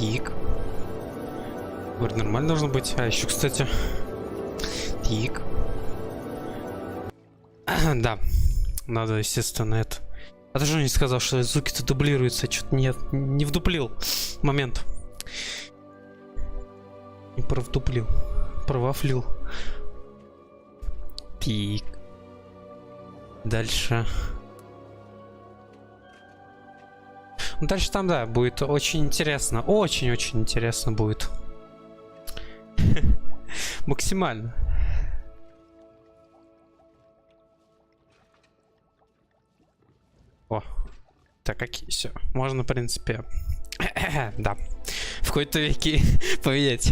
Тик. Вроде нормально должно быть. А еще, кстати. Тик. Да. Надо, естественно, это. А ты же не сказал, что звуки-то дублируются. Что-то нет, не вдуплил. Момент. Не провдуплил. Провафлил. Тик. Дальше. Ну, дальше там, да, будет очень интересно. Очень-очень интересно будет. Максимально. О. Так, какие все. Можно, в принципе. Да. В какой-то веке поменять.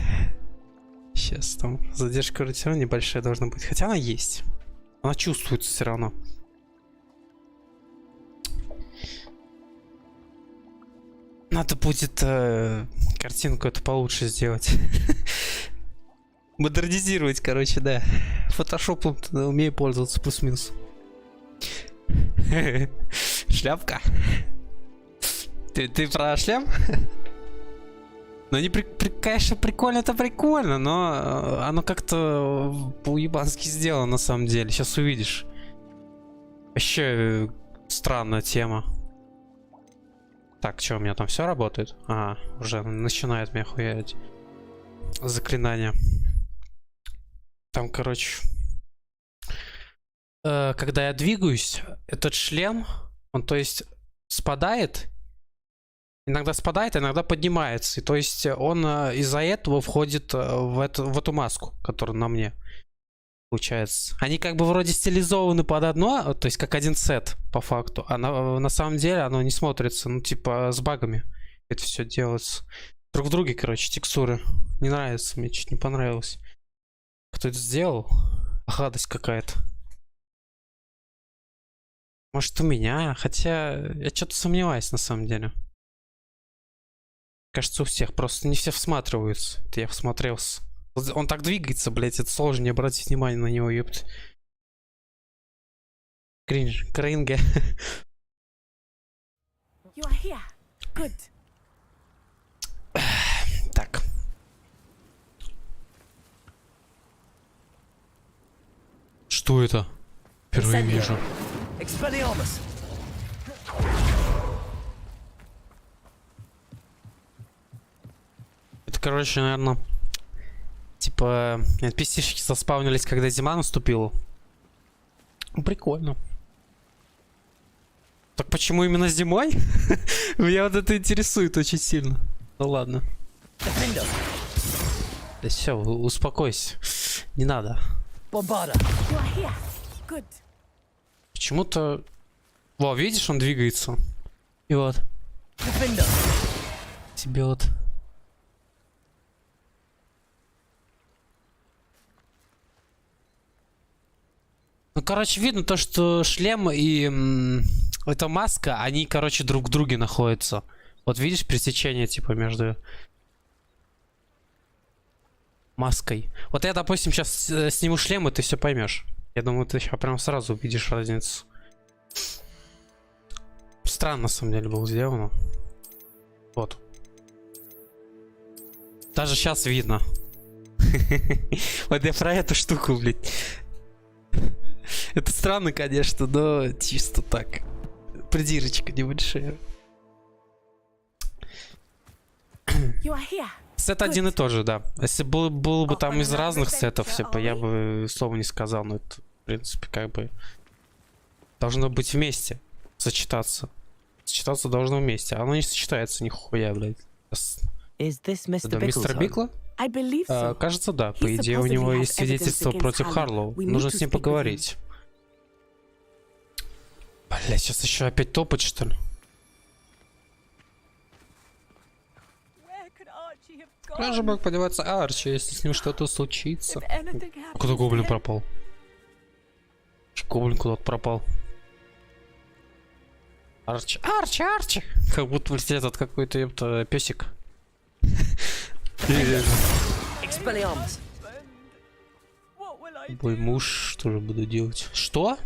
Сейчас там задержка все равно небольшая должна быть. Хотя она есть. Она чувствуется все равно. Надо будет картинку эту получше сделать. Модернизировать, короче, да. Фотошопом умею пользоваться, плюс-минус. Шляпка. Ты про шлем? Ну, они, конечно, прикольно, это прикольно, но оно как-то по-уебански сделано на самом деле. Сейчас увидишь. Вообще странная тема. Так, что, у меня там все работает? Ага, уже начинает меня хуярить. Заклинания. Там, короче... когда я двигаюсь, этот шлем, он, то есть, спадает. Иногда спадает, иногда поднимается. И, то есть, он из-за этого входит в эту маску, которая на мне. Получается. Они как бы вроде стилизованы под одно, то есть как один сет по факту. А на самом деле оно не смотрится, ну типа с багами. Это все делается. Друг в друге, короче, текстуры. Не нравится, мне чуть не понравилось. Кто это сделал? Гадость какая-то. Может у меня? Хотя я что-то сомневаюсь на самом деле. Кажется у всех. Просто не все всматриваются. Это я всмотрелся. Он так двигается, блять, это сложно не обратить внимание на него, ёпт. Кринж, кринга. Так. Что это? Впервые вижу. Это, короче, наверное... Типа, NPC-шки заспавнились, когда зима наступила. Ну, прикольно. Так почему именно зимой? Меня вот это интересует очень сильно. Ну ладно. Да все, успокойся. Не надо. Почему-то... Во, видишь, он двигается. И вот. Тебе вот... Ну, короче, видно то, что шлем и эта маска, они, короче, друг в друге находятся. Вот видишь пересечение, типа, между маской. Вот я, допустим, сейчас сниму шлем, и ты все поймешь. Я думаю, ты сейчас прям сразу увидишь разницу. Странно, на самом деле, было сделано. Вот. Даже сейчас видно. Вот я про эту штуку, блядь. Это странно, конечно, но чисто так. Придирочка небольшая. Сет один и тот же, да. Если было бы там из разных сетов, я бы слова не сказал, но это, в принципе, как бы должно быть вместе. Сочетаться. Сочетаться должно вместе. А оно не сочетается нихуя, блядь. Это мистер Бикла? Кажется, да. По идее, у него есть свидетельство против Харлоу. Нужно с ним поговорить. Блять, сейчас еще опять топать, что ли? Куда же мог подеваться Арчи, если с ним что-то случится? Куда гоблин пропал? Гоблин куда-то пропал. Арчи, Арчи, Арчи! Как будто этот какой-то песик. Мой муж, что же буду делать? Что?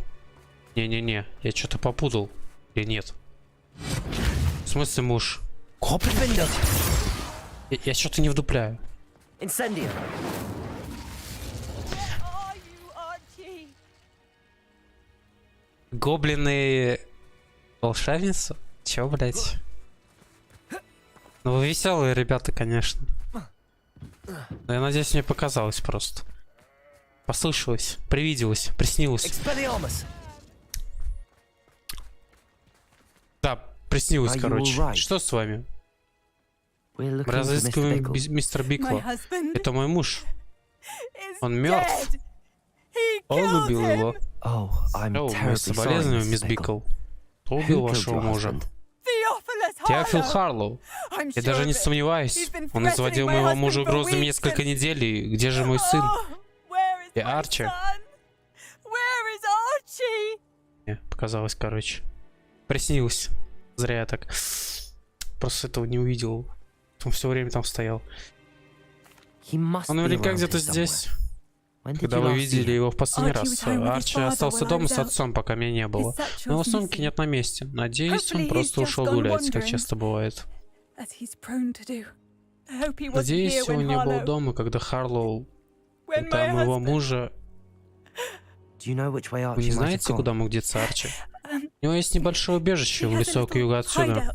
Не-не-не, я что-то попутал. Или нет? В смысле муж? Гоблин? Я что-то не вдупляю. Гоблины... Волшебница? Чё, блять? Ну вы веселые ребята, конечно. Но я надеюсь, мне показалось просто. Послышалось, привиделось, приснилось. Да, приснилось, короче. Что с вами? Мы разыскиваем мистера Бикла. Это мой муж. Он мертв. Он убил его. Мы соболезнуем, мисс Бикл. Кто убил вашего мужа? Теофил Харлоу. Я даже не сомневаюсь. Он изводил моего мужа угрозами несколько недель. И где же мой сын? И Арчи? Мне показалось, короче. Приснилось. Зря я так. Просто этого не увидел. Он все время там стоял. Он наверняка где-то здесь. Когда вы видели его в последний раз? Арчи остался дома с отцом, пока меня не было. Но его сумки нет на месте. Надеюсь, он просто ушел гулять, как часто бывает. Надеюсь, он не был дома, когда Харлоу, когда моего мужа... Вы не знаете, куда мог деться Арчи? У него есть небольшое убежище в лесу к югу отсюда.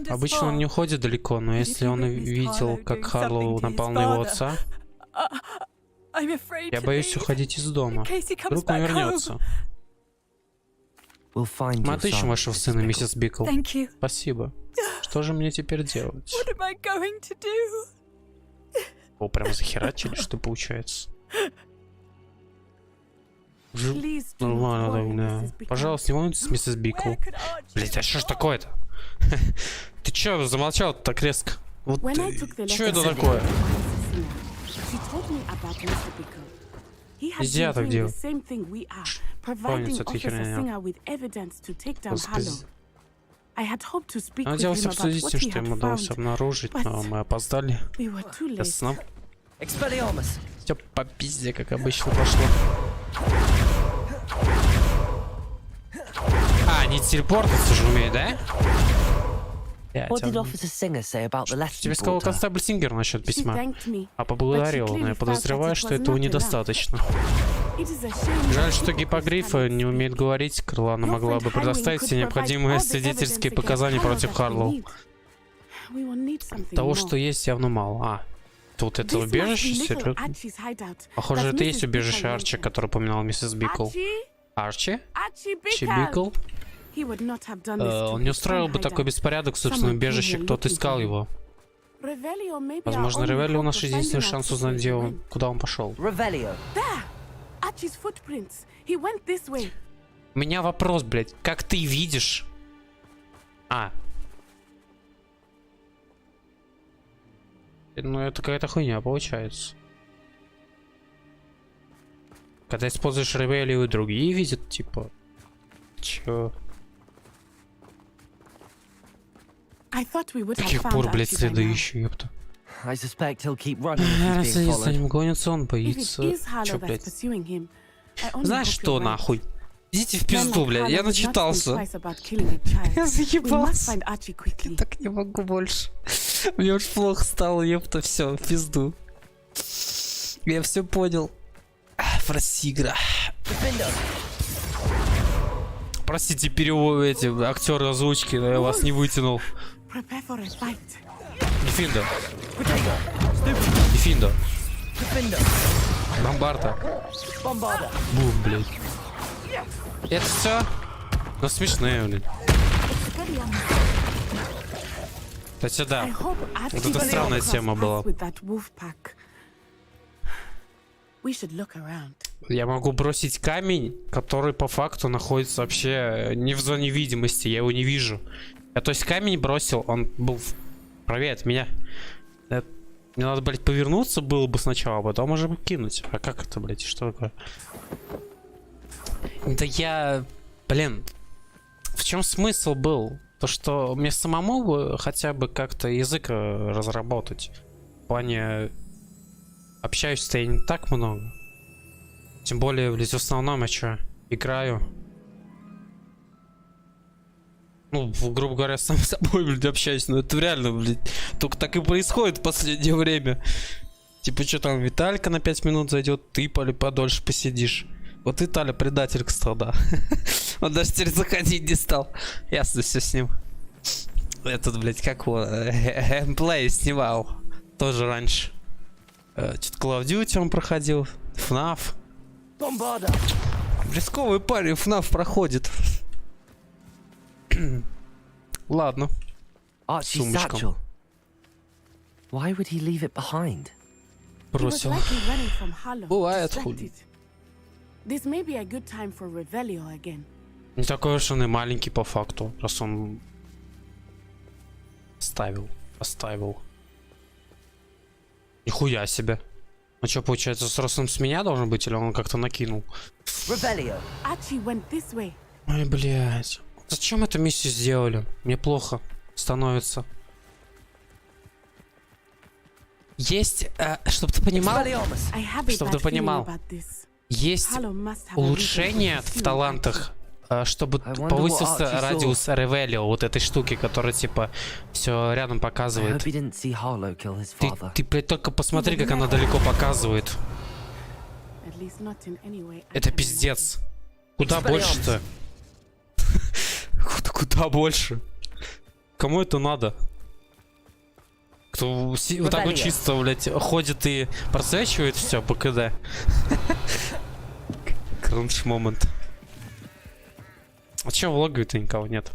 Обычно он не уходит далеко, но если он видел, как Харлоу напал на его отца, я боюсь уходить из дома. Вдруг он вернется. Мы отыщем вашего сына, миссис Бикл. Спасибо. Что же мне теперь делать? О, прям захерачили, что получается? Нормально, да. Пожалуйста, не волнуйтесь, миссис Бикл. Блять, а что ж такое-то? Ты чё замолчал так резко? Вот чё это такое? Везде я так делаю. Помнится эта херня. Надеялся обсудить с ним, что ему удалось обнаружить, но мы опоздали. Ясно. Всё по пизде, как обычно пошло. А, они телепортаться же умеют, да? Тебе сказал констабль Сингер насчет письма. А поблагодарил, но я подозреваю, что этого недостаточно. Жаль, что гипогрифа не умеет говорить. Крылана могла бы предоставить все необходимые свидетельские показания против Харлоу. Того, что есть, явно мало. А, тут это убежище? Серьезно? Похоже, это и есть убежище Арчи, которое упоминал миссис Бикл. Арчи? Арчи Бикл? Он не устроил бы такой беспорядок в собственном убежище, кто-то искал его. Возможно, Ревелио наш единственный шанс узнать, где он, куда он пошел. У меня вопрос, блядь, как ты видишь? А. Ну, это какая-то хуйня получается. Когда используешь Ревелио, другие видят, типа... Чё? До каких пор, блядь, следы еще, ёпта. Раз за ним гонится, он боится. Чё, блядь? Знаешь что, нахуй? Идите в пизду, блядь, я начитался. Я заебался. Я так не могу больше. Мне уж плохо стало, ёпта, все, в пизду. Я все понял. Прости, игра. Простите, эти актеры озвучки, но я вас не вытянул. Дефиндо. Дефиндо. Бомбарда. Бум, блядь. Это все? Ну смешные, блин. Кстати, да. Вот это странная тема была. Я могу бросить камень, который по факту находится вообще не в зоне видимости, я его не вижу. Я, то есть камень бросил, он был правее от меня. Мне надо, блядь, повернуться было бы сначала, а потом уже кинуть. А как это, блядь, что такое? Да я... Блин, в чем смысл был? То, что мне самому бы хотя бы как-то язык разработать. В плане... Общаюсь-то я не так много. Тем более, в основном я что, играю. Ну, грубо говоря, сам с собой, блядь, общаюсь. Но это реально, блядь, только так и происходит в последнее время. Типа, что там, Виталька на 5 минут зайдет, ты подольше посидишь. Вот Виталя предатель стал, да. Он даже теперь заходить не стал. Ясно все с ним. Этот, блядь, как его, геймплей снимал. Тоже раньше. Что-то Call of Duty он проходил. FNAF. Рисковый парень, FNAF проходит. Ладно. Сумочка. Бросил. Бывает, хуй. Не такой уж он и маленький по факту, раз он оставил. Нихуя себе. А что, получается, с ростом с меня должен быть, или он как-то накинул? Ой, блядь. Зачем эту миссию сделали? Мне плохо становится. Есть, чтобы ты понимал, есть улучшение в талантах, чтобы повысился радиус ревелио вот этой штуки, которая типа все рядом показывает. Ты, блядь, только посмотри, как она далеко показывает. Это пиздец. Куда больше-то? Куда больше? Кому это надо? Кто вот так вот чисто, блядь, ходит и просвечивает все по КД. Крунч момент. А че в логове-то никого нет?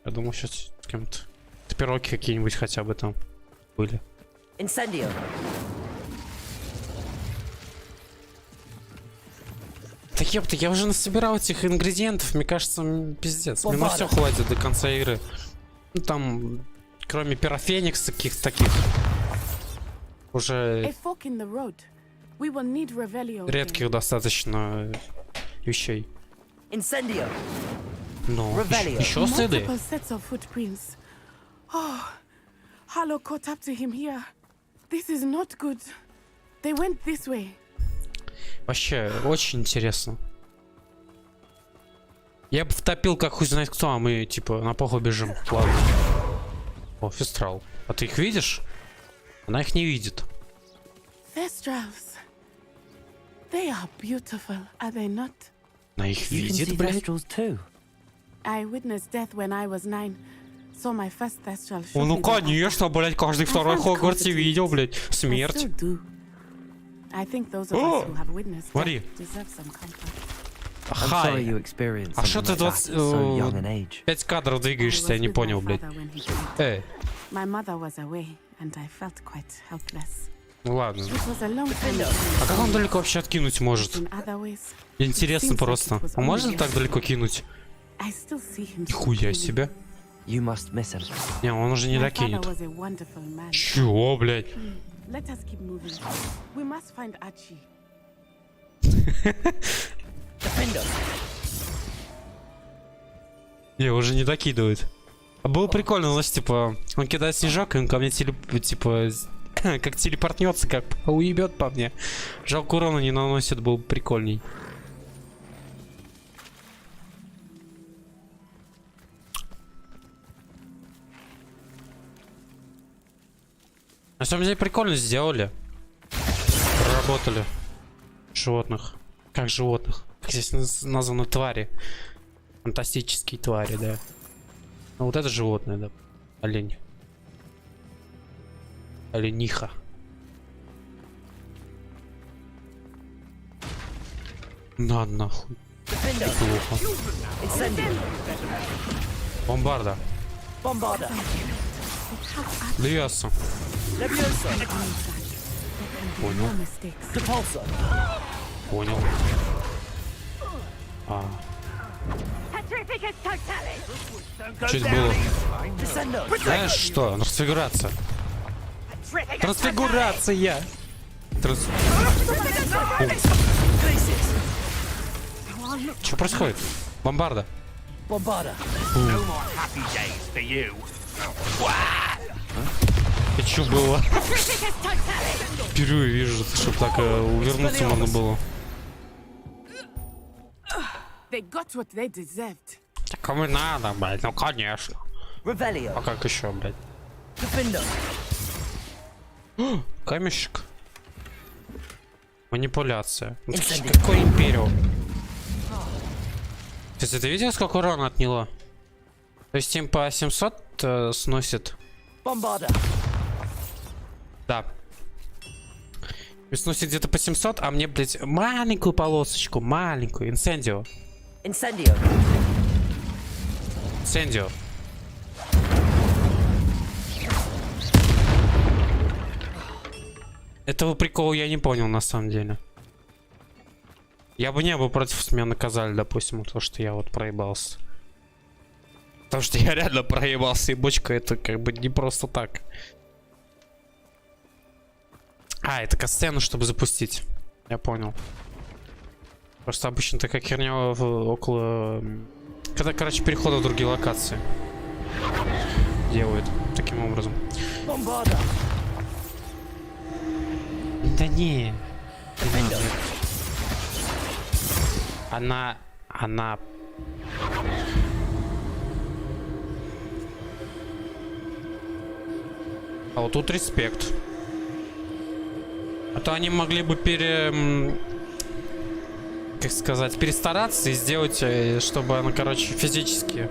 Я думал, сейчас с кем-то пироги какие-нибудь хотя бы там были. Так ёпта, я уже насобирал этих ингредиентов, мне кажется, пиздец. Мне на все хватит до конца игры. Ну там, кроме пирофеникса каких-то таких, уже редких достаточно вещей. Ну, еще следы. Вообще, очень интересно. Я бы втопил, как хуй знает кто, а мы, типа, на похуй бежим. Ладно. О, Фестрал. А ты их видишь? Она их не видит. Она их видит, блядь. О, ну конечно, блядь, каждый второй Хогвартсе видел, блядь. Смерть. О, смотри. Хай. А что ты 5 кадров двигаешься, я не понял, блядь. Эй. Ну ладно. А как он далеко вообще откинуть может? Интересно просто. А можно так далеко кинуть? Нихуя себе. Не, он уже не докинет. Чего, блядь? Не, уже не докидывает. А было прикольно, знаешь, типа, он кидает снежок, и он ко мне типа, как телепортнется, как уебет по мне. Жалко, урона не наносит, был прикольней. На самом деле прикольно сделали. Проработали животных. Как животных? Как здесь названы твари. Фантастические твари, да. Ну вот это животное, да. Олень. Олениха. На нахуй. Плохо. Бомбарда. Левиаса. Понял. Понял. А. Что это было? Знаешь что? Трансфигурация. Трансфигурация! Что происходит? Бомбарда. И что было? Впервые вижу, чтобы так увернуться можно было. Так Кому надо, блядь? Ну конечно. А как еще, блядь? Камешек. Манипуляция. Какой империум? То есть ты видел, сколько урона отняло? То есть им по 700 сносит. Да. И сносит где-то по 700, а мне, блядь, маленькую полосочку, маленькую. Инсендио. Инсендио. Этого прикола я не понял на самом деле. Я бы не был против, если меня наказали, допустим, то, что я вот проебался. Потому что я реально проебался, и бочка это как бы не просто так. А, это касцену, чтобы запустить. Я понял. Просто обычно такая херня около... Когда, короче, переходы в другие локации делают таким образом. Да не. Она... А вот тут респект. А то они могли бы как сказать, перестараться и сделать, чтобы она, короче, физически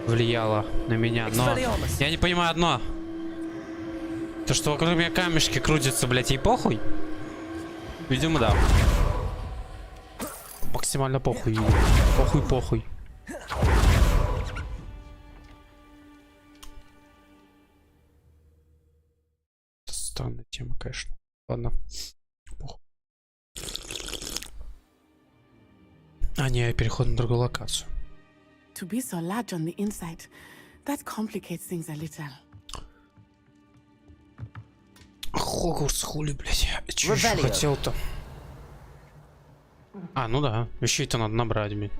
влияла на меня. Но я не понимаю одно. То, что вокруг меня камешки крутятся, блядь, ей похуй? Видимо, да. Максимально похуй. Похуй. Странная тема, конечно. Ладно. Похуй. А не, переход на другую локацию. To be so large on the inside, that complicates things a little. Хогвартс, хули, блядь. Чё еще хотел-то? А, ну да. Вещей-то надо набрать, блядь.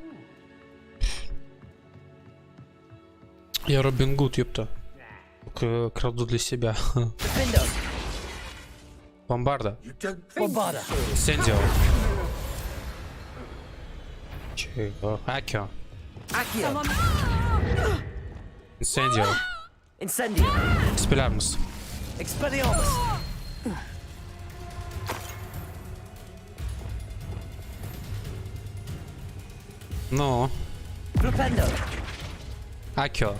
Я Робин Гуд, ёпта. Только краду для себя. Бомбарда. Сендио. Чего? Акио. Инсендио. Экспелярмус. Ну. Акио.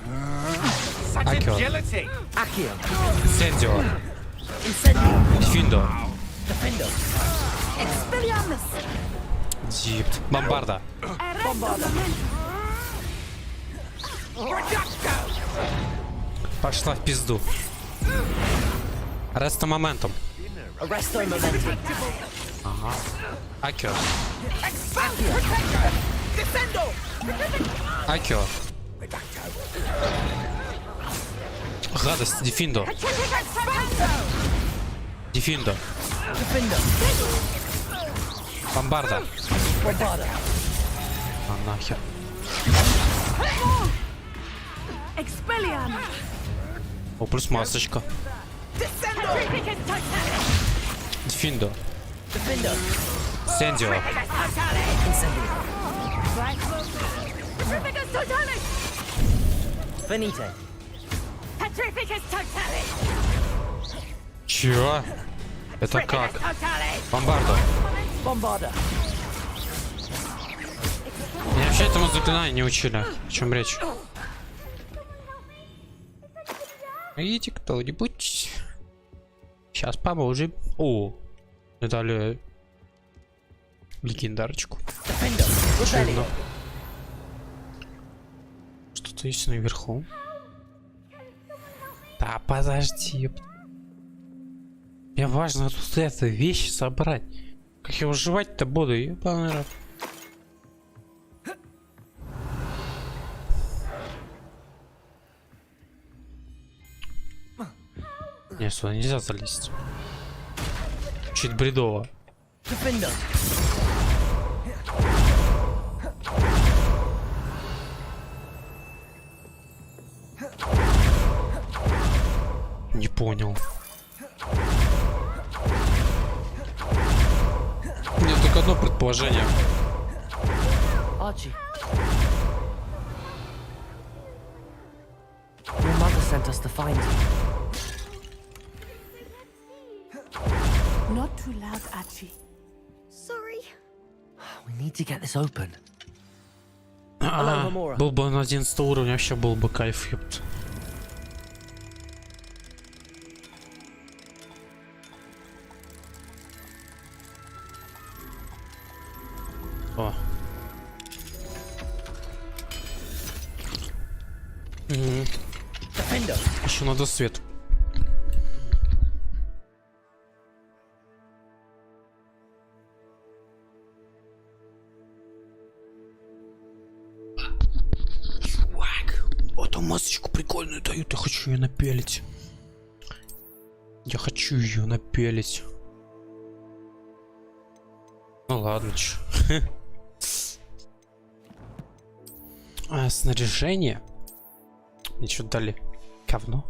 Инсендио. Финдо. Дипт. Бомбарда. Пошла в пизду. Ресто моментом. Ага. Акио. Акио. Гадость. Дефиндо. Дефиндо. Бомбарда. А нахер. О, плюс масочка. Дефиндо. Сендио. Чё? Это как? Бомбарда. Меня вообще этому заклинанию не учили. О чем речь? Идите кто-нибудь. Сейчас поможем. О, мне дали легендарочку. Что-то есть наверху. Да подожди. Мне важно тут это вещи собрать. Как я выживать-то буду? Ебаный рот. Не, сюда нельзя залезть. Чуть бредово. Не понял. У меня только одно предположение. us to find you. Not too loud, Archie. Sorry. We need to get this open. Был бы на 11 уровне, вообще был бы кайф, ёпт. О. Еще надо свет. Чувак, эту масочку прикольную дают, я хочу ее напялить. Я хочу ее напялить. Ну ладно, чё. Снаряжение. Мне что-то дали. Говно.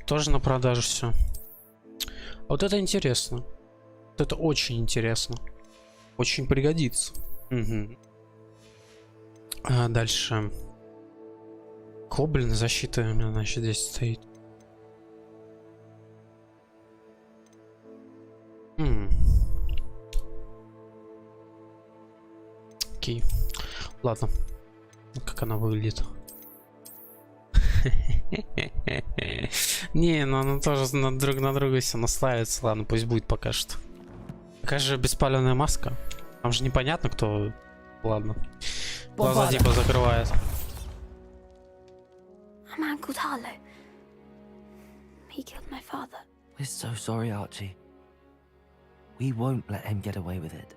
Тоже на продажу все. А вот это интересно. Вот это очень интересно. Очень пригодится. Угу. А дальше. Гоблин защита у меня, значит, здесь стоит. Окей. Ладно. Как она выглядит? Не, ну она тоже друг на друга все наслаивается. Ладно, пусть будет пока что. Какая же беспалевная маска? Там же непонятно, кто. Ладно. Глаза типа закрывает. A man called Harlow. He killed my father. We're so sorry, Archie. We won't let him get away with it.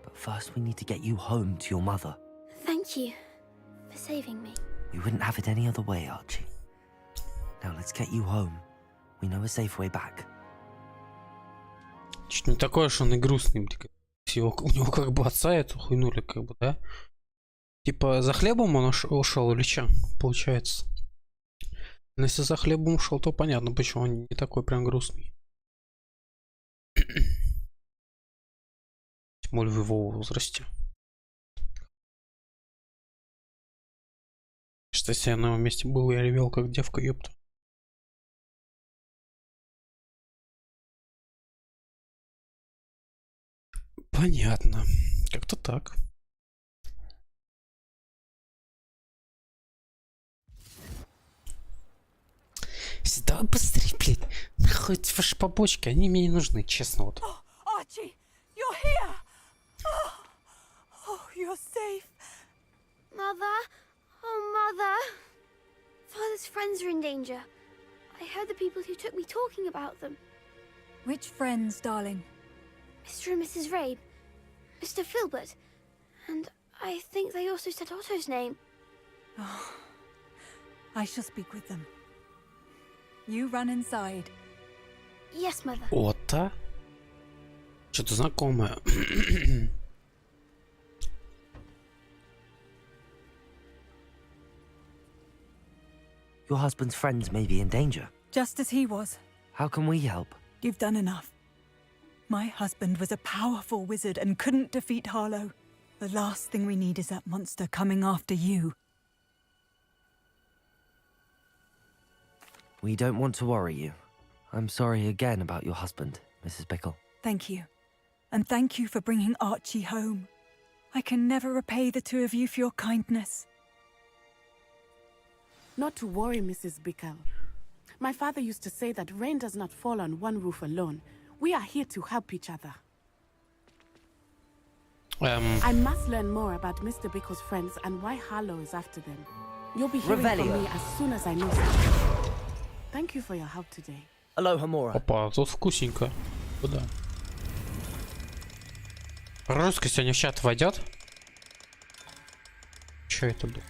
But first we need to get you home to your mother. Thank you for saving me. We wouldn't have it any other way, Archie. Now let's get you home. We know a safe way back. Чуть не такое, что он и грустный. У него как бы отца это хуйнули, как бы, да? Типа за хлебом он ушел или что? Получается. Но если за хлебом ушел, то понятно, почему он не такой прям грустный. Тем более в его возрасте. Что если я на его месте был, я ревел как девка, ёпта. Понятно. Как-то так. Давай быстрее, блядь. Хоть ваши побочки, они мне не нужны, честно вот. Archie, you're here. Oh, you're safe. Mother? Oh, Mother. Father's friends are in danger. I heard the people who took me talking about them. Which friends, darling? Mr. and Mrs. Rabe. Mr. Filbert. And I think they also said Otto's name. Oh, I shall speak with them. You run inside. Yes, Mother. Отто? Что-то знакомое. Your husband's friends may be in danger. Just as he was. How can we help? You've done enough. My husband was a powerful wizard and couldn't defeat Harlow. The last thing we need is that monster coming after you. We don't want to worry you. I'm sorry again about your husband, Mrs. Bickle. Thank you. And thank you for bringing Archie home. I can never repay the two of you for your kindness. Not to worry, Mrs. Bickle. My father used to say that rain does not fall on one roof alone. We are here to help each other. I must learn more about Mr. Bickle's friends and why Harlow is after them. You'll be hearing from me as soon as I know something. Thank you for your help today. Aloha, Mora. Опа, тут вкусненько. Куда? Русский сегодня в чат войдет? Че это было?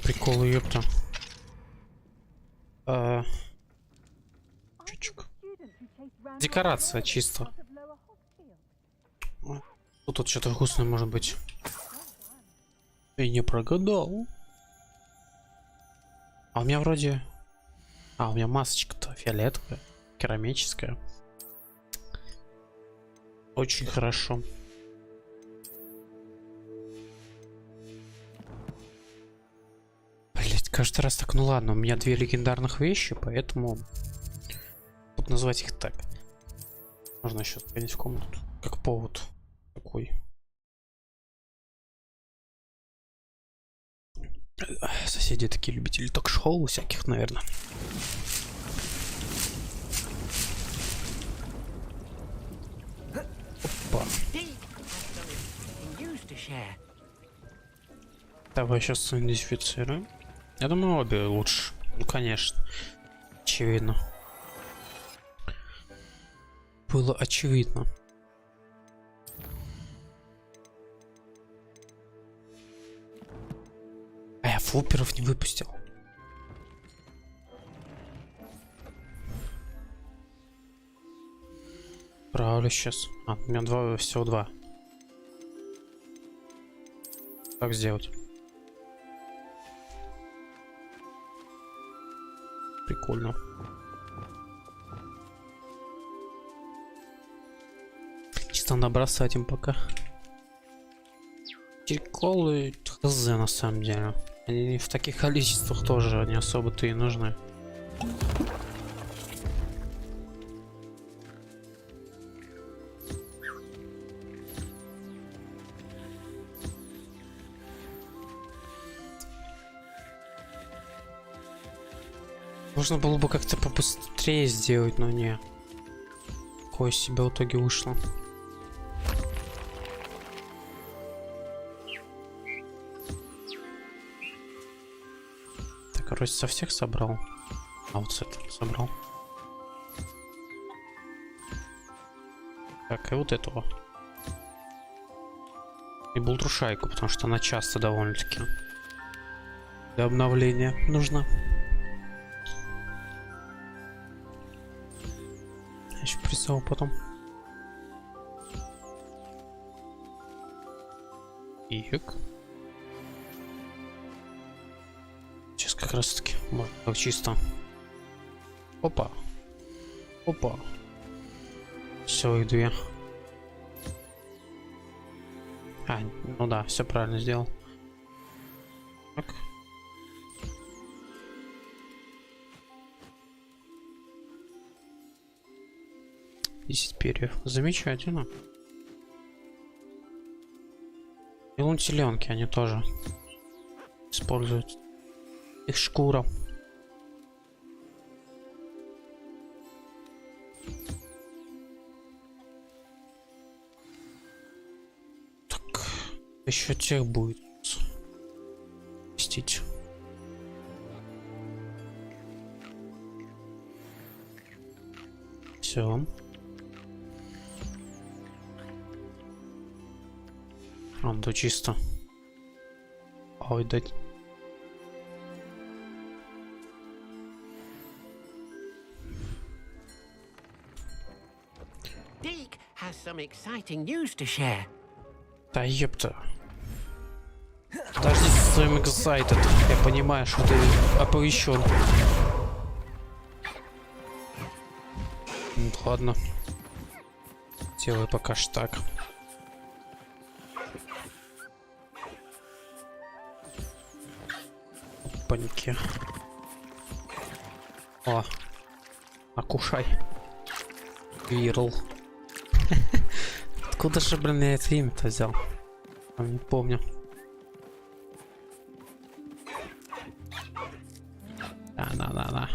Приколы, ёпта. Чучек. Декорация чисто. Тут что-то вкусное может быть. И не прогадал. А у меня вроде... А, у меня масочка-то фиолетовая. керамическая. Очень хорошо. Блять, каждый раз так, ну ладно, у меня 2 легендарных вещи, поэтому буду назвать их так. Можно еще сходить в комнату, как повод такой. Соседи такие любители ток-шоу всяких, наверное. Опа. Давай сейчас идентифицируем. Я думаю, обе лучше. Ну, конечно. Очевидно. Было очевидно. А я фуперов не выпустил. Правильно сейчас. А, у меня всего 2. Как сделать? Прикольно. Чисто набросать им пока. Приколы хз на самом деле. Они в таких количествах тоже не особо-то и нужны. Можно было бы как-то побыстрее сделать, но не. Какое себе в итоге вышло. Так, короче, со всех собрал. А вот с этого собрал. Так, и вот этого. И бултрушайку, потому что она часто довольно-таки для обновления нужна. Еще присел потом. Ик. Сейчас как раз таки можно так чисто. Опа. Опа. Все, их 2. А, ну да, все правильно сделал. Так. Десять перьев. Замечательно. И лунтиленки они тоже используют. Их шкура. Так. Еще тех будет. Пустить. Все. Он то чисто. Ой, дать. Да епта. Подожди со своим excited. Я понимаю, что ты оповещен. Ну, ладно. Делай пока что так. Паники. О, окушай. Вирл. Откуда же, блин, я это имя-то взял? Я не помню. Да.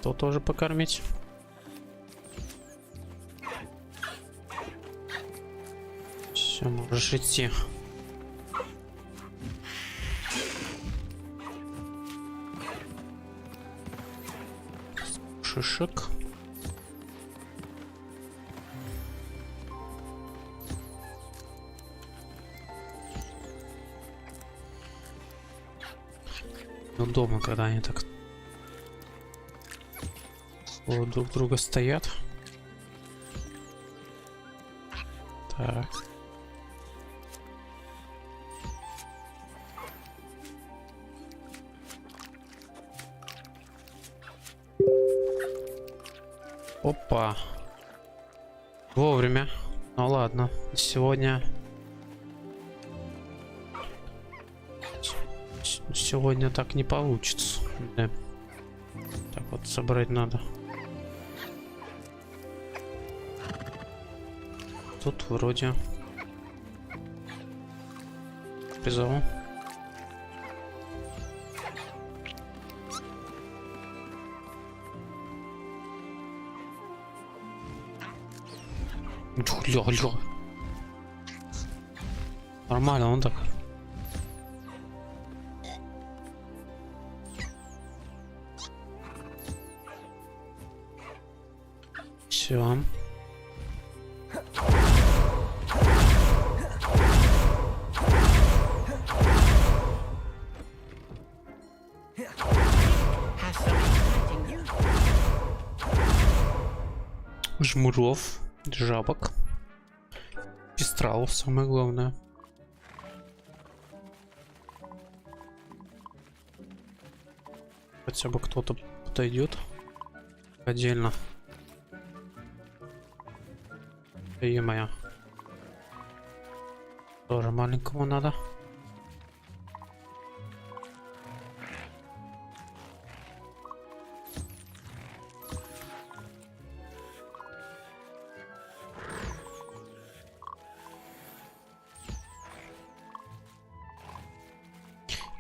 То тоже покормить. Все, можешь идти. Шишек. Удобно, когда они так друг друга стоят. Так. Опа. Вовремя. Ну ладно. Сегодня... Сегодня так не получится. Да. Так вот собрать надо. Тут вроде... Призову. Ля-ля. Нормально, он так. Все. Жмуров, жабок, пестралов, самое главное. Хотя бы кто-то подойдет отдельно. Е-моя. Тоже маленькому надо.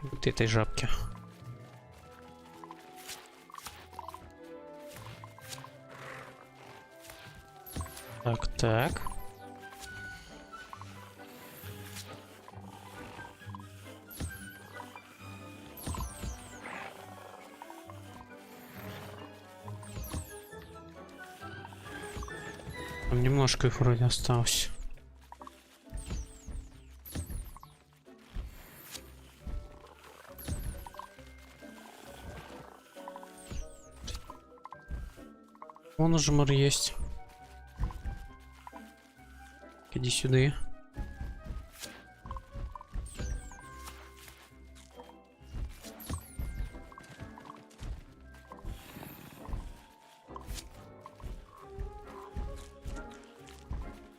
Вот этой жабки. Так, так. Там немножко их вроде осталось. Вон уже мор есть. Иди сюда.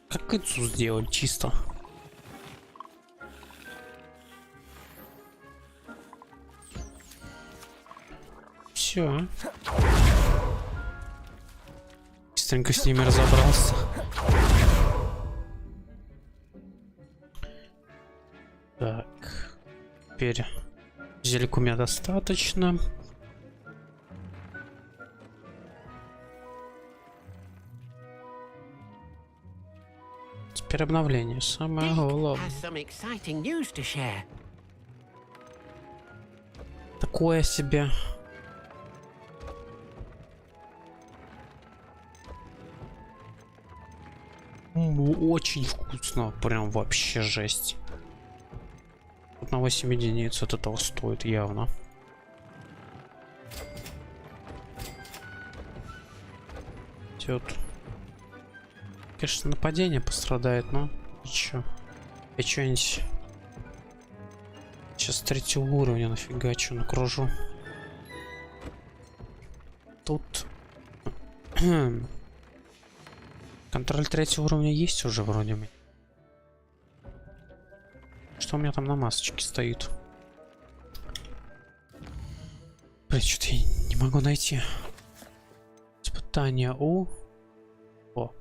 Как это сделали чисто? Все. Быстренько с ними разобрался. Так. Теперь зелек у меня достаточно. Теперь обновление. Самое главное. Такое себе. Очень вкусно. Прям вообще жесть. Тут на 8 единиц от этого стоит явно. Тут, конечно, нападение пострадает, но ничего. Я что-нибудь сейчас 3-го уровня нафигачу, накружу. Тут контроль 3-го уровня есть уже вроде бы. Что у меня там на масочке стоит? Блин, что-то я не могу найти. Испытание у... О.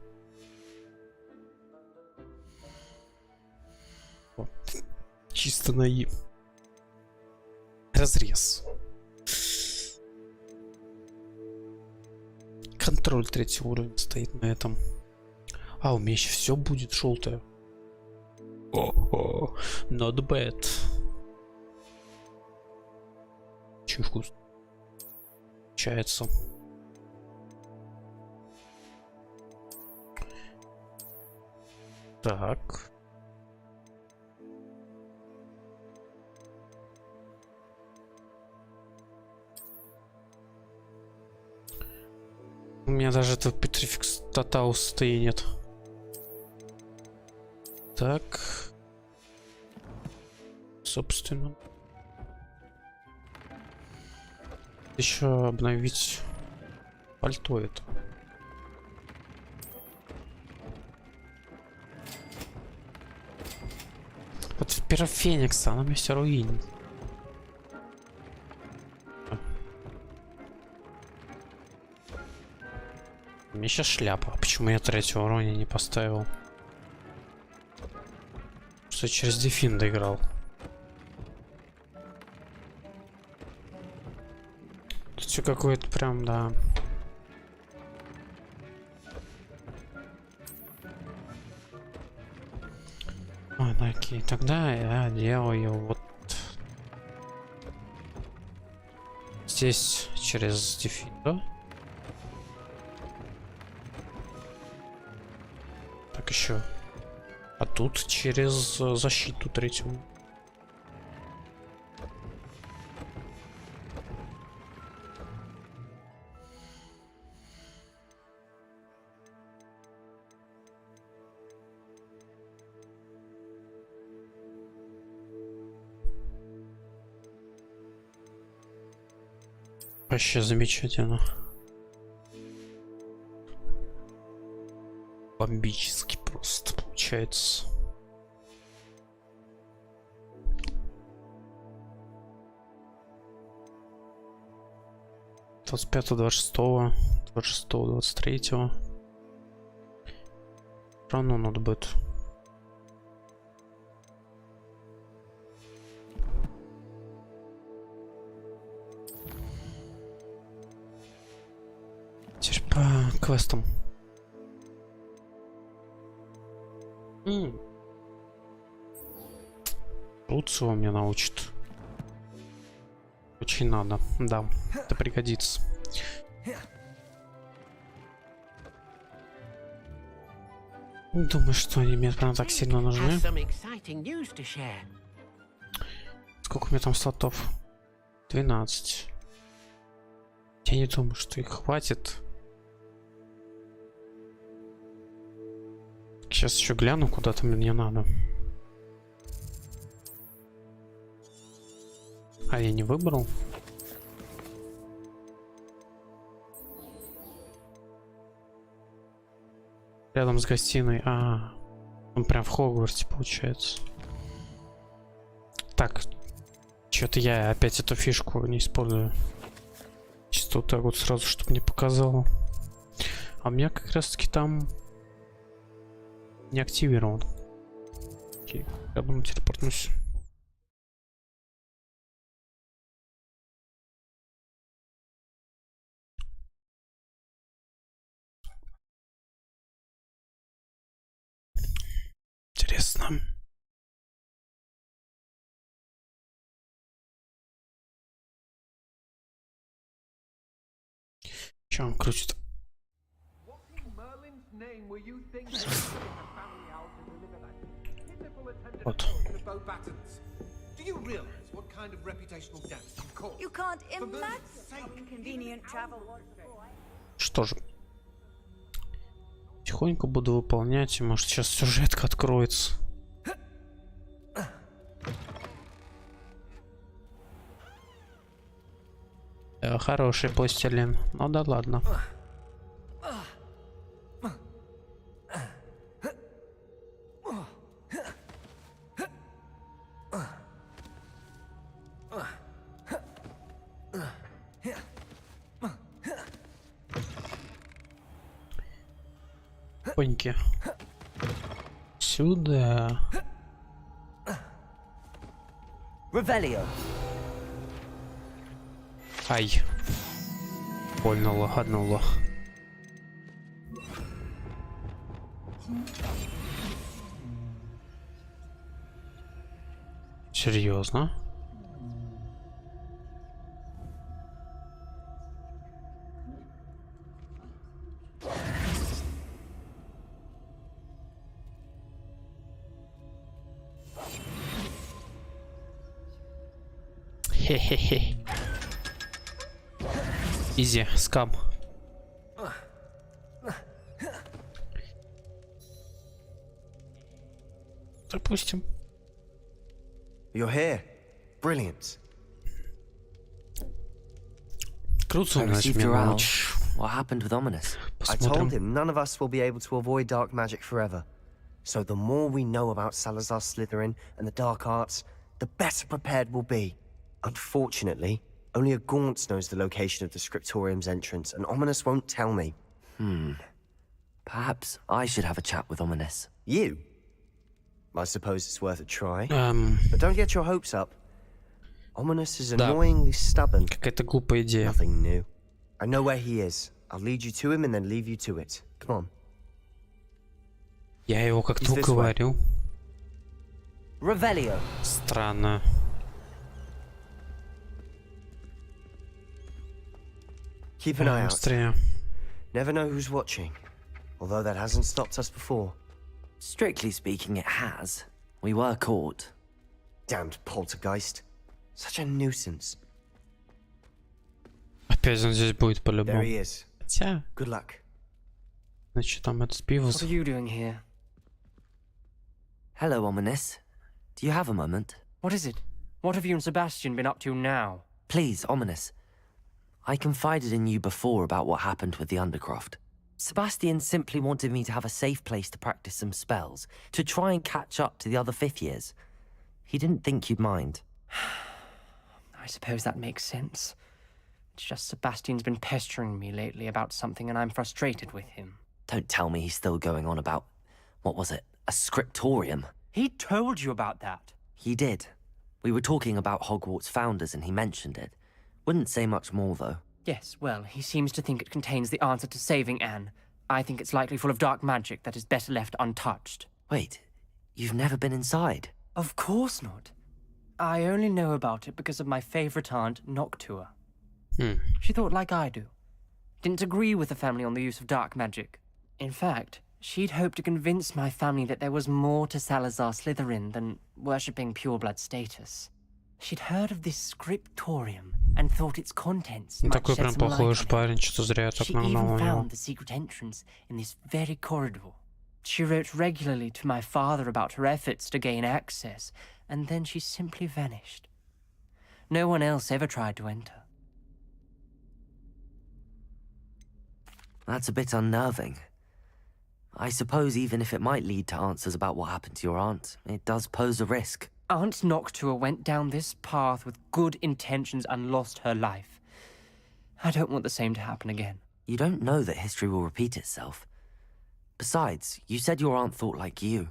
О. Чисто наив. Разрез. Контроль 3-го уровня стоит на этом. А, у меня еще все будет желтое. О, not bad. Очень вкусно. Получается. Так. У меня даже этого Петрификс Тотауса-то и нет. Так. Собственно. Еще обновить пальто это. Вот в Феникса она меня все руинит. У меня сейчас шляпа. Почему я 3-го уровня не поставил? Что я через дефин доиграл. Тут все какое-то прям, да. А, ну окей, тогда я делаю вот здесь через дефин, да? Так еще. А тут через защиту 3-ю. Вообще замечательно. Бомбически просто получается. — 25-го, 26-го, 26-го, 23-го. Равно надо будет. Теперь по квестам. Луцио меня научит. Очень надо. Да, это пригодится. Не думаю, что они мне прям так сильно нужны. Сколько у меня там слотов? 12. Я не думаю, что их хватит. Сейчас еще гляну, куда-то мне надо. А я не выбрал. Рядом с гостиной. А, он прям в Хогвартсе получается. Так, что-то я опять эту фишку не использую. Чисто вот так вот сразу, чтобы не показало. А у меня как раз таки там не активирован. Окей, я думаю, телепортнусь. Интересно. Че он крутит? Вот. Что же? Тихонько буду выполнять, и может сейчас сюжетка откроется. Хороший пластилин. Ну да ладно. Поньки. Сюда. Revelio. Ай. Больно лагануло. Серьезно? Хе-хе-хе. Изи, скам. Допустим. You're here. Brilliant. Круто, I значит, received мне your owl. помочь. What happened with Ominous? I told Посмотрим. him none of us will be able to avoid dark magic forever. So the more we know about Salazar Slytherin and the dark arts, the better prepared we'll be. Unfortunately, only a Gaunt knows the location of the Scriptorium's entrance, and Ominous won't tell me. Perhaps I should have a chat with Ominous. You? I suppose it's worth a try. Эм, But don't get your hopes up. Ominous is Да. annoyingly stubborn. какая-то глупая идея. Nothing new. I know where he is. I'll lead you to him and then leave you to it. Come on. Я его как-то Is this way? уговорил. Revelio. Странно. Keep an eye out. Быстрее. Never know who's watching. Although that hasn't stopped us before. Strictly speaking, it has. We were caught. Damned poltergeist. Such a nuisance. Опять он здесь будет There по-любому. he is. Хотя, Good luck. значит, там этот пивус. What are you doing here? Hello, Ominous. Do you have a moment? What is it? What have you and Sebastian been up to now? Please, Ominous. I confided in you before about what happened with the Undercroft. Sebastian simply wanted me to have a safe place to practice some spells, to try and catch up to the other fifth years. He didn't think you'd mind. I suppose that makes sense. It's just Sebastian's been pestering me lately about something and I'm frustrated with him. Don't tell me he's still going on about, what was it, a scriptorium? He told you about that. He did. We were talking about Hogwarts founders and he mentioned it. Wouldn't say much more, though. Yes, well, he seems to think it contains the answer to saving Anne. I think it's likely full of dark magic that is better left untouched. Wait, you've never been inside? Of course not. I only know about it because of my favorite aunt, Noctua. She thought like I do. Didn't agree with the family on the use of dark magic. In fact, she'd hoped to convince my family that there was more to Salazar Slytherin than worshipping pureblood status. She'd heard of this scriptorium and thought its contents Ну, might такой shed прям some light плохой on уж it. парень, что-то зря я так She нагнал even на него. found the secret entrance in this very corridor. She wrote regularly to my father about her efforts to gain access, and then she simply vanished. No one else ever tried to enter. That's a bit unnerving. I suppose even if it might lead to answers about what happened to your aunt, it does pose a risk. Aunt Noctua went down this path with good intentions and lost her life. I don't want the same to happen again. You don't know that history will repeat itself. Besides, you said your aunt thought like you.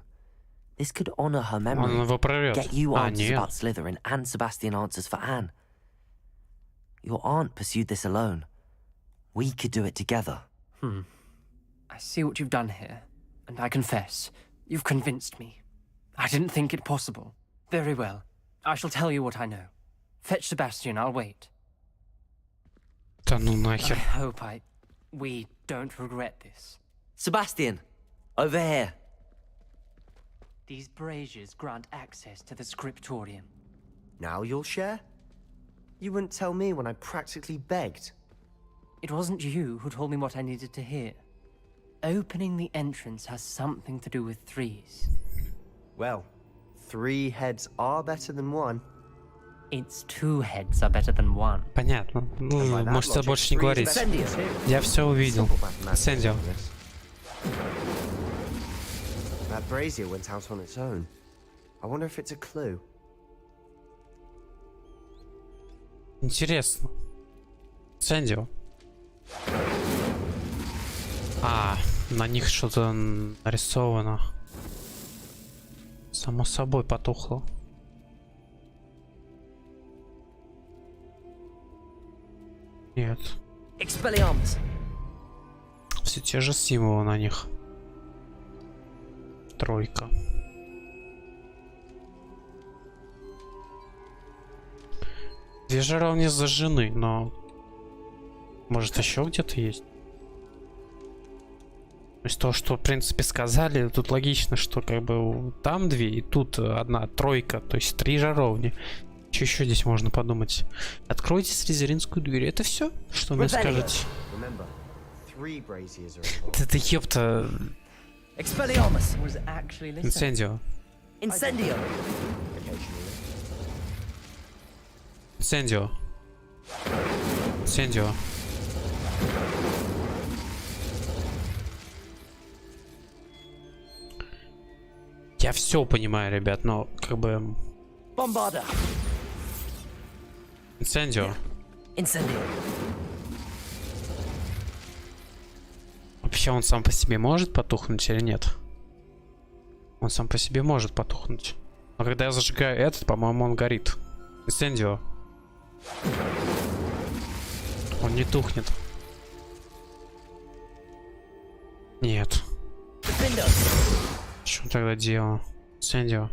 This could honor her Он memory, его прорвет. get you А, answers нет. about Slytherin and Sebastian answers for Anne. Your aunt pursued this alone. We could do it together. I see what you've done here, and I confess, you've convinced me. I didn't think it possible. Very well. I shall tell you what I know. Fetch Sebastian, I'll wait. Да ну I нахер. hope we don't regret this. Sebastian, over here. These braziers grant access to the scriptorium. Now you'll share? You wouldn't tell me when I practically begged. It wasn't you who told me what I needed to hear. Opening the entrance has something to do with threes. Well, 3 heads are better than 1. Its 2 heads are better than 1. Понятно. And Ну, by that можете logic, больше не 3 is говорить. better than 2. Я все увидел. Simple mathematics, Сэнди. this. That brazier went out on its own. I wonder if it's a clue. Интересно. Сэнди. А, на них что-то нарисовано. Само собой потухло. Нет. Expelliarmus. Все те же символы на них. Тройка. Две жаровни зажжены, но... Может, еще где-то есть? То есть то, что, в принципе, сказали, тут логично, что как бы там 2, и тут 1, тройка, то есть 3 жаровни. Что еще здесь можно подумать? Откройте слизеринскую дверь. Это все, что мне скажете? Remember, 3 braziers are involved. Это ёпта... Expelliarmus. Was actually listening. Инцендио. Incendio! Инсендио. Инсендио. Я все понимаю, ребят, но как бы... Bombarda! Инсендио. Incendio! Вообще он сам по себе может потухнуть или нет? Он сам по себе может потухнуть. Но когда я зажигаю этот, по-моему, он горит. Инсендио. Он не тухнет. Нет. Что тогда делал? Инсендио.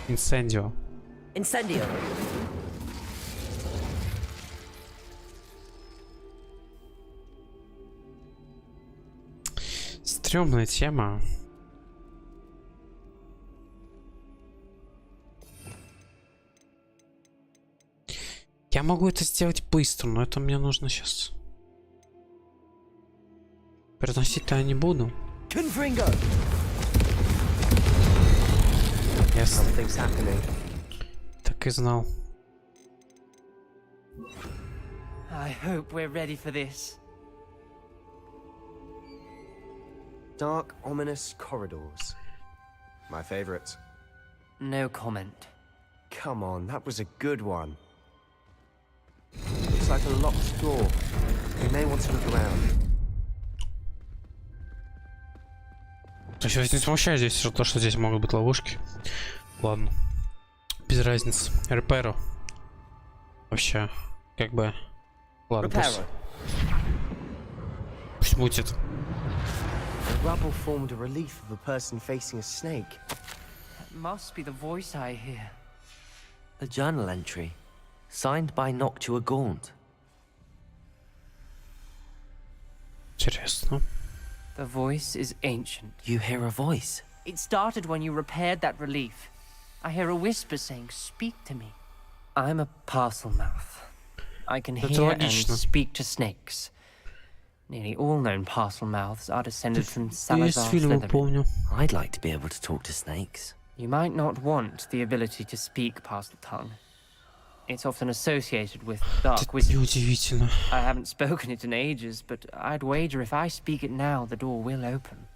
Инсендио. Incendio! Стрёмная тема. Я могу это сделать быстро, но это мне нужно сейчас. Переносить-то я не буду. Something's happening. Так и знал. I hope we're ready for this. Dark, ominous corridors. My favorite. No comment. Come on, that was a good one. Looks like a locked door. We may want to look around. То есть не смущает здесь то, что здесь могут быть ловушки. Ладно. Без разницы. Реперо. Вообще, как бы... Ладно, пусть мутит. The rubble formed a relief of a person facing a snake. That must be the voice I hear. A journal entry, signed by Noctua Gaunt. Интересно. The voice is ancient. You hear a voice. It started when you repaired that relief. I hear a whisper saying, "Speak to me." I'm a parcel mouth. I can hear and speak to snakes. Nearly all known parcel mouths are descended from Salazar Slytherin. I'd like to be able to talk to snakes. You might not want the ability to speak parcel tongue. It's often associated with dark wizardry. Неудивительно. I haven't spoken it in ages, but I'd wager if I speak it now, the door will open.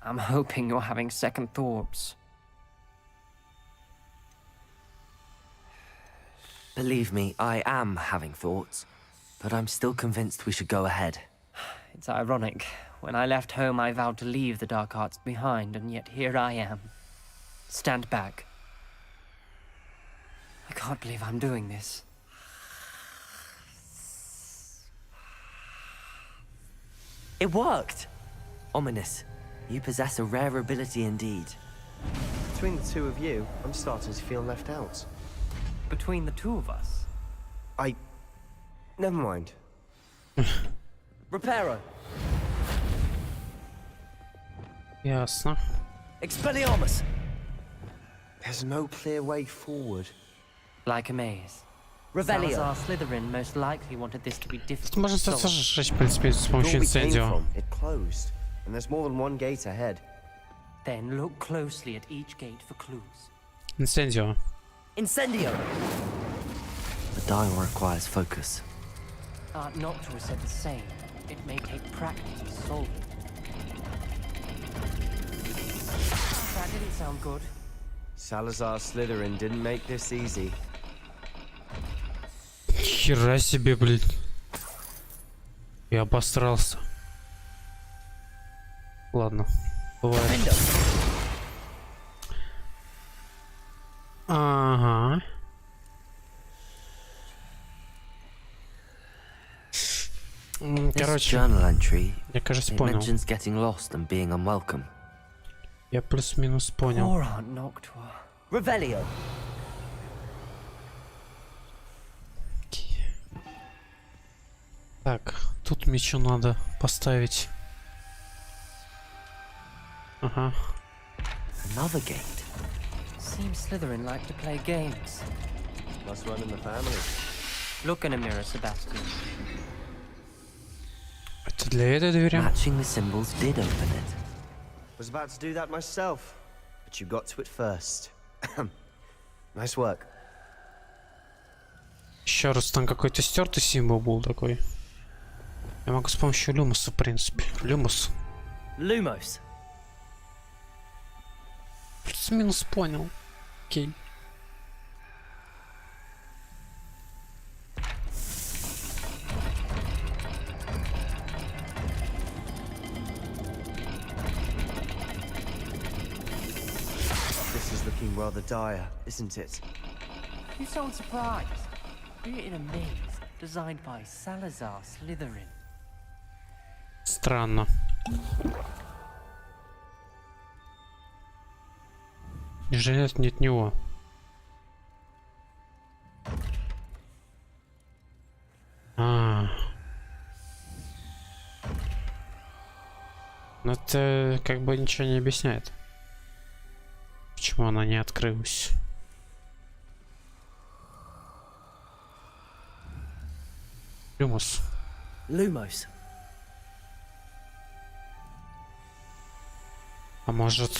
I'm hoping you're having second thoughts. Believe me, I am having thoughts, but I'm still convinced we should go ahead. It's ironic. When I left home, I vowed to leave the dark arts behind, and yet here I am. Stand back. I can't believe I'm doing this. It worked! Ominous. You possess a rare ability indeed. Between the two of you, I'm starting to feel left out. Between the two of us? Never mind. Reparo. Ясно. Expelliarmus! There's no clear way forward. Like a maze. Revelio. Salazar Slytherin most likely wanted this to be difficult. Можно to solve. сожрать, в принципе, с The door помощью we came инсендио. from, it closed, and there's more than one gate ahead. Then look closely at each gate for clues. Инсендио. Incendio! The dial requires focus. Art Noctua said the same. It may take practice to solve it. That didn't sound good. Salazar Slytherin didn't make this easy. Хера себе, блин. Я обосрался. Ладно. Бывает. Ага. Короче, Journal entry, я, кажется, it понял. mentions getting lost and being unwelcome. Я плюс-минус понял. Poor Aunt Noctua. Revelio. Так, тут мечу надо поставить. Ага. Another gate. Seems Slytherin like to play games. Must run in the family. Look in a mirror, Sebastian. Это для этой двери? Matching the symbols did open it. Was about to do that myself, but But you got to it first. Nice work. Еще раз, там какой-то стертый символ был такой. Я могу с помощью люмуса, в принципе. Люмус. Lumos. Плюс-минус понял. Окей. This is looking rather dire, isn't it? You sound surprised. We're in a maze designed by Salazar Slytherin. Странно. Неужели это не от него? Но это как бы ничего не объясняет. Почему она не открылась? Люмус. Lumos. А может...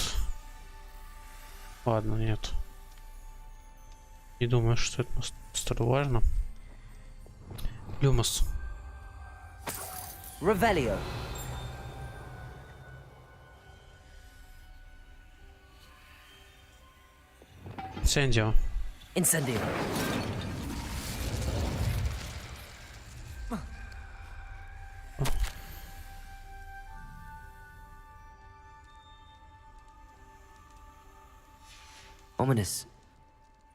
Ладно, нет. Не думаю, что это столь важно. Люмус. Revelio. Инсендио. Incendio. Ominous.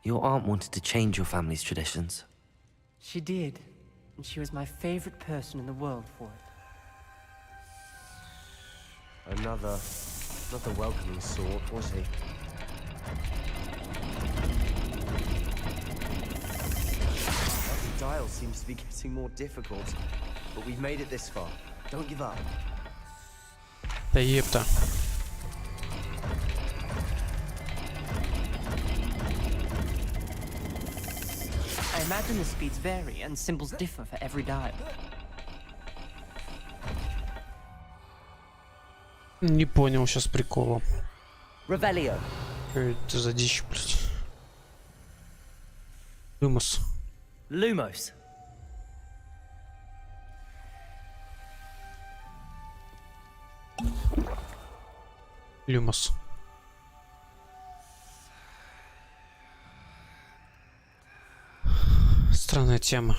Your aunt wanted to change your family's traditions. She did, and she was my favorite person in the world for it. Another welcoming sort, was he? Every dial seems to be getting more difficult, but we've made it this far. Don't give up. Да епта. I imagine the speeds vary and symbols differ for every dial. Не понял сейчас прикола. Revelio. Что это за дичь, блядь? Люмус. Lumos. Люмус. Странная тема.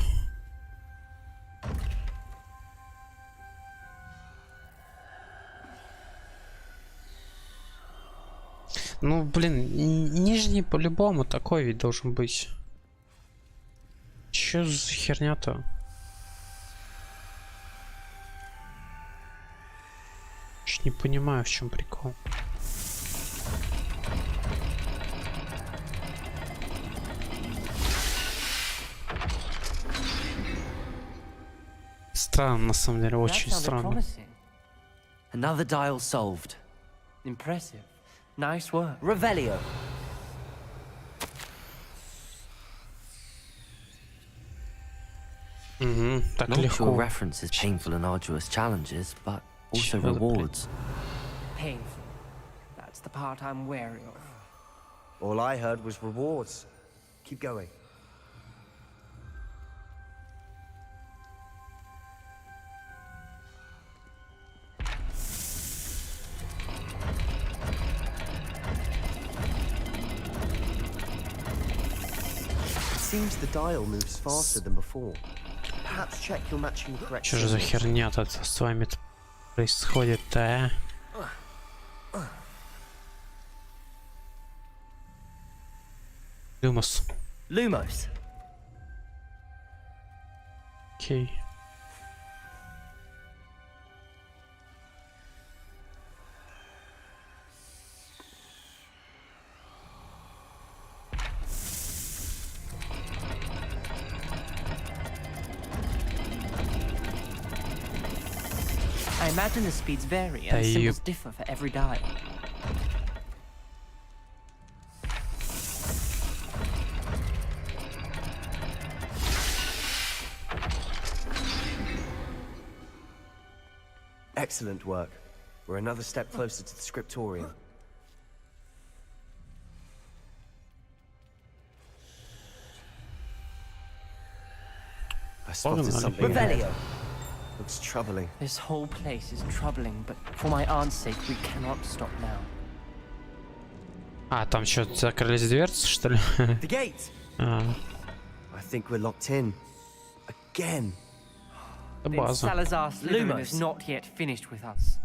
Ну, блин, нижний по-любому такой ведь должен быть. Чё за херня-то? Чуть не понимаю, в чем прикол. Странно, на самом деле, очень That sounded странно. promising. Another dial solved. Impressive. Nice work. Revelio. Угу, так Not легко. sure references painful and arduous challenges, but also Чё за бред? rewards. Painful. That's the part I'm wary of. All I heard was rewards. Keep going. It seems the dial moves faster than before. Perhaps check you're matching the correct Что же за symbols. херня-то с вами происходит-то, а? Люмус. Lumos. Окей. I imagine the speeds vary Да and ёп. symbols differ for every dial. Excellent work. We're another step closer to the scriptorium. I spotted Pognали. something ahead. Revelio. Looks troubling. This whole place is troubling, but for my aunt's sake, we cannot stop now. А, там что, закрылись дверцы, что ли? The gate! А, I think we're locked in. Again. это Then база. Salazar Slytherin Lumos. is not yet finished with us.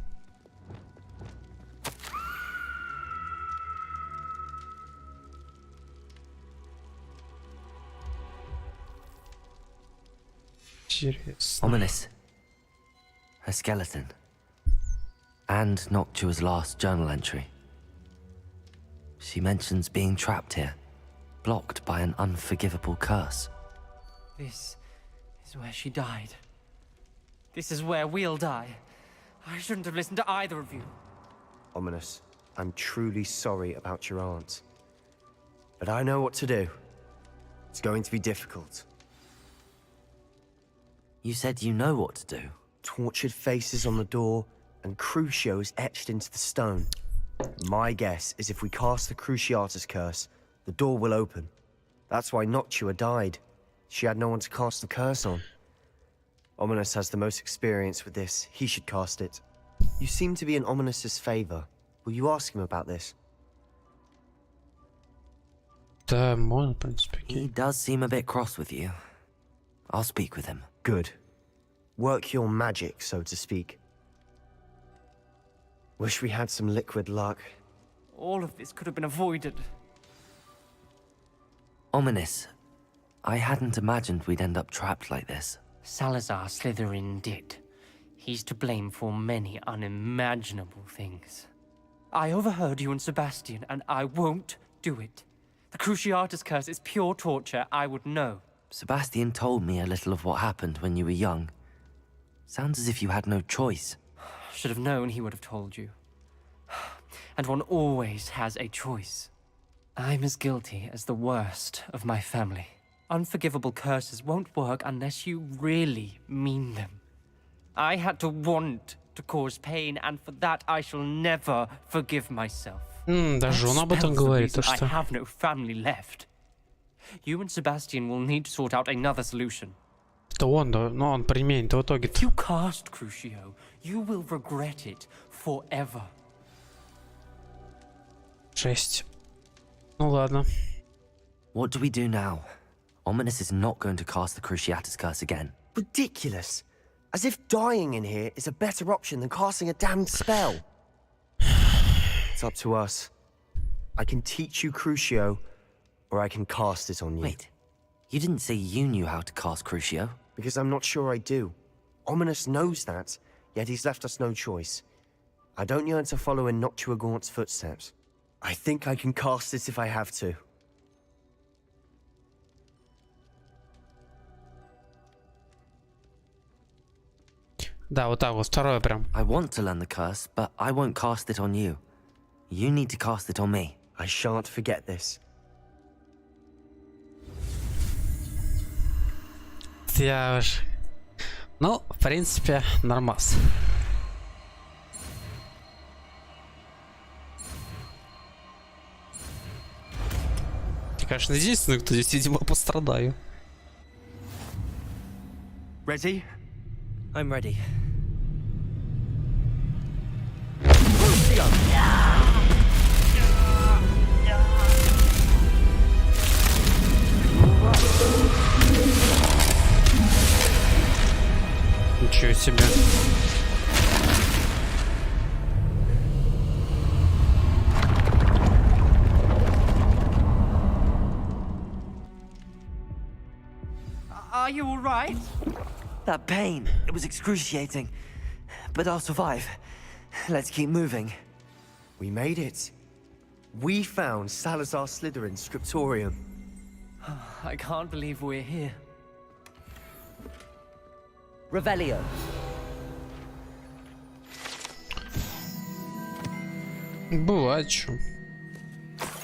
Интересно. Ominous. A skeleton. And Noctua's last journal entry. She mentions being trapped here, blocked by an unforgivable curse. This is where she died. This is where we'll die. I shouldn't have listened to either of you. Ominous, I'm truly sorry about your aunt. But I know what to do. It's going to be difficult. You said you know what to do. Tortured faces on the door, and Crucios etched into the stone. My guess is if we cast the Cruciatus curse, the door will open. That's why Noctua died. She had no one to cast the curse on. Ominous has the most experience with this. He should cast it. You seem to be in Ominous's favor. Will you ask him about this? Да, можно, в принципе, He окей. does seem a bit cross with you. I'll speak with him. Good. Work your magic, so to speak. Wish we had some liquid luck. All of this could have been avoided. Ominous. I hadn't imagined we'd end up trapped like this. Salazar Slytherin did. He's to blame for many unimaginable things. I overheard you and Sebastian, and I won't do it. The Cruciatus curse is pure torture, I would know. Sebastian told me a little of what happened when you were young. Sounds as if you had no choice. Should have known he would have told you. And one always has a choice. I'm as guilty as the worst of my family. Unforgivable curses won't work unless you really mean them. I had to want to cause pain, and for that I shall never forgive myself. Даже он об этом Spells the говорит, то reason I что... have no family left. You and Sebastian will need to sort out another solution. Это он, да, но он применит в итоге. If you cast Crucio, you will regret it forever. Жесть. Ну ладно. What do we do now? Ominous is not going to cast the Cruciatus curse again. Ridiculous. As if dying in here is a better option than casting a damned spell. It's up to us. I can teach you Crucio, or I can cast it on you. Wait, you didn't say you knew how to cast Crucio? Because I'm not sure I do. Ominous knows that, yet he's left us no choice. I don't yearn to follow in Noctua Gaunt's footsteps. I think I can cast it if I have to. Да, вот так вот, второе прям. I want to learn the curse, but I won't cast it on you. You need to cast it on me. I shan't forget this. Я уж... Ну, в принципе, нормас. Я, конечно, единственный, кто здесь, видимо, пострадаю. Ready? I'm ready. Ничего себе. Are you all right? That pain, it was excruciating. But I'll survive. Let's keep moving. We made it. We found Salazar Slytherin's scriptorium. I can't believe we're here. Revelio. Бывает, чё.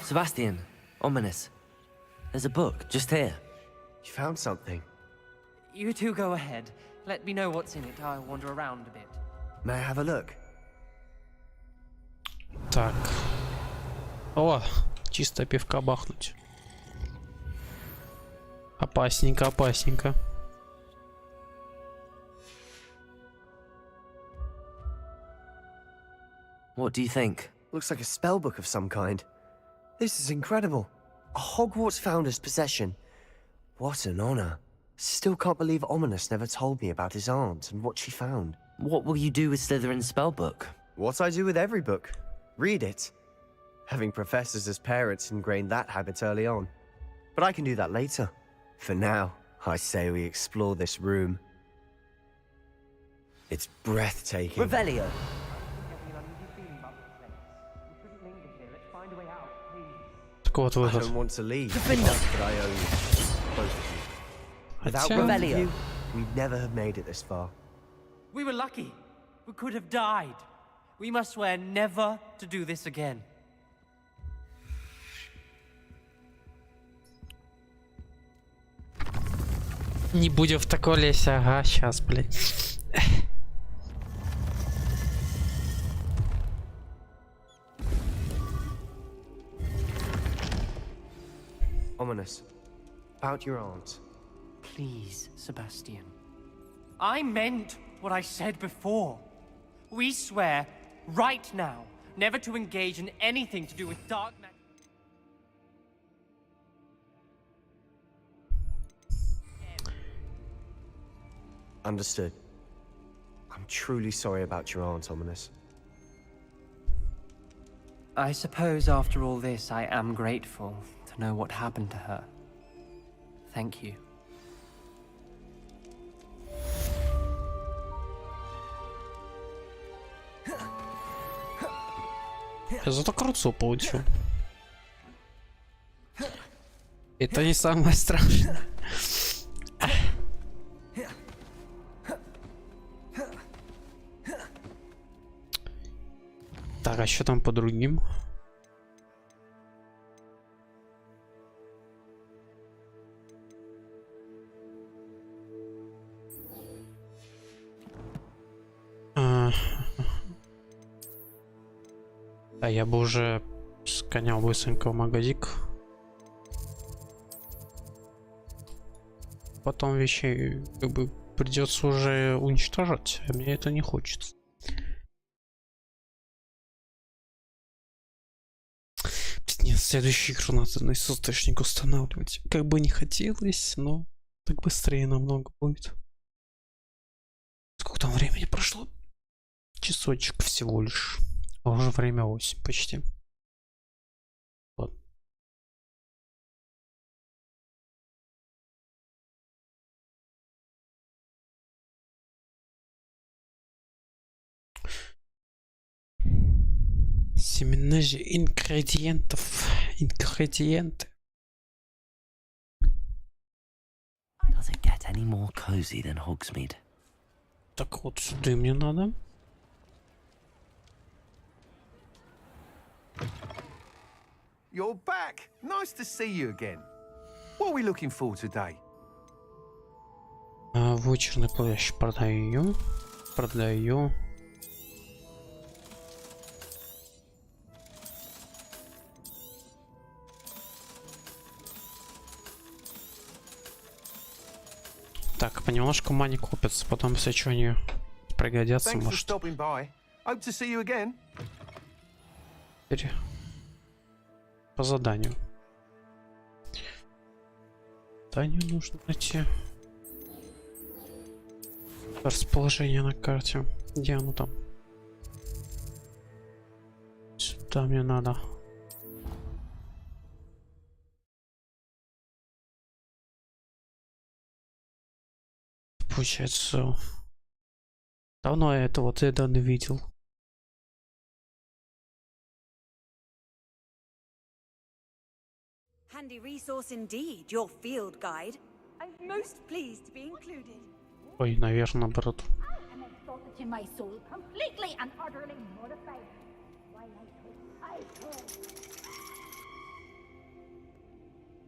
Sebastian, Ominous. There's a book just here. You found something. You two go ahead. Let me know what's in it. I'll wander around a bit. May I have a look? Так. О, чисто пивка бахнуть. Опасненько, опасненько. What do you think? Looks like a spellbook of some kind. This is incredible. A Hogwarts founder's possession. What an honor. Still can't believe Ominous never told me about his aunt and what she found. What will you do with Slytherin's spellbook? What I do with every book. Read it. Having professors as parents ingrained that habit early on. But I can do that later. For now, I say we explore this room. It's breathtaking. Revelio! Так вот I выход. don't want to leave, Defender. but I owe you. Both of you. Without Хотя- both of Revelio. you, we'd never have made it this far. We were lucky. We could have died. We must swear never to do this again. Не будем в такой лесе, ага, сейчас, блядь. Ominous. About your aunt. Please, Sebastian. I meant what I said before. We swear, right now, never to engage in anything to do with dark magic. Understood. I'm truly sorry about your aunt, Ominous. I suppose after all this, I am grateful to know what happened to her. Thank you. Я зато круцо получил. Это не самое страшное. Так, а что там по другим? А я бы уже сконял быстренько в магазик. Потом вещи как бы придется уже уничтожать, а мне это не хочется. Нет, следующую игру надо на источник устанавливать. Как бы не хотелось, но так быстрее намного будет. Сколько там времени прошло? Часочек всего лишь. А уже время 8 почти. Ладно. Семена же ингредиентов. Ингредиенты. Does it get any more cozy than Hogsmeade? Так вот, сюда мне надо. You're back. Nice to see you again. What are we looking for today? Вычерный плащ продаю. Продаю. Так, понемножку мани купится, потом все, что они пригодятся, Thanks for может. stopping by. Hope to see you again. Теперь по заданию. Заданию нужно найти. Расположение на карте. Где оно там? Сюда мне надо. Получается, давно я это вот не видел. Handy resource indeed, your field guide. I'm most pleased to be included. Ой, наверное, наоборот. I am exalted in my soul, completely and utterly mortified. Why I could.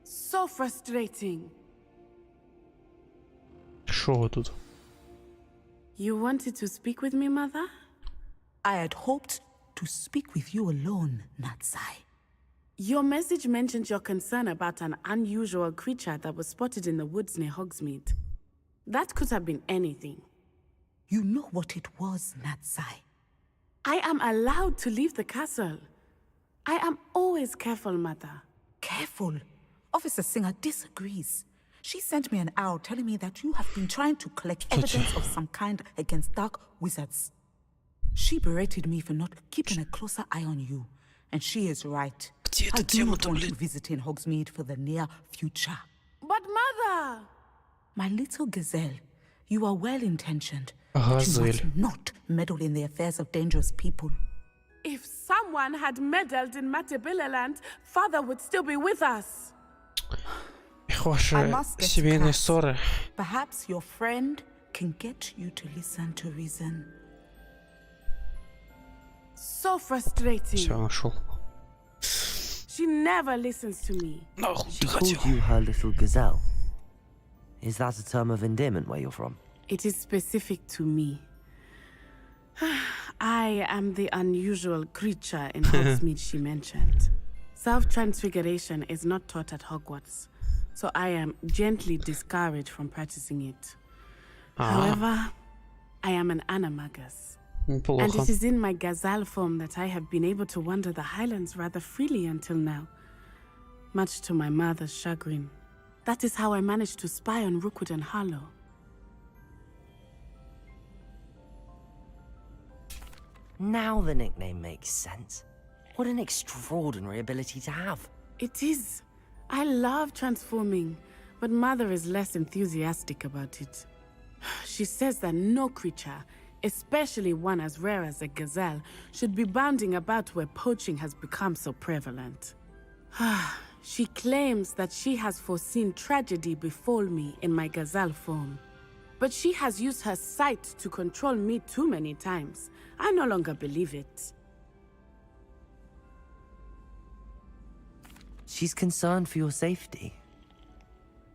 So frustrating. Шо вы тут? You wanted to speak with me, Mother? I had hoped to speak with you alone, Natsai. Your message mentioned your concern about an unusual creature that was spotted in the woods near Hogsmeade. That could have been anything. You know what it was, Natsai. I am allowed to leave the castle. I am always careful, Mother. Careful. Officer Singer disagrees. She sent me an owl telling me that you have been trying to collect evidence of some kind against dark wizards. She berated me for not keeping a closer eye on you. And she is right. I do not want you visiting Hogsmeade for the near future. But Mother! My little gazelle, you are well-intentioned, but you must not meddle in the affairs of dangerous people. If someone had meddled in Matabeleland, Father would still be with us. I must get семейные ссоры. Perhaps your friend can get you to listen to reason. So frustrating. Все, нашел. She never listens to me. She called you her little gazelle. Is that a term of endearment where you're from? It is specific to me. I am the unusual creature in Hogsmeade she mentioned. Self-transfiguration is not taught at Hogwarts, so I am gently discouraged from practicing it. However, I am an animagus. And it is in my gazelle form that I have been able to wander the Highlands rather freely until now, much to my mother's chagrin. That is how I managed to spy on Rookwood and Harlow. Now the nickname makes sense. What an extraordinary ability to have. It is. I love transforming, but Mother is less enthusiastic about it. She says that no creature, especially one as rare as a gazelle, should be bounding about where poaching has become so prevalent. She claims that she has foreseen tragedy befall me in my gazelle form. But she has used her sight to control me too many times. I no longer believe it. She's concerned for your safety.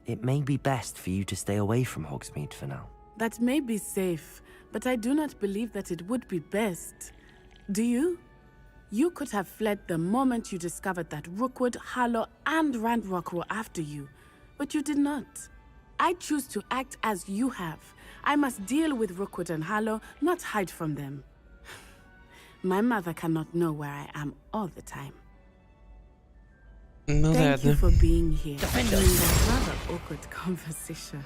It may be best for you to stay away from Hogsmeade for now. That may be safe, but I do not believe that it would be best. Do you? You could have fled the moment you discovered that Rookwood, Harlow, and Ranrock were after you, but you did not. I choose to act as you have. I must deal with Rookwood and Harlow, not hide from them. My mother cannot know where I am all the time. Thank you for being here. During that rather awkward conversation.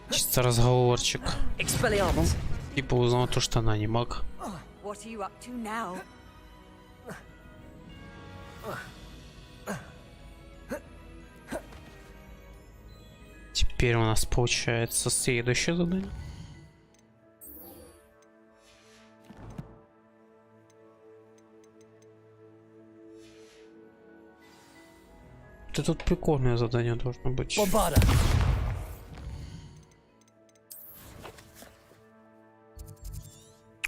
Чисто разговорчик. Типа узнал то, что она не маг. What are you up to now? Теперь у нас получается следующее задание. Это тут прикольное задание должно быть.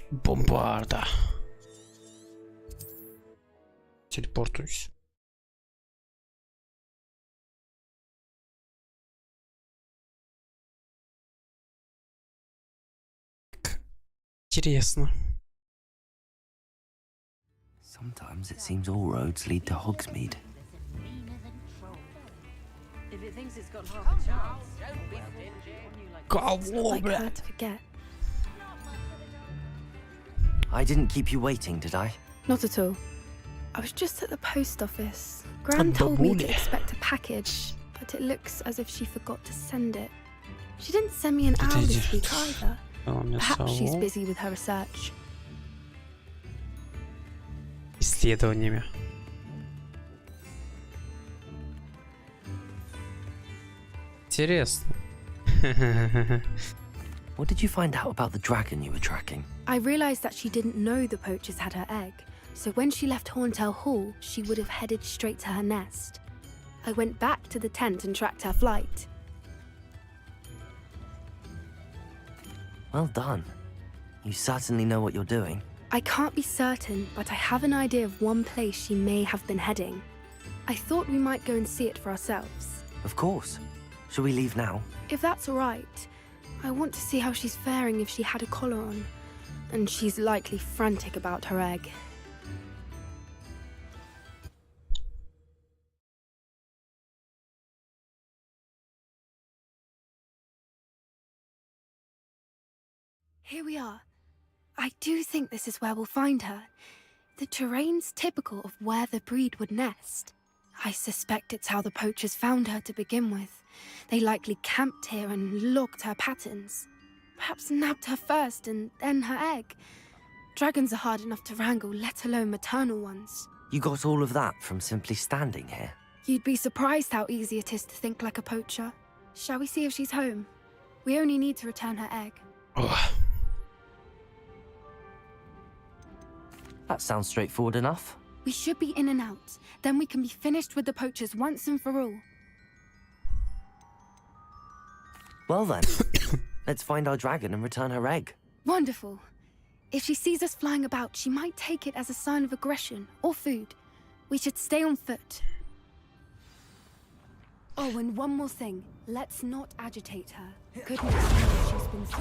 Бомбарда. Телепортуюсь. Интересно. Sometimes it seems all roads lead to Hogsmeade. Кого, бля? I didn't keep you waiting, did I? Not at all. I was just at the post office. Gran told me to expect a package, but it looks as if she forgot to send it. She didn't send me an owl this week either. Perhaps she's busy with her research. Исследованиями. Интересно. What did you find out about the dragon you were tracking? I realized that she didn't know the poachers had her egg, so when she left Horntail Hall, she would have headed straight to her nest. I went back to the tent and tracked her flight. Well done. You certainly know what you're doing. I can't be certain, but I have an idea of one place she may have been heading. I thought we might go and see it for ourselves. Of course. Shall we leave now? If that's all right. I want to see how she's faring if she had a collar on. And she's likely frantic about her egg. Here we are. I do think this is where we'll find her. The terrain's typical of where the breed would nest. I suspect it's how the poachers found her to begin with. They likely camped here and logged her patterns. Perhaps nabbed her first and then her egg. Dragons are hard enough to wrangle, let alone maternal ones. You got all of that from simply standing here? You'd be surprised how easy it is to think like a poacher. Shall we see if she's home? We only need to return her egg. Ох. That sounds straightforward enough. We should be in and out. Then we can be finished with the poachers once and for all. Well then, let's find our dragon and return her egg. Wonderful. If she sees us flying about, she might take it as a sign of aggression or food. We should stay on foot. Oh, and one more thing. Let's not agitate her. Goodness knows she's been so...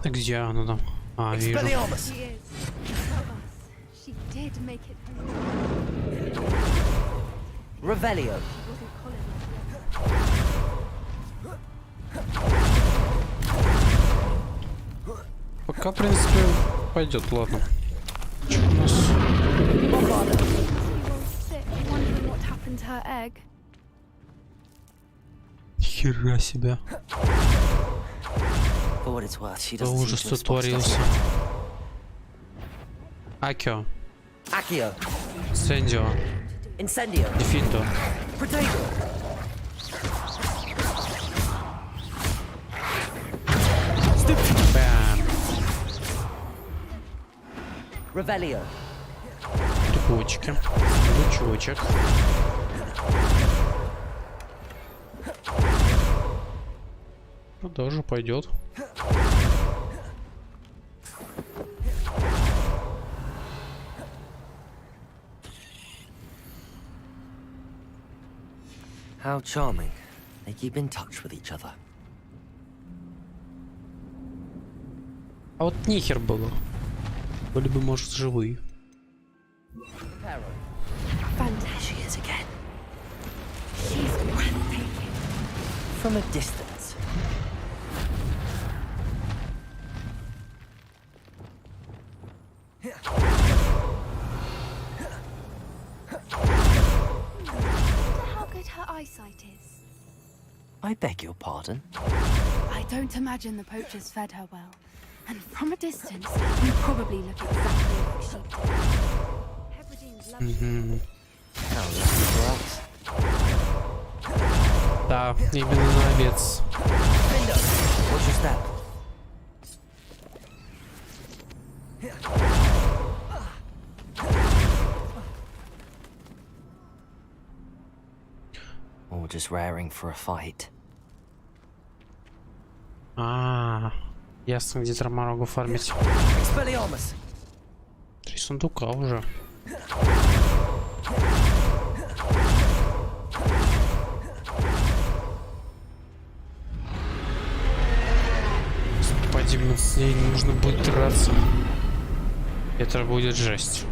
Где она там? А, вижу. She is. Tell us. She did make it home. Revelio. Пока, в принципе, пойдет, ладно. Что у нас? Хера себя. Да ужас тут творился. Акио. Accio. Сендио. Incendio. Дефиндо. Protego. Бам. Revelio. Липучки. Лучочек. Ну, даже пойдет. How charming. They keep in touch with each other. А вот нихер было. Были бы, может, живые. She is again. She's breathtaking. From a distance. How good her eyesight is. I beg your pardon. I don't imagine the poachers fed her well. And from a distance, you probably look exactly like sheep do. Hebrideans love sheep. How lucky for us. Да, именно на овец. What's your step? Or just raring for a fight. Ясно, где торморогу фармить. Expelliarmus. 3 сундука уже. Господи, блин, с ней нужно будет драться. Это будет жесть.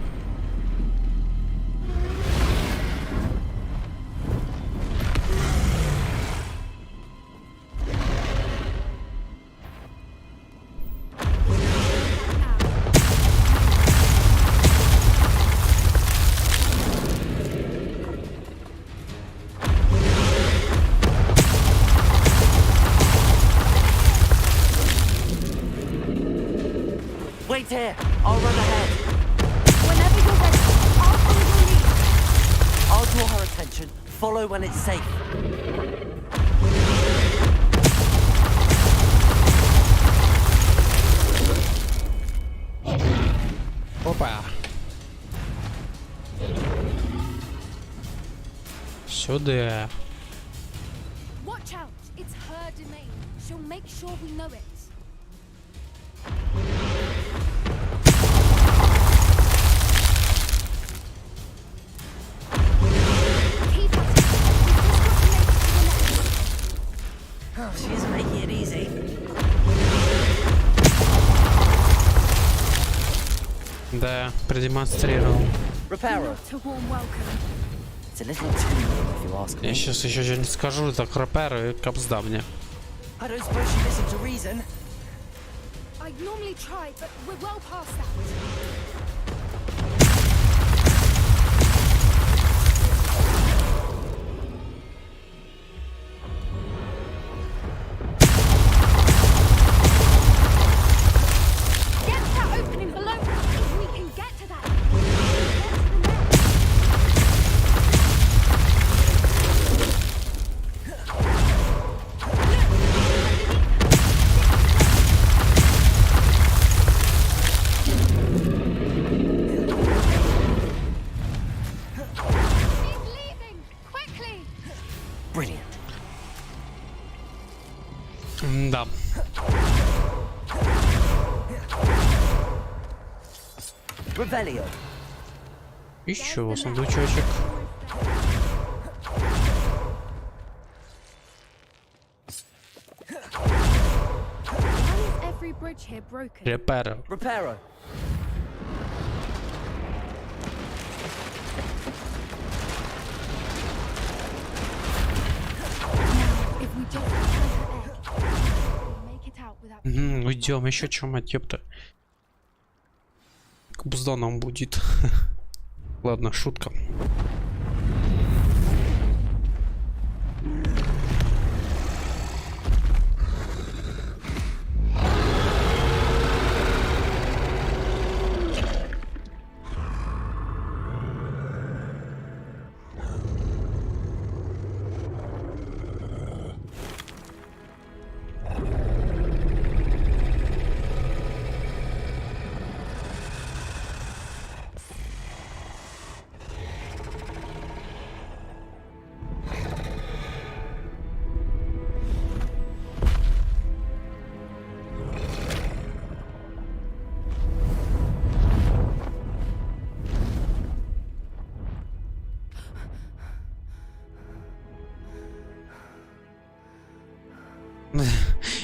Wait here. I'll run ahead. Whenever you're ready, I'll follow your lead. I'll draw her attention. Follow when it's safe. Опа. Сюда. Watch out. It's her domain. She'll make sure we know it. Oh, she isn't making it easy. Да, продемонстрировал. Reparo. Not a warm welcome. It's a little too warm if you ask Я me. сейчас еще что-нибудь скажу, так рэпер и капсда мне. I don't suppose she listened to reason. I normally try, but we're well past that. Get to that opening below. If we can get to that. Brilliant. Да. Revelio. Еще сундучочек. Why is every bridge here broken? Reparo. Reparo. If we just return her egg, we'll make it out without. Уйдем, еще чем, мать ёпта. Бузда нам будет. Ладно, шутка.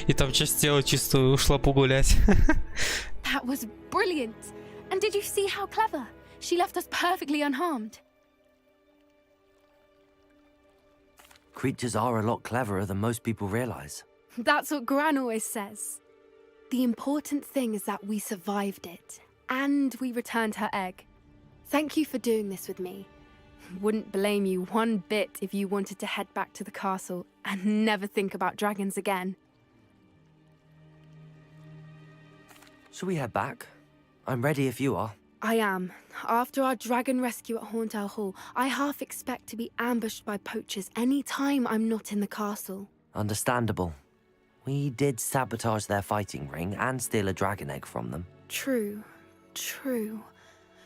И там часть тела чисто ушла погулять. That was brilliant. And did you see how clever? She left us perfectly unharmed. Creatures are a lot cleverer than most people realize. That's what Gran always says. The important thing is that we survived it. And we returned her egg. Thank you for doing this with me. Wouldn't blame you one bit if you wanted to head back to the castle and never think about dragons again. Shall we head back? I'm ready if you are. I am. After our dragon rescue at Hauntow Hall, I half expect to be ambushed by poachers any time I'm not in the castle. Understandable. We did sabotage their fighting ring and steal a dragon egg from them. True. True.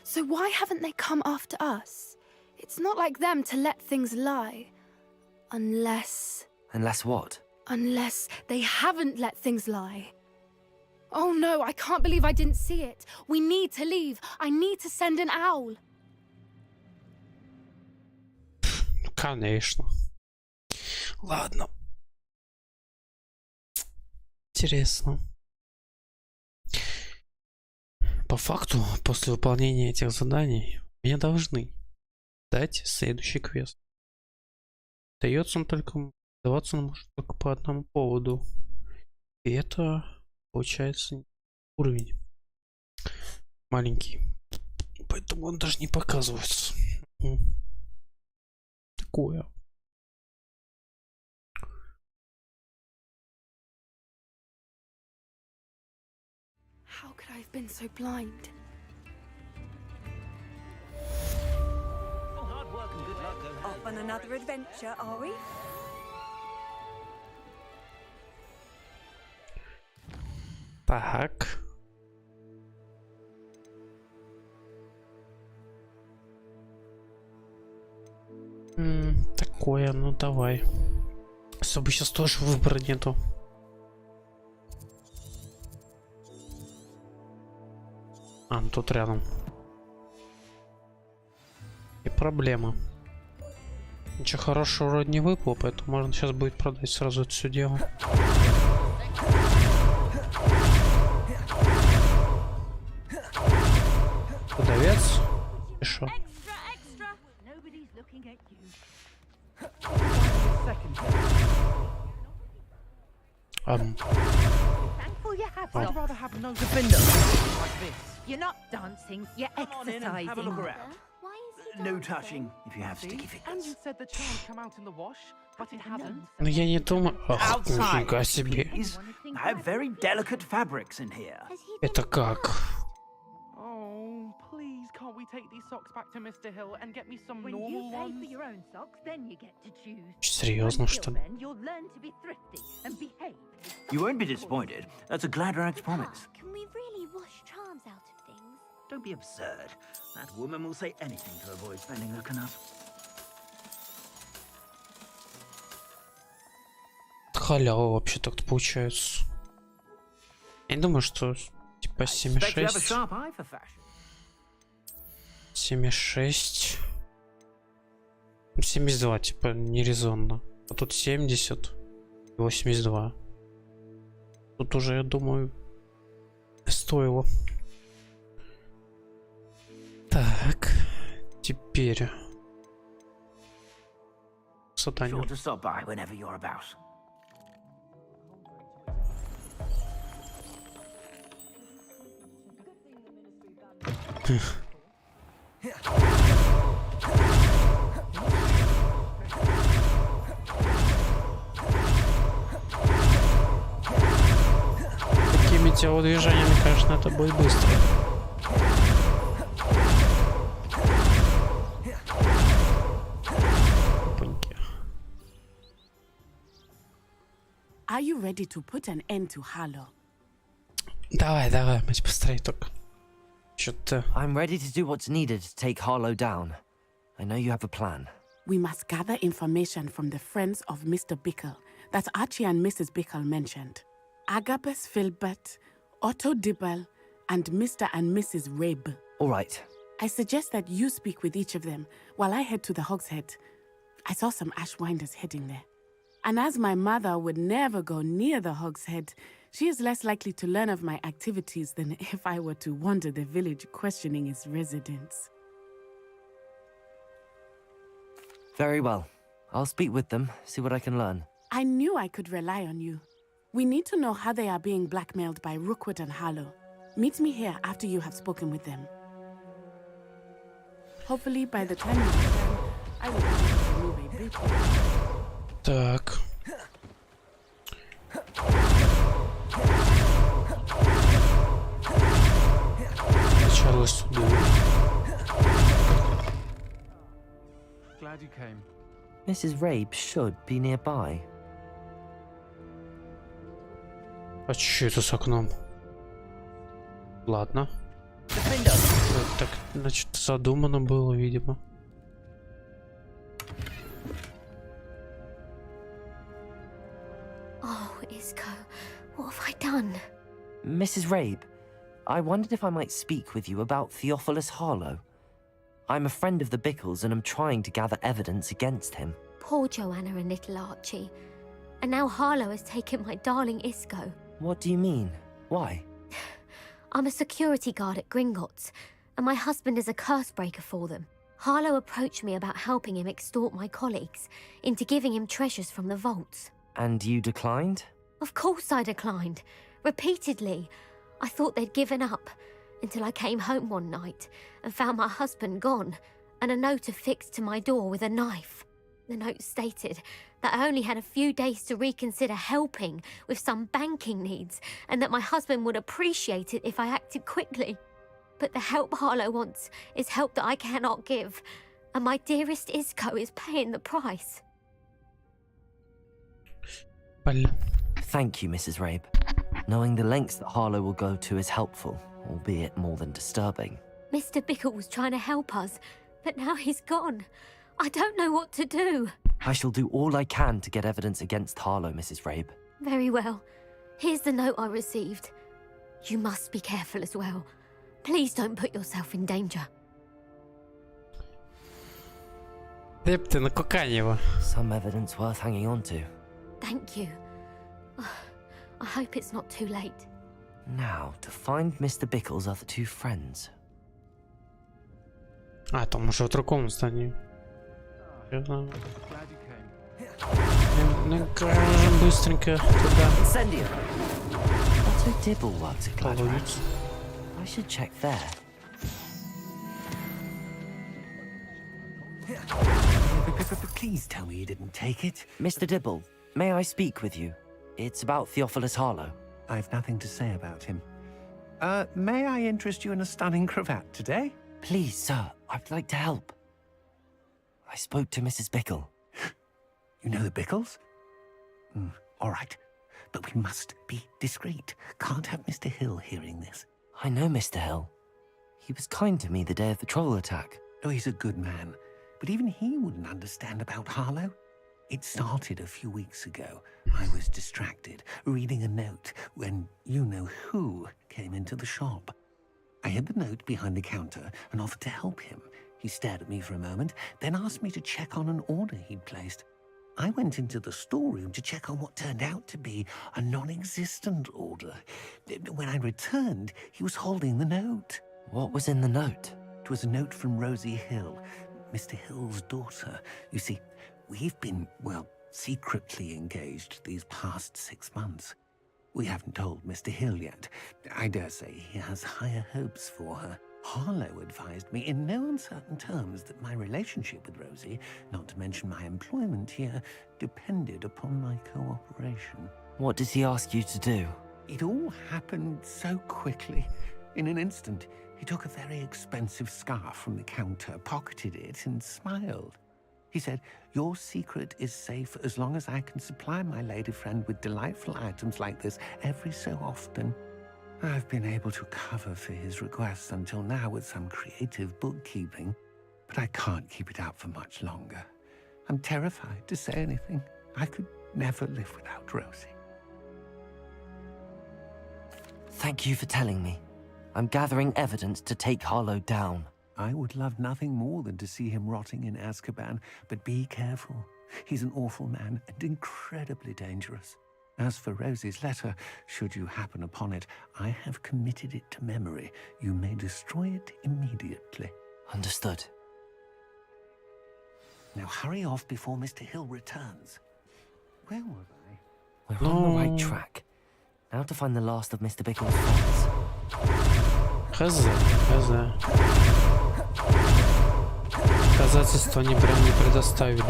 So why haven't they come after us? It's not like them to let things lie. Unless... Unless what? Unless they haven't let things lie. Oh no, I can't believe I didn't see it. We need to leave. I need to send an owl. Конечно. Ладно. Интересно. По факту, после выполнения этих заданий, мне должны дать следующий квест. Даваться он может только по одному поводу. И это, получается, уровень маленький. Поэтому он даже не показывается. Такое. How could I have been so blind? Off on another adventure, are we? Так. Такое, ну давай. Особо сейчас тоже выбора нету. А, ну тут рядом. И проблема. Ничего хорошего вроде не выпало, поэтому можно сейчас будет продать сразу это все дело. Продавец. И шо? Will you have I'd some? rather have no Defender. like this. You're not dancing, you're Come on in and have a look exercising. around. Why is he No dancing? touching if you have sticky See? fingers. And you said the charm come out in the wash, but it hasn't. Ну я не думаю... Ах, Outside, нифига себе. please. I have very delicate fabrics in here. Has he been Это как? Oh, please, can't we take these socks back to Mr. Hill and get me some When normal you pay for ones? your own socks, then you get to choose. Серьезно, что ли? Then you'll learn to be thrifty and behave. You won't be disappointed. That's a glad rags promise. Ah, can we really wash charms out of things? Don't be absurd. That woman will say anything to avoid spending her canal. Халява вообще так-то получается. Я не думаю, что типа 7,6. 7,6. 72, типа, нерезонно. А тут 70 и 82. Тут уже, я думаю, стоило. Так, теперь задание. Sure to stop by whenever you're about. Такими телодвижениями, конечно, это будет быстро. Опаньки. Are you ready to put an end to Harlow? Давай, давай, мать, быстрее только. Что-то... I'm ready to do what's needed to take Harlow down. I know you have a plan. We must gather information from the friends of Mr. Bickle that Archie and Mrs. Bickle mentioned. Agabus Filbert, Otto Dibble, and Mr. and Mrs. Rabe. All right. I suggest that you speak with each of them while I head to the Hogshead. I saw some Ashwinders heading there. And as my mother would never go near the Hogshead, she is less likely to learn of my activities than if I were to wander the village questioning its residents. Very well. I'll speak with them, see what I can learn. I knew I could rely on you. We need to know how they are being blackmailed by Rookwood and Harlow. Meet me here after you have spoken with them. Hopefully, by the time you return, I will be able to move a bit. Так. Начало сюда. Glad you came. Mrs. Rabe should be nearby. А чё это с окном? Ладно. Так, значит, задумано было, видимо. Oh, Isco, what have I done? Mrs. Rabe, I wondered if I might speak with you about Theophilus Harlow. I'm a friend of the Bickles and I'm trying to gather evidence against him. Poor Joanna and little Archie. And now Harlow has taken my darling Isco. What do you mean? Why? I'm a security guard at Gringotts, and my husband is a curse breaker for them. Harlow approached me about helping him extort my colleagues into giving him treasures from the vaults. And you declined? Of course I declined. Repeatedly. I thought they'd given up, until I came home one night and found my husband gone, and a note affixed to my door with a knife. The note stated that I only had a few days to reconsider helping with some banking needs, and that my husband would appreciate it if I acted quickly. But the help Harlow wants is help that I cannot give, and my dearest Isco is paying the price. Thank you, Mrs. Rabe. Knowing the lengths that Harlow will go to is helpful, albeit more than disturbing. Mr. Bickle was trying to help us, but now he's gone. I don't know what to do. I shall do all I can to get evidence against Harlow, Mrs. Rabe. Very well. Here's the note I received. You must be careful as well. Please don't put yourself in danger. Ты на Куканева. Some evidence worth hanging on to. Thank you. I hope it's not too late. Now, to find Mr. Bickle's other two friends. А, там уже в другом здании. Ну, быстренько туда. Incendio. What Mr. Dibble works at Gladwell's. I should check there. Please tell me you didn't take it. Mr. Dibble, may I speak with you? It's about Theophilus Harlow. I've nothing to say about him. May I interest you in a stunning cravat today? Please, sir, I'd like to help. I spoke to Mrs. Bickle. You know the Bickles? All right, but we must be discreet. Can't have Mr. Hill hearing this. I know Mr. Hill. He was kind to me the day of the troll attack. Oh, he's a good man, but even he wouldn't understand about Harlow. It started a few weeks ago. I was distracted, reading a note, when you-know-who came into the shop. I hid the note behind the counter and offered to help him. He stared at me for a moment, then asked me to check on an order he'd placed. I went into the storeroom to check on what turned out to be a non-existent order. When I returned, he was holding the note. What was in the note? It was a note from Rosie Hill, Mr. Hill's daughter. You see, we've been, well, secretly engaged these past 6 months. We haven't told Mr. Hill yet. I dare say he has higher hopes for her. Harlow advised me in no uncertain terms that my relationship with Rosie, not to mention my employment here, depended upon my cooperation. What does he ask you to do? It all happened so quickly. In an instant, he took a very expensive scarf from the counter, pocketed it, and smiled. He said, "Your secret is safe as long as I can supply my lady friend with delightful items like this every so often." I've been able to cover for his requests until now with some creative bookkeeping, but I can't keep it up for much longer. I'm terrified to say anything. I could never live without Rosie. Thank you for telling me. I'm gathering evidence to take Harlow down. I would love nothing more than to see him rotting in Azkaban, but be careful. He's an awful man and incredibly dangerous. As for Rosie's letter, should you happen upon it, I have committed it to memory. You may destroy it immediately. Understood. Now hurry off before Mr. Hill returns. Where was I? We're on the right track. Now to find the last of Mr. Bickle's friends. Хз. Доказательства они прям не предоставили.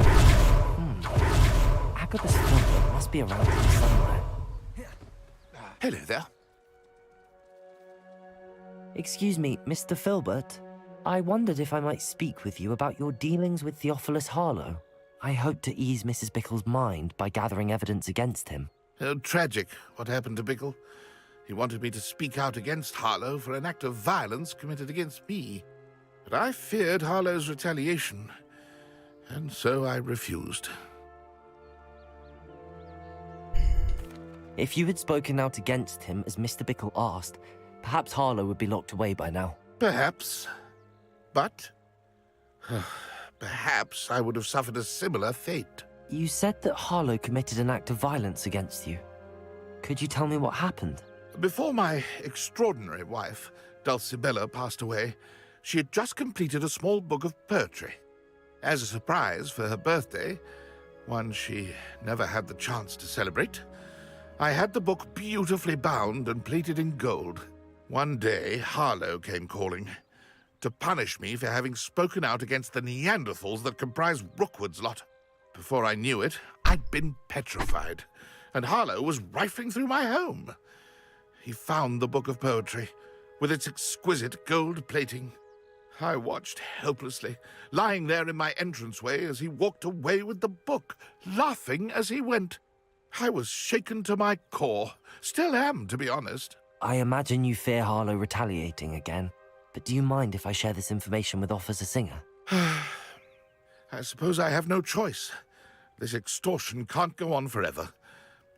Agabus Filbert must be around here somewhere. Hello there. Excuse me, Mr. Filbert. I wondered if I might speak with you about your dealings with Theophilus Harlow. I hope to ease Mrs. Bickle's mind by gathering evidence against him. Tragic, what happened to Bickle. He wanted me to speak out against Harlow for an act of violence committed against me. But I feared Harlow's retaliation, and so I refused. If you had spoken out against him as Mr. Bickle asked, perhaps Harlow would be locked away by now. Perhaps. But perhaps I would have suffered a similar fate. You said that Harlow committed an act of violence against you. Could you tell me what happened? Before my extraordinary wife, Dulcibella, passed away, she had just completed a small book of poetry. As a surprise for her birthday, one she never had the chance to celebrate, I had the book beautifully bound and plated in gold. One day, Harlow came calling to punish me for having spoken out against the Neanderthals that comprise Rookwood's lot. Before I knew it, I'd been petrified, and Harlow was rifling through my home. He found the book of poetry, with its exquisite gold plating. I watched helplessly, lying there in my entranceway as he walked away with the book, laughing as he went. I was shaken to my core. Still am, to be honest. I imagine you fear Harlow retaliating again, but do you mind if I share this information with Officer Singer? I suppose I have no choice. This extortion can't go on forever.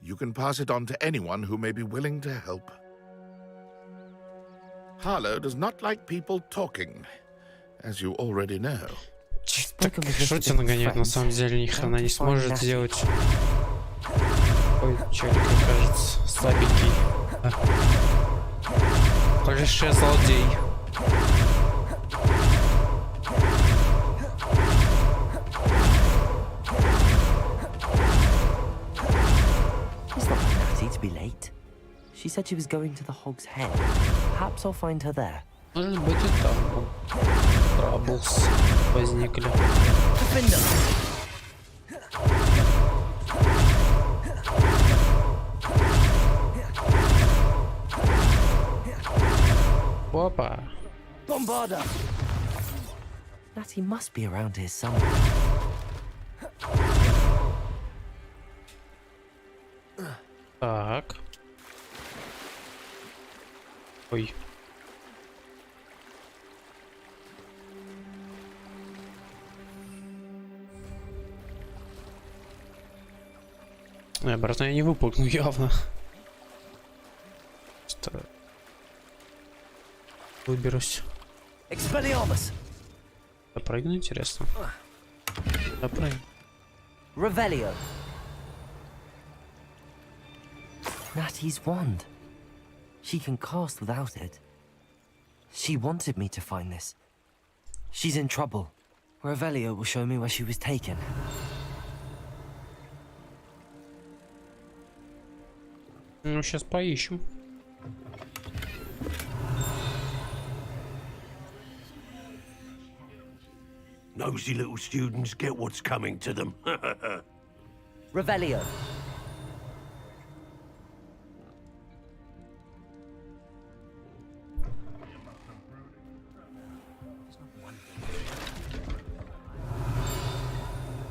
You can pass it on to anyone who may be willing to help. Harlow does not like people talking, as you already know. Так шути нагонять, на самом деле ни хрена не сможет сделать. Ой, челик, кажется, слабенький. Лишь злодей. It's not like Natty to be late. She said she was going to the Hog's Head. Perhaps I'll find her there. Может быть и там траблс возникли. Опа. Bombarder! Natty must be around here somewhere. Так. Ой. Обратно я не выпрыгну явно. Просто выберусь. Допрыгну, интересно. Допрыгну. Revelio. Natty's wand. She can cast without it. She wanted me to find this. She's in trouble. Revelio will show me where she was taken. Ну, сейчас поищем. Nosy little students get what's coming to them. Revelio.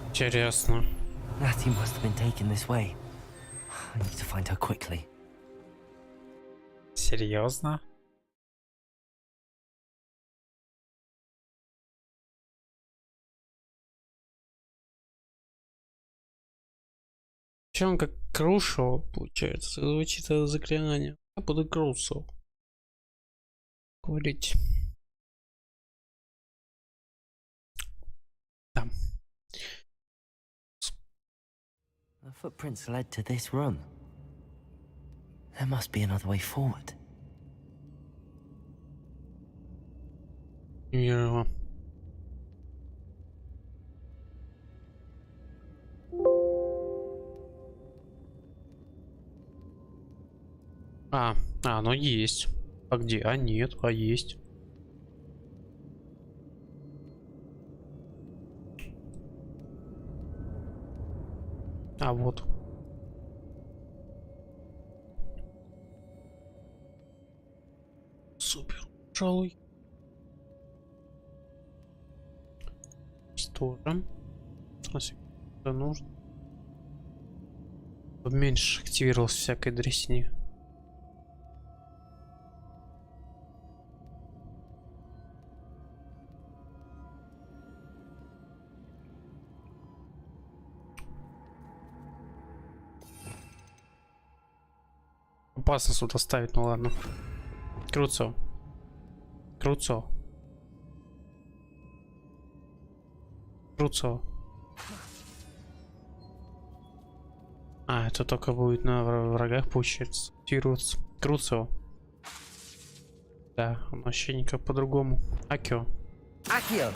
Интересно. Natty must have been taken this way. I need to find her quickly. Серьезно? Че он как Крушо, получается? Звучит это заклинание. Я буду Крусо говорить. Там. The footprints led to this room. There must be another way forward. Yeah. Оно есть. А где? А нет, а есть. А вот. Супер, пожалуй. Тоже. Это нужно. Меньше активировалось всякой дресни. Опасно сюда ставить, ну ладно. Круцо. Круцо. Круцо. Это только будет на врагах получается активироваться. Круцо. Да, он вообще никак по-другому. Акио. Акио.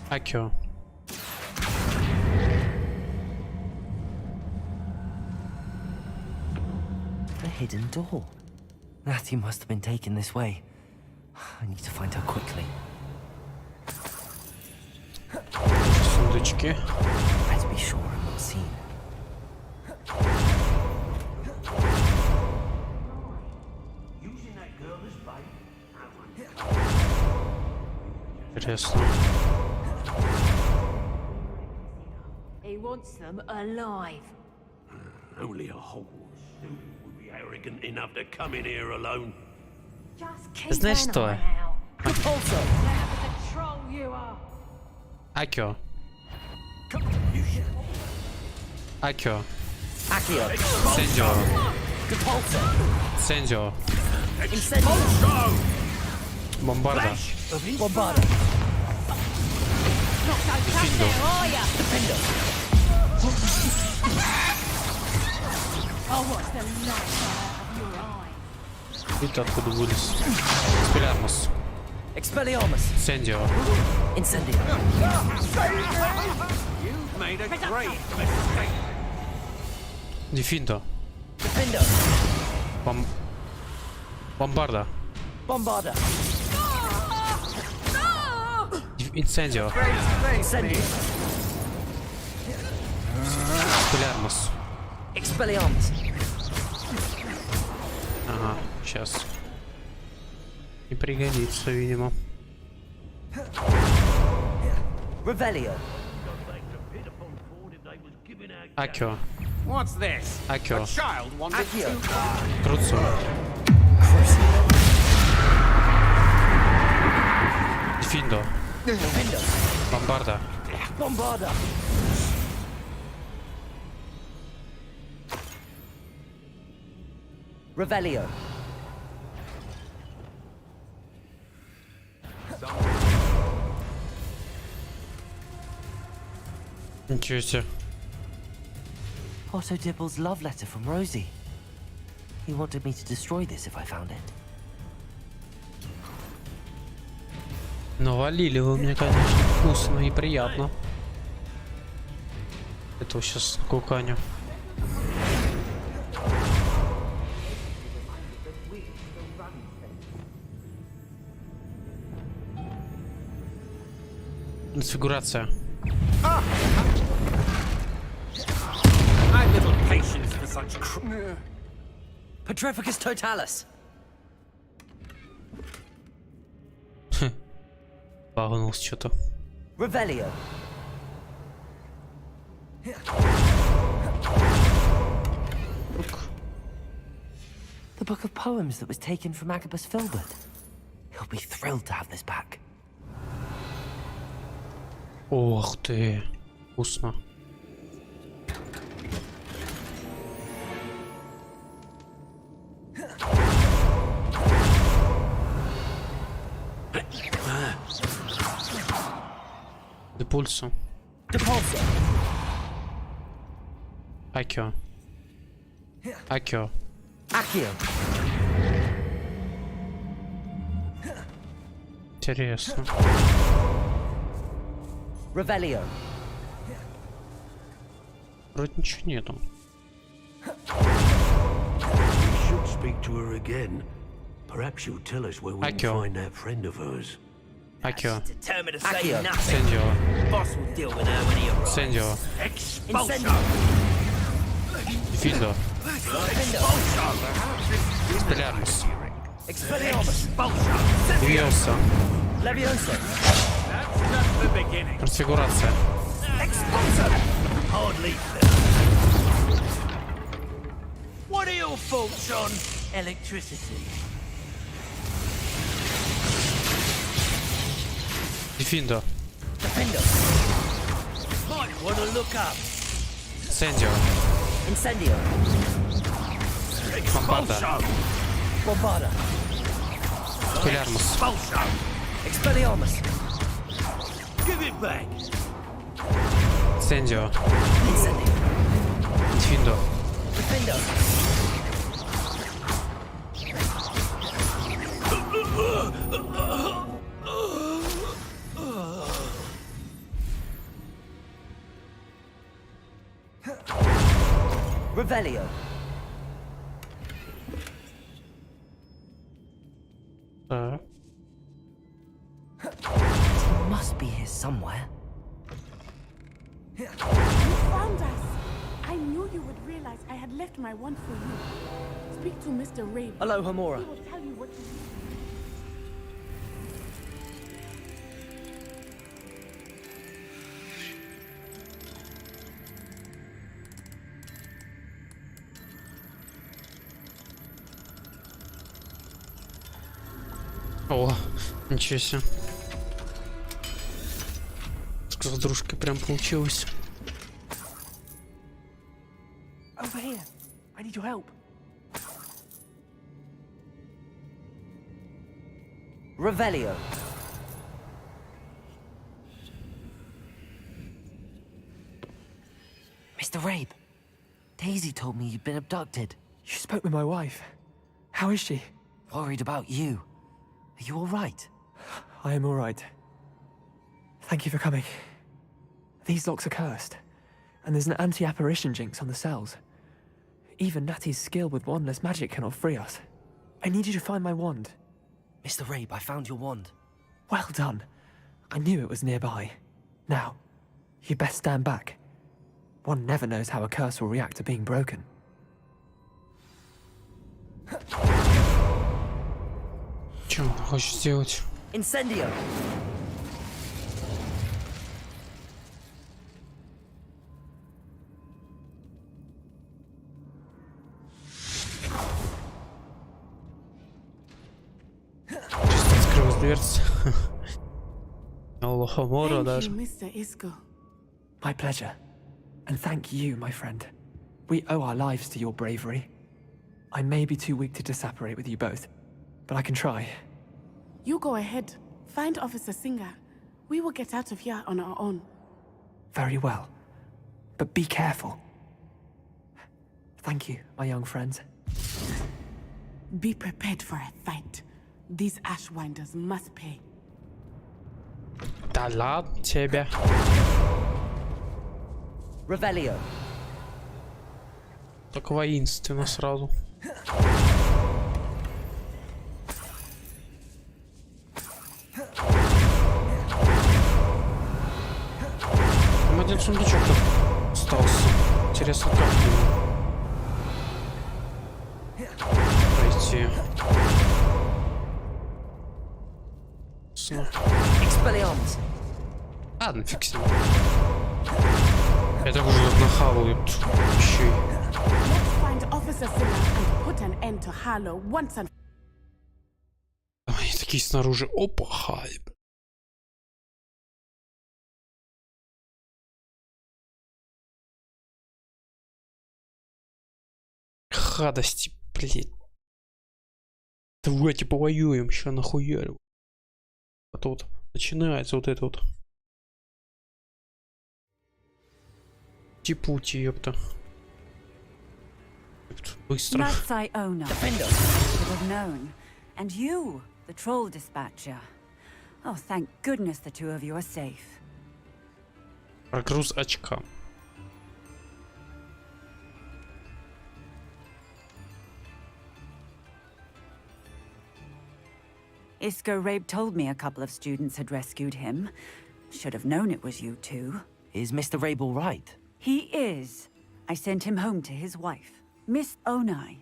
Акио. A hidden door. Natty must have been taken this way. I need to find her quickly. Сундучки. Let's be sure I'm not seen. Интересно. He wants them alive. Only a Hogwarts student would be arrogant enough to come in here alone. Just keep Знаешь an что? eye out. Whatever the troll you are. Акио. Акио. Акио. Сендио. Сендио. Бомбарда. Bombarda. Финдо. Ты откуда вылез? Спилярмус. Expelliarmus. Incendio. Incendio. You've made a great mistake. Diffindo. Defendo. Bombarda. Bombarda. Incendio. Incendio. Expelliarmus. Expelliarmus. Ага, сейчас. Не пригодится, видимо. Revelio. Акио. What's this? Акио. A child wanted Accio. too far. Круцо. Дефиндо. Defendo. Бомбарда. Bombarda. Revelio. Ничего себе. Otto Dibble's love letter from Rosie. He wanted me to destroy this if I found it. Навалили вы мне, конечно, вкусно и приятно. Это сейчас куканю. Трансфигурация. I have little patience for such Petrificus totalis. Погнулся что-то. Revelio. The book of poems that was taken from Agabus Filbert. He'll be thrilled to have this back. Ох ты, вкусно. Депульсо. Depulso. Акио. Акио. Accio. Интересно. Revelio. Вроде ничего нету. We should speak to her again. Perhaps she'll tell us where we can Accio. find that friend of hers. Акио. Determined to say Accio. nothing. Incendio. Boss will deal with her when he arrives. Incendio. Incendio. Дефиндо. Expelliarmus. Expelliarmus. Левиоса. Leviosa. That's just the beginning. Трансфигурация. Expulso. Hardly fair. What are your thoughts on electricity? Дефиндо. Defendo. Might want to look up. Incendio. Incendio. Bombarda. Bombarda. Expelliarmus. Expelliarmus. Give it back. Incendio. Incendio. Дефиндо. Defendo. Revelio. He must be here somewhere. You found us. I knew you would realize I had left my wand for you. Speak to Mr. Rabe. Hello, Hamora. He will tell you what to do. О, ничего себе. С дружкой прям получилось. Over here. I need your help. Revelio. Mr. Rabe, Daisy told me you'd been abducted. You spoke with my wife. How is she? Worried about you. Are you all right? I am all right. Thank you for coming. These locks are cursed, and there's an anti-apparition jinx on the cells. Even Natty's skill with wandless magic cannot free us. I need you to find my wand. Mr. Rabe, I found your wand. Well done. I knew it was nearby. Now, you best stand back. One never knows how a curse will react to being broken. Что он хочет сделать? Incendio! Чисто открылась дверца. Лохомора даже. Mr. Isco. My pleasure. And thank you, my friend. We owe our lives to your bravery. I may be too weak to disapparate with you both, but I can try. You go ahead. Find Officer Singer. We will get out of here on our own. Very well. But be careful. Thank you, my young friends. Be prepared for a fight. These Ashwinders must pay. Да ладно тебе. Revelio. Так воинственно сразу. Там один сундучок остался. Интересно, как его пройти. Expelliarmus. Ладно, фиг с ним. Я так уже нахавал еще и... Find Officer Singer and put an end to Harlow once and... Они такие снаружи. Опа, хай. Гадости, блин. Давайте повоюем, еще нахуярю. А тут начинается вот это вот. Типути, ёпта. Быстро. That's Iona. Defender. Should have known. And you, the troll dispatcher. Oh, thank goodness the two of you are safe. Прогруз очка. Isco Rabe told me a couple of students had rescued him. Should have known it was you two. Is Mr. Rabe all right? He is. I sent him home to his wife. Miss Onai,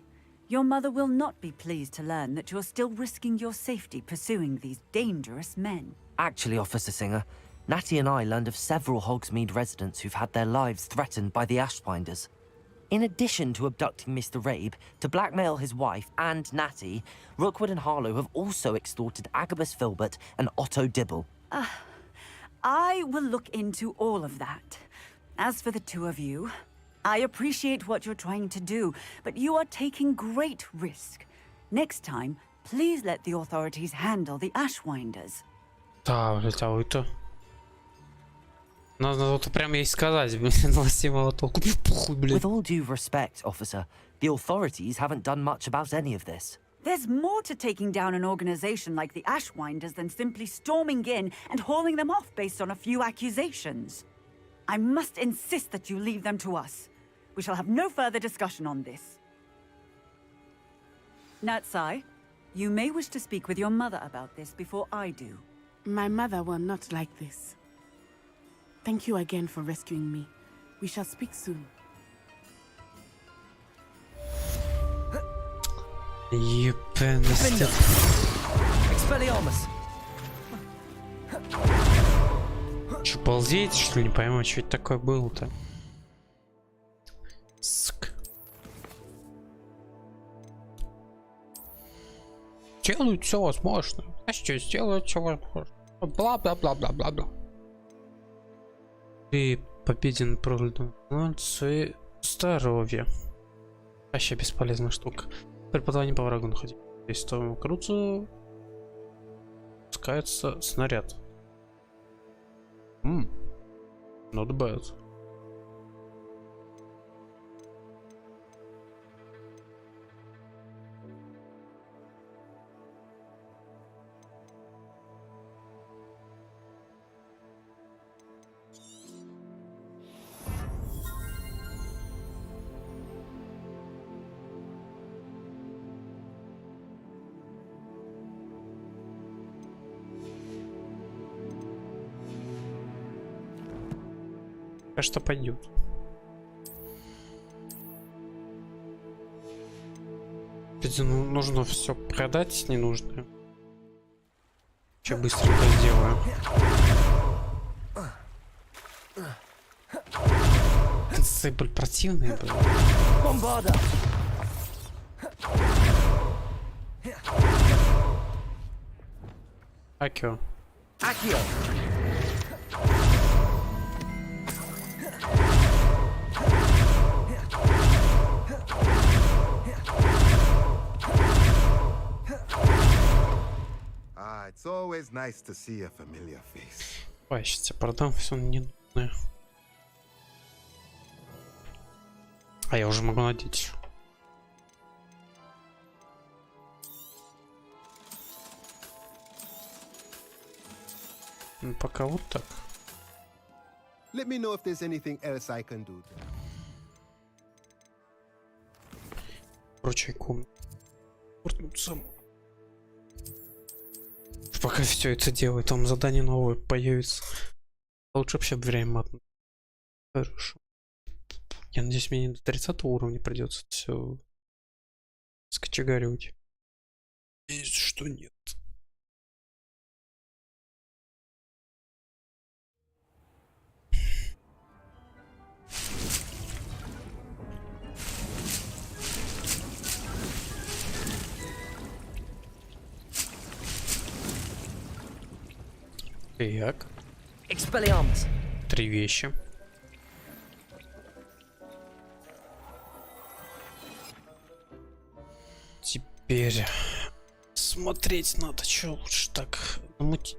your mother will not be pleased to learn that you're still risking your safety pursuing these dangerous men. Actually, Officer Singer, Natty and I learned of several Hogsmeade residents who've had their lives threatened by the Ashwinders. In addition to abducting Mr. Rabe, to blackmail his wife and Natty, Rookwood and Harlow have also extorted Agabus Filbert and Otto Dibble. I will look into all of that. As for the two of you, I appreciate what you're trying to do, but you are taking great risk. Next time, please let the authorities handle the Ashwinders. Да, блядь, а вы-то... Надо вот прям ей сказать, блин, на толку. Похуй, блин. With all due respect, officer, the authorities haven't done much about any of this. There's more to taking down an organization like the Ashwinders than simply storming in and hauling them off based on a few accusations. I must insist that you leave them to us. We shall have no further discussion on this. Natsai, you may wish to speak with your mother about this before I do. My mother will not like this. Thank you again for rescuing me. We shall speak soon. Ебаный. Expelliarmus. Че, ползеете, что ли? Не пойму, что это такое было-то? Сука. Делают все возможное. А что, сделают все возможное. Бла-бла-бла-бла-бла-бла. Ты победен проклятым и здоровье. Вообще бесполезная штука. Преподавание по врагу находить. Если то крутится, пускается снаряд. Not bad. Что пойдет. Нужно все продать ненужное. Че быстренько сделаю. Цибуль противная была. Бомбарда! Акио. Акио! It's always nice to see a familiar face. Ой, сейчас я продам все ненужное. А я уже могу надеть. Ну, пока вот так. Let me know if there's anything else I can do. Прочей комнате. Пока все это делает, там задание новое появится. Лучше вообще время отмотать. Хорошо. Я надеюсь, мне не до 30 уровня придется все скочегаривать. Есть что нет. Так. Expelliarmus. 3 вещи. Теперь смотреть надо, что лучше так намутить.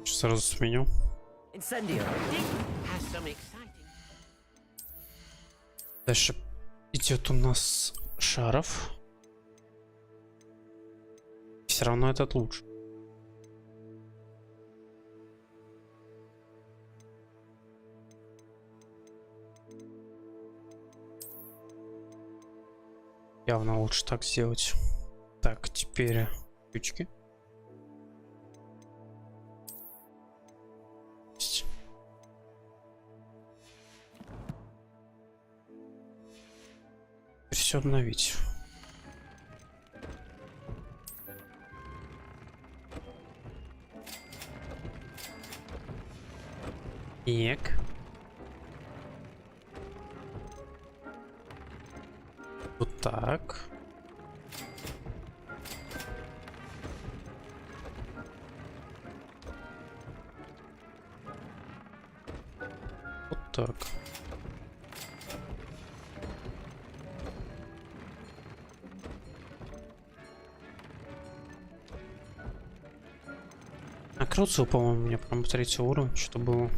Сразу сменю. Дальше идет у нас шаров. Все равно этот лучше. Явно лучше так сделать. Так, теперь ключики. Все обновить. Так. Вот так. Вот так. Накрутил, по-моему, мне прям 3-й уровень, что было.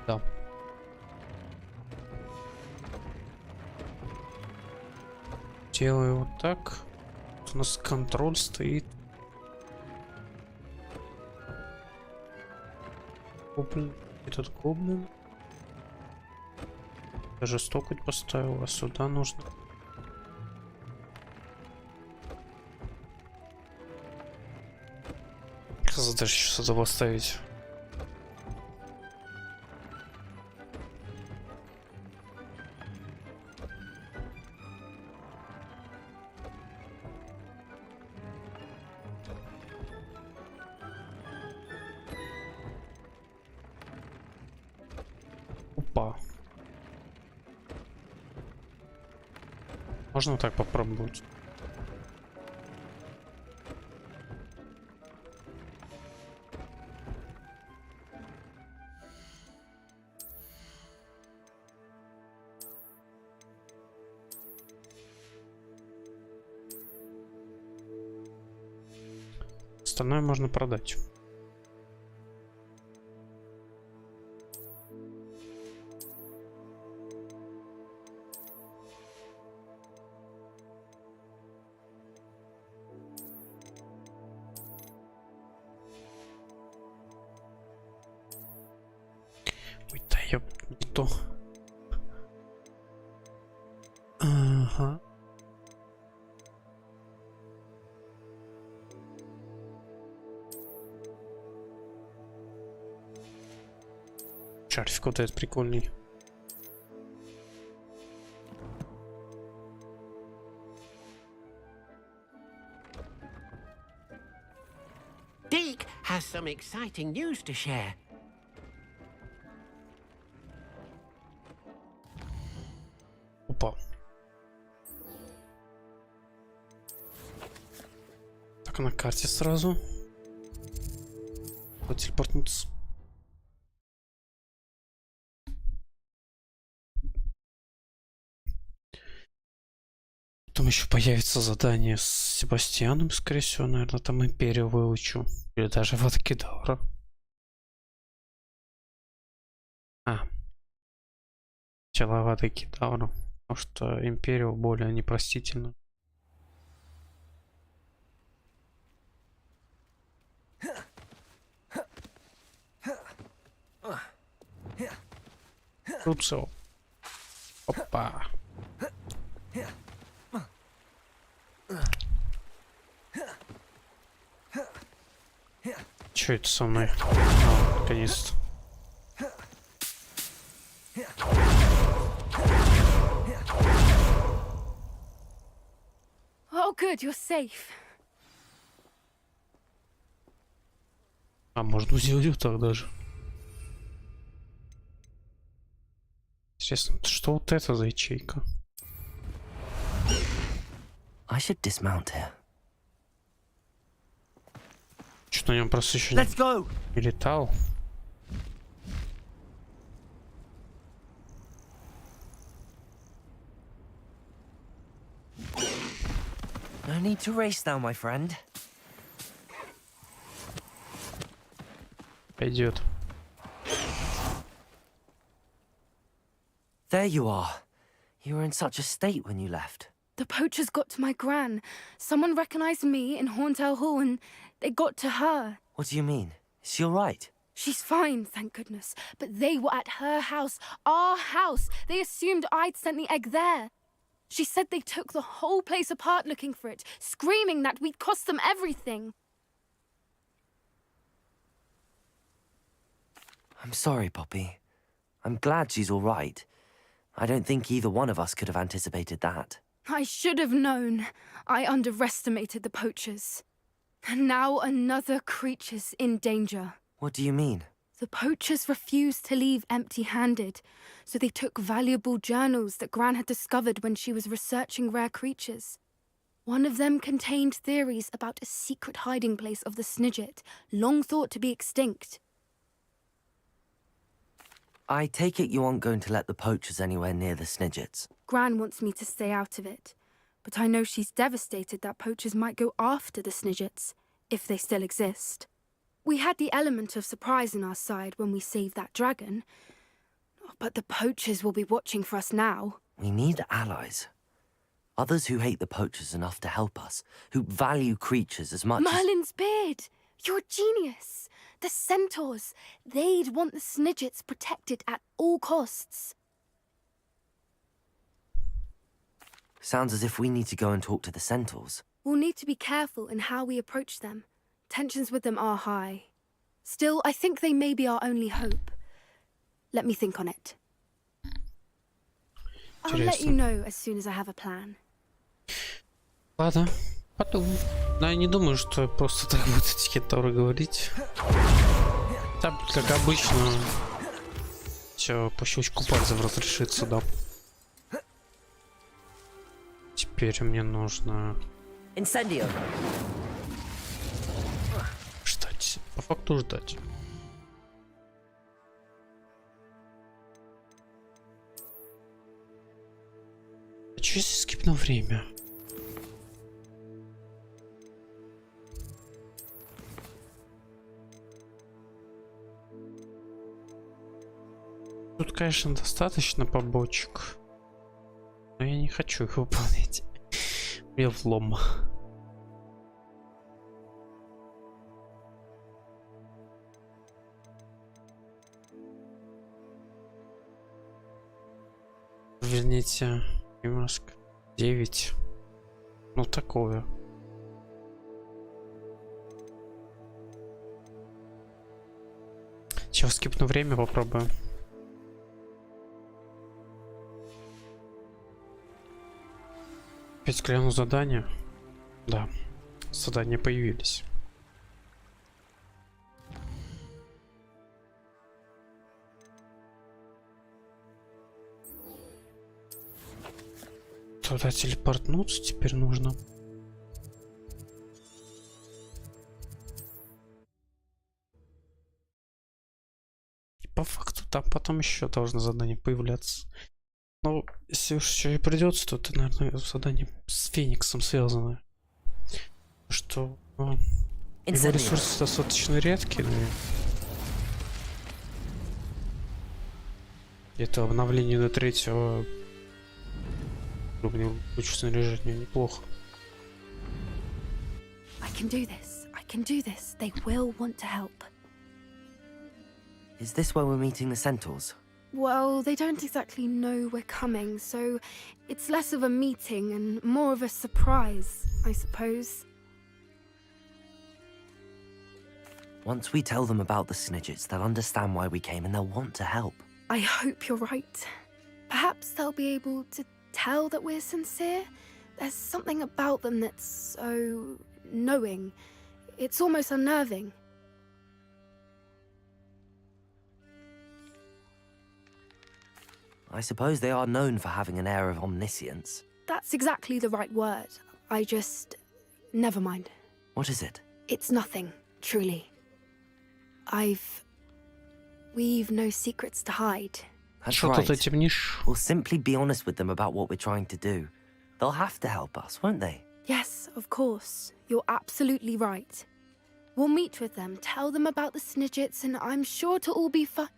Да. Делаю вот так. У нас контроль стоит. Гоблин. Этот гоблин. Даже стокать поставил, а сюда нужно. Задача что-то поставить. Опа. Можно так попробовать. Остальное можно продать. Ой, да я не то. Ага. Шарфик вот этот прикольный. Deke has some exciting news to share. Опа. Так, на карте сразу. Вот телепортнуться. Потом еще появится задание с Себастьяном, скорее всего, наверное, там Империю выучу. Или даже Ватакидавра. Сначала Ватакидавра, потому что Империю более непростительно. Рубцов. Опа. Чё это со мной? Наконец-то. Oh, good, you're safe. А можно сделать вот так даже. Интересно, что вот это за ячейка? I should dismount here. Что на нем просто еще не летал. No need to race now, my friend. Пойдет. There you are. You were in such a state when you left. The poachers got to my gran. Someone recognized me in Horntail Hall and they got to her. What do you mean? Is she all right? She's fine, thank goodness. But they were at her house, our house. They assumed I'd sent the egg there. She said they took the whole place apart looking for it, screaming that we'd cost them everything. I'm sorry, Poppy. I'm glad she's all right. I don't think either one of us could have anticipated that. I should have known. I underestimated the poachers. And now another creature's in danger. What do you mean? The poachers refused to leave empty-handed, so they took valuable journals that Gran had discovered when she was researching rare creatures. One of them contained theories about a secret hiding place of the Snidget, long thought to be extinct. I take it you aren't going to let the poachers anywhere near the Snidgets. Gran wants me to stay out of it, but I know she's devastated that poachers might go after the Snidgets, if they still exist. We had the element of surprise on our side when we saved that dragon, but the poachers will be watching for us now. We need allies. Others who hate the poachers enough to help us, who value creatures as much Merlin's beard! You're a genius! The centaurs! They'd want the Snidgets protected at all costs. Sounds as if we need to go and talk to the centaurs. We'll need to be careful in how we approach them. Tensions with them are high. Still, I think they may be our only hope. Let me think on it. I'll let you know as soon as I have a plan. Ладно, потом. Но я не думаю, что просто так будут эти кентавры говорить. Там, как обычно, все по щелчку пальцев разрешится, да. Теперь мне нужно... Incendio. Ждать. По факту ждать. А что если скипну время? Тут, конечно, достаточно побочек. Но я не хочу их выполнять. Мне влом. Верните Маск. 9. Ну, такое. Сейчас скипну время, попробуем. Опять гляну задания. Да, задания появились. Туда телепортнуться теперь нужно. И по факту там потом еще должно задание появляться. Но если уж еще и придется, то это, наверное, задание с Фениксом связано. Что его ресурсы достаточно редкие, но это обновление до 3-го уровня кучу снаряжения неплохо. I can do this. I can do this. They will want to help. Is this where we're meeting the centaurs? Well, they don't exactly know we're coming, so it's less of a meeting and more of a surprise, I suppose. Once we tell them about the Snidgets, they'll understand why we came and they'll want to help. I hope you're right. Perhaps they'll be able to tell that we're sincere. There's something about them that's so knowing. It's almost unnerving. I suppose they are known for having an air of omniscience. That's exactly the right word. I just... never mind. What is it? It's nothing, truly. We've no secrets to hide. That's right. We'll simply be honest with them about what we're trying to do. They'll have to help us, won't they? Yes, of course. You're absolutely right. We'll meet with them, tell them about the Snidgets, and I'm sure to all be fine.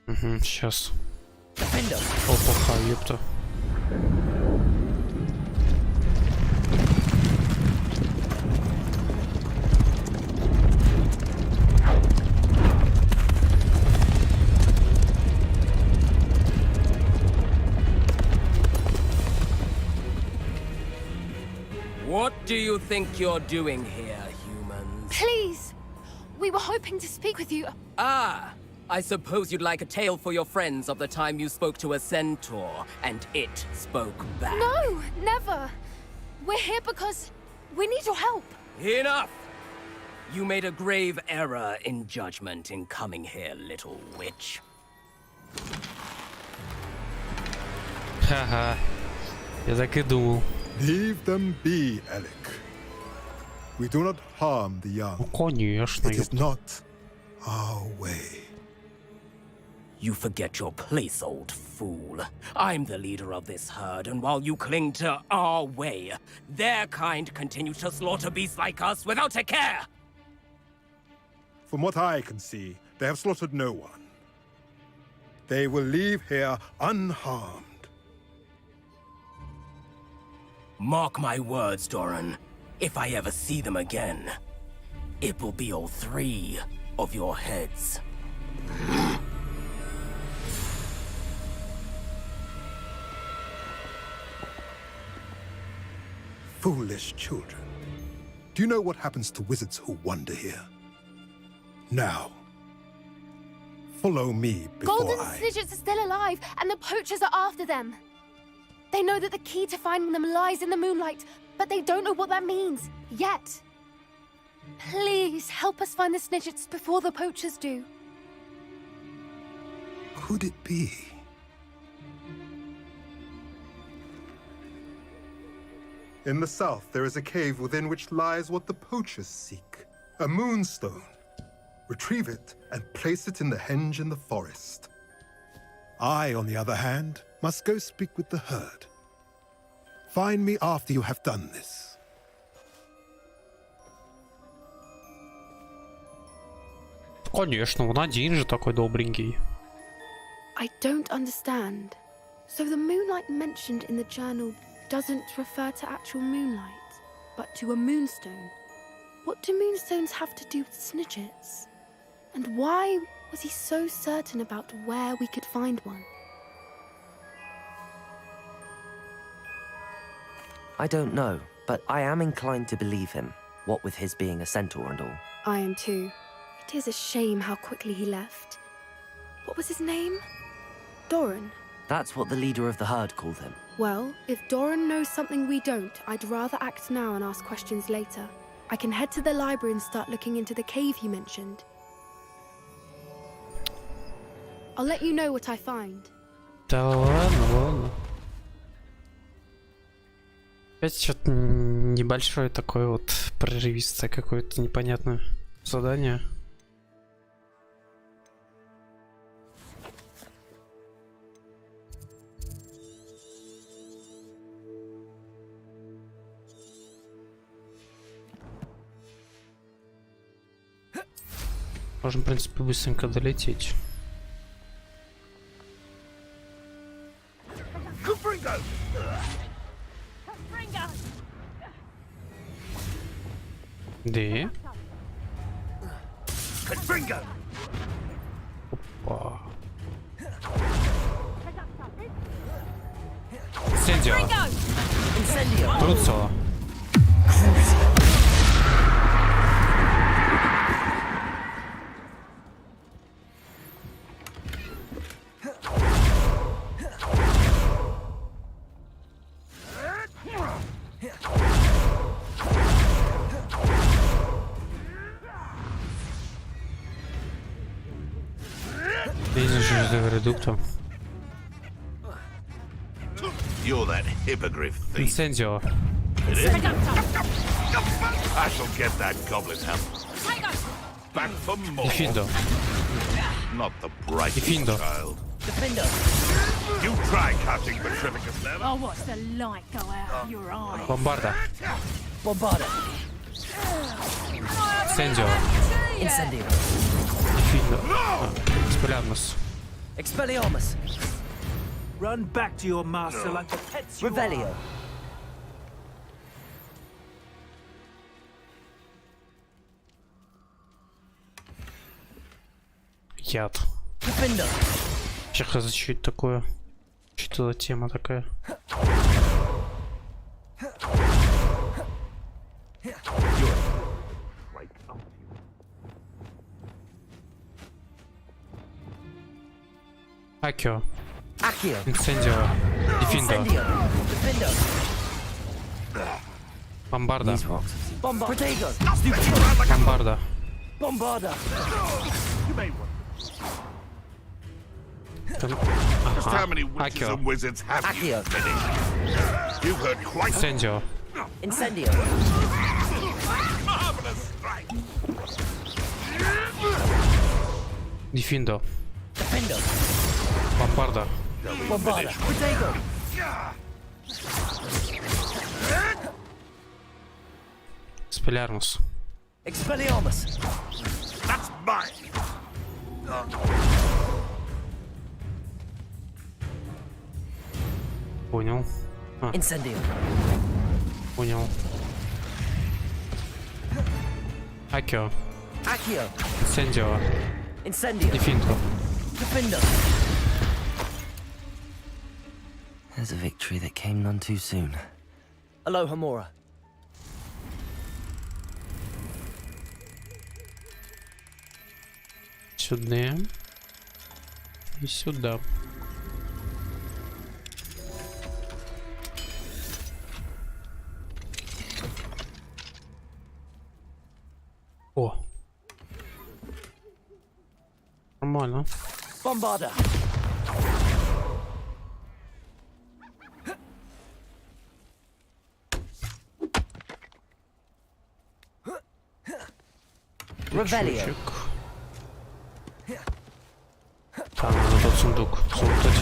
Сейчас. Опа, ёпта. What do you think you're doing here, humans? Please! We were hoping to speak with you. Ah! I suppose you'd like a tale for your friends of the time you spoke to a centaur, and it spoke back. No, never! We're here because we need your help. Enough! You made a grave error in judgment in coming here, little witch. Ха-ха. Я так и думал. Leave them be, Alec. We do not harm the young. Конечно. It is not our way. You forget your place, old fool. I'm the leader of this herd, and while you cling to our way, their kind continue to slaughter beasts like us without a care! From what I can see, they have slaughtered no one. They will leave here unharmed. Mark my words, Doran. If I ever see them again, it will be all 3 of your heads. Foolish children. Do you know what happens to wizards who wander here? Now, follow me before Golden Snidgets are still alive, and the poachers are after them. They know that the key to finding them lies in the moonlight, but they don't know what that means, yet. Please, help us find the Snidgets before the poachers do. Could it be? In the south, there is a cave within which lies what the poachers seek. A moonstone. Retrieve it and place it in the henge in the forest. I, on the other hand, must go speak with the herd. Find me after you have done this. Конечно, он один же такой добренький. I don't understand. So the moonlight mentioned in the journal doesn't refer to actual moonlight, but to a moonstone. What do moonstones have to do with Snidgets? And why was he so certain about where we could find one? I don't know, but I am inclined to believe him, what with his being a centaur and all. I am too. It is a shame how quickly he left. What was his name? Doran. That's what the leader of the herd called him. Well, if Doran knows something we don't, I'd rather act now and ask questions later. I can head to the library and start looking into the cave he mentioned. I'll let you know what I find. Да ладно. Опять что-то небольшое такое вот прерывистое какое-то непонятное задание. Можем, в принципе, быстренько долететь. Да. Опа. Инсендио. Труцо. You're that hippogriff thief. Incendio. It is? I shall get that goblin help. Back for more. Diffindo. Not the brightest Diffindo. child. Defender. You try catching Petrificus level. I'll watch the light go out of your eyes. Bombarda. Bombarda. Incendio. Incendio. Diffindo. Expelliarmus. Expelliarmus. Run back to your master like the pets you Revelio. are. Яд. Defender. Сейчас что это такое? Что за тема такая? Акио. Accio. Incendio. Diffindo. Defender. Bombarda. Protego. Bombarda. Bombarda. Just how many witches Accio. and wizards have you Accio. finished? You've heard quite Incendio. Incendio. marvelous strike. Diffindo. Defender. Bombarda. Bombarda. Protego. Expelliarmus. Expelliarmus. That's mine. Понял. Incendio. Понял. Акио. Accio. Incendio. Incendio. Diffindo. Defender. There's a victory that came none too soon. Aloha Mora. Сюда. И сюда. О. Нормально. Bombarda. Revelio. Ключик. Там надо тот сундук залутать.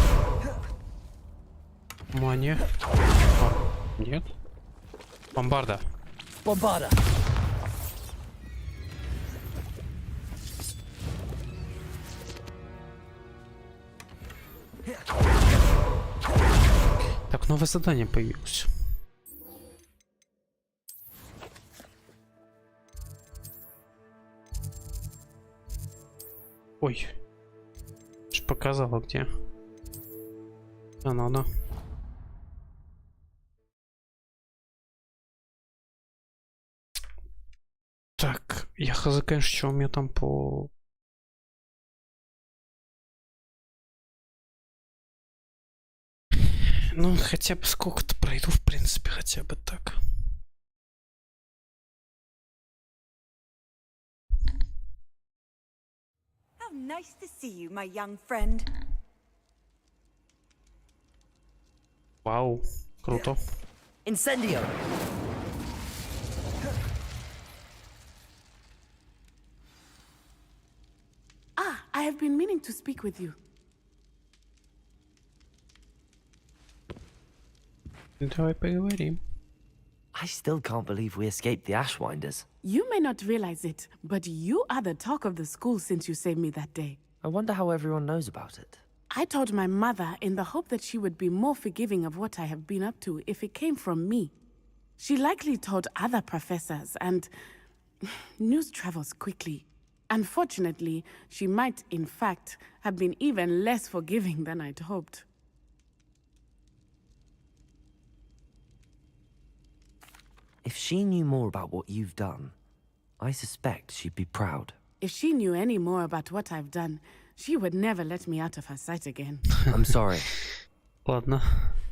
Мания. А, нет. Бомбарда. Bombarda. Так, новое задание появилось. Ой. Ж показала где. А, надо. Я хз, конечно, что у меня там по... Ну, хотя бы сколько-то пройду, в принципе, хотя бы так. How nice to see you, my young friend. Вау, круто. Incendio! Ah, I have been meaning to speak with you. Давай поговорим. I still can't believe we escaped the Ashwinders. You may not realize it, but you are the talk of the school since you saved me that day. I wonder how everyone knows about it. I told my mother in the hope that she would be more forgiving of what I have been up to if it came from me. She likely told other professors, and news travels quickly. Unfortunately, she might, in fact, have been even less forgiving than I'd hoped. If she knew more about what you've done, I suspect she'd be proud. If she knew any more about what I've done, she would never let me out of her sight again. I'm sorry. Ладно.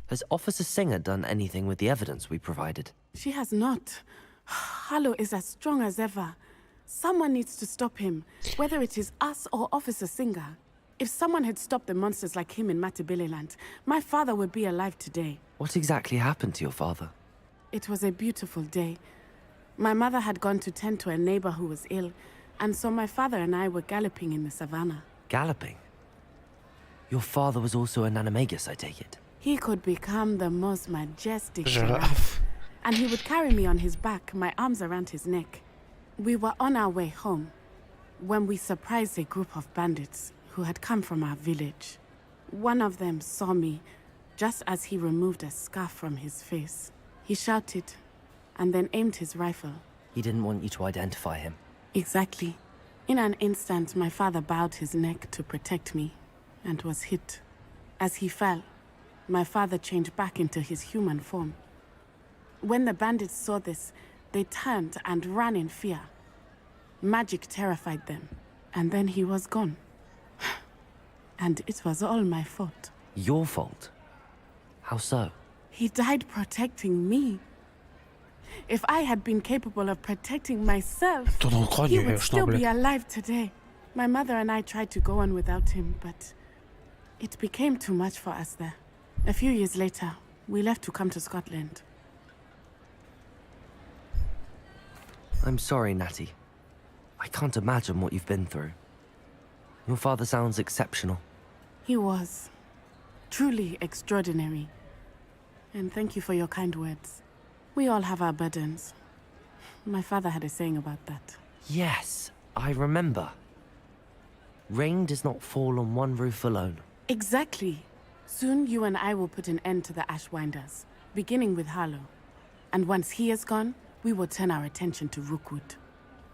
Has Officer Singer done anything with the evidence we provided? She has not. Harlow is as strong as ever. Someone needs to stop him, whether it is us or Officer Singer. If someone had stopped the monsters like him in Matabeleland, my father would be alive today. What exactly happened to your father? It was a beautiful day. My mother had gone to tend to a neighbor who was ill, and so my father and I were galloping in the savannah. Galloping? Your father was also an animagus, I take it? He could become the most majestic giraffe, and he would carry me on his back, my arms around his neck. We were on our way home when we surprised a group of bandits who had come from our village. One of them saw me just as he removed a scarf from his face. He shouted and then aimed his rifle. He didn't want you to identify him. Exactly. In an instant, my father bowed his neck to protect me and was hit. As he fell, my father changed back into his human form. When the bandits saw this, they turned and ran in fear. Magic terrified them, and then he was gone. And it was all my fault. Your fault? How so? He died protecting me. If I had been capable of protecting myself, he would still be alive today. My mother and I tried to go on without him, but it became too much for us there. A few years later, we left to come to Scotland. I'm sorry, Natty. I can't imagine what you've been through. Your father sounds exceptional. He was. Truly extraordinary. And thank you for your kind words. We all have our burdens. My father had a saying about that. Yes, I remember. Rain does not fall on one roof alone. Exactly. Soon you and I will put an end to the Ashwinders, beginning with Harlow. And once he is gone, we will turn our attention to Rookwood.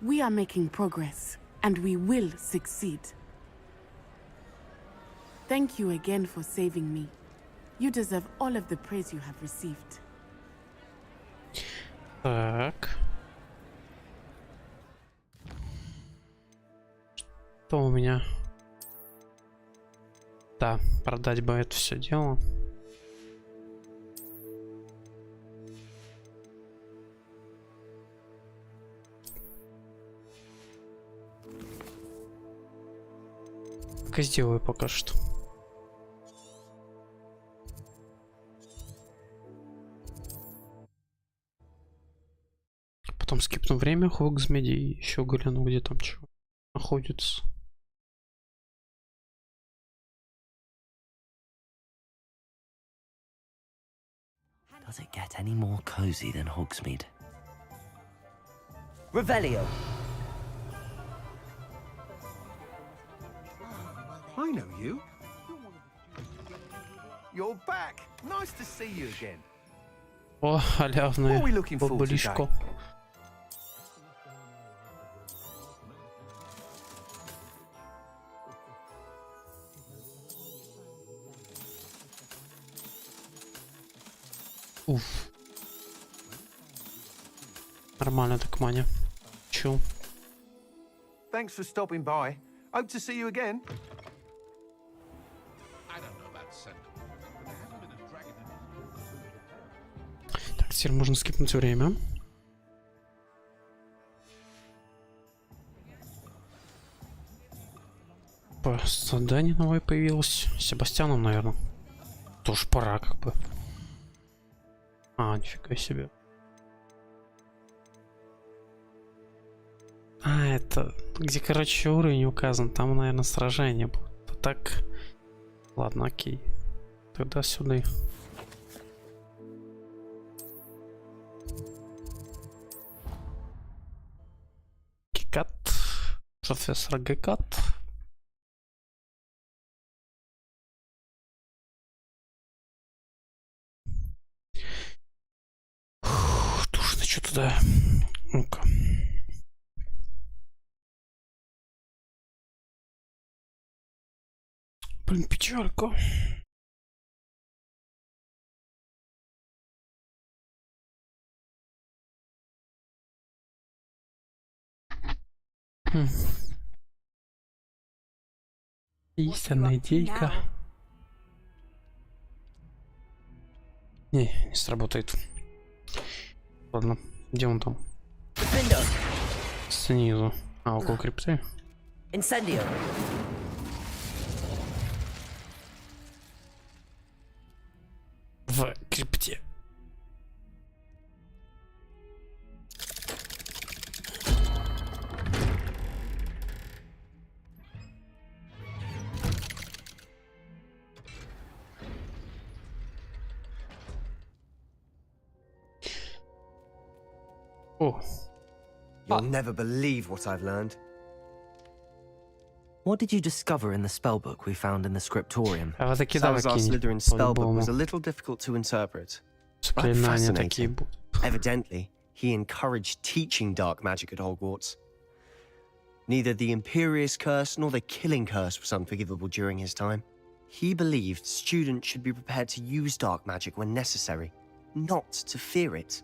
We are making progress, and we will succeed. Thank you again for saving me. You deserve all of the praise you have received. Так. Что у меня? Да, продать бы это все дело. Так сделаю пока что. Потом скипну время Хогсмеде и еще гляну, где там чего находится. Does it get any more cozy than Hogsmeade? Revelio! I know you. You're back. Nice to see you again. О, халявное баблишко. Уф. Нормально так, Маня. Чё? Thanks for stopping by. Hope to see you again. I don't know about sentiment, but there hasn't been a dragon in Так, теперь можно скипнуть время. Задание новое появилось. Себастьяном, наверное. Тоже пора, как бы. А, нифига себе. А, это где, короче, уровень указан. Там, наверное, сражение будет. А так. Ладно, окей. Тогда сюда. Гекат. Профессор Гекат. Душно что-то, да. Ну-ка. Блин, печалька. Есть одна идейка. Не сработает. Ладно, где он там? Снизу. А, около крипты. Incendio. В крипте. Oh. You'll never believe what I've learned. What did you discover in the spellbook we found in the scriptorium? Salazar Slytherin's spellbook was a little difficult to interpret, but fascinating. Evidently, he encouraged teaching dark magic at Hogwarts. Neither the Imperious Curse nor the Killing Curse was unforgivable during his time. He believed students should be prepared to use dark magic when necessary, not to fear it.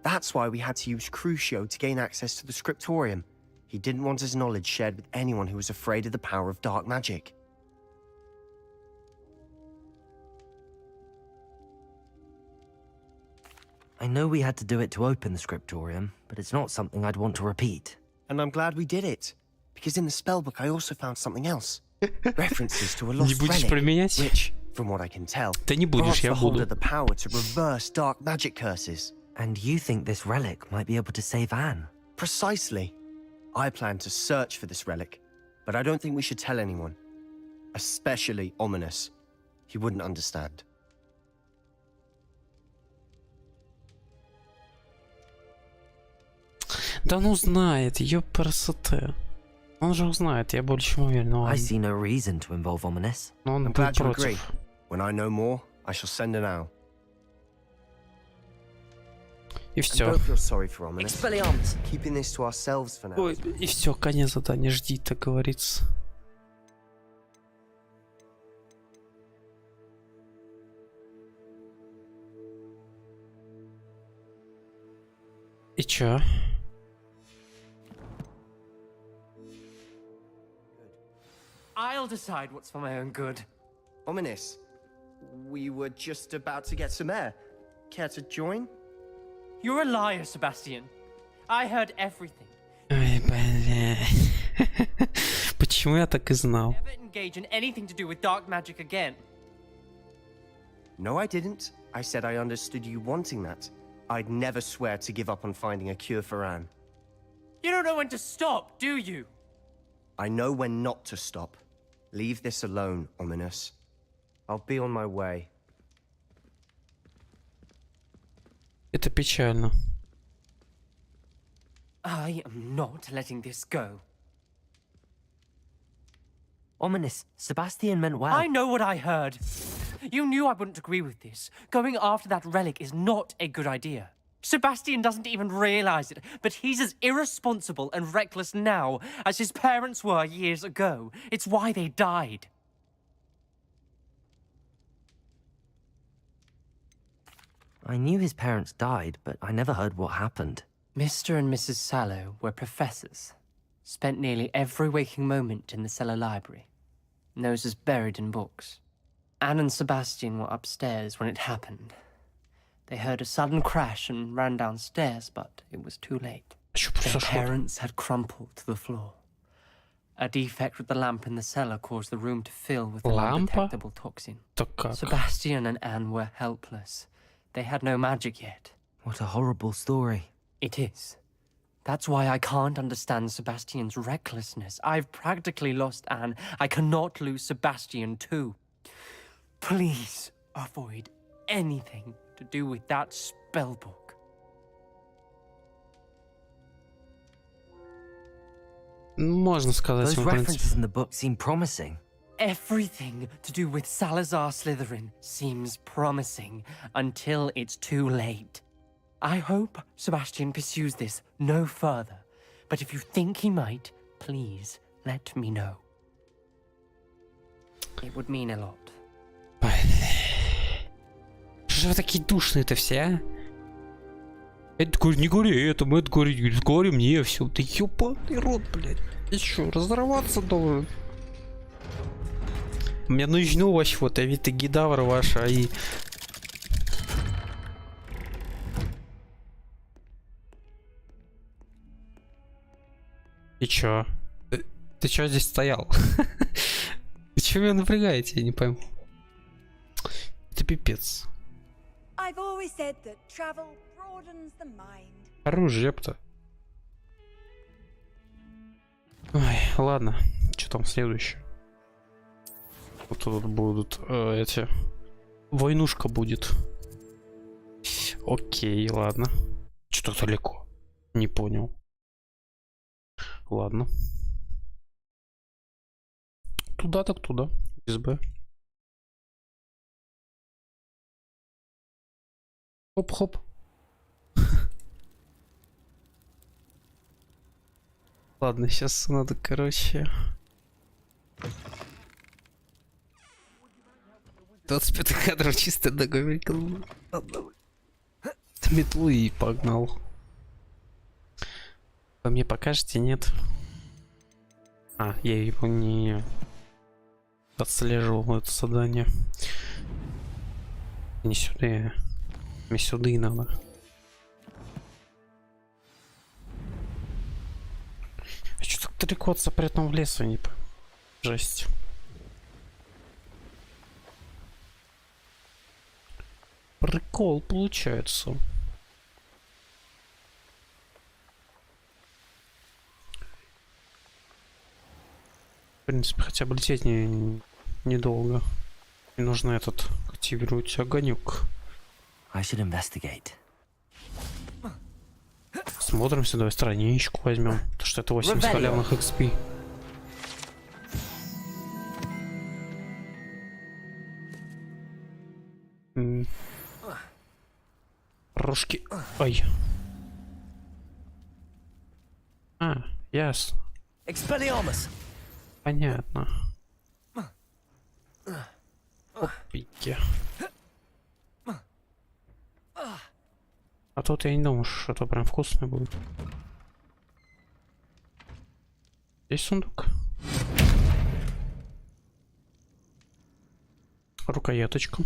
That's why we had to use Crucio to gain access to the scriptorium. He didn't want his knowledge shared with anyone who was afraid of the power of dark magic. I know we had to do it to open the scriptorium, but it's not something I'd want to repeat. And I'm glad we did it, because in the spellbook I also found something else. References to a lost relic, which, from what I can tell, grants the holder the power to reverse dark magic curses. And you think this relic might be able to save Anne? Precisely. I plan to search for this relic, but I don't think we should tell anyone. Especially Ominous. He wouldn't understand. Да он узнает, ёпрст. Он же узнает, я больше чем уверен. I see no reason to involve Ominous. Но он I'm будет glad you agree. против. When I know more, I shall send an owl. И все. Don't feel sorry for Ominous. Keeping this to ourselves for now. Ой, и все, конец задания, жди, так говорится. И чё? I'll decide what's for my own good. Ominous, we were just about to get some air. Care to join? You're a liar, Sebastian. I heard everything. Ой, бля. Почему я так и знал? Never engage in anything to do with dark magic again. No, I didn't. I said I understood you wanting that. I'd never swear to give up on finding a cure for Anne. You don't know when to stop, do you? I know when not to stop. Leave this alone, Ominous. I'll be on my way. Это печально. I am not letting this go. Ominous, Sebastian meant well. I know what I heard. You knew I wouldn't agree with this. Going after that relic is not a good idea. Sebastian doesn't even realize it, but he's as irresponsible and reckless now as his parents were years ago. It's why they died. I knew his parents died, but I never heard what happened. Mr. and Mrs. Sallow were professors. spent nearly every waking moment in the cellar library, noses buried in books. Anne and Sebastian were upstairs when it happened. They heard a sudden crash and ran downstairs, but it was too late. Their parents had crumpled to the floor. A defect with the lamp in the cellar caused the room to fill with an undetectable toxin. Sebastian and Anne were helpless. They had no magic yet. What a horrible story. It is. That's why I can't understand Sebastian's recklessness. I've practically lost Anne. I cannot lose Sebastian too. Please avoid anything to do with that spellbook. Можно сказать, Those references in the book seem promising. Everything to do with Salazar Slytherin seems promising until it's too late. I hope Sebastian pursues this no further, but if you think he might, please let me know. It would mean a lot. Что же вы такие душные-то все, а? Это говорит, не говори этому, это говорит, говори мне все. Ты ёбаный рот, блядь. И чё, разорваться должен? Мне нужно ваш вот, Авито Гидавра ваша и... И чё? Ты чё здесь стоял? Вы чё меня напрягаете, я не пойму. Это пипец. Оружие-то. Ой, ладно. Что там следующее? Вот тут будут эти... Войнушка будет. Окей, ладно. Что-то далеко. Не понял. Ладно. Туда так туда. СБ. Хоп-хоп. Ладно, сейчас надо, короче... 25 кадров чисто договорил. Метлу и погнал. Вы мне покажете, нет? А, я его не отслеживал, это задание. Не сюда. Мне сюда и надо. А что так далеко от запретного леса, не пойму. Жесть. Прикол получается. В принципе, хотя бы лететь недолго. Не нужно этот активировать огонек. Смотрим сюда, страничку возьмем. Потому что это 80 халявных XP. Рожки. Ой. А, ясно. Понятно. Опики. А тут я не думаю, что это прям вкусно будет. Здесь сундук. Рукояточка.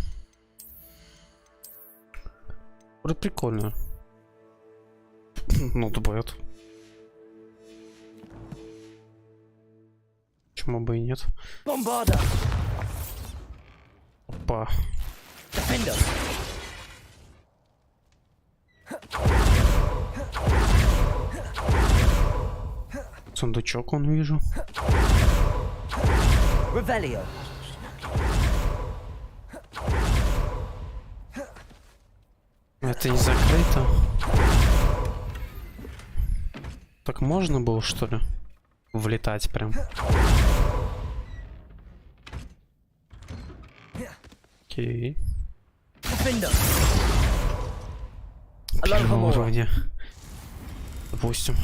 Вроде прикольно. Ну, добавят. Почему бы и нет? Бомбарда. Опа. Сундучок он вижу. Ревелио. Это не закрыто. Так можно было, что ли? Влетать прям. Окей. Первого уровня. Допустим.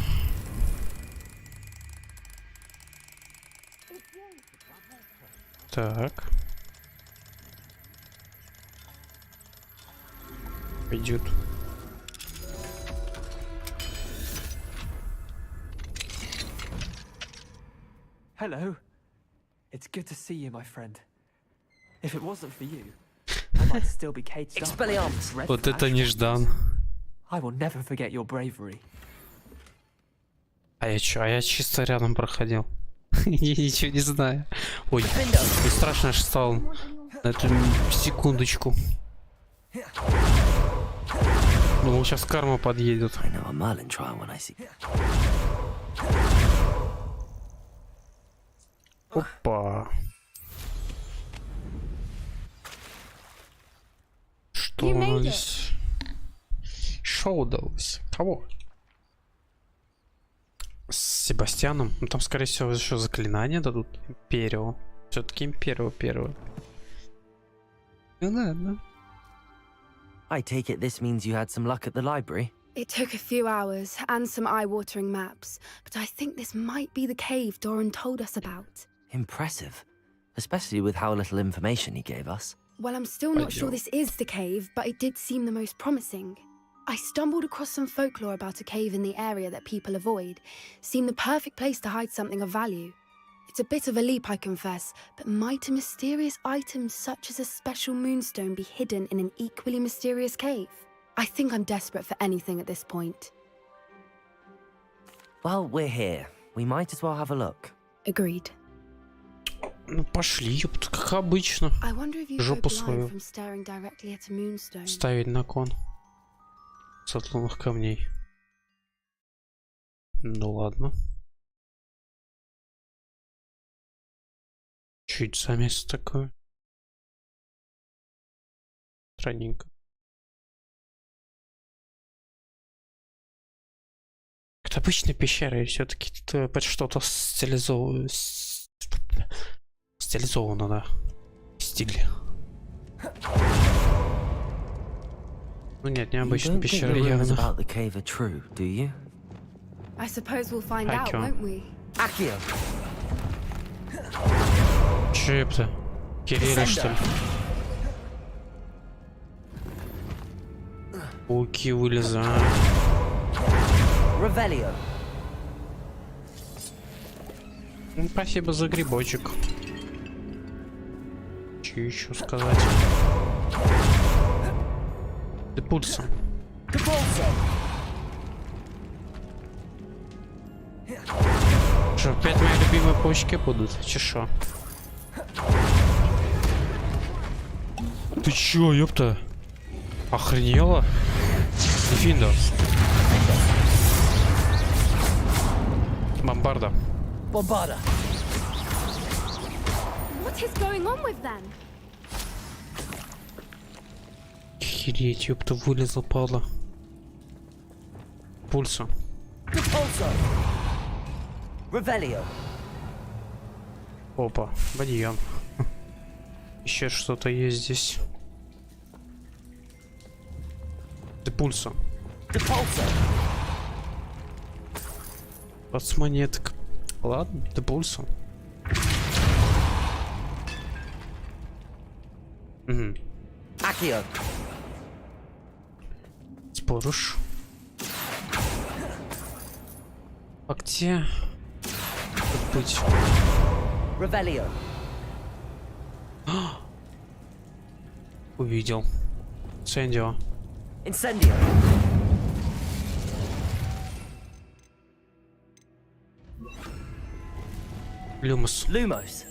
Так. Пойдет. Hello. It's good to see you, my friend. If it wasn't for you, I might still be caged up. Expelliarmus. Вот это неждан. I will never forget your bravery. А я чё? А я чисто рядом проходил. Я ничего не знаю. Ой, мне страшно аж стало. На эту секундочку. Ну, сейчас карма подъедет. Опа. Что у нас здесь? Шоу удалось. Кого? С Себастьяном? Ну там, скорее всего, еще заклинания дадут. Империо. Все-таки Империо первый. Ну ладно. I take it this means you had some luck at the library? It took a few hours and some eye-watering maps, but I think this might be the cave Doran told us about. Impressive. Especially with how little information he gave us. Well, I'm still not sure this is the cave, but it did seem the most promising. I stumbled across some folklore about a cave in the area that people avoid. Seemed the perfect place to hide something of value. It's a bit of a leap, I confess, but might a mysterious item such as a special moonstone be hidden in an equally mysterious cave? I think I'm desperate for anything at this point. Well, we're here. We might as well have a look. Agreed. Ну пошли, ёпта, как обычно. Жопу свою ставить на кон. С отломных камней. Ну ладно. Чуть за место такое. Странненько. Это обычная пещера, и все-таки под что-то стилизовано, да. Стиль. Ну нет, необычная пещера явно. I suppose we'll find out, won't we? Че это? Кирилл, что ли? Пауки вылезают. Ну, спасибо за грибочек. Че еще сказать? Ты пульсом. Что, опять мои любимые паучки будут? Чешо. Ты чё, ёпта? Охренела? Дефиндо. Бомбарда. Бомбарда. What is going on with them? Охереть, ёпта, вылезла, падла. Пульсо. Опа, бадьон. Еще что-то есть здесь. Депульсо. 20 монеток. Ладно, депульсо. Угу. Споруш. А где? Тут быть. Увидел. Сендио. Люмос. Lumos.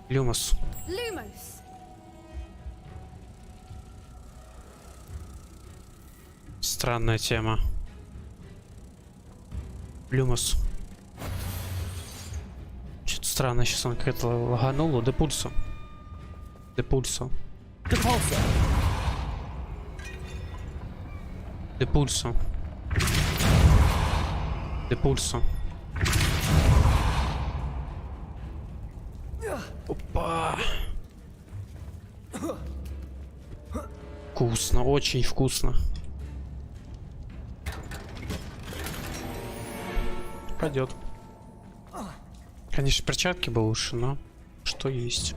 Люмос. Lumos. Странная тема. Люмос. Что-то странно, сейчас он как-то лагануло. Депульсо. Депульсо. Депульсо. Депульсо. Опа. Вкусно, очень вкусно. Пойдет. Конечно, перчатки бы лучше, но что есть.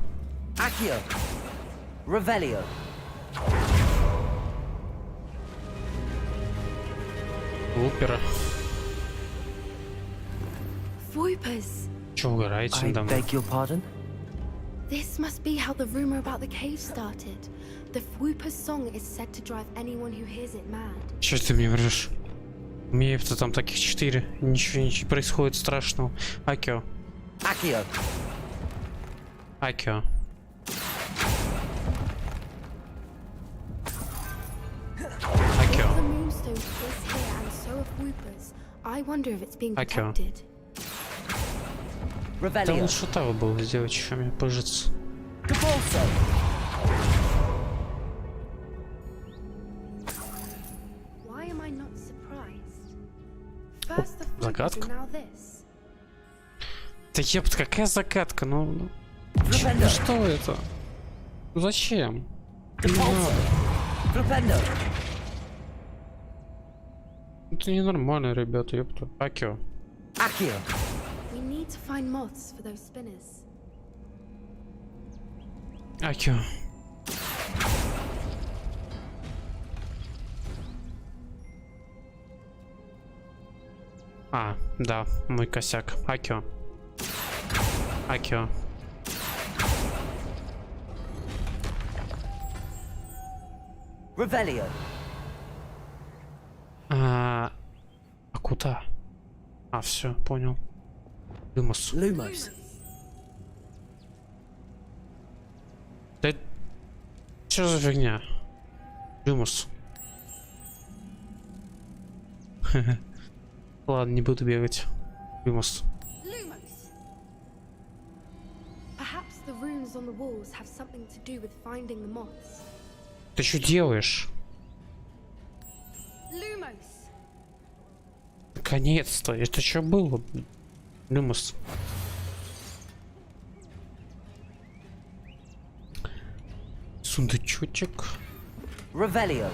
Лупера. Whoopers. Чё угораете надо мной? Beg your pardon? This must be how the rumor about the cave started. The Whoopers song is said to drive anyone who hears it mad. Чё ты мне врешь? У меня там таких 4. Ничего не происходит страшного. Акио. Акио. Акио. Акио. The moonstone is here and so are Whoopers. I wonder if it's being Акио. protected. Да лучше того было сделать, чем мне пыжиться. Why am I not surprised? First the Whoopers загадка? and now this. Да ебать, какая загадка? Ну что это? Ну зачем? Не надо. Это ненормально, ребята, ёпта. Акио. Акио. We need to find moths for those spinners. Акио. А, да, мой косяк. Акио. Акио. Revelio. А куда? А, все, понял. Lumos. Lumos. Да что за фигня? Lumos. Ладно, не буду бегать. Lumos. Perhaps the runes on the walls have something to do with finding the moths. Ты что делаешь? Lumos. Наконец-то. Это что было? Lumos. Сундучочек. Revelio.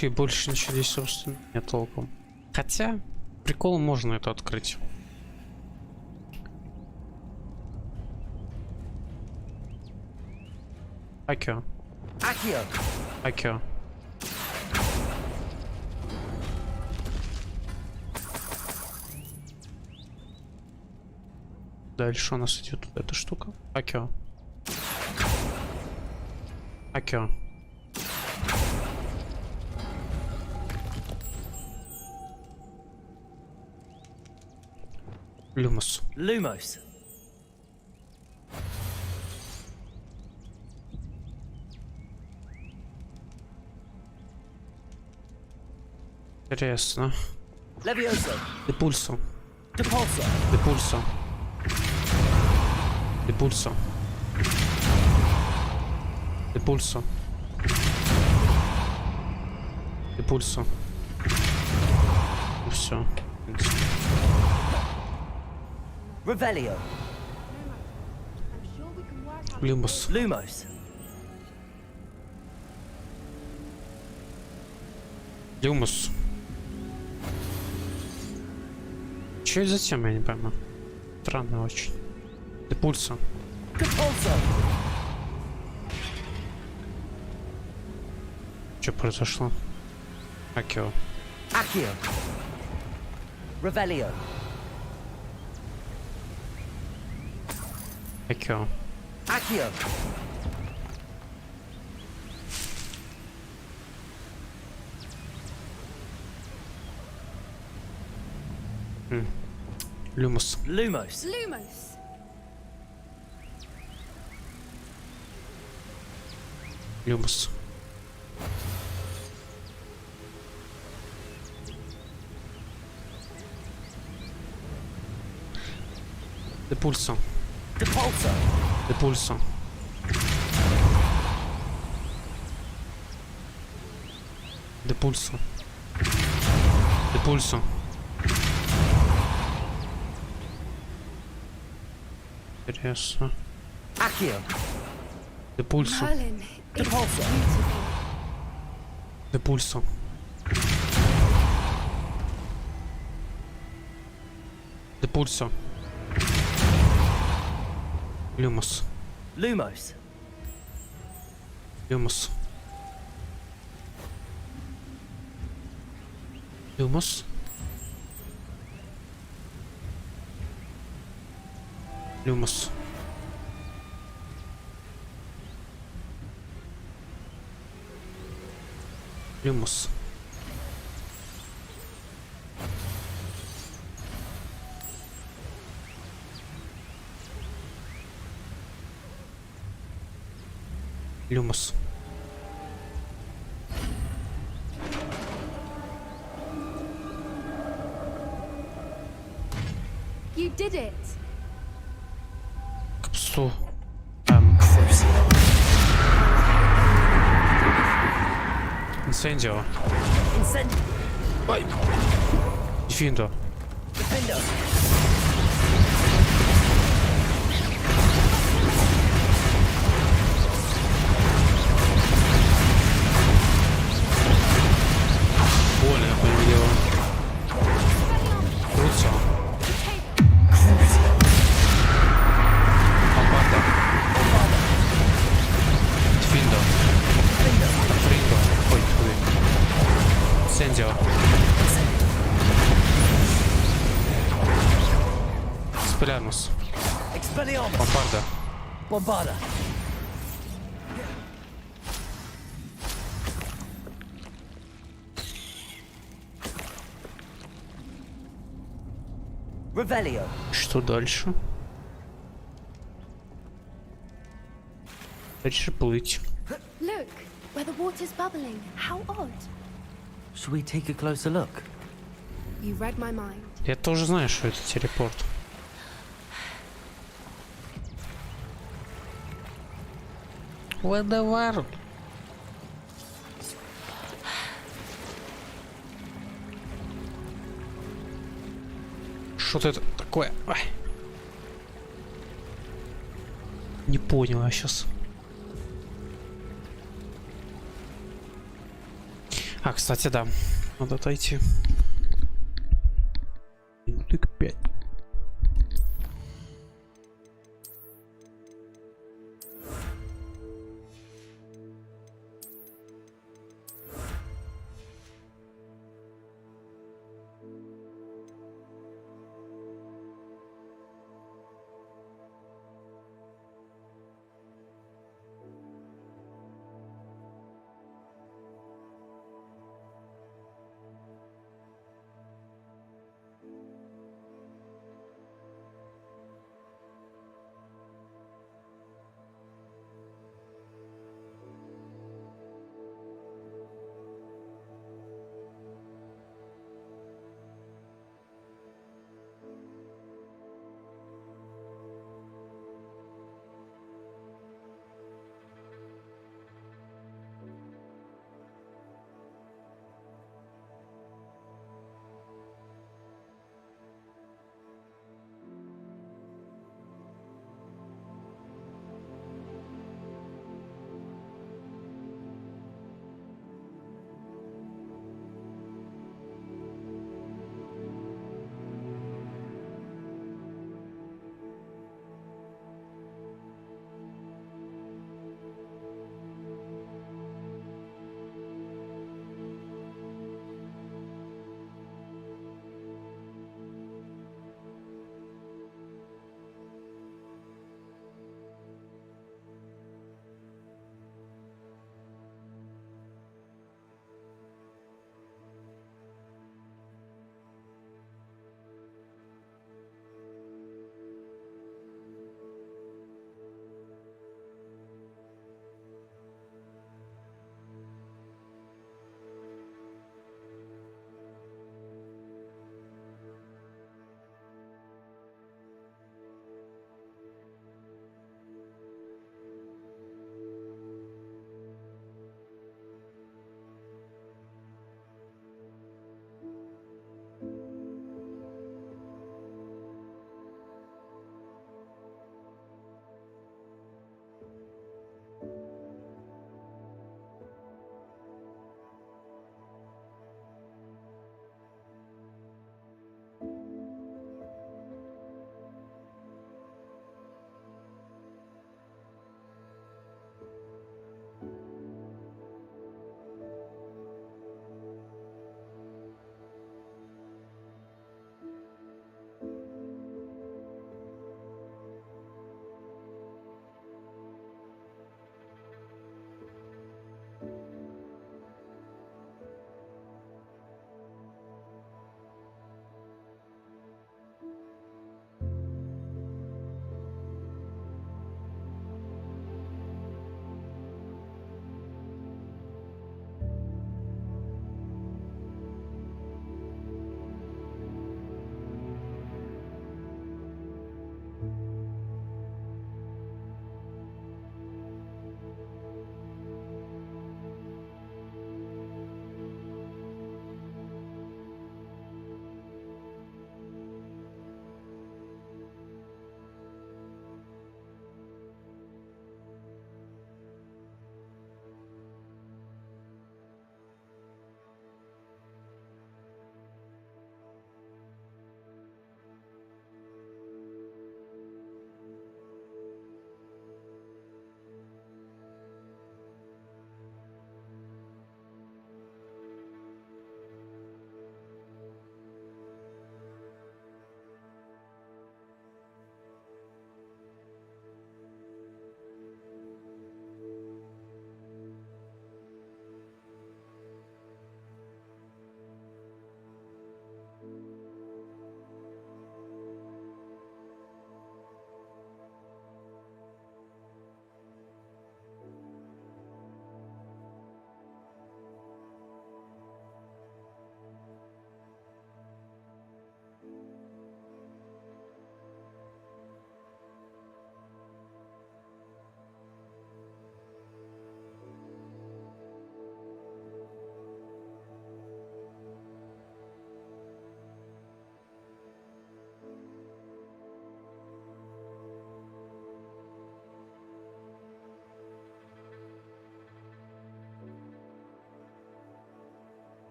И больше ничего здесь, собственно, нет толком. Хотя, прикол, можно это открыть. Акио. Акио. Акио. Дальше у нас идет вот эта штука. Акио. Акио. Lumos. Lumos. Интересно. Levioso. Депульсо. Depulso. Депульсо. Депульсо. Депульсо. Депульсо. И все. Revelio. Lumos. Lumos. Lumos. Че это за тема, я не пойму. Странно очень. Депульсо. Что произошло? Акио. Акио. Revelio. Акио. Акио. Lumos. Lumos. Lumos. Lumos. Депульсо. Depulso. Депульсо. Депульсо. Депульсо. Интересно. Акио. Депульсо. Merlin, it's Depulso. beautiful. Депульсо. Депульсо. Lumos. Lumos. Lumos. Lumos. Люмус. Люмус. Люмус. You did it. Капсу. Инсендио. Ой. Дефиндо. Больно, по делу. Круто. Бомбарда. Дефиндо. Фринго. Ой, хуй. Сендио. Спелярмус. Бомбарда. Bombarda. Revelio. Что дальше? Дальше плыть. Look, where the water's bubbling. How odd. Should we take a closer look? You read my mind. Я тоже знаю, что это телепорт. Водоворот. Что-то это такое. Ай. Не понял я сейчас. А, кстати, да. Надо отойти. Минуток 5.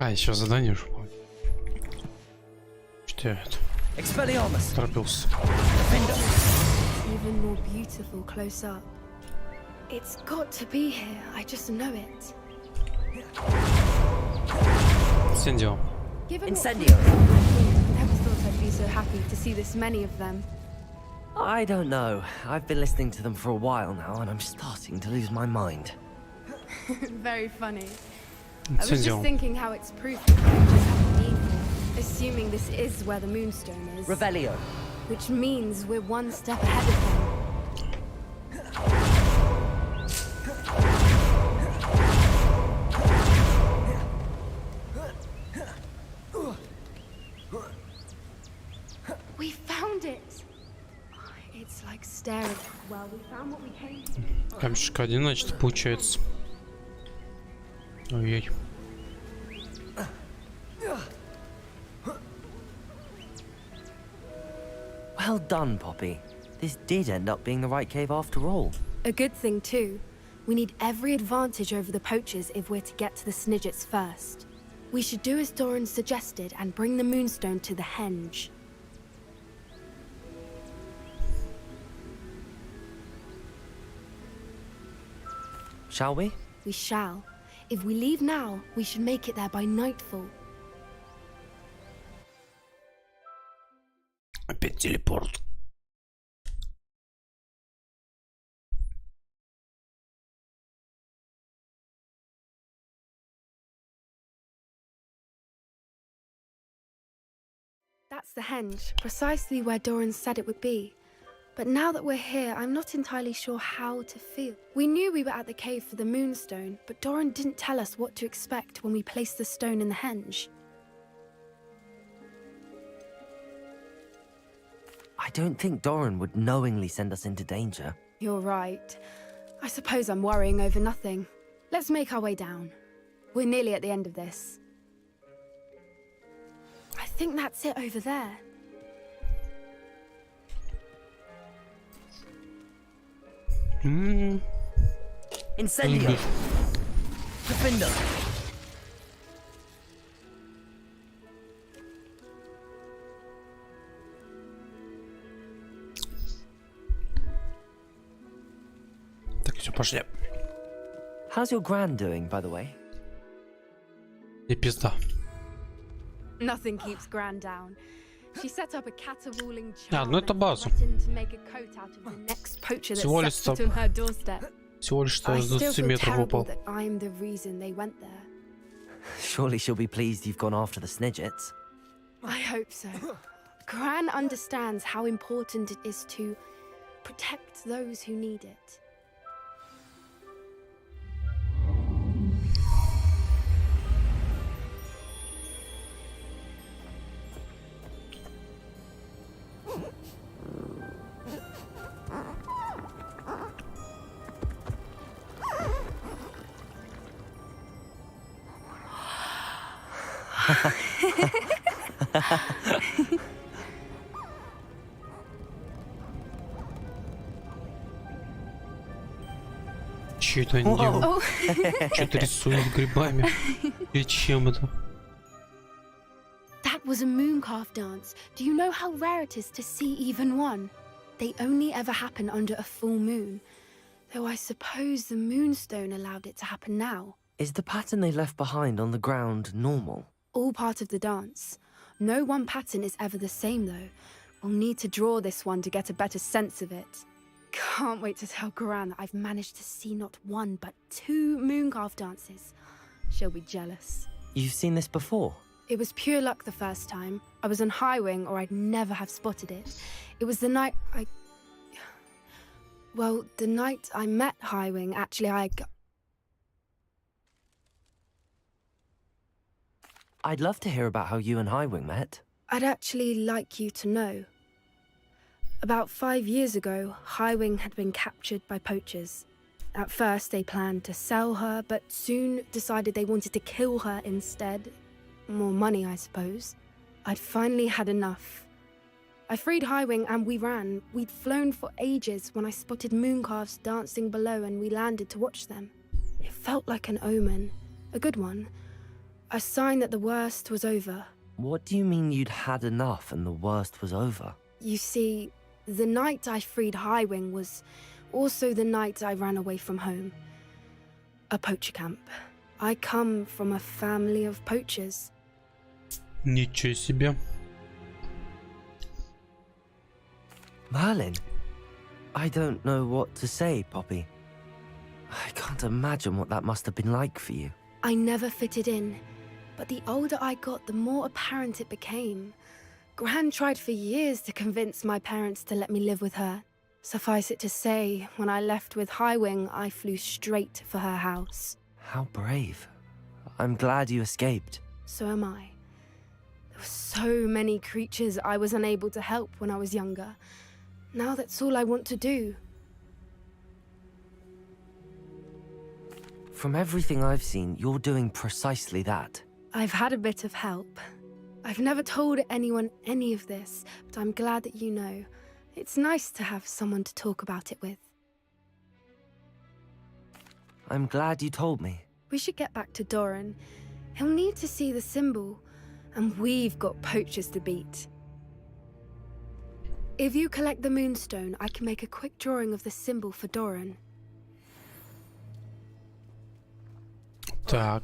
А, еще задание уже. Что это? Торопился. Even more beautiful close up. It's got to be here. I just know it. Incendio. Incendio. Never thought I'd be so happy to see this many of them. I don't know. I've been listening to them for a while now, and I'm starting to lose my mind. Very funny. I was just thinking how it's proof that creatures have an evil, assuming this is where the Moonstone is. Revelio. Which means we're one step ahead of them. We found it! It's like staring. Well, we found what we came for. Камешек один, значит, получается. Ой-ой. Well done, Poppy. This did end up being the right cave after all. A good thing, too. We need every advantage over the poachers if we're to get to the Snidgets first. We should do as Doran suggested and bring the Moonstone to the henge. Shall we? We shall. If we leave now, we should make it there by nightfall. Опять телепорт. That's the henge, precisely where Doran said it would be. But now that we're here, I'm not entirely sure how to feel. We knew we were at the cave for the Moonstone, but Doran didn't tell us what to expect when we placed the stone in the henge. I don't think Doran would knowingly send us into danger. You're right. I suppose I'm worrying over nothing. Let's make our way down. We're nearly at the end of this. I think that's it over there. Incendio. Defender. Так, все, пошли. How's your gran doing, by the way? И пизда. Nothing keeps Gran down. She set up a caterwauling charm ну это база. to make a coat out of the next poacher that steps on her doorstep. Всего лишь I с still 20 feel метров terrible упал. that I'm the reason they went there. Surely she'll be pleased you've gone after the Snidgets. I hope so. Gran understands how important it is to protect those who need it. Че это они делают? Что-то рисуют грибами. Или чем это? That was a mooncalf dance. Do you know how rare it is to see even one? They only ever happen under a full moon. Though I suppose the Moonstone allowed it to happen now. Is the pattern they left behind on the ground normal? All part of the dance. No one pattern is ever the same, though. We'll need to draw this one to get a better sense of it. Can't wait to tell Gran that I've managed to see not one, but 2 mooncalf dances. She'll be jealous. You've seen this before? It was pure luck the first time. I was on Highwing, or I'd never have spotted it. It was the night Well, the night I met Highwing, actually, I'd love to hear about how you and Highwing met. I'd actually like you to know. About 5 years ago, Highwing had been captured by poachers. At first, they planned to sell her, but soon decided they wanted to kill her instead. More money, I suppose. I'd finally had enough. I freed Highwing and we ran. We'd flown for ages when I spotted mooncalves dancing below and we landed to watch them. It felt like an omen. A good one. A sign that the worst was over. What do you mean you'd had enough and the worst was over? You see, the night I freed Highwing was also the night I ran away from home. A poacher camp. I come from a family of poachers. Ничего себе. Merlin? I don't know what to say, Poppy. I can't imagine what that must have been like for you. I never fitted in, but the older I got, the more apparent it became. Gran tried for years to convince my parents to let me live with her. Suffice it to say, when I left with Highwing, I flew straight for her house. How brave. I'm glad you escaped. So am I. There were so many creatures I was unable to help when I was younger. Now that's all I want to do. From everything I've seen, you're doing precisely that. I've had a bit of help. I've never told anyone any of this, but I'm glad that you know. It's nice to have someone to talk about it with. I'm glad you told me. We should get back to Doran. He'll need to see the symbol, and we've got poachers to beat. If you collect the moonstone, I can make a quick drawing of the symbol for Doran. Так.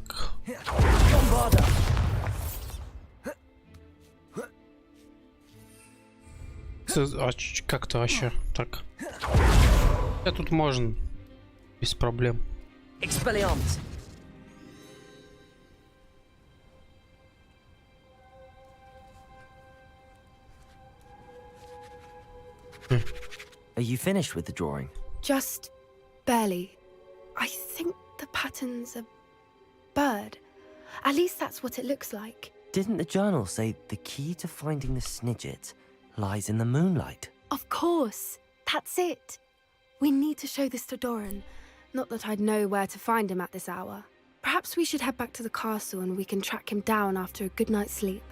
Как-то вообще так. Я тут можно без проблем. Expelliarmus. Are you finished with the drawing? Just barely. I think the pattern's a bird. At least that's what it looks like. Didn't the journal say the key to finding the Snidget lies in the moonlight? Of course. That's it. We need to show this to Doran. Not that I'd know where to find him at this hour. Perhaps we should head back to the castle and we can track him down after a good night's sleep.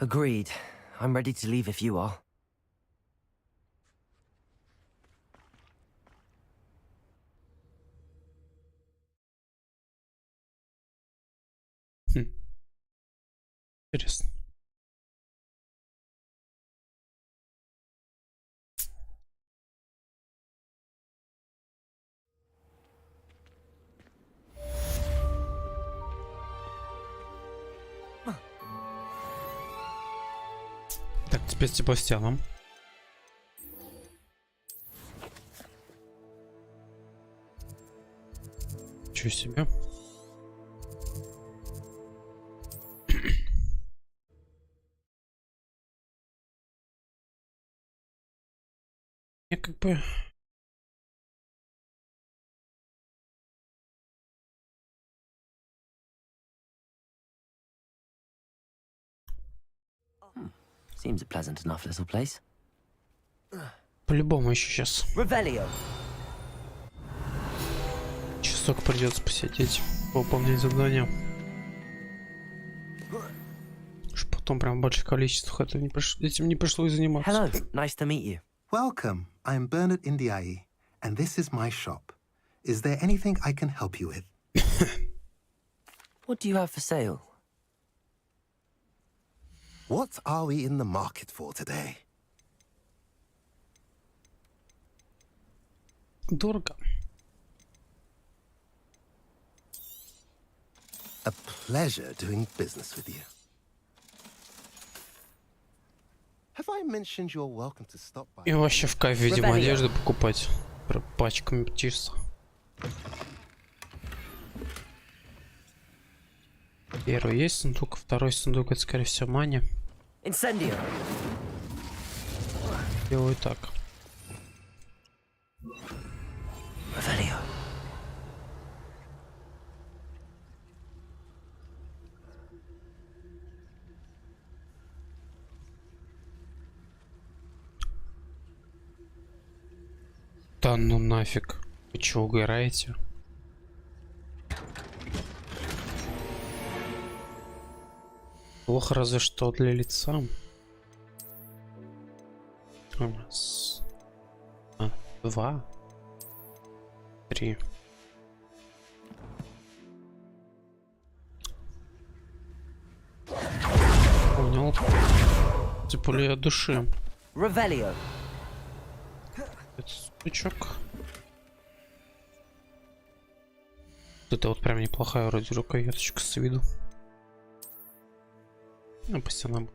Agreed. I'm ready to leave if you are. Интересно. Так, теперь с Себастьяном. Чё себе? Я как бы... Seems a pleasant enough little place. По-любому еще сейчас. Revelio. Часок придется посидеть, выполнять задание. Уж потом прям в больших количествах этим не пришлось заниматься. Hello, nice to meet you. Welcome. I'm Bernard Indiai, and this is my shop. Is there anything I can help you with? What do you have for sale? What are we in the market for today? Дорого. A pleasure doing business with you. Have I mentioned you're welcome to stop by? И вообще в кайф, видимо, одежду покупать пачками птиц. Первый есть сундук, второй сундук это скорее всего мани. Делаю так. Да ну нафиг. Вы чё, угораете? Плохо разве что для лица. Раз. 2. 3. Понял. Цепуля души. Revelio. Это стучок. Это вот прям неплохая вроде рукояточка с виду. Ну, пусть она будет.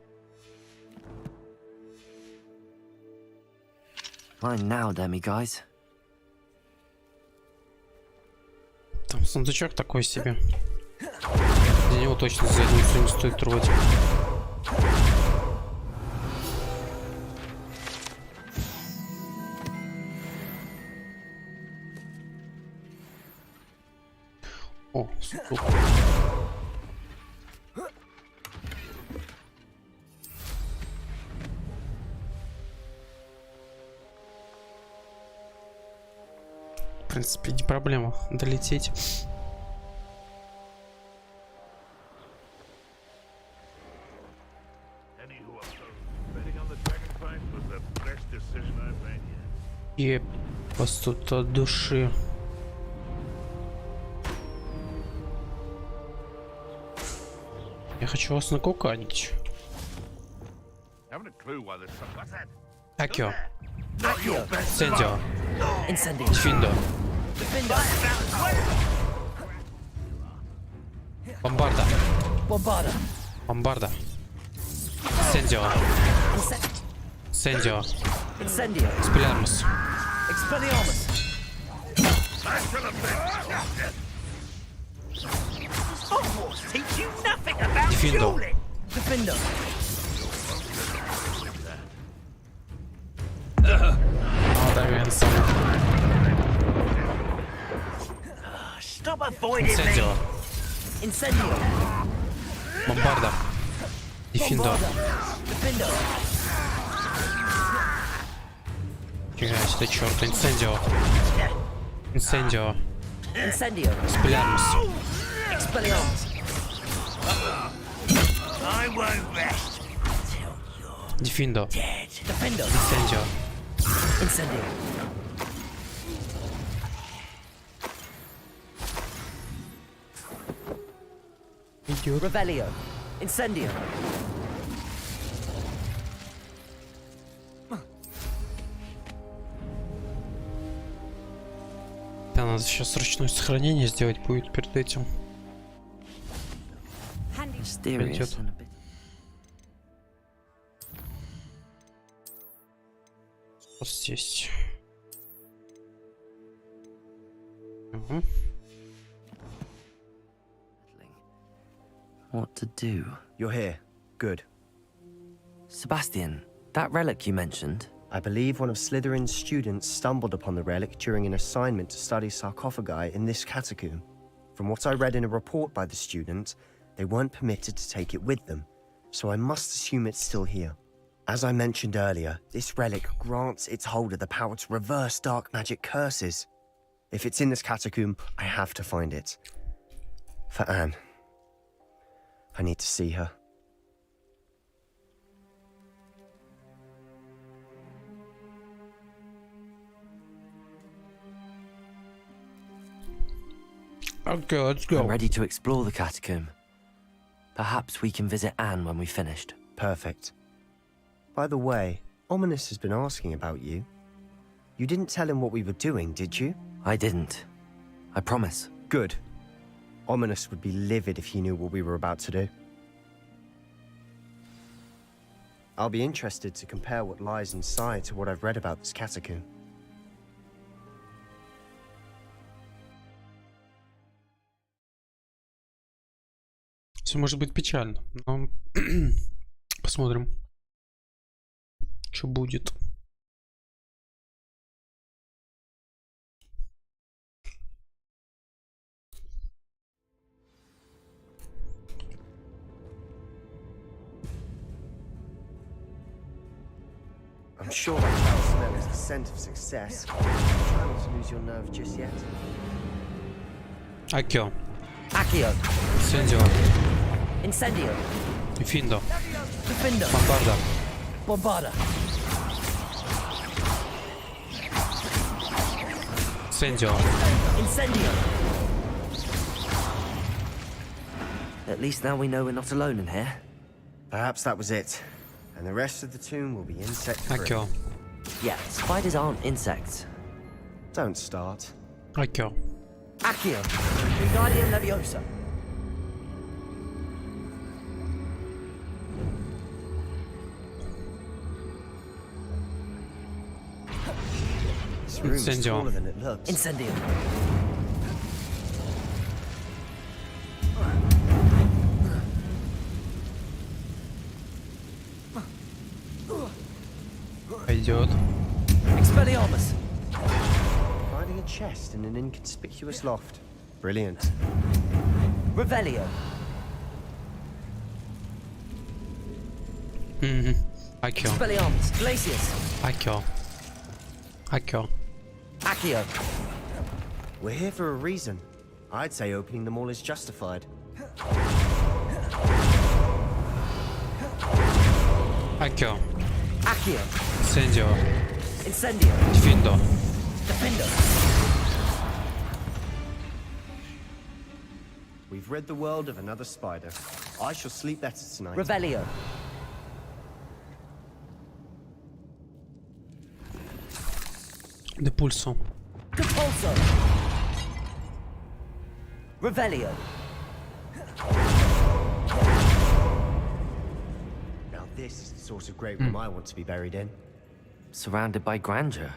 Fine now, Demi, guys. Там сундучок такой себе. За него точно задницу не стоит трогать. О, сундук. В принципе, не проблема долететь. И тут от души. Я хочу вас накуканить. Акио. Сендио. Дефиндо. Бомбарда. Бомбарда. Сендио. Сендио. Спилярмус. Дефиндо. Incendio. Бомбарда. Дефиндо. Фига себе, черт, инцендио. Инцендио. Спилярмус. Дефиндо. Инцендио. Идет. Revelio. Incendio. Да, надо сейчас ручное сохранение сделать будет перед этим. Пойдет. Вот здесь. Угу. What to do? You're here. Good. Sebastian, that relic you mentioned. I believe one of Slytherin's students stumbled upon the relic during an assignment to study sarcophagi in this catacomb. From what I read in a report by the student, they weren't permitted to take it with them, so I must assume it's still here. As I mentioned earlier, this relic grants its holder the power to reverse dark magic curses. If it's in this catacomb, I have to find it. For Anne. I need to see her. Okay, let's go. I'm ready to explore the catacomb. Perhaps we can visit Anne when we've finished. Perfect. By the way, Ominous has been asking about you. You didn't tell him what we were doing, did you? I didn't. I promise. Good. Ominous would be livid if he knew what we were about to do. I'll be interested to compare what lies inside to what I've read about this catacomb. Все может быть печально, но посмотрим, что будет. I'm sure that smell is the scent of success. Try not to lose your nerve just yet. Акио. Accio. Сендио. Incendio. Дефиндо. Defindo. Бомбарда. Bombarda. Incendio. At least now we know we're not alone in here. Perhaps that was it. And the rest of the tomb will be insect-free. Accio. Yeah, spiders aren't insects. Don't start. Accio. Accio. Wingardium Leviosa. This room is Incendio. taller than it looks. Incendio. Пойдет. Expelliarmus. Finding a chest in an inconspicuous loft. Brilliant. Revelio. Accio. Expelliarmus. Glacius. Accio. Accio. Accio. We're here for a reason. I'd say opening them all is justified. Accio. Accio. Incendio. Incendio. Findo. Defendo. We've rid the world of another spider. I shall sleep better tonight. Revelio. Depulso. Depulso. Revelio. Now this is the sort of great room I want to be buried in. Surrounded by grandeur.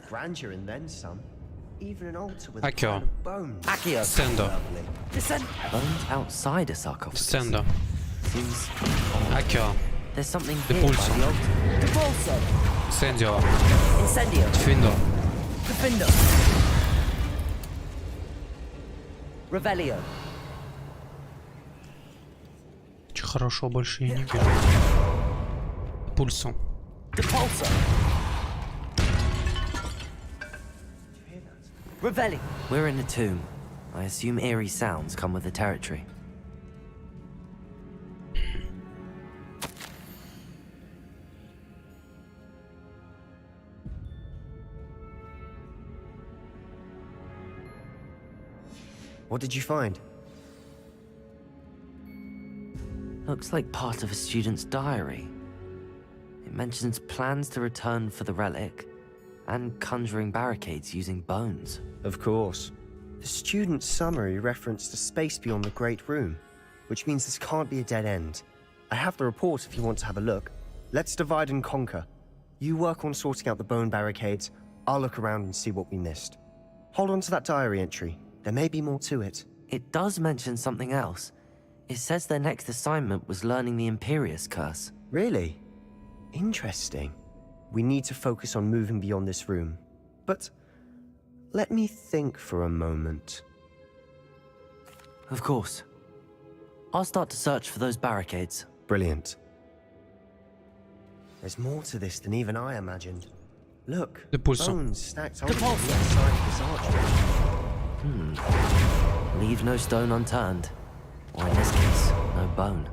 Grandeur and then some. Even an altar with Accio. a pile of bones. Accio. Stendo. Descend. Bones outside a sarcophagus. Stendo. Seems Accio. there's something here Depulso. by the altar. Depulso. Incendio. Incendio. Findo. Defendo. Revelio. Ничего хорошего больше я не вижу. Пульсом. Depulso. Revelli. We're in a tomb. I assume eerie sounds come with the territory. What did you find? Looks like part of a student's diary. It mentions plans to return for the relic and conjuring barricades using bones. Of course. The student's summary referenced a space beyond the Great Room, which means this can't be a dead end. I have the report if you want to have a look. Let's divide and conquer. You work on sorting out the bone barricades, I'll look around and see what we missed. Hold on to that diary entry. There may be more to it. It does mention something else. It says their next assignment was learning the Imperius Curse. Really? Interesting. We need to focus on moving beyond this room. But let me think for a moment. Of course. I'll start to search for those barricades. Brilliant. There's more to this than even I imagined. Look, bones stacked on the side of this archway. Leave no stone unturned. Or in this case, no bone.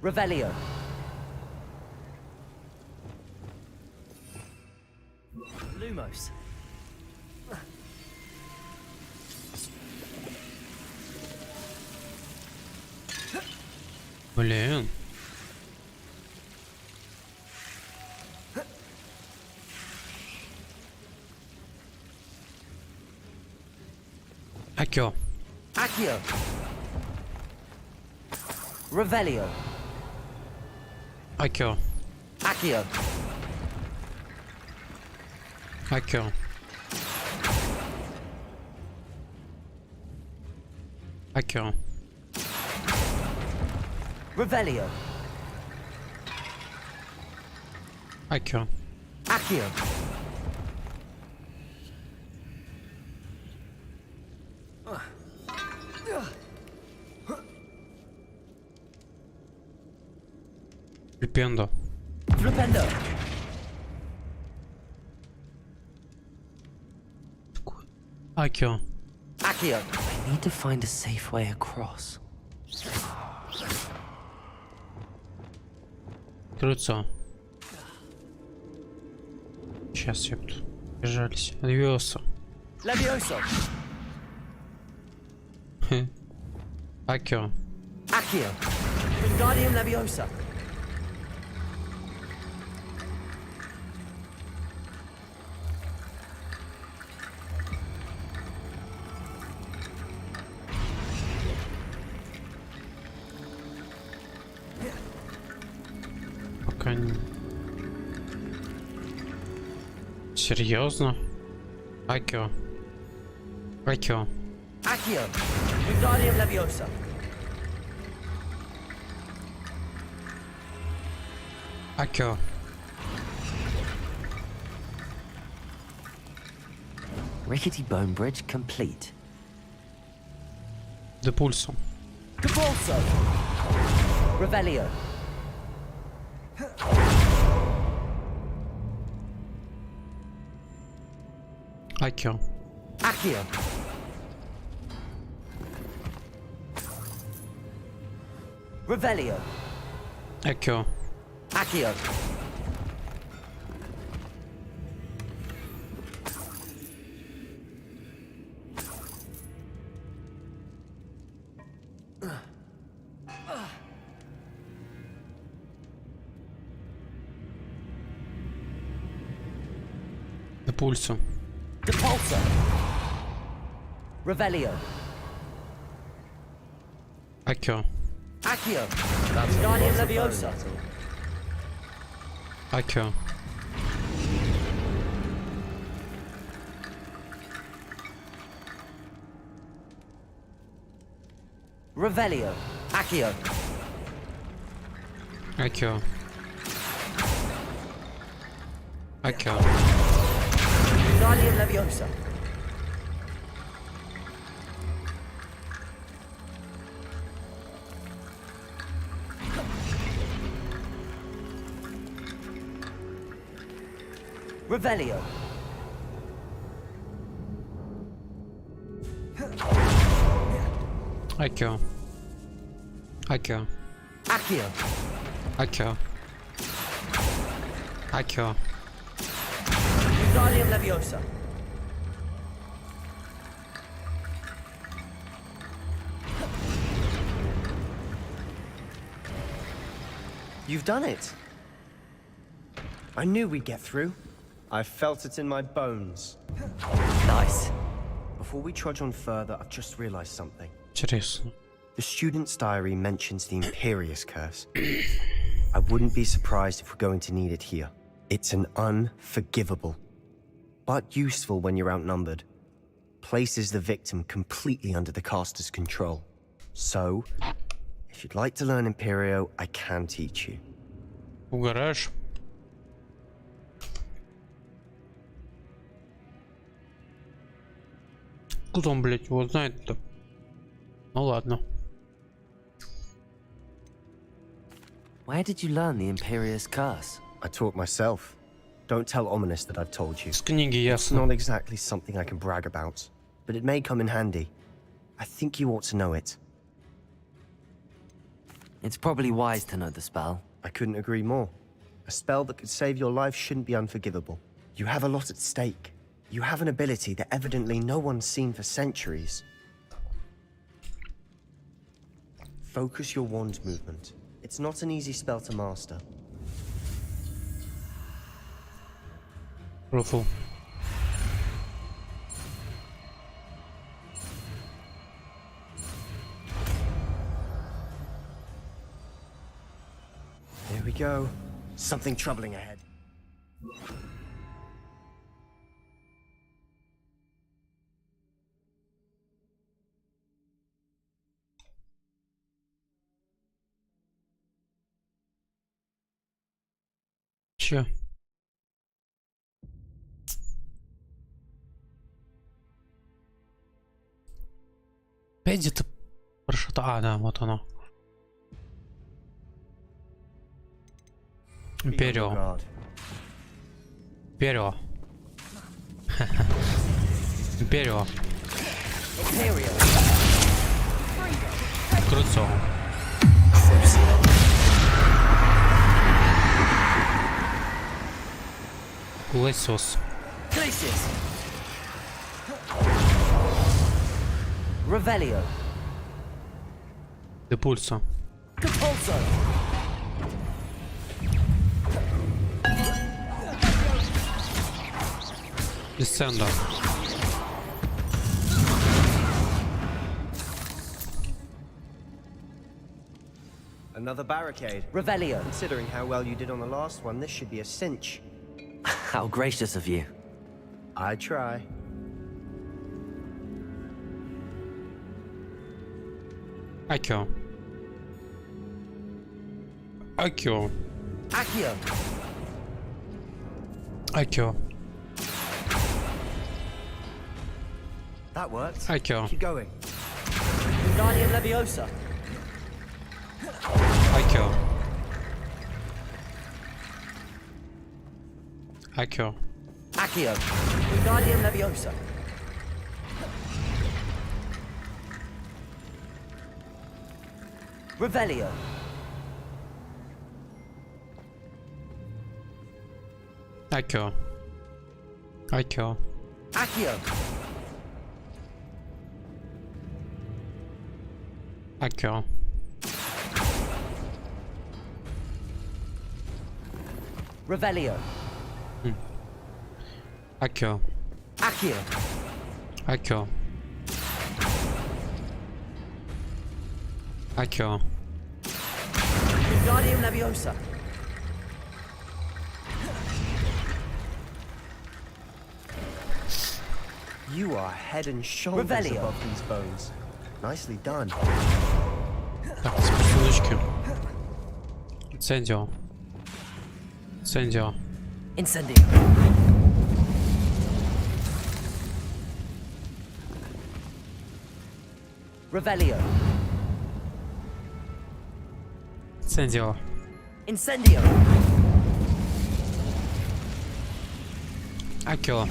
Revelio. Lumos. Блин. Accio. Accio. Revelio. Accio. Accio. Accio. Accio. Revelio. Accio. Accio. Flipendo. Flipendo. Accio. Accio. I need to find a safe way across. Крыльцо. Сейчас все тут бежались. Левиоса. Levioso. Акио. Accio. Wingardium Leviosa. Пока не... Серьезно? Акио. Акио. Accio. Wingardium Leviosa. Акио. Rickety bone bridge complete. Депульсо. Capulso. Revelio. Акио. Accio. Revelio. Акио. Accio. Депульсо. Depulso. Revelio. Акио. Accio. Wingardium Leviosa. Акио. Revelio. Accio. Акио. Акио. Wingardium Leviosa. Revelio. Акио. Акио. Accio. Акио. Акио. Wingardium Leviosa. You've done it. I knew we'd get through. I felt it in my bones. Nice. Before we trudge on further, I've just realized something. Интересно. The student's diary mentions the Imperious Curse. I wouldn't be surprised if we're going to need it here. It's an unforgivable, but useful when you're outnumbered. Places the victim completely under the caster's control. So, if you'd like to learn Imperio, I can teach you. Угораешь? Куда он, блядь, его знает-то? Ну ладно. Where did you learn the Imperious Curse? I taught myself. Don't tell Ominous that I've told you. С книги It's ясно. not exactly something I can brag about, but it may come in handy. I think you ought to know it. It's probably wise to know the spell. I couldn't agree more. A spell that could save your life shouldn't be unforgivable. You have a lot at stake. You have an ability that evidently no one's seen for centuries. Focus your wand movement. It's not an easy spell to master. Руфу. Here we go. Something troubling ahead. Че? Опять где-то прошито. А, да, вот оно. Империо. Империо. Империо. Крыльцо. Лесос. Glacius. Revelio. Депульсо. Compulso. Descendo. Another barricade. Revelio. Considering how well you did on the last one, this should be a cinch. How gracious of you. I try. Accio. Accio. Accio. Accio. That worked. Accio. Keep going. Wingardium Leviosa. Accio. Accio. Accio. Wingardium Leviosa. Revelio. Accio. Accio. Accio. Accio. Revelio. Accio. Accio. Accio. Accio. Wingardium Leviosa. You are head and shoulders Revelio. above these bones. Nicely done. Так, секундочки. Инцендио. Инцендио. Incendio. Revelio. Инцендио. Incendio. Accio.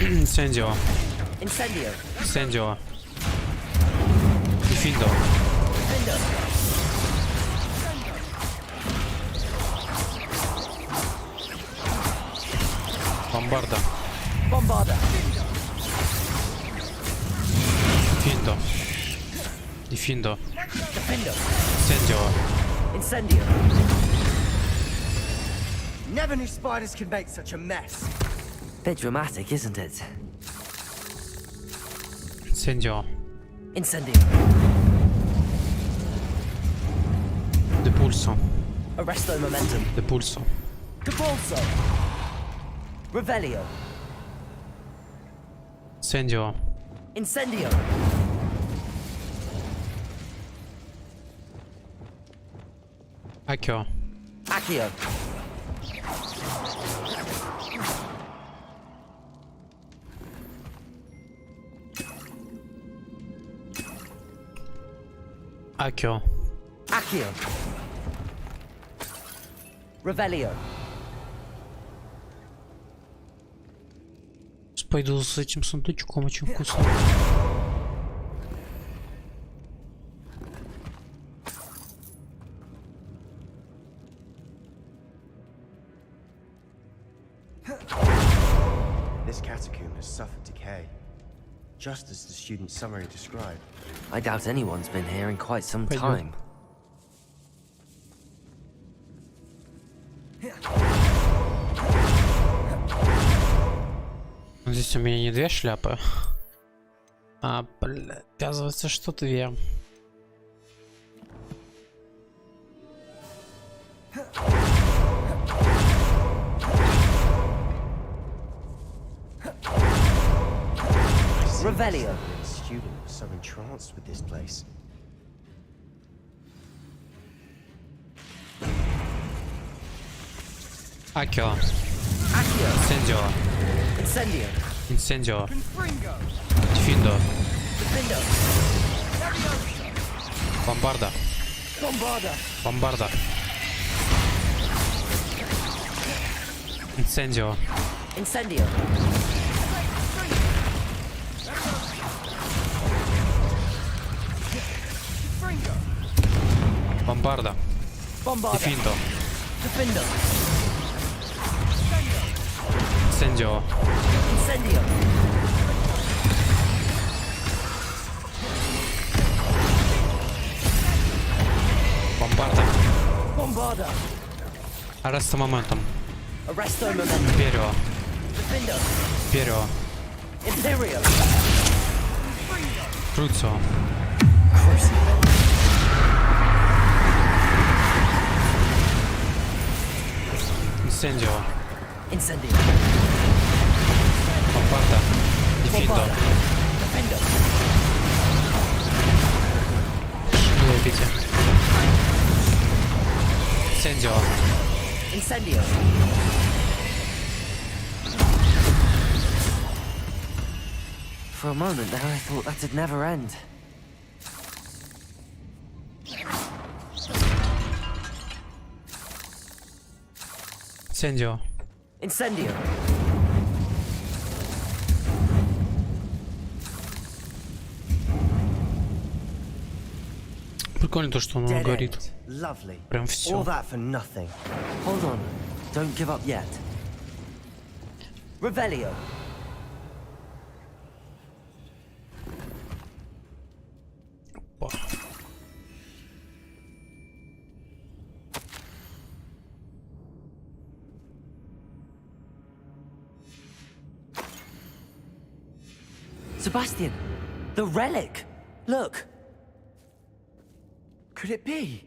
Incendio. Incendio. Incendio. Findo. Findo. Bombarda. Bombarda. Findo. Findo. Findo. Incendio. Incendio. Never knew spiders could make such a mess. Bit dramatic, isn't it? Incendio. Incendio. Depulso. Arresto momentum. Depulso. Compulso. Revelio. Incendio. Incendio. Accio. Accio. Accio. Accio. Revelio. Пойду с этим сундучком, очень вкусно. This catacomb has suffered decay, just as the student's summary described. I doubt anyone's been here in quite some time. Здесь у меня не две шляпы, а, бля, оказывается, что две. Revelio. The student was so entranced with this place. Accio. Accio. Incendio. Incendio. Incendio. Findo. Findo. Bombarda. Bombarda. Bombarda. Incendio. Incendio. Бомбарда. Дефиндо. Инсендио. Bombarda. Arresto моментом. Arresto momentum. Imperio. Defendo. Imperio. Imperio. Crucio. Incendio. Incendio. Bombarda. Defindo. Defendo. Лепите. Incendio. Incendio. For a moment there, I thought that'd never end. Incendio. Incendio. Прикольно то, что он Dead говорит. end. Lovely. Прям все. All that for nothing. Hold on. Don't give up yet. Revelio. Sebastian, the relic. Look. Could it be?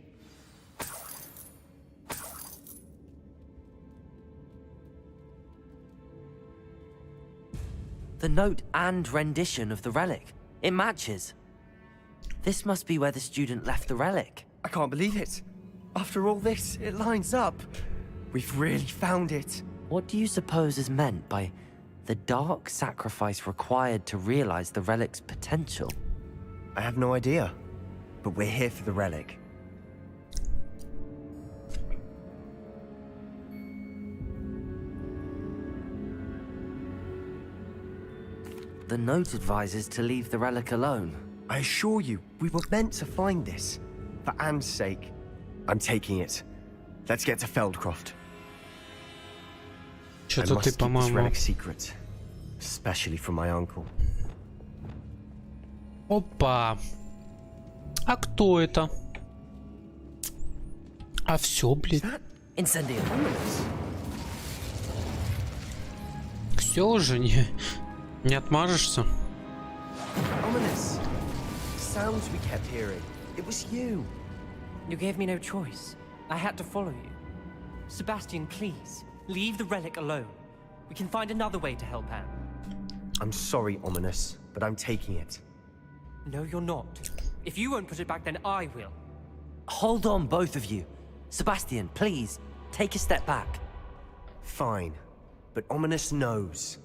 The note and rendition of the relic. It matches. This must be where the student left the relic. I can't believe it. After all this, it lines up. We've really found it. What do you suppose is meant by the dark sacrifice required to realize the relic's potential? I have no idea, but we're here for the relic. The note advises to leave the relic alone. I assure you, we were meant to find this. For Anne's sake. I'm taking it. Let's get to Feldcroft. I Что-то must ты, keep this по-моему... relic secret. Especially from my uncle. Опа. А кто это? А все, блин. Incendio. Все уже не отмажешься. Ominous. Sounds we kept hearing. It was you. You gave me no choice. I had to follow you. Sebastian, please, leave the relic alone. We can find another way to help Anne. I'm sorry, Ominous, but I'm taking it. No, you're not. If you won't put it back, then I will. Hold on, both of you. Sebastian, please, take a step back. Fine, but Ominous knows.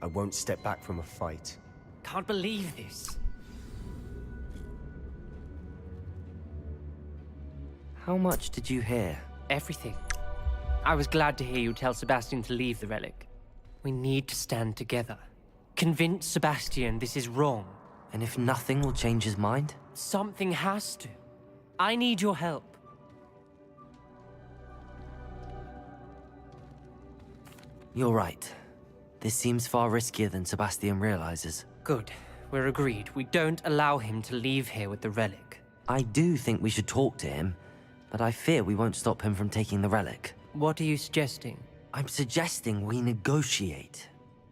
I won't step back from a fight. Can't believe this. How much did you hear? Everything. I was glad to hear you tell Sebastian to leave the relic. We need to stand together. Convince Sebastian this is wrong. And if nothing will change his mind? Something has to. I need your help. You're right. This seems far riskier than Sebastian realizes. Good. We're agreed. We don't allow him to leave here with the relic. I do think we should talk to him, but I fear we won't stop him from taking the relic. What are you suggesting? I'm suggesting we negotiate.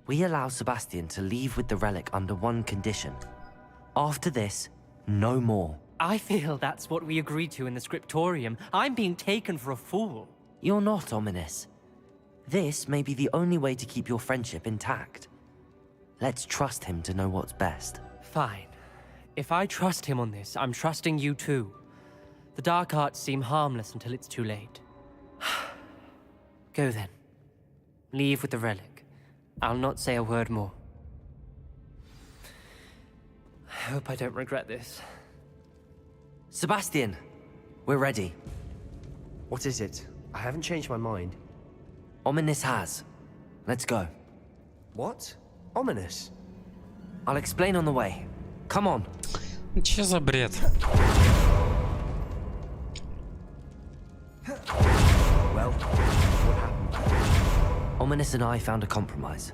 We allow Sebastian to leave with the relic under one condition. After this, no more. I feel that's what we agreed to in the scriptorium. I'm being taken for a fool. You're not, Ominous. This may be the only way to keep your friendship intact. Let's trust him to know what's best. Fine. If I trust him on this, I'm trusting you too. The dark arts seem harmless until it's too late. Go then. Leave with the relic. I'll not say a word more. I hope I don't regret this. Sebastian, we're ready. What is it? I haven't changed my mind. Ominous has. Let's go. What? Ominous? I'll explain on the way. Come on. Че за бред? Ominous and I found a compromise.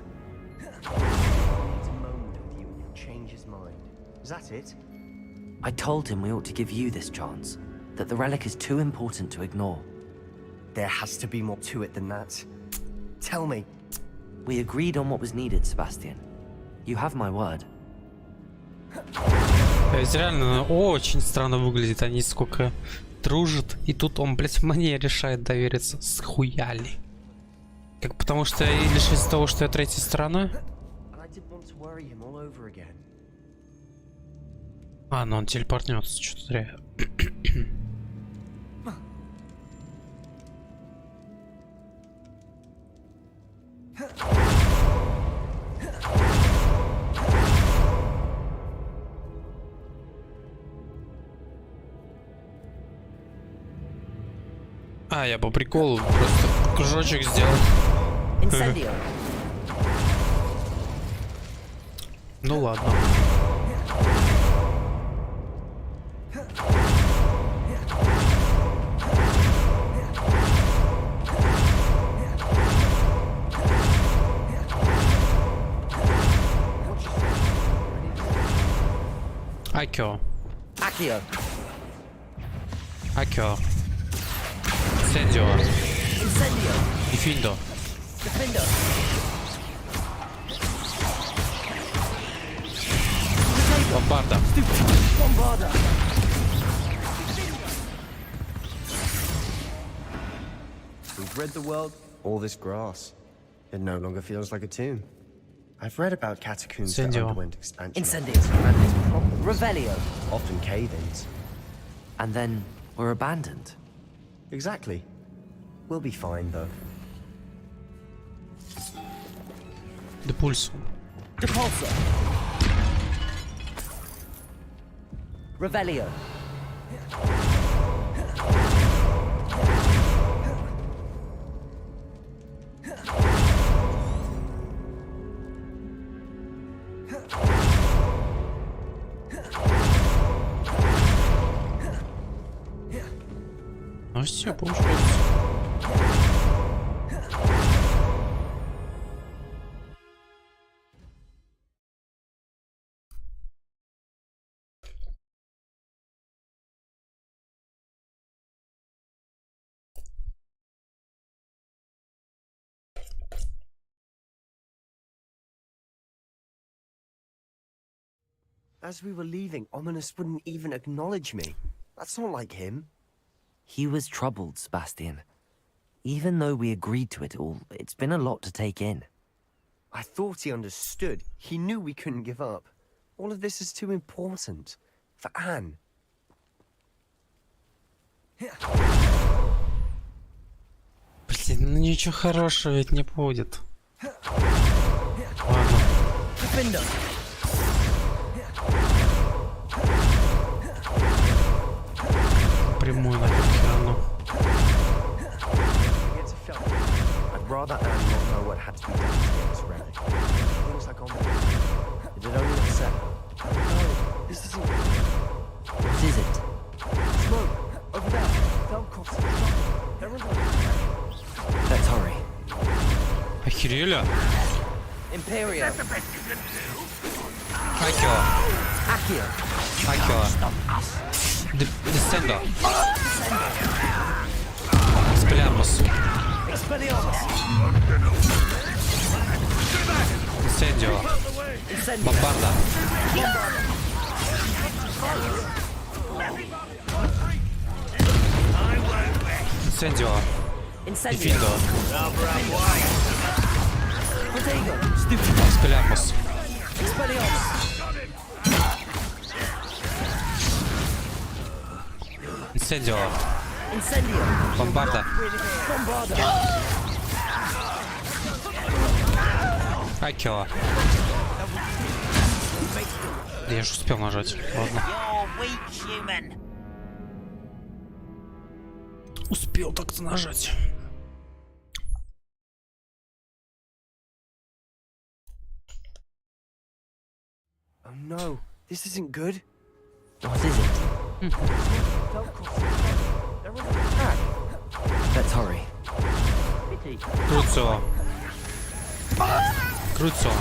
Change his mind. Is that it? I told him we ought to give you this chance, that the relic is too important to ignore. There has to be more to it than that. Tell me. We agreed on what was needed, Sebastian. You have my word. Ведь реально очень странно выглядит, они сколько дружат, и тут он, блядь, мне решает довериться. Схуяли. Как потому что лишь из-за того, что я третья сторона? А, ну он телепортнется, что-то зря. А, я по приколу просто кружочек сделал. Ну ладно. Акио. Акио. Акио. Инсендио. Incendio. Дефиндо. Defendo. Бомбарда. Bombarda. We've read the world, all this grass. It no longer feels like a tomb. I've read about catacombs that underwent expansion. Incendio. And its problems. Revelio. Often cave-ins. And then we're abandoned. Exactly. We'll be fine, though. Depulso. Depulso. Revelio. Ну все, получается. As we were leaving, Ominous wouldn't even acknowledge me. That's not like him. He was troubled, Sebastian. Even though we agreed to it all, it's been a lot to take in. I thought he understood. He knew we couldn't give up. All of this is too important. For Anne. Блин, ну ничего хорошего ведь не будет. Ладно. Прямую нафиг все равно. I'd rather Anne not know what had to be done to get this relic. Things like Ominous. It had only upset her. No, this isn't... What is it? Smoke! Over there! Velkoff's in trouble. They're under attack. Let's hurry. Охерели? Imperio. Акио. Акио. Акио. Десцендо. Спелямус. Инсендио. Бомбарда. Инсендио. Дефиндо. Спелямус. Инсендио. Бомбарда. Акио. Я же успел нажать. Ладно. Успел так-то нажать. Oh no, this isn't good. What is it? They're under attack. Let's hurry. Круцо. Круто.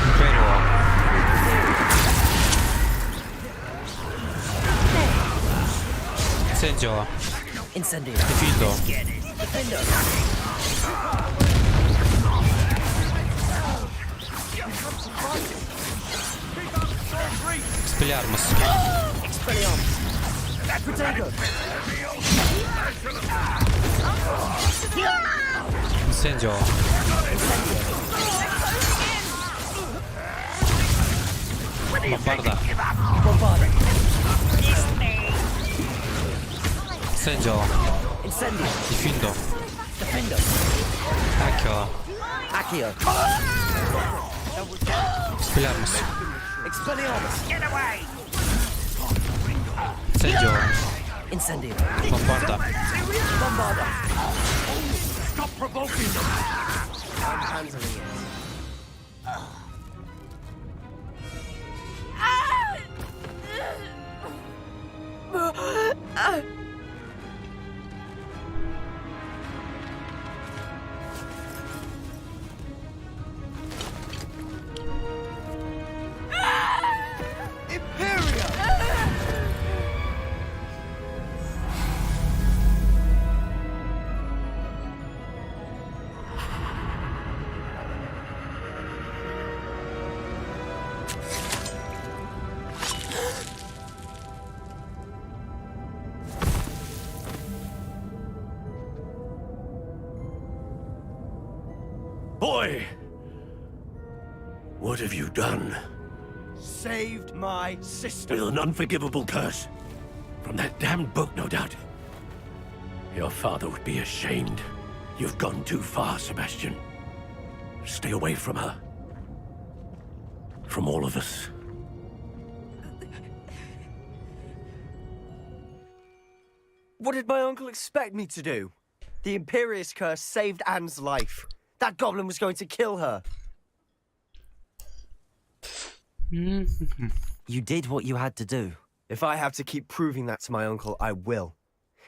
Империал. Incendio. Diffindo. Expelliarmus. Incendio. Bombarda. Incendio. Diffindo. Accio. Expelliarmus. Incendio. Bombarda. Stop provoking them! I'm handling it. Boy! What have you done? Saved my sister. With an unforgivable curse. From that damned book, no doubt. Your father would be ashamed. You've gone too far, Sebastian. Stay away from her. From all of us. What did my uncle expect me to do? The Imperious curse saved Anne's life. That goblin was going to kill her. You did what you had to do. If I have to keep proving that to my uncle, I will.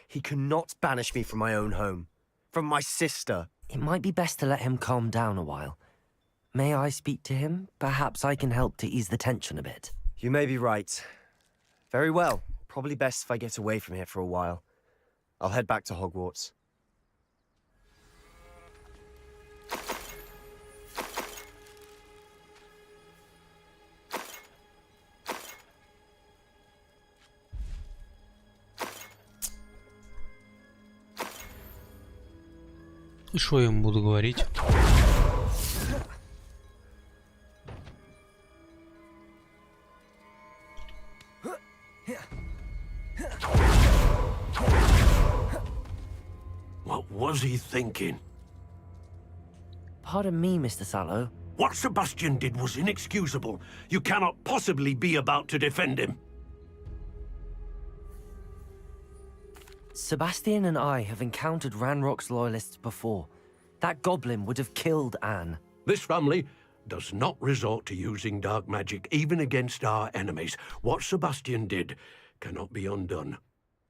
He cannot banish me from my own home. From my sister. It might be best to let him calm down a while. May I speak to him? Perhaps I can help to ease the tension a bit. You may be right. Very well. Probably best if I get away from here for a while. I'll head back to Hogwarts. И что я ему буду говорить? What was he thinking? Pardon me, Mr. Sallow. What Sebastian did was inexcusable. You cannot possibly be about to defend him. Sebastian and I have encountered Ranrock's loyalists before. That goblin would have killed Anne. This family does not resort to using dark magic even against our enemies. What Sebastian did cannot be undone.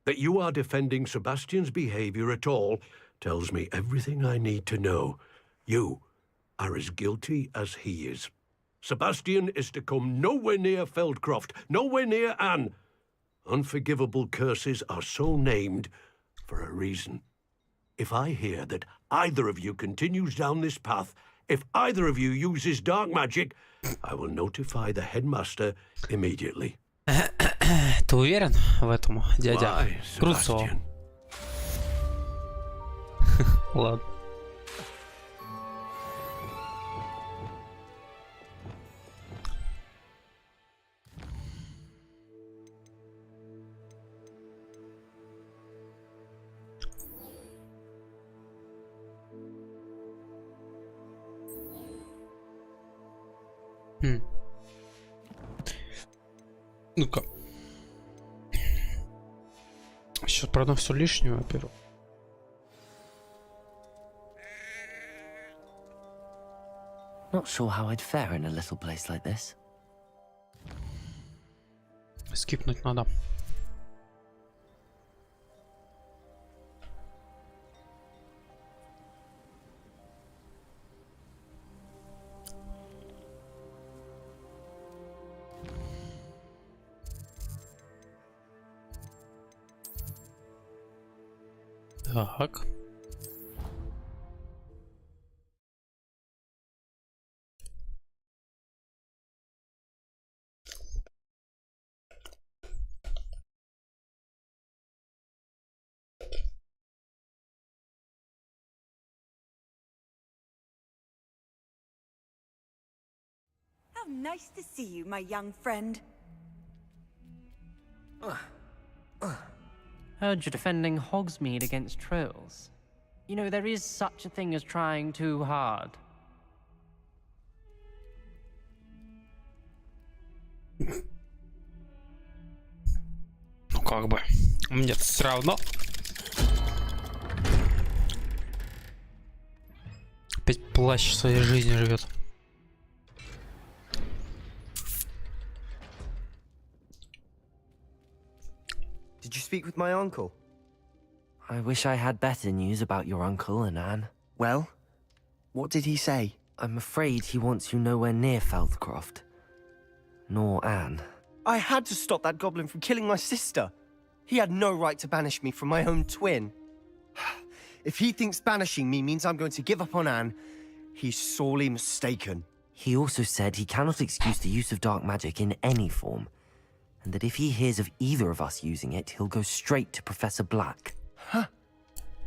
That you are defending Sebastian's behavior at all tells me everything I need to know. You are as guilty as he is. Sebastian is to come nowhere near Feldcroft, nowhere near Anne. Unforgivable curses are so named for a reason. If I hear that either of you continues down this path, if either of you uses dark magic, I will notify the headmaster immediately. Ты уверен в этом, дядя? Круто. Ладно. Ну-ка. Сейчас продам все лишнее, во-первых. Not sure how I'd fare in a little place like this. Скипнуть надо. Так. How nice to see you, my young friend. Heard you're defending Hogsmeade against trolls. You know, there is such a thing as trying too hard. Ну как бы, мне все равно. Опять плащ своей жизни живет. Did you speak with my uncle? I wish I had better news about your uncle and Anne. Well, what did he say? I'm afraid he wants you nowhere near Feldcroft. Nor Anne. I had to stop that goblin from killing my sister. He had no right to banish me from my own twin. If he thinks banishing me means I'm going to give up on Anne, he's sorely mistaken. He also said he cannot excuse the use of dark magic in any form, and that if he hears of either of us using it, he'll go straight to Professor Black. Huh.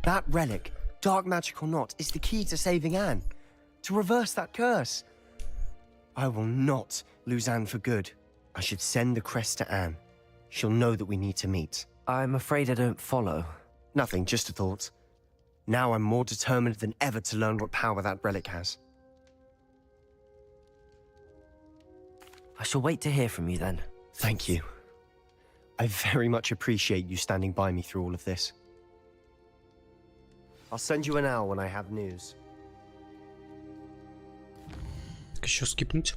That relic, dark magic or not, is the key to saving Anne. To reverse that curse. I will not lose Anne for good. I should send the crest to Anne. She'll know that we need to meet. I'm afraid I don't follow. Nothing, just a thought. Now I'm more determined than ever to learn what power that relic has. I shall wait to hear from you then. Thank you. I very much appreciate you standing by me through all of this. I'll send you an owl when I have news. Еще скипнуть.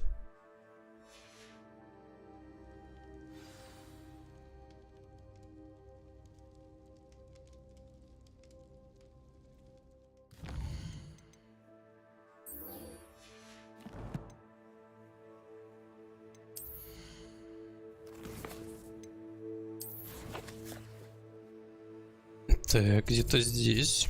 Так, где-то здесь.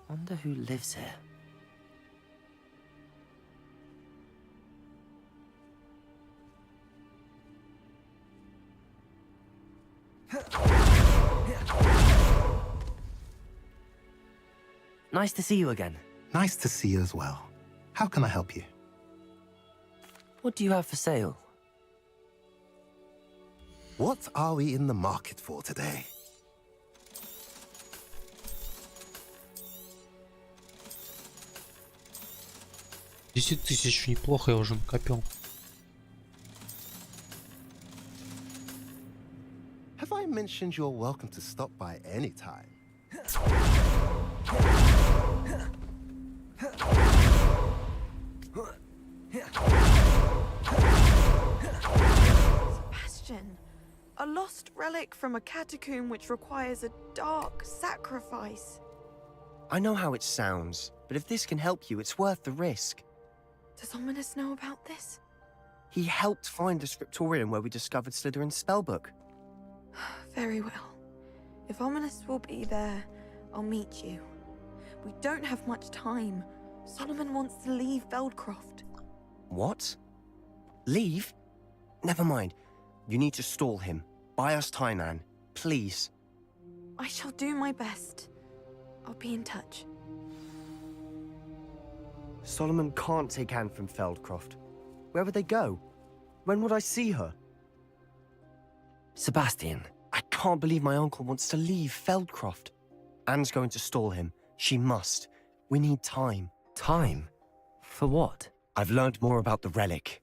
Wonder who lives here. Nice to see you again. Nice to see you as well. How can I help you? What do you have for sale? What are we in the market for today? Десять тысяч, неплохо я уже накопил. Have I mentioned you're welcome to stop by any time? Sebastian, a lost relic from a catacomb which requires a dark sacrifice. I know how it sounds, but if this can help you, it's worth the risk. Does Ominous know about this? He helped find the scriptorium where we discovered Slytherin's spellbook. Very well. If Ominous will be there, I'll meet you. We don't have much time. Solomon wants to leave Feldcroft. What? Leave? Never mind. You need to stall him. Buy us time, Anne. Please. I shall do my best. I'll be in touch. Solomon can't take Anne from Feldcroft. Where would they go? When would I see her? Sebastian. I can't believe my uncle wants to leave Feldcroft. Anne's going to stall him. She must. We need time. Time? For what? I've learned more about the relic.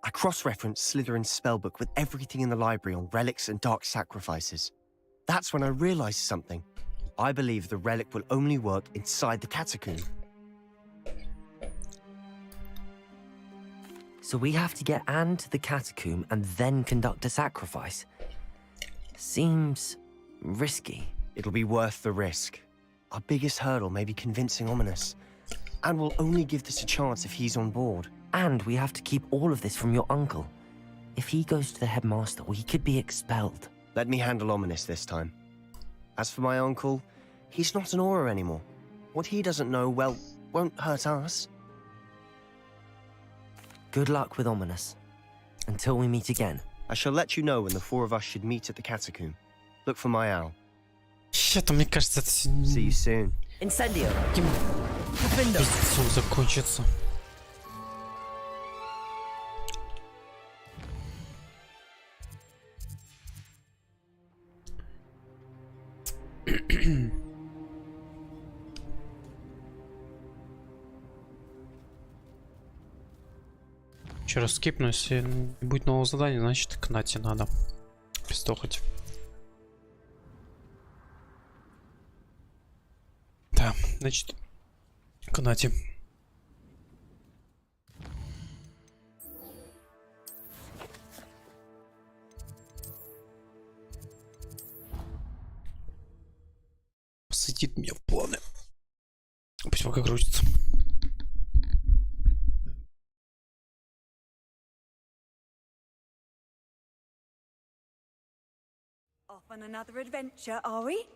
I cross-referenced Slytherin's spellbook with everything in the library on relics and dark sacrifices. That's when I realized something. I believe the relic will only work inside the catacomb. So we have to get Anne to the catacomb and then conduct a sacrifice. Seems risky. It'll be worth the risk. Our biggest hurdle may be convincing Ominous. And we'll only give this a chance if he's on board. And we have to keep all of this from your uncle. If he goes to the headmaster, we could be expelled. Let me handle Ominous this time. As for my uncle, he's not an Auror anymore. What he doesn't know, well, won't hurt us. Good luck with Ominous. Until we meet again. I shall let you know when the four of us should meet at the catacomb. Look for my owl. Что-то мне кажется, это See you soon. Incendio. Пиздецом закончится. Еще раз скипну, если не будет нового задания, значит к Нате надо пиздохать. Да, значит к Нате. Посадит меня в планы. Пусть пока крутится. Off on another adventure, are we?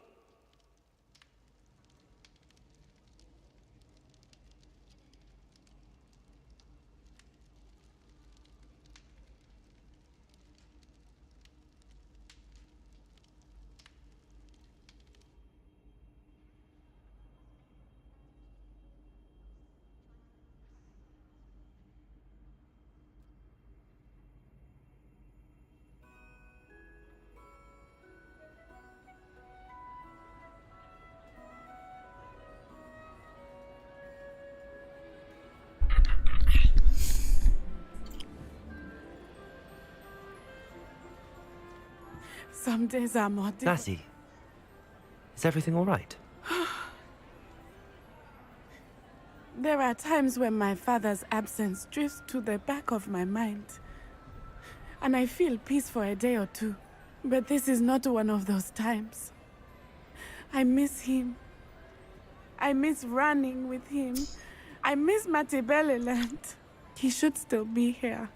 Some days are more difficult. Natty, is everything all right? There are times when my father's absence drifts to the back of my mind, and I feel peace for a day or two. But this is not one of those times. I miss him. I miss running with him. I miss Matibeleland. He should still be here.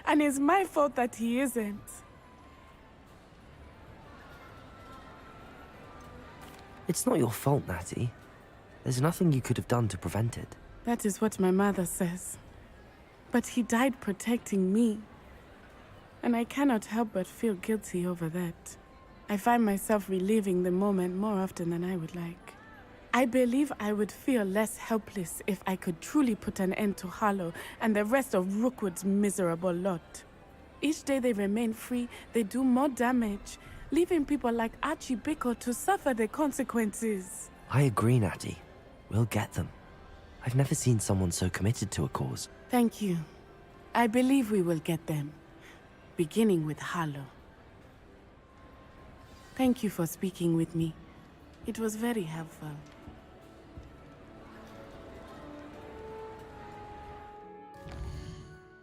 And it's my fault that he isn't. It's not your fault, Natty. There's nothing you could have done to prevent it. That is what my mother says. But he died protecting me. And I cannot help but feel guilty over that. I find myself reliving the moment more often than I would like. I believe I would feel less helpless if I could truly put an end to Harlow and the rest of Rookwood's miserable lot. Each day they remain free, they do more damage, leaving people like Archie Bickle to suffer the consequences. I agree, Natty. We'll get them. I've never seen someone so committed to a cause. Thank you. I believe we will get them, beginning with Harlow. Thank you for speaking with me. It was very helpful.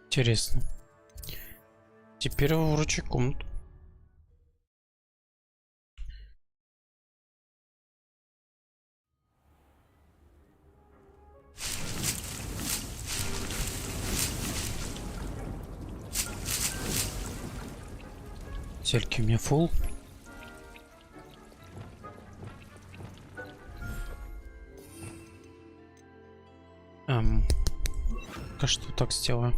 Интересно. Теперь вручи комнату. Сельки у меня фулл. Пока что так сделаю.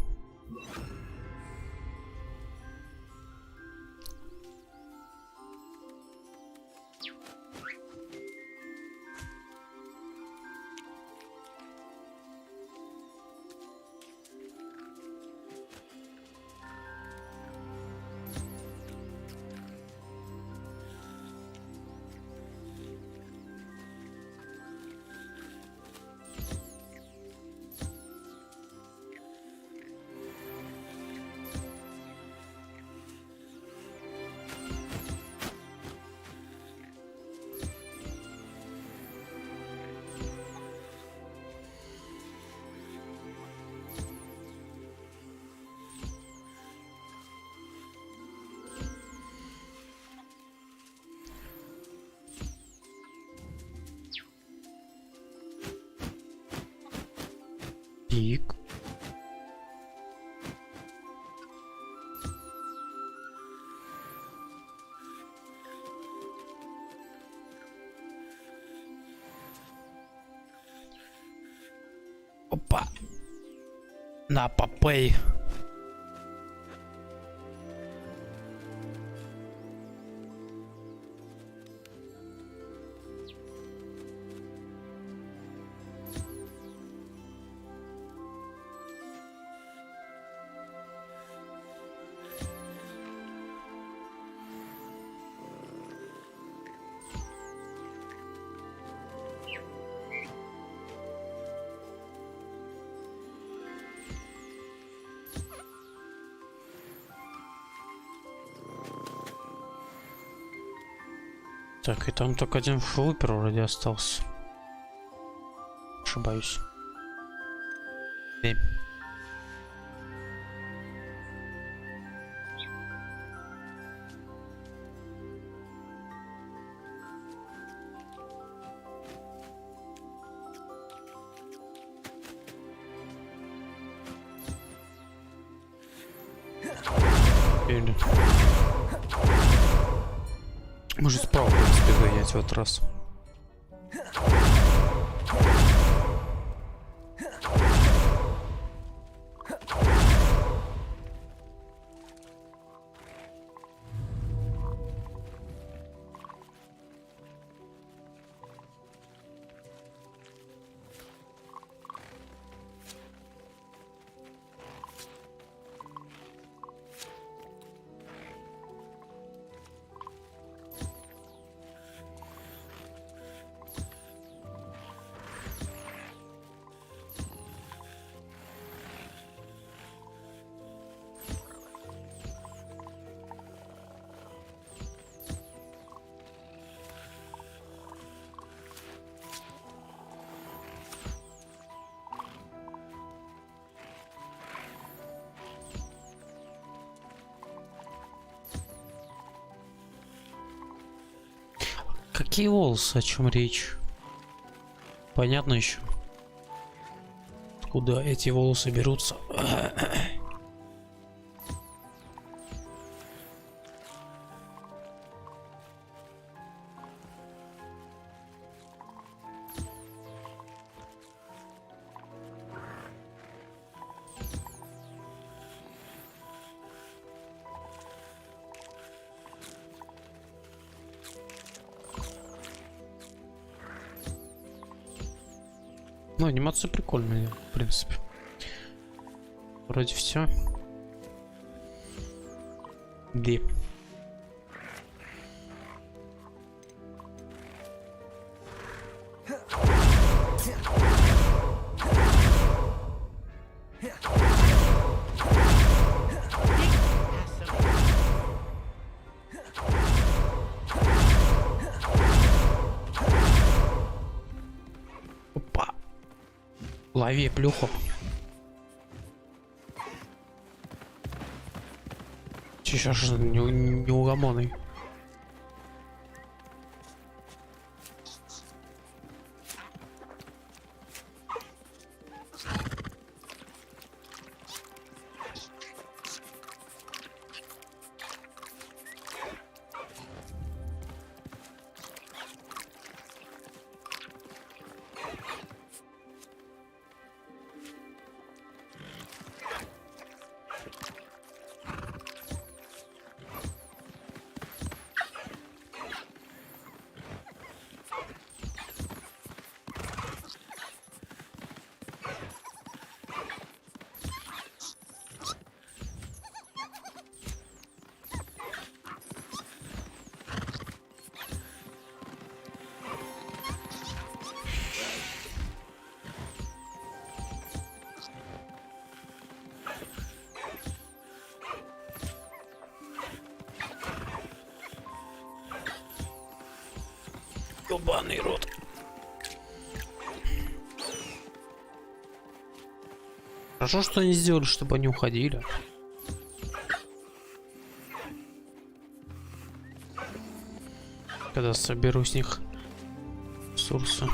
Дик. Опа. На, попей. Так, и там только один флупер вроде остался. Ошибаюсь. Может справа, в принципе, гонять в этот раз. Какие волосы, о чем речь? Понятно еще. Откуда эти волосы берутся? Ну, анимация прикольная, в принципе. Вроде все. Где? Лови плюху. Сейчас же неугомонный. Ёбаный рот. Хорошо, что они сделали, чтобы они уходили. Когда соберу с них ресурсы.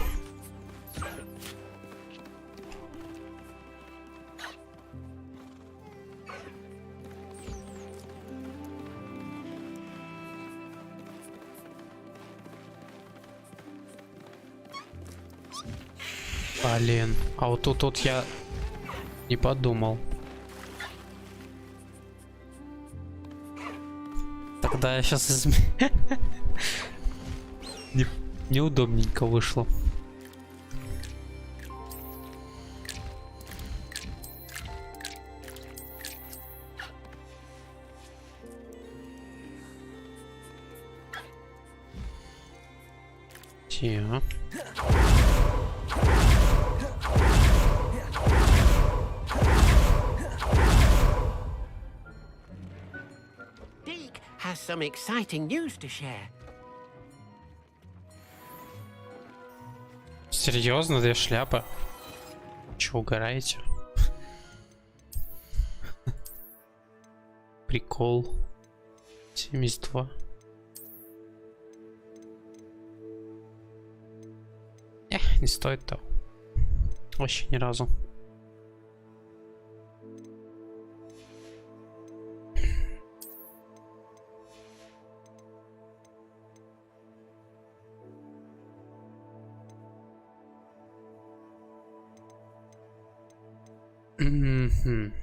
Блин, а вот тут я не подумал. Тогда я сейчас неудобненько вышло. Тихо. Deke has some exciting news to share. Серьезно, две шляпы? Чего угораете? Прикол. 72. Не стоит того. Вообще ни разу. Угу.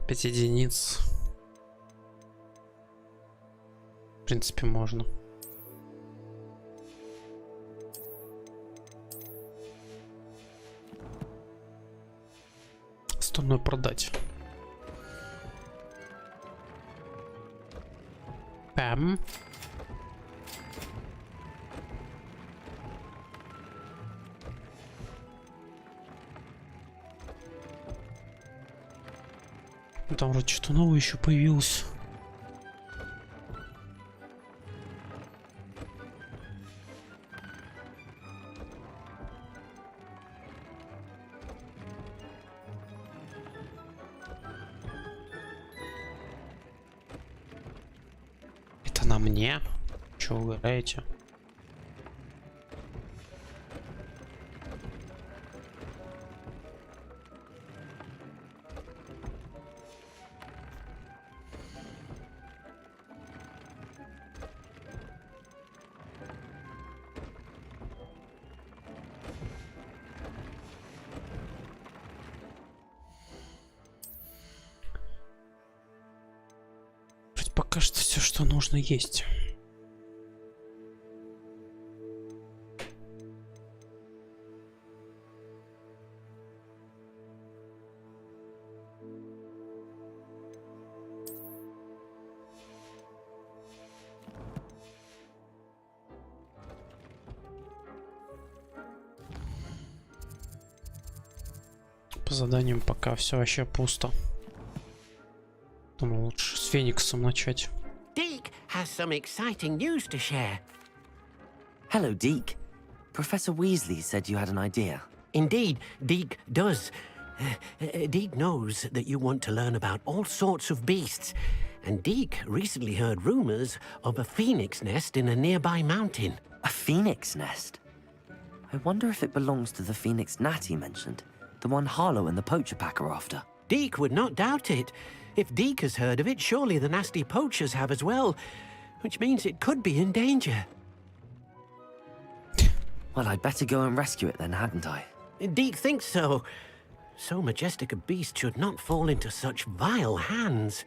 5 единиц. В принципе, можно. Остальное продать. Пэм. Там вроде что-то новое еще появилось. Это на мне? Чего угораете? Пока что все, что нужно, есть. По заданиям пока все вообще пусто. Думаю, лучше с Фениксом начать. Deke has some exciting news to share. Hello, Deke. Professor Weasley said you had an idea. Indeed, Deke does. Deke knows that you want to learn about all sorts of beasts, and Deke recently heard rumors of a phoenix nest in a nearby mountain. A phoenix nest? I wonder if it belongs to the phoenix Natty mentioned, the one Harlow and the poacher pack are after. Deke would not doubt it. If Deke has heard of it, surely the nasty poachers have as well, which means it could be in danger. Well, I'd better go and rescue it then, hadn't I? Deke thinks so. So majestic a beast should not fall into such vile hands.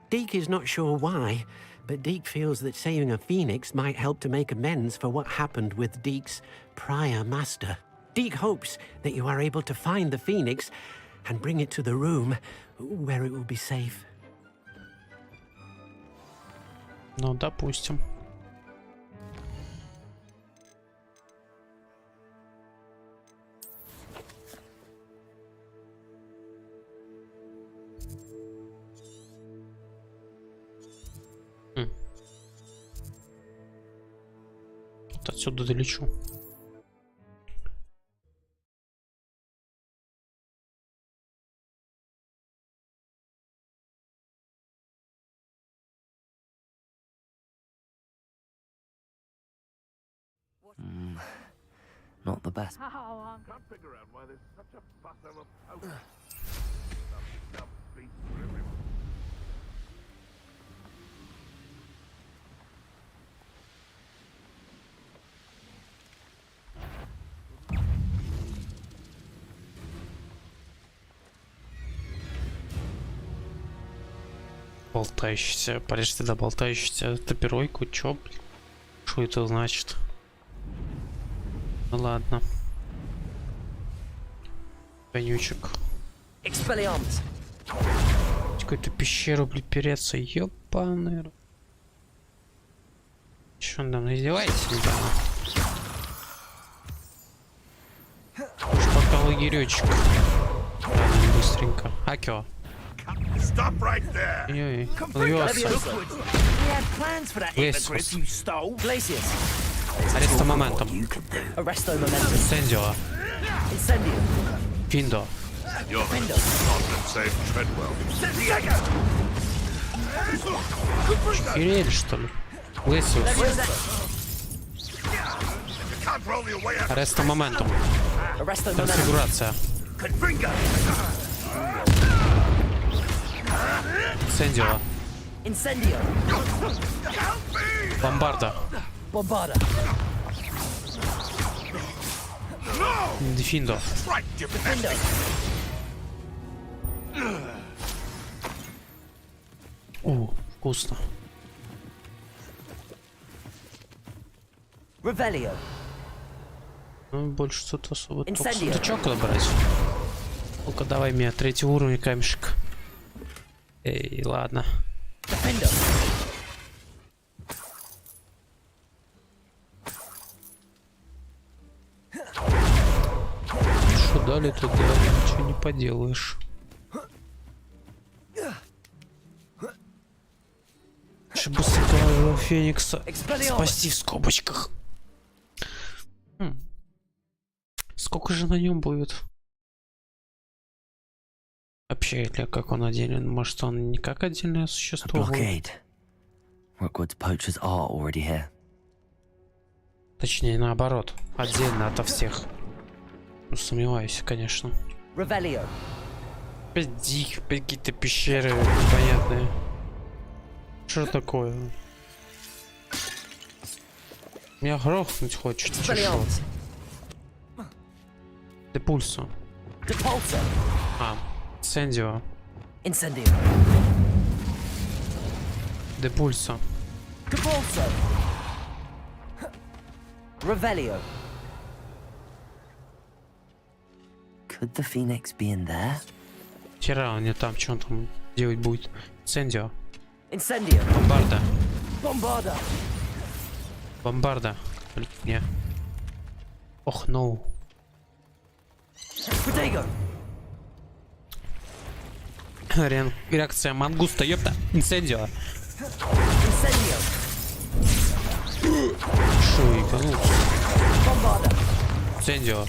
Deke is not sure why, but Deke feels that saving a phoenix might help to make amends for what happened with Deke's prior master. Deke hopes that you are able to find the phoenix and bring it to the room where it will be safe. Ну, допустим. Вот отсюда долечу. Not the best. Can't figure out why there's such a fuss over poachers. Some beast for everyone. Болтающийся, почти до болтающийся топиройку, чё? Что это значит? Ну ладно. Конючек. Какую-то пещеру, блин, переться, ёпаный. Чё он там издевается недавно? Уж пока лагерёчек. Ладно, быстренько. Акё. Ой-ой, плывётся. Аресто моментом. Инсендио. Финдо. Охерели, что ли? Лесиус. Аресто моментум. Конфигурация. Инсендио. Бомбарда. Дефиндо. О, вкусно. Ну, больше что-то особо. Только сундучок надо брать. Ну-ка, давай мне 3-й уровень камешек. Эй, ладно. Что дали, то дали. Ничего не поделаешь. Чтобы быстренько Феникса спасти в скобочках. Сколько же на нем будет? Вообще, или как он отделен? Может, он не как отдельное существо? Точнее, наоборот. Отдельно ото всех. Ну, сомневаюсь, конечно. Опять дик, какие-то пещеры непонятные. Что такое? Меня грохнуть хочет. Депульсо. А, Инсендио. Депульсо. Revelio. Could the Phoenix be in there? Вчера он не там, что он там делать будет? Инсендио. Incendio. Бомбарда. Bombarda. Бомбарда. Блин, не. Ох, ну. Реакция мангуста, ёпта. Инсендио. Incendio. Шо, ебанулся? Bombarda. Инсендио.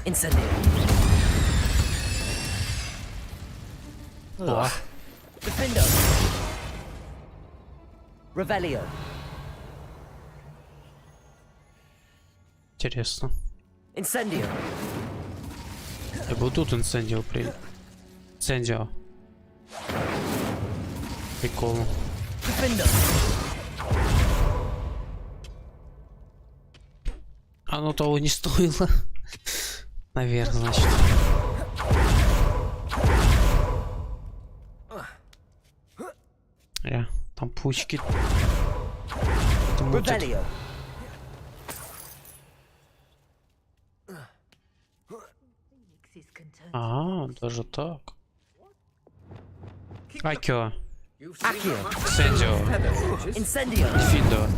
Incendio. О. Defendo. Revelio. Интересно. Incendio. Я бы тут инсендио при... Инсендио. Прикол. Defendo. Оно того не стоило. Наверное, значит. Там пучки. Revelio. А, даже так. Акио. Accio. Инсендио. Incendio. Финдо.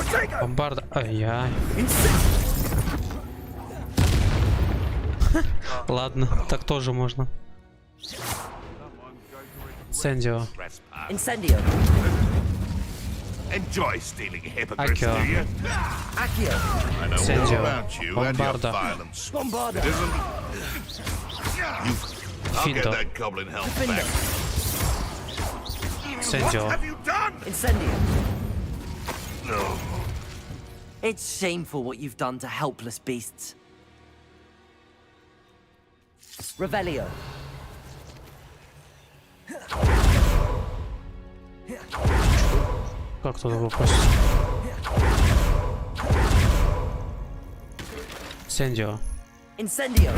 Defendo. Бомбарда. Ай-яй. Ладно, так тоже можно. Инсендио. Incendio. Enjoy stealing hippogriffs, Accio. do you? Accio. I know all Incendio. about you and your Bombarda. violence. Bombarda. It isn't... I'll get Findo. that goblin help Defendo. back. Incendio. What have you done? Incendio. No. It's shameful what you've done to helpless beasts. Revelio. Как туда попасть? Инсендио. Incendio.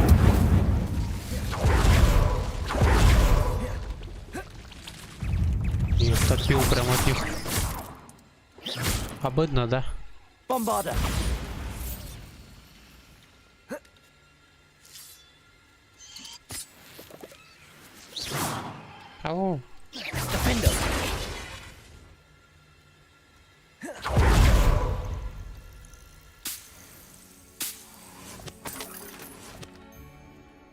Так пил прям от них. Обыдно, да? Bombarder. Ау. Defender.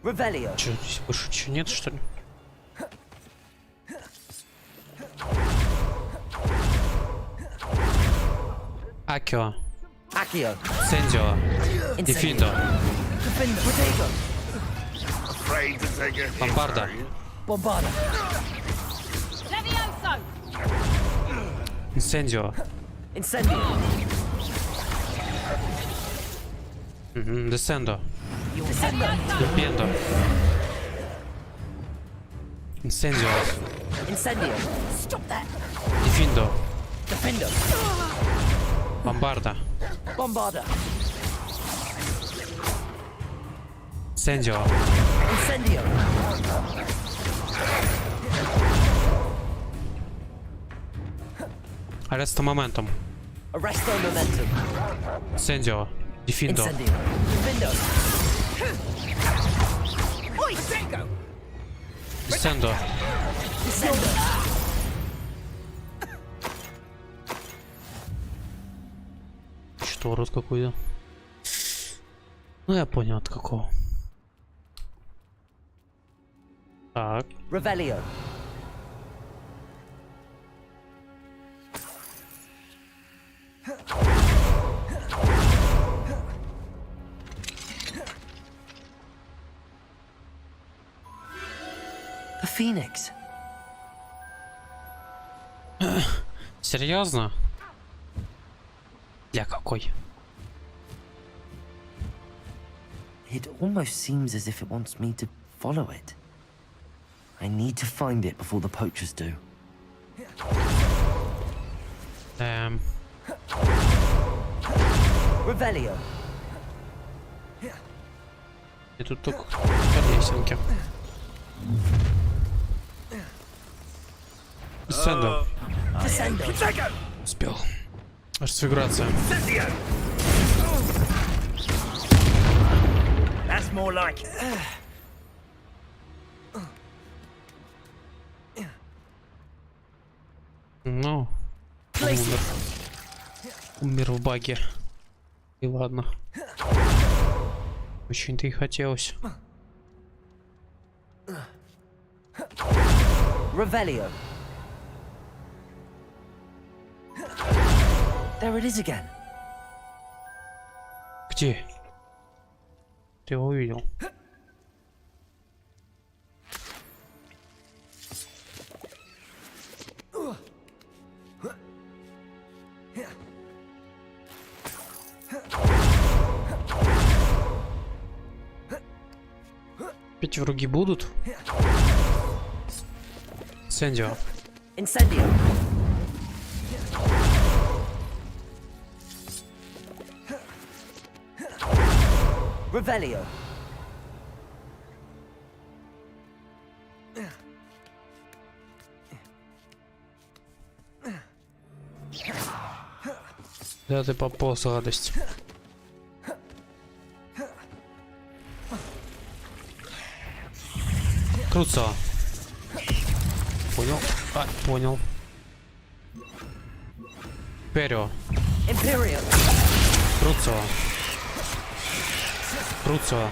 Revelio. Че, здесь больше ничего нет, что ли? Акио. Accio. Сендио. Дефиндо. Defender. Potato. Afraid to take a hit, Бомбарда. are you? Bombarder. Levioso! Инсендио. Incendio. Десендо. Descendo. Дефендо. Инсендио. Incendio. Stop that. Дефиндо. Defender. Бомбарда. Bombarder. Сендио. Incendio. Аресто моментом. Arresto momentum. Сендио. Дефиндо. Incendio. Defendo. Oi, Sengo! Десендо. Descendo. Что, рот какой-то? Ну, я понял, от какого. Так. Revelio. The Phoenix. Серьезно? Для какой? It almost seems as if it wants me to follow it. I need to find it before the poachers do. Revelio. И тут только по лесенке. Десендо. Успел. Трансфигурация. That's more like it. Ну, умер. Умер в баге. И ладно. Очень-то и хотелось. Revelio. There it is again. Где? Ты его увидел? Опять враги будут? Сендио. Incendio. Revelio. Да ты пополз, радость. Круто. Понял? А, понял. Перио. Imperial. Круто. Круто.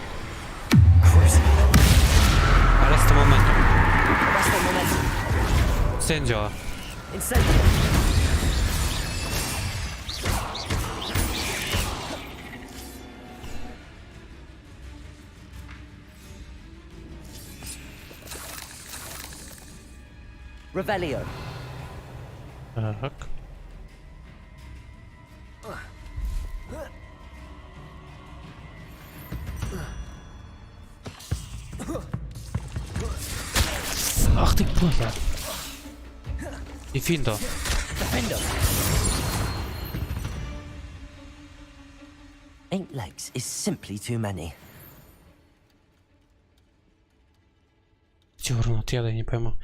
Аресто моментум. Arresto momentum. Сендио. Incendio. Revelio. Так. Ах ты понял. Дефиндо. Defendo. 8 legs is simply too many. Где урон от яда, я не пойму.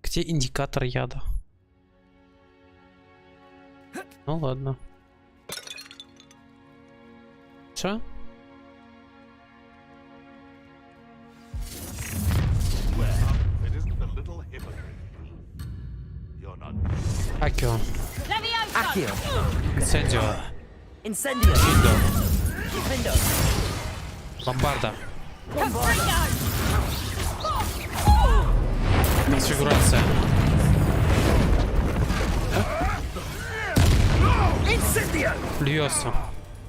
Где индикатор яда? Ну ладно. Что? Акио. Accio. Инцендио. Incendio. Финдо. Findo. Бомбарда. Трансфигурация. Incendio. Львиоса.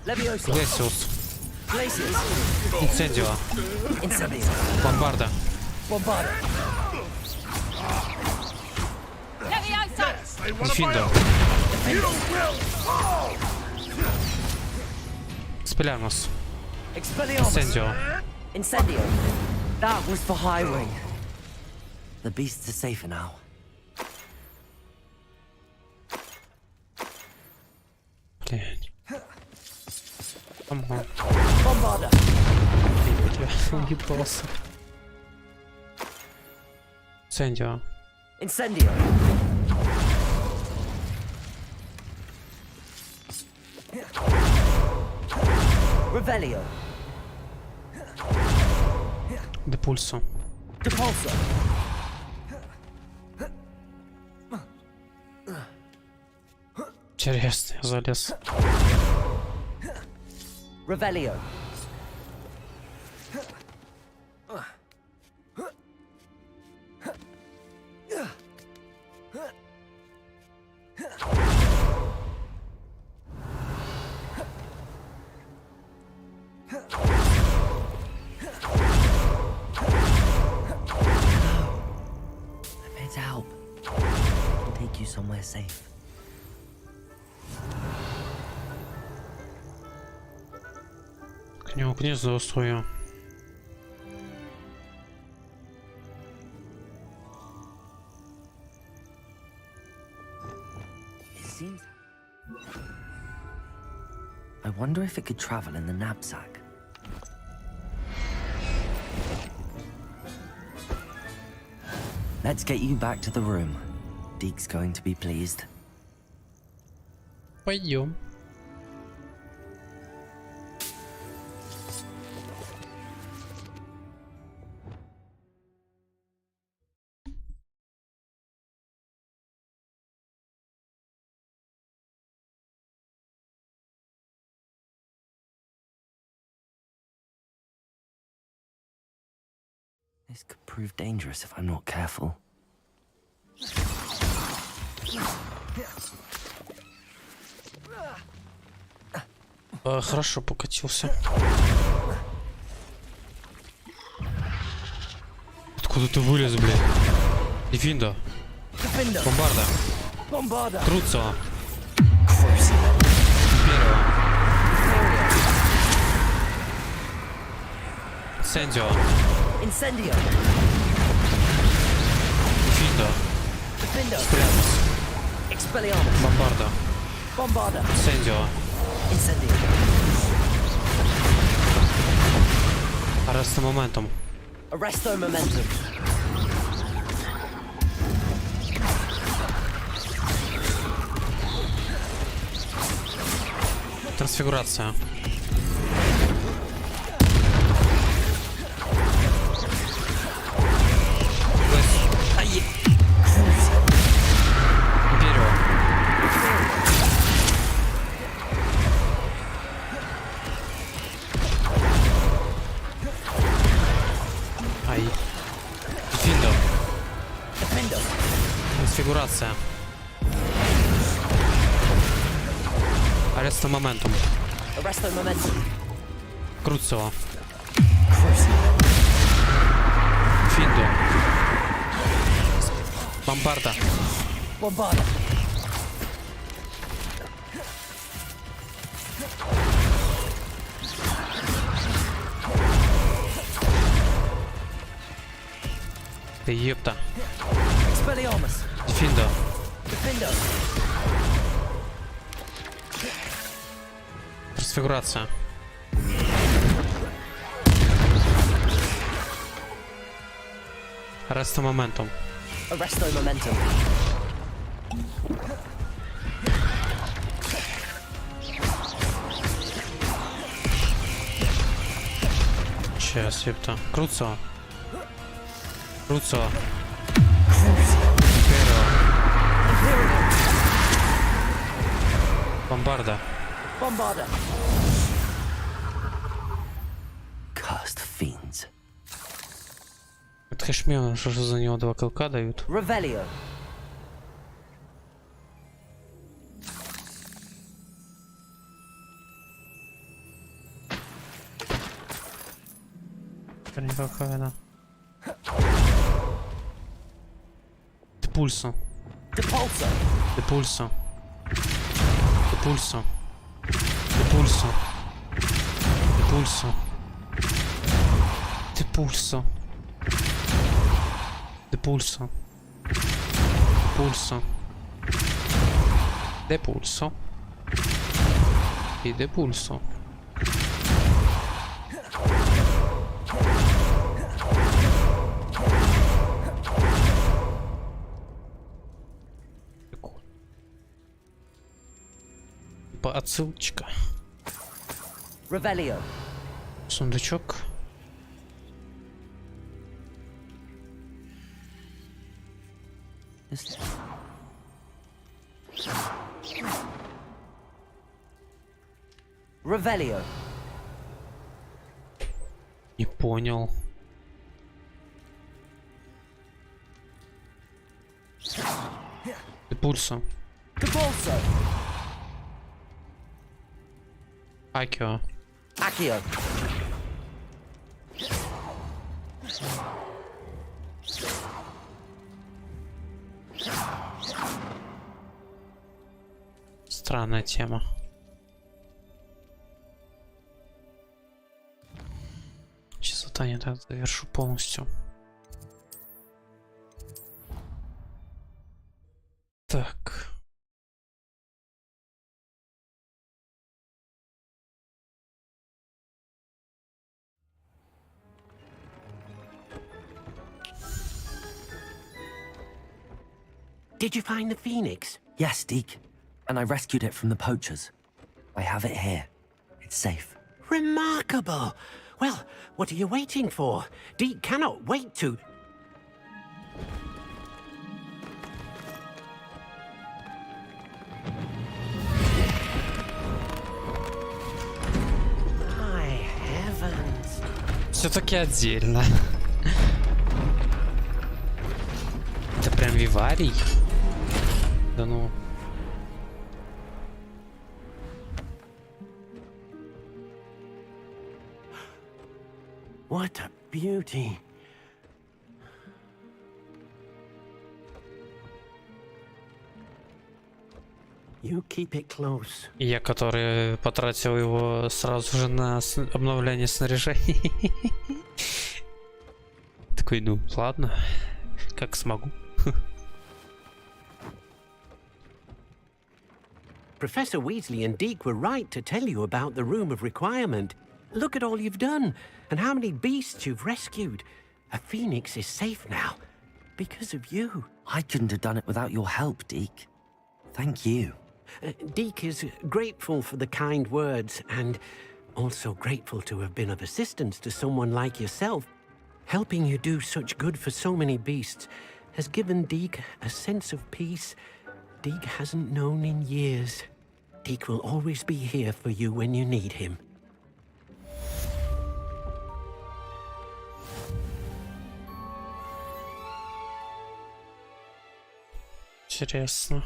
Leviosa. Глесиус. Glacius. Инцендио. Incendio. Бомбарда. Bombarda. Финдо. Спелярнус. Expelliarmus. Инцендио. Incendio. That was for Highwing. The beasts are safer now. Блядь. Ага. Bombarda. Уебался. Инцендио. Incendio. Revelio. Депульсо. Depulso. Интересно, я залез. Revelio. I'm here to help. I can take you somewhere safe. К нему гнездо свое. It seems. I wonder if it could travel in the knapsack. Let's get you back to the room. Deke's going to be pleased. Пойдем. This could prove dangerous if I'm not careful. Хорошо покатился. Откуда ты вылез, блядь? Дефиндо. Бомбарда. Труцо. Первого. Инцендио. Incendio. Финдо. Defendo. Expelliarmus. Бомбарда. Bombarda. Инцендио. Incendio. Arresto momentum. Arresto momentum. Трансфигурация. Трансфигурация. Аресто моментум. Круцево. Финдо. Бомбарда. Bombarda. Ты епта. Expelliarmus. Финдо. Defendo. Трансфигурация. Аресто моментум. Arresto momentum. Сейчас, ёпта. Круцо. Круцо. Бомбарда. Bombarda. Cursed fiends. Это Хэшмион, что же за него 2 клыка дают? Revelio. Никакая, да. Депульсо. Depulso. Депульсо. Депульсо. Депульсо. Депульсо. Депульсо. Депульсо. Депульсо. Депульсо. И депульсо. Отсылочка. Revelio. Сундучок. Revelio. Не понял. Депульсо. Depulso. Акио. Accio. Странная тема. Сейчас задание так завершу полностью. Так. Did you find the phoenix? Yes, Deke. And I rescued it from the poachers. I have it here. It's safe. Remarkable! Well, what are you waiting for? Deke cannot wait to... My heavens. Все-таки отдельно. Это прям виварий? Да ну. What a beauty. You keep it close. Я, который потратил его сразу же на обновление снаряжения. Такой, ну, ладно, как смогу. Professor Weasley and Deke were right to tell you about the Room of Requirement. Look at all you've done, and how many beasts you've rescued. A phoenix is safe now, because of you. I couldn't have done it without your help, Deke. Thank you. Deke is grateful for the kind words, and also grateful to have been of assistance to someone like yourself. Helping you do such good for so many beasts has given Deke a sense of peace Deke hasn't known in years. Deke will always be here for you when you need him. Интересно.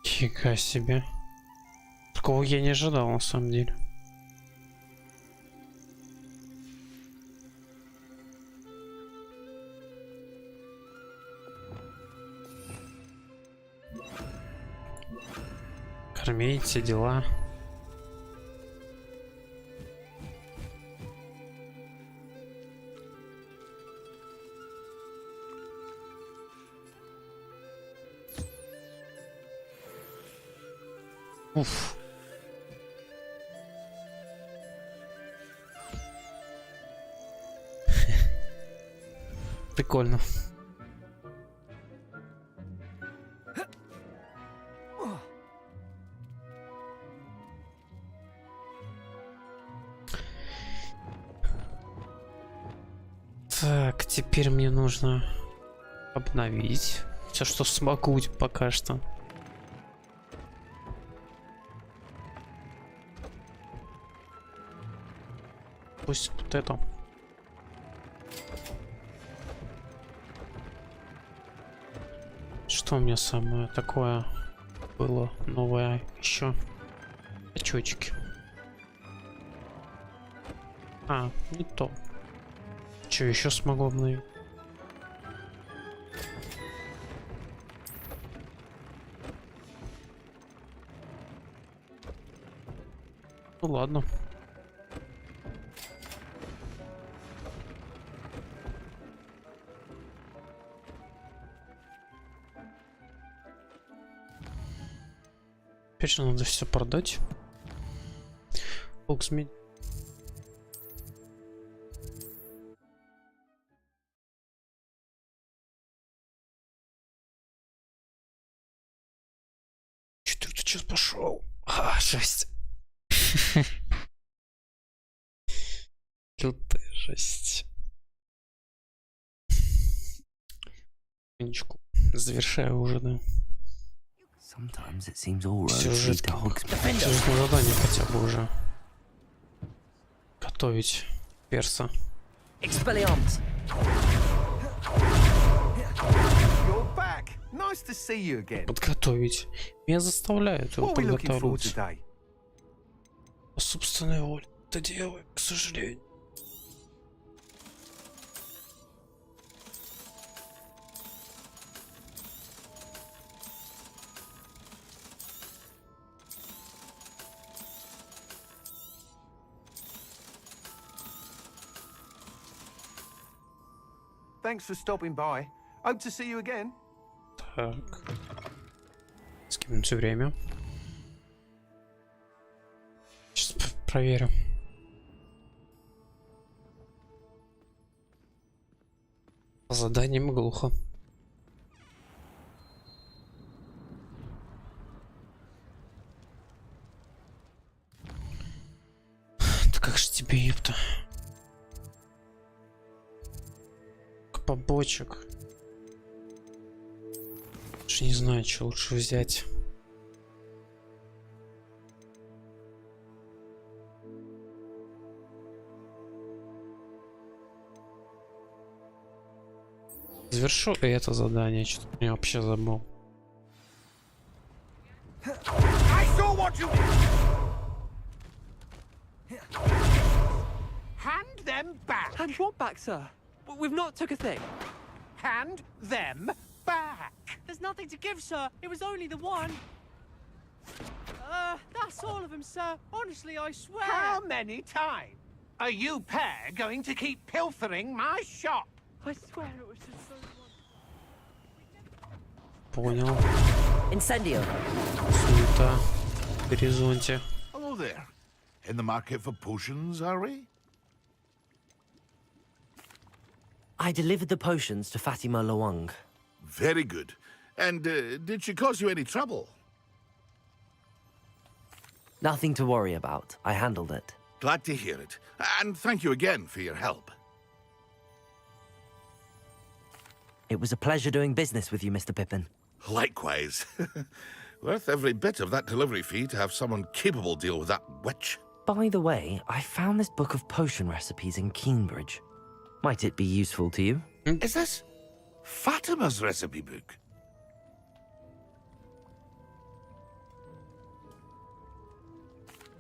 Фига себе. Такого я не ожидал, на самом деле. Кормить, все дела. Уф. Прикольно. Так, теперь мне нужно обновить все, что смогу пока что. Пусть вот это. Что у меня самое такое было новое еще? Очечки. А, не то. Что еще смогу обновить? Ну ладно. Опять же надо все продать. Бог змей. Четвертый час пошел. А, жесть. Лютая жесть. Миничку. Завершаю уже, да. Сюжетное задание хотя бы уже. Готовить перса. Подготовить. Меня заставляют его подготовить. По собственной воле это делаю, к сожалению. Thanks for stopping by. Hope to see you again. Так. Скинуть все время. Сейчас проверю. По заданиям глухо. Да как же тебе, ёпта? Побочек. Даже не знаю, что лучше взять. Завершу и это задание. Что-то я вообще забыл. Hand them back. Hand what back, sir? We've not took a thing. Hand them back. There's nothing to give, sir. It was only the one. That's all of them, sir. Honestly, I swear. How many times are you pair going to keep pilfering my shop? I swear it was just so Понял. Incendio. Суета. В горизонте. Hello there. In the market for potions, are we? I delivered the potions to Fatima Lawang. Very good. And did she cause you any trouble? Nothing to worry about. I handled it. Glad to hear it. And thank you again for your help. It was a pleasure doing business with you, Mr. Pippin. Likewise. Worth every bit of that delivery fee to have someone capable deal with that witch. By the way, I found this book of potion recipes in Keenbridge. Might it be useful to you? Is this Fatima's recipe book?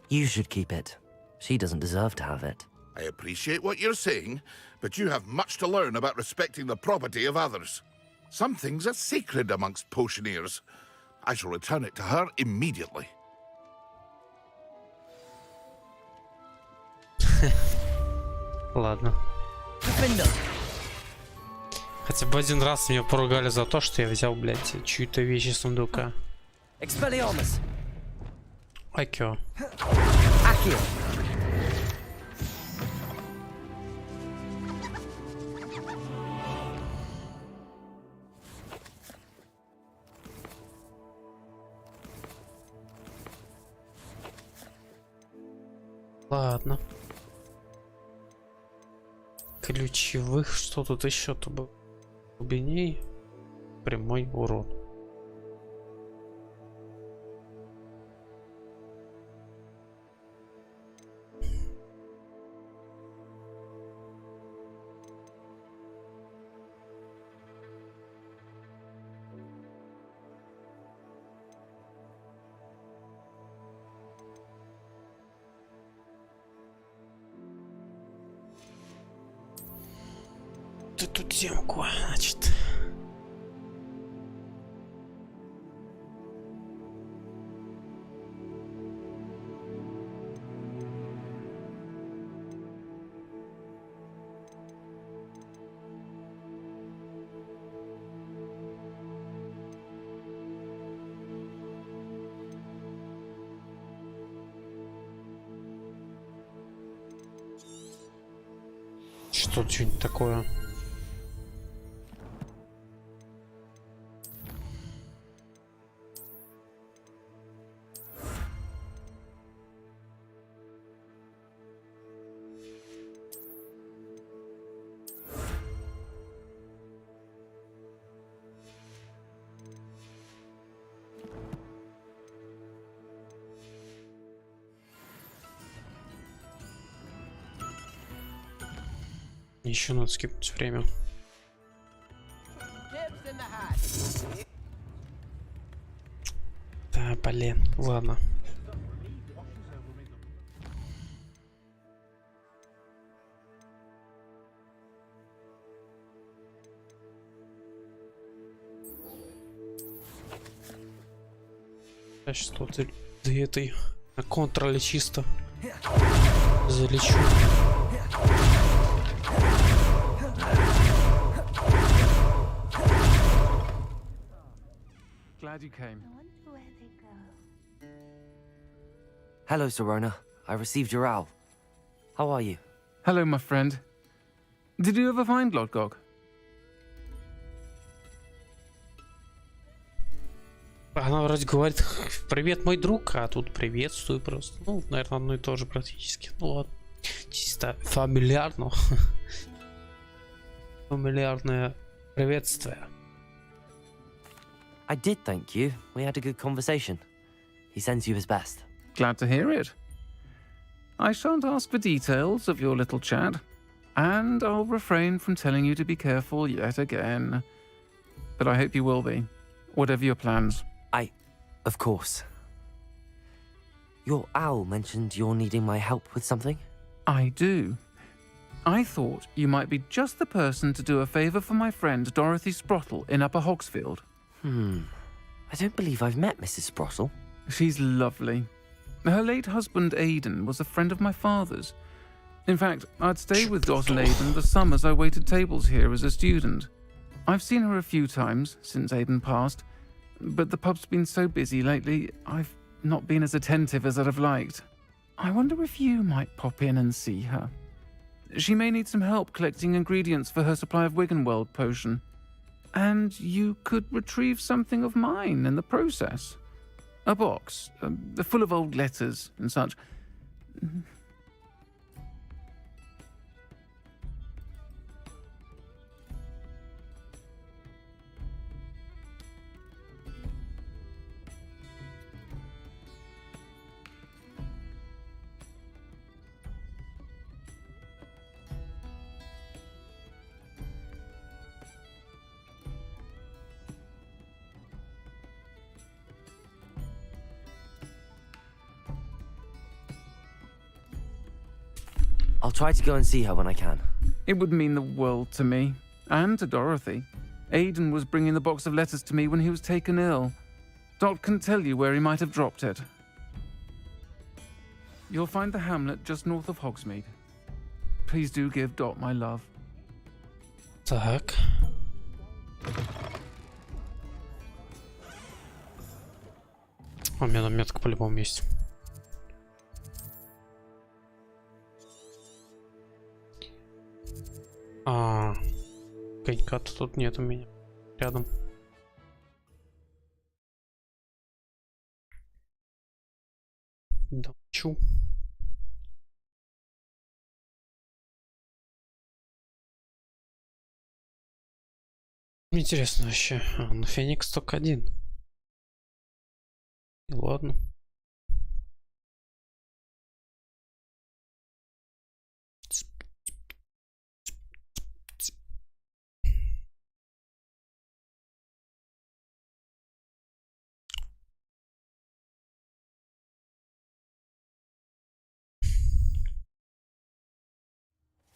You should keep it. She doesn't deserve to have it. I appreciate what you're saying, but you have much to learn about respecting the property of others. Some things are sacred amongst potioneers. I shall return it to her immediately. Ладно. Хотя бы один раз меня поругали за то, что я взял, блядь, чью-то вещь из сундука. Акё. Ладно. ключевых. Что тут еще-то было? Глубиней. Прямой урон. Эту темку, значит. Что-нибудь такое. Еще надо скипнуть время. Да, блин, ладно. Я сейчас тут до этой на контроле чисто залечу. Glad you came. Hello, Serona. I received your owl. How are you? Hello, my friend. Did you ever find Lodgog? Она вроде говорит: привет, мой друг, а тут приветствую просто. Ну, наверное, одно и то же практически. Ну ладно. Чисто фамильярно. Фамильярное приветствие. I did, thank you. We had a good conversation. He sends you his best. Glad to hear it. I shan't ask for details of your little chat, and I'll refrain from telling you to be careful yet again. But I hope you will be, whatever your plans. Of course. Your owl mentioned you're needing my help with something? I do. I thought you might be just the person to do a favour for my friend Dorothy Sprottle in Upper Hogsfield. I don't believe I've met Mrs. Sprottle. She's lovely. Her late husband Aidan was a friend of my father's. In fact, I'd stay with Dot and Aidan the summers I waited tables here as a student. I've seen her a few times since Aidan passed, but the pub's been so busy lately, I've not been as attentive as I'd have liked. I wonder if you might pop in and see her. She may need some help collecting ingredients for her supply of Wiggenweld potion. And you could retrieve something of mine in the process. A box, full of old letters and such. I'll try to go and see her when I can. It would mean the world to me, and to Dorothy. Aidan was bringing the box of letters to me when he was taken ill. Dot can tell you where he might have dropped it. You'll find the hamlet just north of Hogsmeade. Please do give Dot my love. Так. У меня там метка по-любому есть. Конька-то тут нет у меня рядом. Дамчу. Интересно вообще. Ну Феникс только один. И ладно.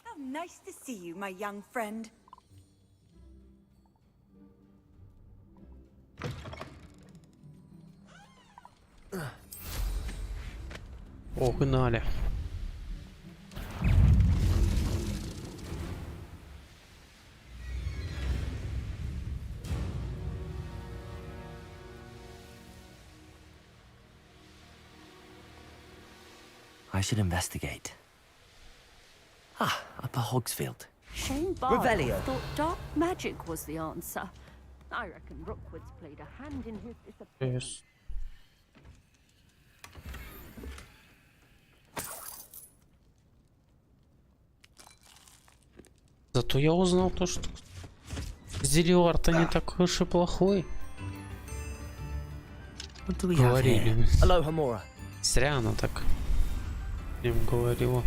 How nice to see you, my young friend. Погнали. I should investigate. Ah, Upper Hogsfield. Shane Barlow Revelio. thought dark magic was the answer. I reckon Rookwood's played a hand in his disappearance. Yes. Зато я узнал то, что Зельевар-то не такой уж и плохой. Говорили. Зря она так им говорила.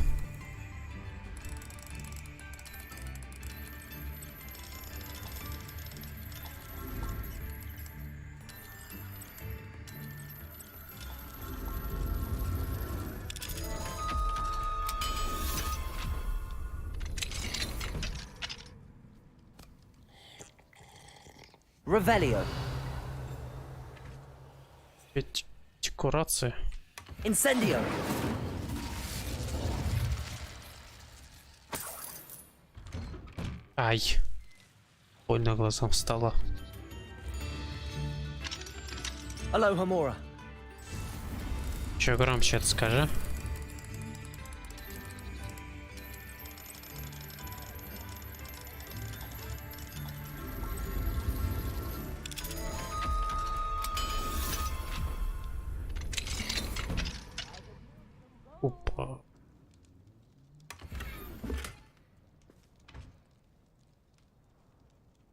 Revelio. Ведь декорация. Incendio. Ай. Больно глазам встала. Aloha Mora. Чё громче это скажи? Опа.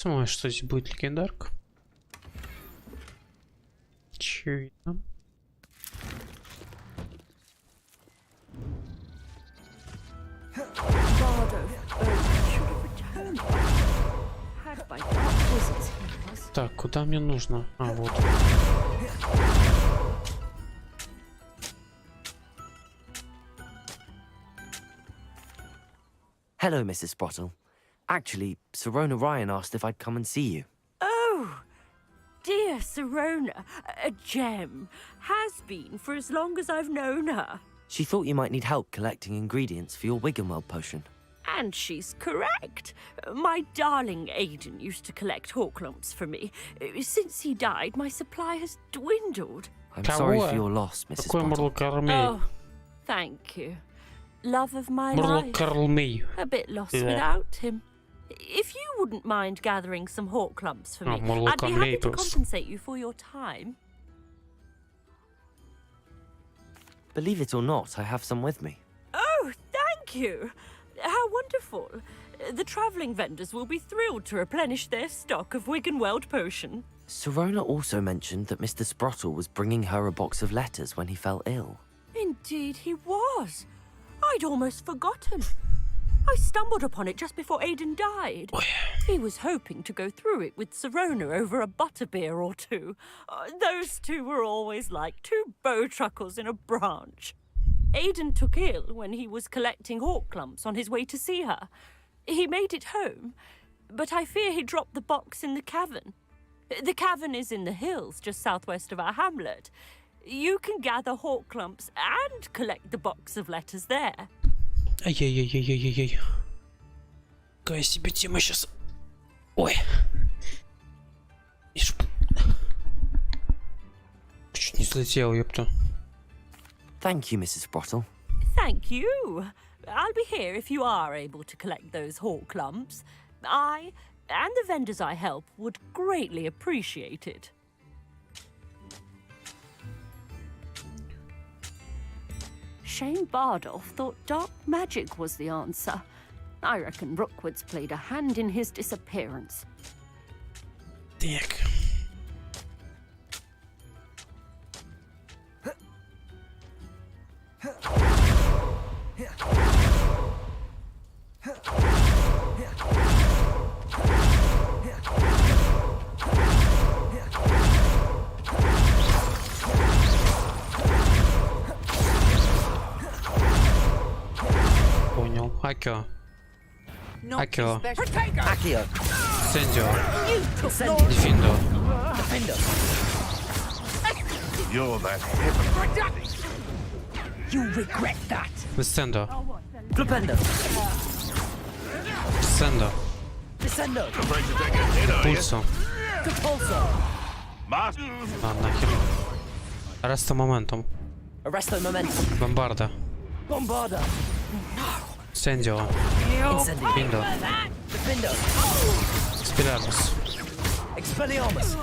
Думаю, что здесь будет легендарка. Очевидно. Так, куда мне нужно? А, вот. Hello, Mrs. Sprottle. Actually, Sirona Ryan asked if I'd come and see you. Oh, dear Sirona, a gem. Has been for as long as I've known her. She thought you might need help collecting ingredients for your Wiggenweld potion. And she's correct. My darling Aiden used to collect Hawklumps for me. Since he died, my supply has dwindled. I'm sorry for your loss, Mrs. Sprottle. Oh, thank you. Love of my life. A bit lost without him. If you wouldn't mind gathering some Hawklumps for me, I'd be happy to compensate you for your time. Believe it or not, I have some with me. Oh, thank you. How wonderful. The travelling vendors will be thrilled to replenish their stock of Wiggenweld potion. Sirona also mentioned that Mr. Sprottle was bringing her a box of letters when he fell ill. Indeed he was. I'd almost forgotten. I stumbled upon it just before Aiden died. He was hoping to go through it with Sirona over a butterbeer or two. Those two were always like two bowtruckles in a branch. Aiden took ill when he was collecting Hawklumps on his way to see her. He made it home, but I fear he dropped the box in the cavern. The cavern is in the hills just southwest of our hamlet. You can gather Hawklumps and collect the box of letters there. Ай-яй-яй-яй-яй-яй. Какая себе тема сейчас. Ой. Чуть не слетел, ёпта. Thank you, Mrs. Sprottle. Thank you. I'll be here if you are able to collect those Hawklumps. I and the vendors I help would greatly appreciate it. Shane Bardolph thought dark magic was the answer. I reckon Rookwood's played a hand in his disappearance. Так. Понял. Акио. Акио. Accio. Сендио. Дефиндо. You're that hypocrite. You regret that. Descendo. Flipendo. Descendo. Descendo. Пульсо. Compulso. А, нахер. Арреста моментум. Arresto momentum. Бомбарда. Bombarda. Сендио. Incendio. Финдо. Defendo. Спилярмус. Expelliarmus.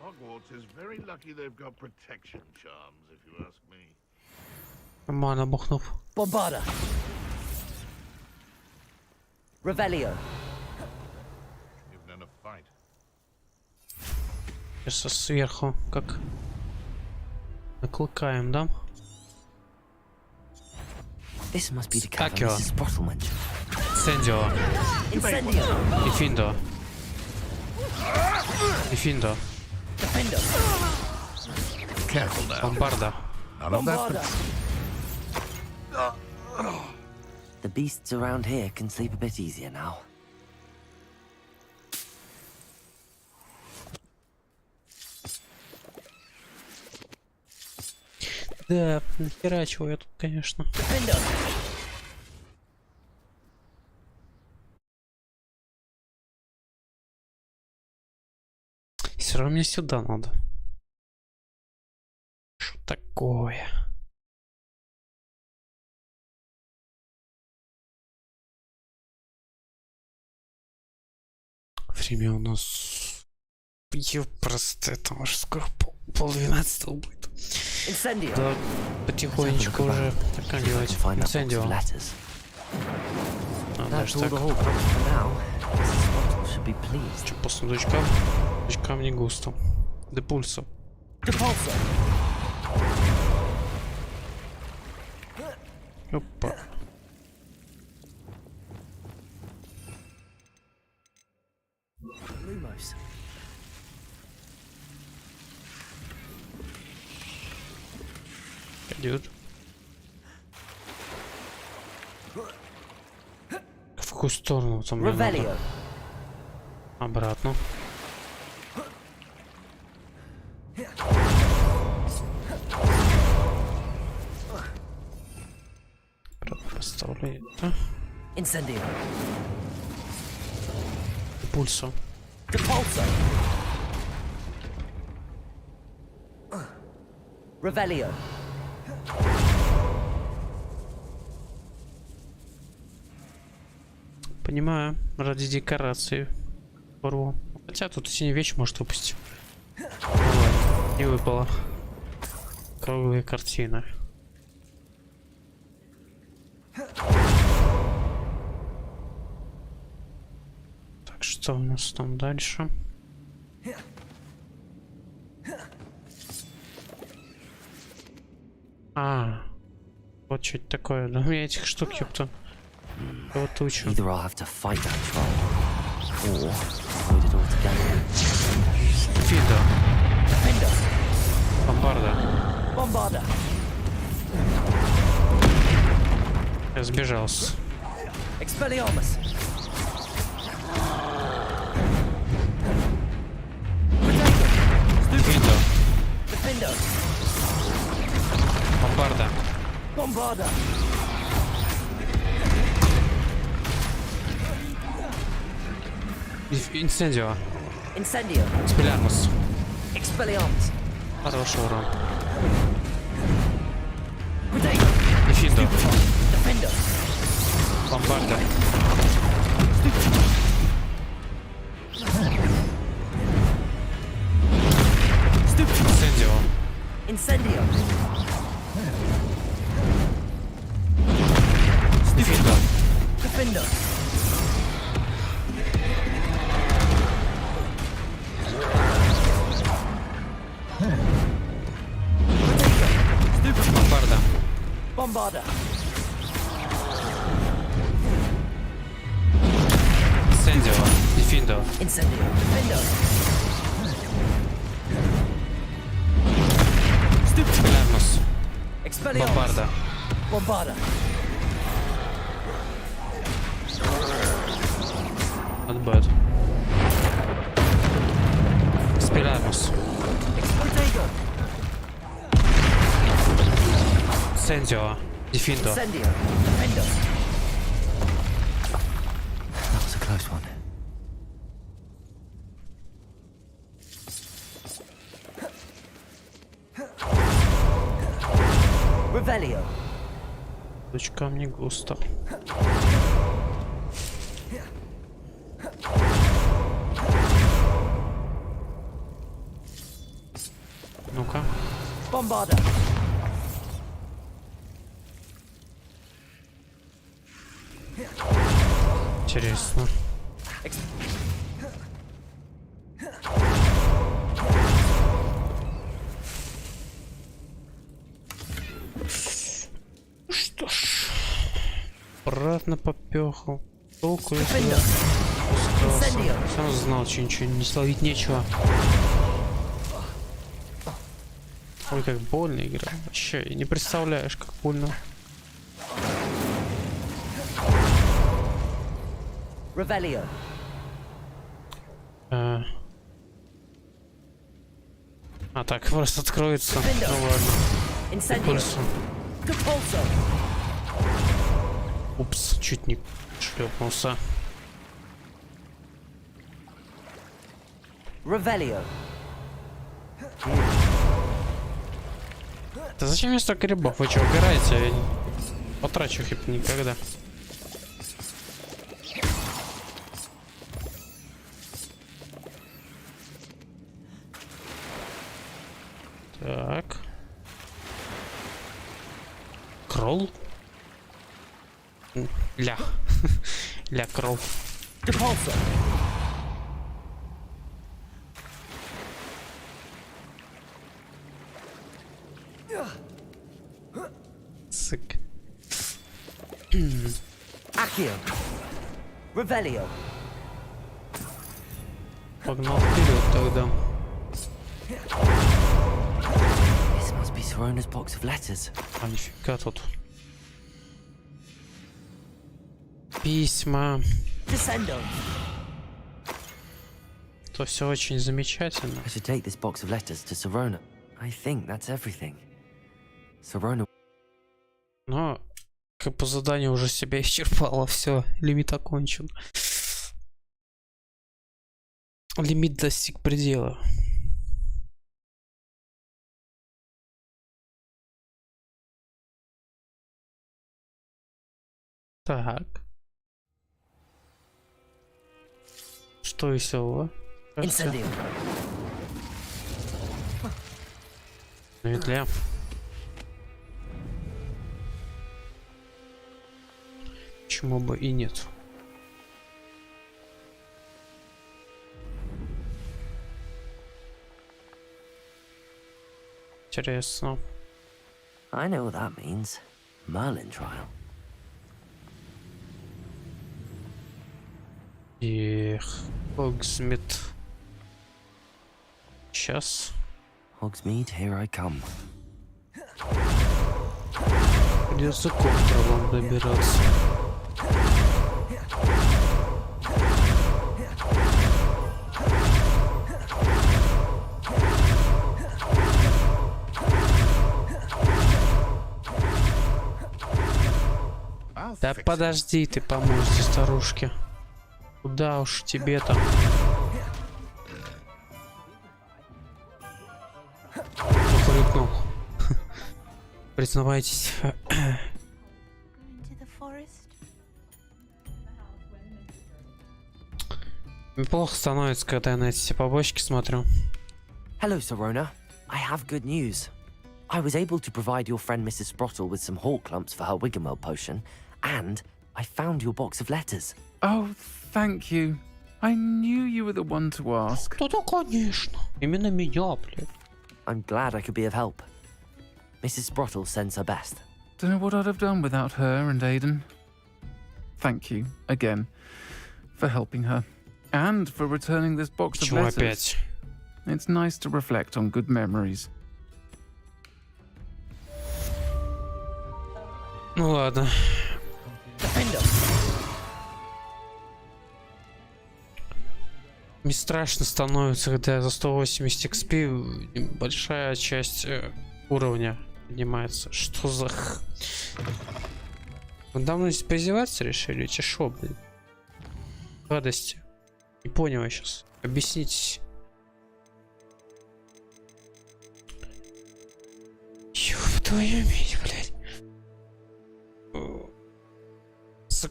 Hogwarts is very lucky they've got protection charms, if you ask me. Нормально бухнув. Bombarda. Revelio. You've known a fight. Сейчас сверху как накликаем, да? This must be the cavern Accio. Mrs. Bottle mentioned. Сендио. Incendio. Дефиндо. Дефиндо. Defendo. Careful now. Бомбарда. None of that. Bombarda. The beasts around here can sleep a bit easier now. Да, нахерачиваю я тут, конечно. Defendo. Все равно мне сюда надо. Что такое? Время у нас... Просто это уже скоро пол-12 будет. Incendio. Да, потихонечку уже заканчивать. Инцендио. А, даже так. Че по сундучкам? Сундучкам не густо. Депульсо. Опа. Lumos. Идет. В какую сторону там мне надо? Обратно. Поставлю это. Incendio. Пульсо. Depulso. Revelio. Понимаю, ради декорации. Порву. Хотя тут синий вещь может выпустить. Не выпало. Круглые картины. Так, что у нас там дальше? А, вот что это такое. Да у меня этих штук, ёпта. Вот тучу. Either I'll have to fight that troll, or avoid it altogether. Фидо. Defendo. Бомбарда. Bombarda. Я сбежался. Expelliarmus. Фидо. Defendo. Бомбарда. Bombarda. Инцендио. Incendio. Спилярмус. Expelliarmus. Хороший урон. Potato. Дефиндо. Defendo. Бомбарда. Инцендио. Incendio. Дефиндо. Bombarder. Incendio. Defendo. Incendio. Defendo. Expelliarmus. Expelliarmus. Bombarda. Bombarda. Not bad. Expelliarmus. Exploitago. Incendio. Defendo. Incendio. Defendo. That was a close one. Revelio. Точка мне густо. Ну-ка. Bombarda. Интересно. Что ж, обратно попехал. Толку если я спускался. Сам знал, что ничего не словить нечего. Ой, как больно игра. Вообще, не представляешь, как больно. Revelio. А так просто откроется. Ну ладно. Пульсу. Упс, чуть не шлепнулся. Revelio. Да зачем мне столько рябов? Вы что, убираете? Я не потрачу их никогда. Так. Кролл? Ля. Ля кролл. Сык. Accio. Revelio. Погнал вперед тогда. This must be Sorona's box of letters. А нифига тут. Письма. Descendo. То все очень замечательно. I should take this box of letters to Sorona. I think that's everything. Sorona. Но как по заданию уже себя исчерпало, все, лимит окончен. Лимит достиг предела. Так. Что веселого? Медля. Почему бы и нет? Интересно. I know what that means. Merlin trial. Эх, Hogsmeade. Сейчас. Hogsmeade, here I come. Придется контролом добираться. Да подожди ты, поможете старушке. Куда уж тебе там? Хрюкнул. Признавайтесь. Неплохо становится, когда я на эти все побочки смотрю. Hello, Sorona. I have good news. I was able to provide your friend Mrs. Sprottle with some hawk clumps for her Wiggenweld potion, and I found your box of letters. Oh, thank you. I knew you were the one to ask. Да, конечно. Именно меня, блядь. I'm glad I could be of help. Mrs. Sprottle sends her best. Don't know what I'd have done without her and Aiden. Thank you, again, for helping her. And for returning this box of letters. Опять? It's nice to reflect on good memories. Ну ладно. Мне страшно становится, когда за 180 XP большая часть уровня поднимается. Что за... Вы давно здесь поиздеваться решили? Че шо, блин? Радости. Не понял я сейчас. Объяснитесь. Ёб твою мать, блядь.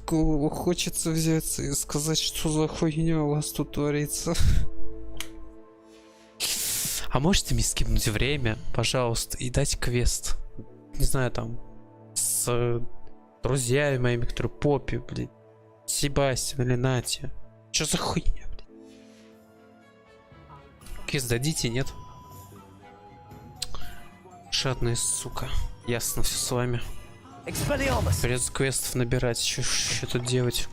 Хочется взяться и сказать, что за хуйня у вас тут творится. А можете мне скинуть время, пожалуйста, и дать квест? Не знаю, там, с друзьями моими, которые Поппи, блин, Себастьян или Натя. Что за хуйня, блин? Квест дадите, нет? Шатная сука. Ясно все с вами. Придется квестов набирать, что тут делать?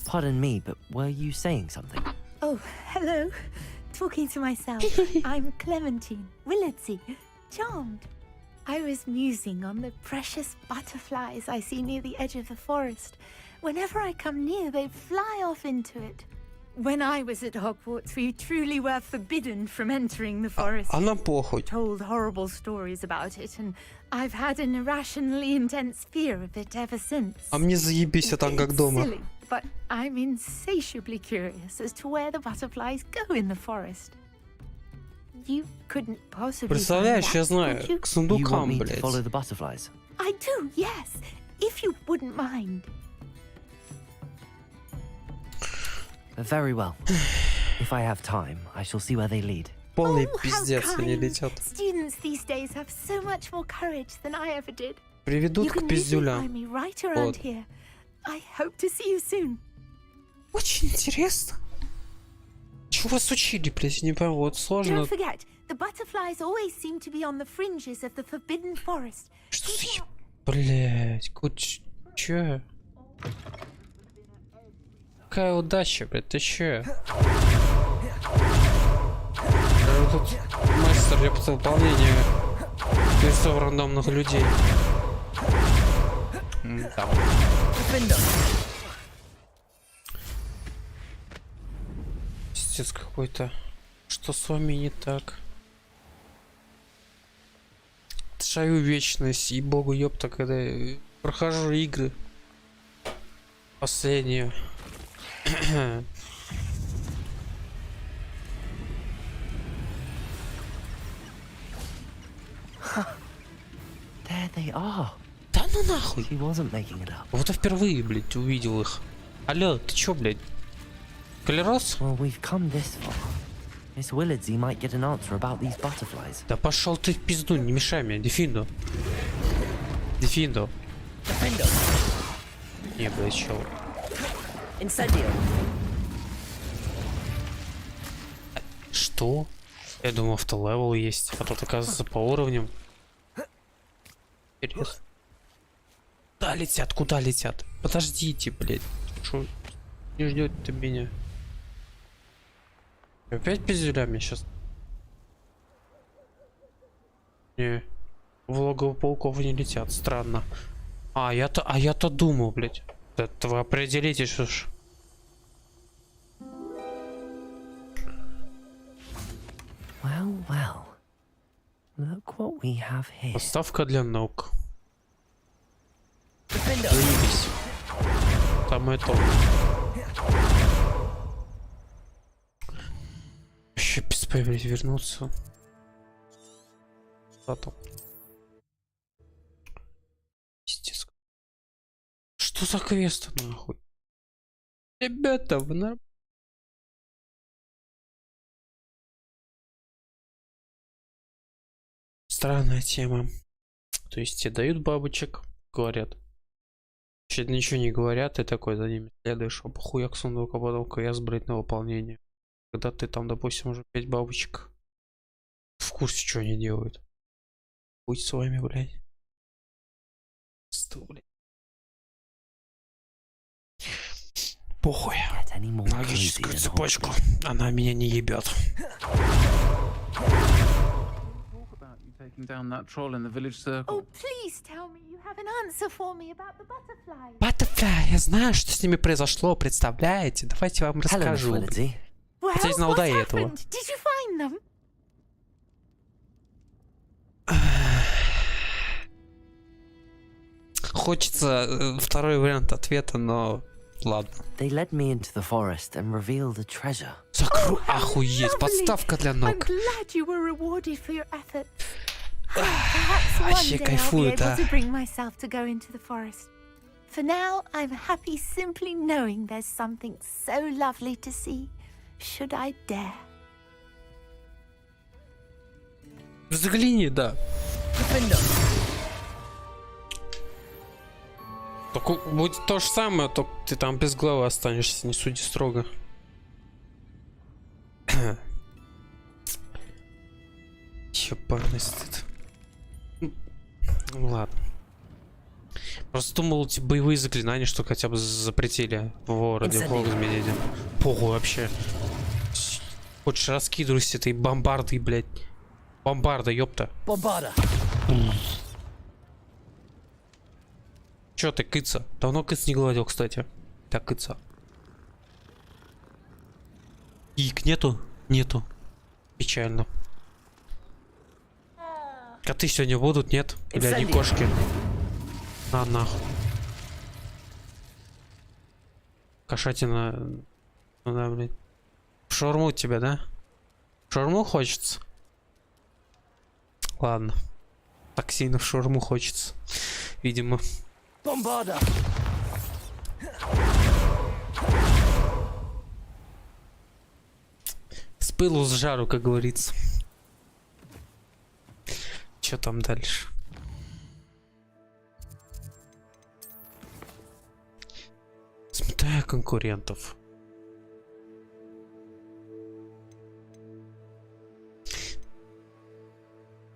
Pardon me, but were you saying something? Oh, hello. Talking to myself. I'm Clementine, Willardsey, charmed. I was musing on the precious butterflies I see near the edge of the forest. Whenever I come near, they fly off into it. When I was at Hogwarts, we truly were forbidden from entering the forest. Told horrible stories about it, and I've had an irrationally intense fear of it ever since. А мне заебись, а там как дома. Silly, but I'm insatiably curious as to where the butterflies go in the forest. You couldn't possibly. Представляешь, я знаю, к сундукам, блядь. Follow the butterflies. I do, yes, if you wouldn't mind. Very well. If I have time, I shall see where they lead. Полный пиздец, они летят. Students these days have so much more courage than I ever did. Приведут к пиздюлям. Right around here. I hope to see you soon. Очень интересно. Чего вас учили, блядь, не пойму, вот сложно. Don't forget, the butterflies always seem to be on the fringes of the forbidden forest. Что за... Блядь, чё? Какая удача, блядь, ты чё? Тут мастер для выполнения квестов рандомных людей. Там. Пиздец какой-то. Что с вами не так? Шаю вечность, и богу ёпта, когда я прохожу игры. Последние. There they are. Да ну нахуй. He wasn't making it up. Вот я впервые, блядь, увидел их. Алло, ты чё, блядь? Клерос? Well, we've come this far. Miss Willardsey might get an answer about these butterflies. Да пошел ты в пизду, не мешай мне, Дефиндо. Не, блядь, чел. Что? Я думал, автолевел есть, а тут оказывается по уровням. Интересно. Куда летят? Куда летят? Подождите, блядь. Шо? Не ждет ты меня? Опять пиздюлями сейчас? Не. В логово пауков не летят. Странно. А я-то думал, блядь. Это вы определитесь, что ж. Well, well. Look what we have here. Подставка для ног. Заебись. Там это. Еще без появления вернуться. Зато. Пиздец. Что за квест, нахуй? Ребята, вы нормально? Странная тема. То есть тебе дают бабочек, говорят. Вообще ничего не говорят, и такой за ними следуешь. Оба хуяк сундука, потом квест, блять, на выполнение. Когда ты там, допустим, уже 5 бабочек курсе, что они делают. Будь с вами, блядь. Что, блядь. Похуй. Магическую цепочку. Она меня не ебет. Taking down that troll in the village circle. Oh, please tell me you have an answer for me about the butterflies. Butterfly, я знаю, что с ними произошло, представляете? Давайте я вам расскажу. Хотя я знал до этого. Did you find them? Хочется второй вариант ответа, но ладно. They led me into the forest and revealed a treasure. Охуеть, подставка для ног. I'm glad you were rewarded for your efforts. Perhaps one Вообще day I'll be кайфую, able да. to bring myself to go into the forest. For now, I'm happy simply knowing there's something so lovely to see, should I dare. Загляни, да. Только будет то же самое, только ты там без головы останешься, не суди строго. Чёпарный стыд. Ну ладно. Просто думал, эти боевые заклинания, что хотя бы запретили в городе Хогвартсе. Похуй вообще. Хочешь раскидывайся этой бомбардой, блядь. Бомбарда, ёпта. Бомбарда. Чё ты, кыца? Давно кыц не гладил, кстати. Так, кыца. Ик нету? Нету. Печально. Коты сегодня будут, нет? Или они кошки? На нахуй. Кошатина. Ну да, блин. В шаурму тебя, да? В шаурму хочется? Ладно. Так сильно в шаурму хочется. Видимо. Бомбарда. С пылу с жару, как говорится. Что там дальше? Сметая конкурентов.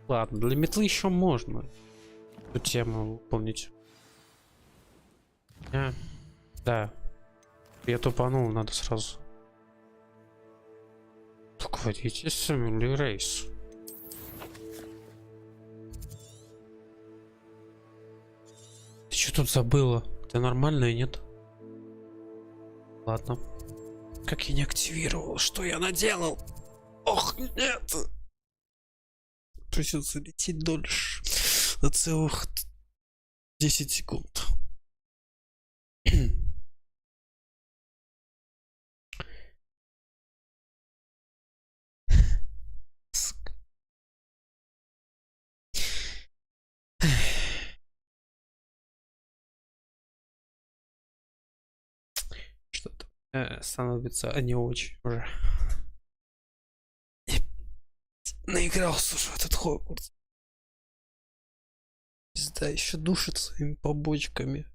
Ладно, для метлы еще можно эту тему выполнить. Да. Я тупанул, надо сразу. Так водите Сэмюли Рейс. Ты что тут забыла? Ты нормальная, нет? Ладно. Как я не активировал? Что я наделал? Ох, нет! Придется лететь дольше. На целых 10 секунд. Что-то становится не очень уже. Наигрался уже в этот Хогвартс. Пизда, еще душит своими побочками.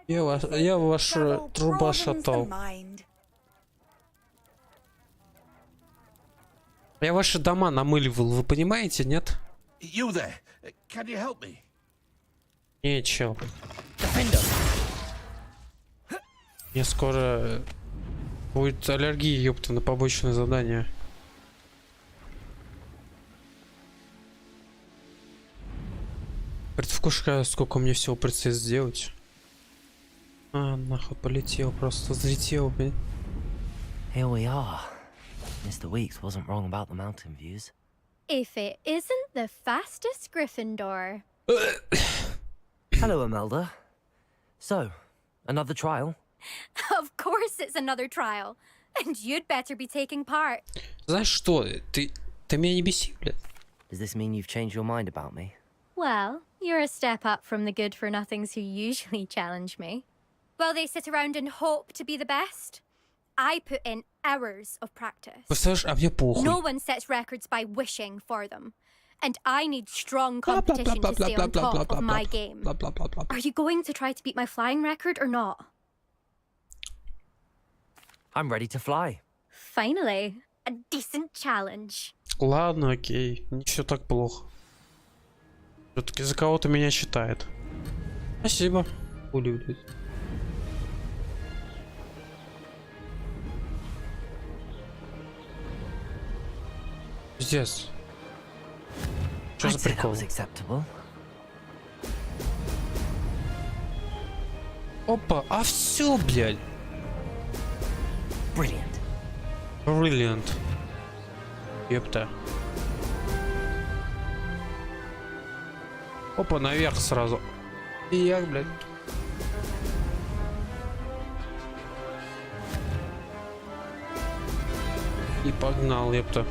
Я ваша труба шатал. Я ваши дома намыливал, вы понимаете, нет? Не, чел. Мне скоро будет аллергия, ёпта, на побочное задание. Предвкушаю, сколько мне всего предстоит сделать. А, нахуй полетел, просто взлетел, блин. Here we are. Mr. Weeks wasn't wrong about the mountain views. If it isn't the fastest Gryffindor. Hello, Imelda. So, another trial? Of course it's another trial. And you'd better be taking part. Знаешь что? Ты меня не беси, блядь. Does this mean you've changed your mind about me? Well, you're a step up from the good-for-nothings who usually challenge me. While they sit around and hope to be the best, I put in hours of practice. Представляешь, а мне похуй. No one sets records by wishing for them. And I need strong competition to stay on top of my game. Are you going to try to beat my flying record or not? I'm ready to fly. Finally, a decent challenge. Ладно, окей. Не все так плохо. Все-таки за кого-то меня считает. Спасибо. Улюблю. Здесь. Что за прикол? Опа, а все, блядь. Brilliant. Ёпта. Опа, наверх сразу. И я, блядь. И погнал, ёпта.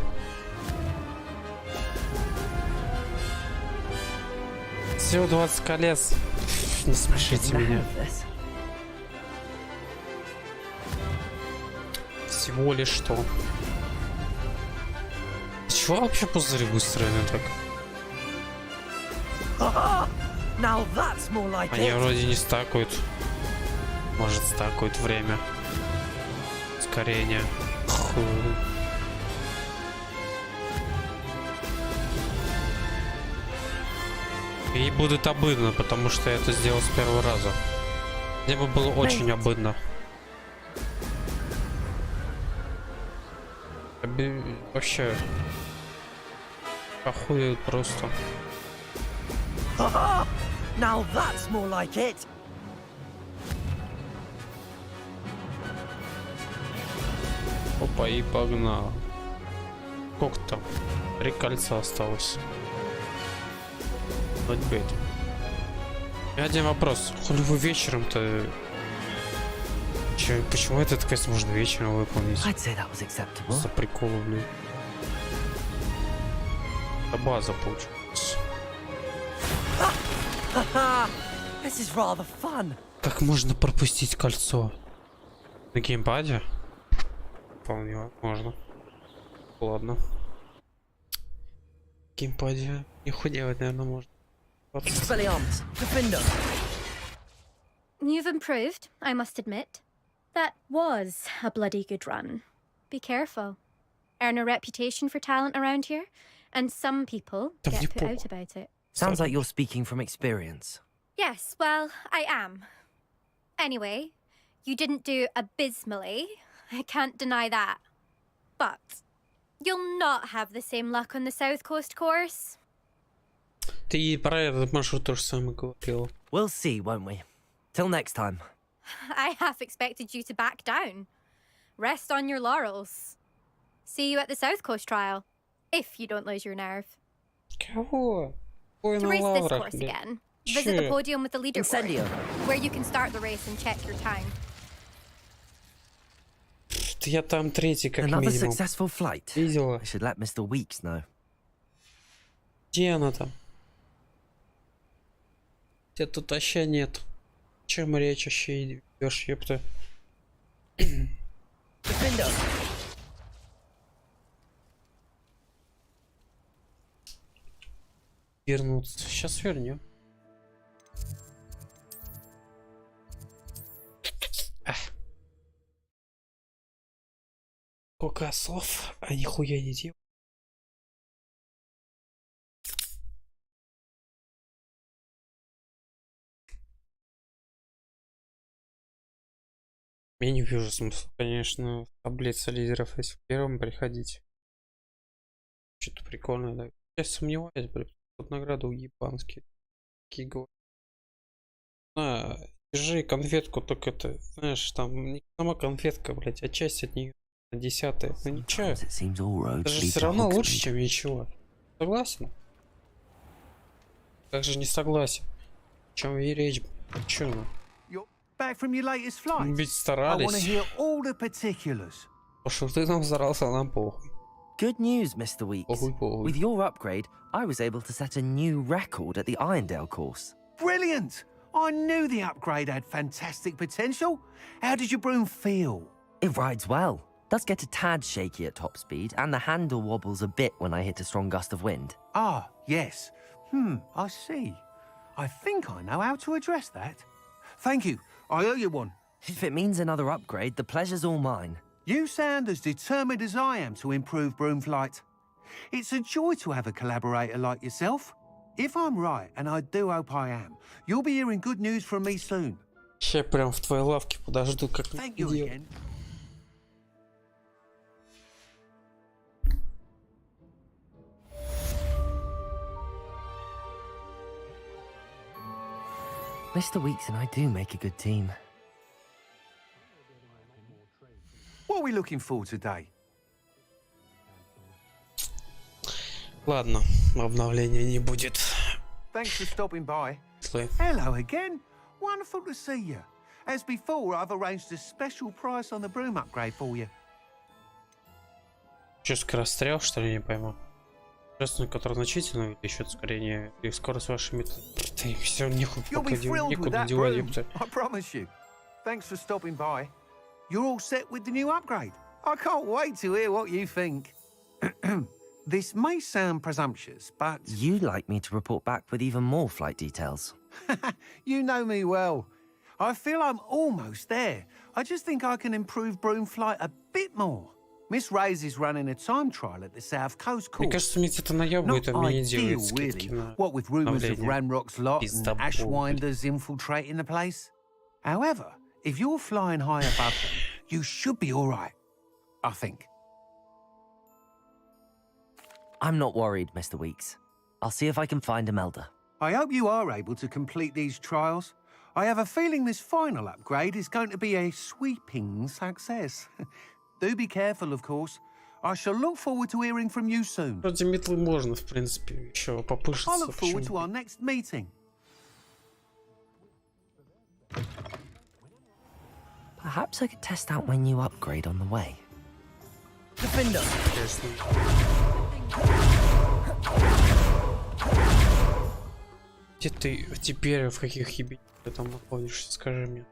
Всего 20 колец. Не смешите меня. Всего лишь что. Чего вообще пузырь выстроены так? Они вроде не стакают. Может, стакают время. Ускорение. И будет обыдно, потому что я это сделал с первого раза. Мне бы было очень обыдно. Вообще охуеют просто. Now that's more like it. Опа, и погнал. Сколько там? 3 кольца осталось. И один вопрос. Хули вы вечером-то... Почему этот квест можно вечером выполнить? За прикол, блин. Это база получилась. Как можно пропустить кольцо? На геймпаде? Вполне возможно. Ладно. В геймпаде нихуя делать, наверное, можно. You've improved, I must admit. That was a bloody good run. Be careful. Earn a reputation for talent around here, and some people get put out about it. Sounds like you're speaking from experience. Yes, well, I am. Anyway, you didn't do abysmally. I can't deny that. But you'll not have the same luck on the South Coast course. Ты про этот маршрут тоже самое говорил. We'll see, won't we? Till next time. I half expected you to back down. Rest on your laurels. See you at the South Coast trial, if you don't lose your nerve. Кого? To race this course again, visit the podium with the leaderboard, where you can start the race and check your time. Я там третий, как Another минимум. successful flight. Видела? I should let Mr. Weeks know. Где она там? Тебя тут вообще нет. Чем речь вообще идешь, ёпта? Вернуться. Сейчас вернем. Сколько слов, а нихуя не делал. Я не вижу смысла, конечно, в таблице лидеров, если в первом приходить. Что-то прикольное, да. Я сомневаюсь, блядь, тут награды у японские. Какие говорят. На, держи конфетку, только это, знаешь, там не сама конфетка, блядь, а часть от нее на 10-е. Ну ничего. Это же все равно лучше, чем ничего. Согласен? Как же не согласен? О чем и речь? Че ну? Back from your latest flight. Ведь I старались. want to hear all the particulars. Что ты нам старался, нам похуй. Good news, Mr. Weeks. With your upgrade, I was able to set a new record at the Irondale course. Brilliant! I knew the upgrade had fantastic potential. How did your broom feel? It rides well. Does get a tad shaky at top speed, and the handle wobbles a bit when I hit a strong gust of wind. Ah, yes. I see. I think I know how to address that. Thank you. I owe you one. If it means another upgrade, the pleasure's all mine. You sound as determined as I am to improve broom flight. It's a joy to have a collaborator like yourself. If I'm right, and I do hope I am, you'll be hearing good news from me soon. Ща прям в твоей лавке подожду, как Thank you дел. again. Mr. Weeks and I do make a good team. What are we looking for today? Ладно, обновления не будет. Thanks for stopping by. Hello again. Wonderful to see you. As before, I've arranged a special price on the broom upgrade for you. Че, скорострел, что ли, не пойму? Просто, который значительно увеличивает ускорение и скорость вашей метлы. Ты все некуда девать, ёпта. I promise you. Thanks for stopping by. You're all set with the new upgrade. I can't wait to hear what you think. This may sound presumptuous, but... You'd like me to report back with even more flight details. You know me well. I feel I'm almost there. I just think I can improve broom flight a bit more. Miss Reyes is running a time trial at the South Coast course. Мне кажется, мне это наебывает, а мне не делает Not скидки ideal, на really. What with rumours of обновление. Ranrock's lot and Пиздабол, блин. Ashwinders infiltrating the place. However, if you're flying high above them, you should be all right. I think. I'm not worried, Mr. Weeks. I'll see if I can find Imelda. I hope you are able to complete these trials. I have a feeling this final upgrade is going to be a sweeping success. Do be careful, of course. I shall look forward to hearing from you soon. Вроде метлы можно, в принципе, еще попышиться. I look forward to our next meeting. Perhaps I could test out my new upgrade on the way. Defender. Где ты теперь, в каких ебенях ты там находишься, скажи мне.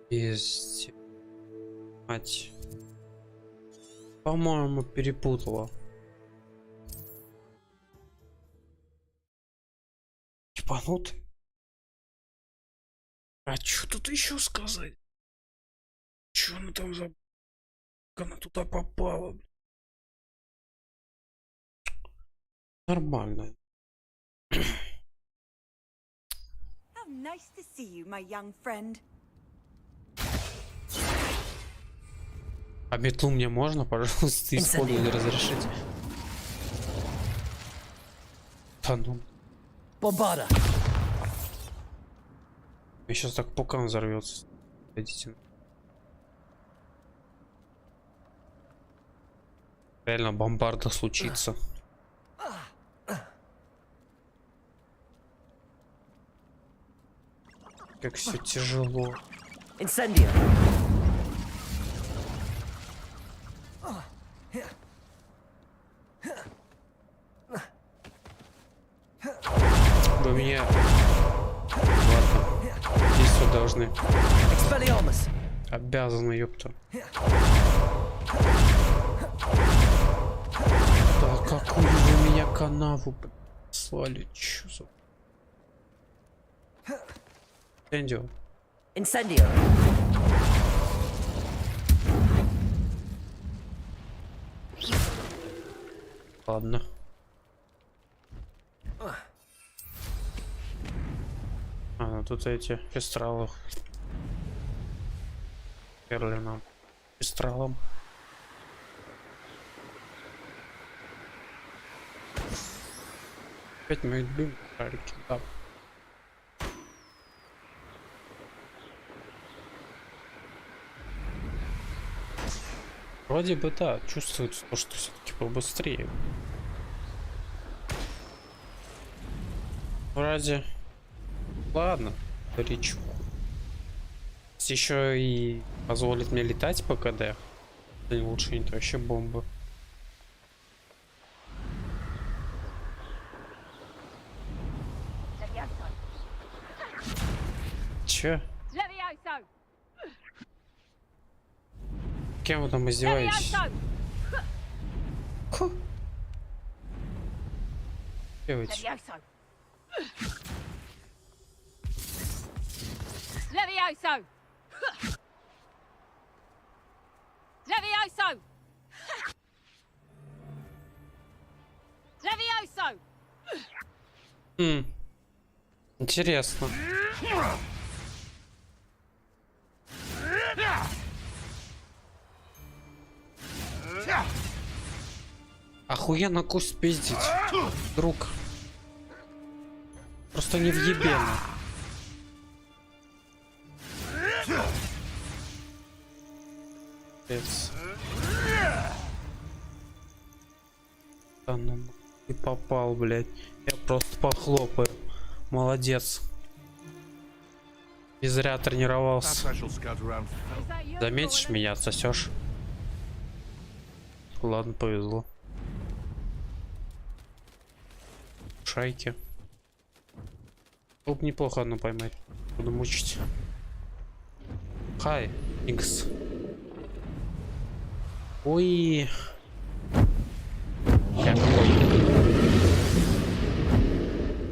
Есть. Мать. По-моему, перепутала. Ебанутый. А что тут еще сказать? Че она там за... Как она туда попала, блин? Нормально. How nice to see you, my young friend. А метлу мне можно, пожалуйста, использовать, разрешить? Да ну. Бомбада. Мне сейчас так пукан взорвется. Пойдите. Реально бомбарда случится. Как все тяжело. Incendio. Вы меня... Ладно. Здесь все должны. Обязаны, ёпта. Да какую вы меня канаву слали? Чё за... Инcendio. Incendio. Ладно. А, ну тут эти пестралы. Перли нам. Пестралом. Опять мои любимые шарики, да. Вроде бы да, чувствуется то, что все-таки побыстрее. Вроде. Ладно, речу. Еще и позволит мне летать по КД. Это не лучше, это вообще бомба. Че? Кем вы там издеваетесь? Девочки. Levioso! Levioso! Интересно. Охуенно кусь пиздить, друг. Просто не въебенно. Да ну ты попал, блядь. Я просто похлопаю. Молодец. И зря тренировался. Заметишь меня, отсосешь. Ладно, повезло. Шайки. Было бы неплохо одну поймать. Буду мучить. Хай, Икс. Ой.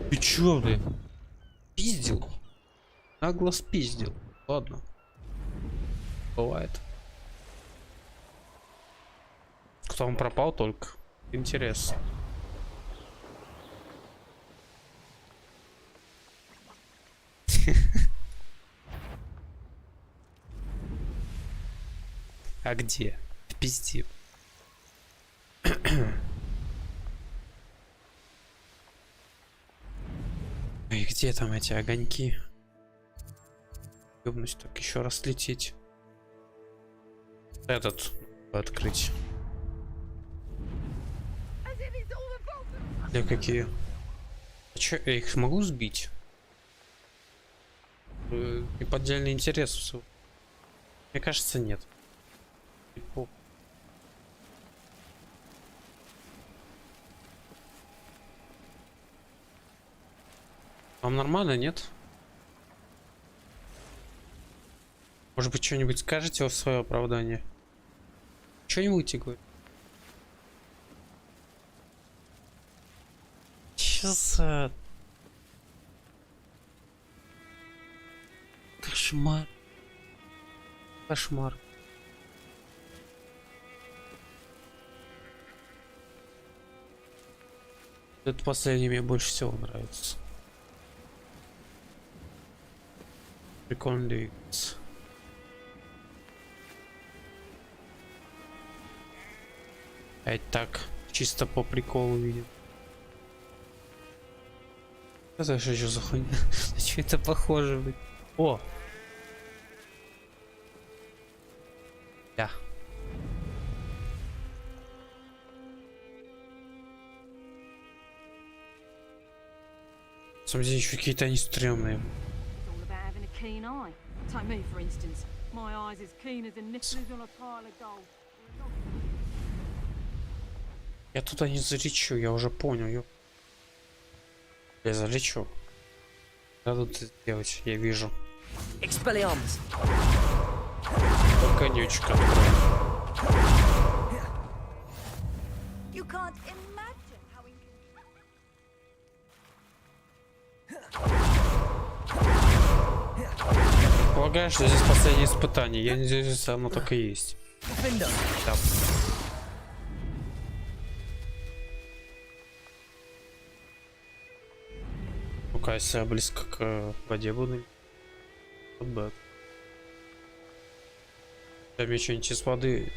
Ты чё, ты? Пиздил? Нагло спиздил. Ладно. Бывает. Кто он пропал только? Интересно. А где? В пизде. И где там эти огоньки? Ёбнусь, так еще раз лететь. Этот открыть. Для какие? А чё, я их смогу сбить? И поддельный интерес. Мне кажется, нет. Вам нормально, нет? Может быть, что-нибудь скажете в свое оправдание? Что-нибудь говорит? Сейчас... Кошмар. Кошмар. Это последний мне больше всего нравится. Прикольно двигаться. А это так, чисто по приколу видим. Это что еще за хуйня? На что это похоже быть? О! Да. На самом деле еще какие-то они стрёмные. Keen eye. Take me, for instance. My eyes as keen as the nipples on a pile of gold. Я туда не залечу, я уже понял. Я залечу. Надо тут сделать, я вижу. Expelliarmus. Конючка. You can't imagine how Полагаю, что здесь последнее испытание. Я надеюсь, оно так и есть. Да. Ну-ка, если я близко к воде буду. Вот. Да, мне что-нибудь из воды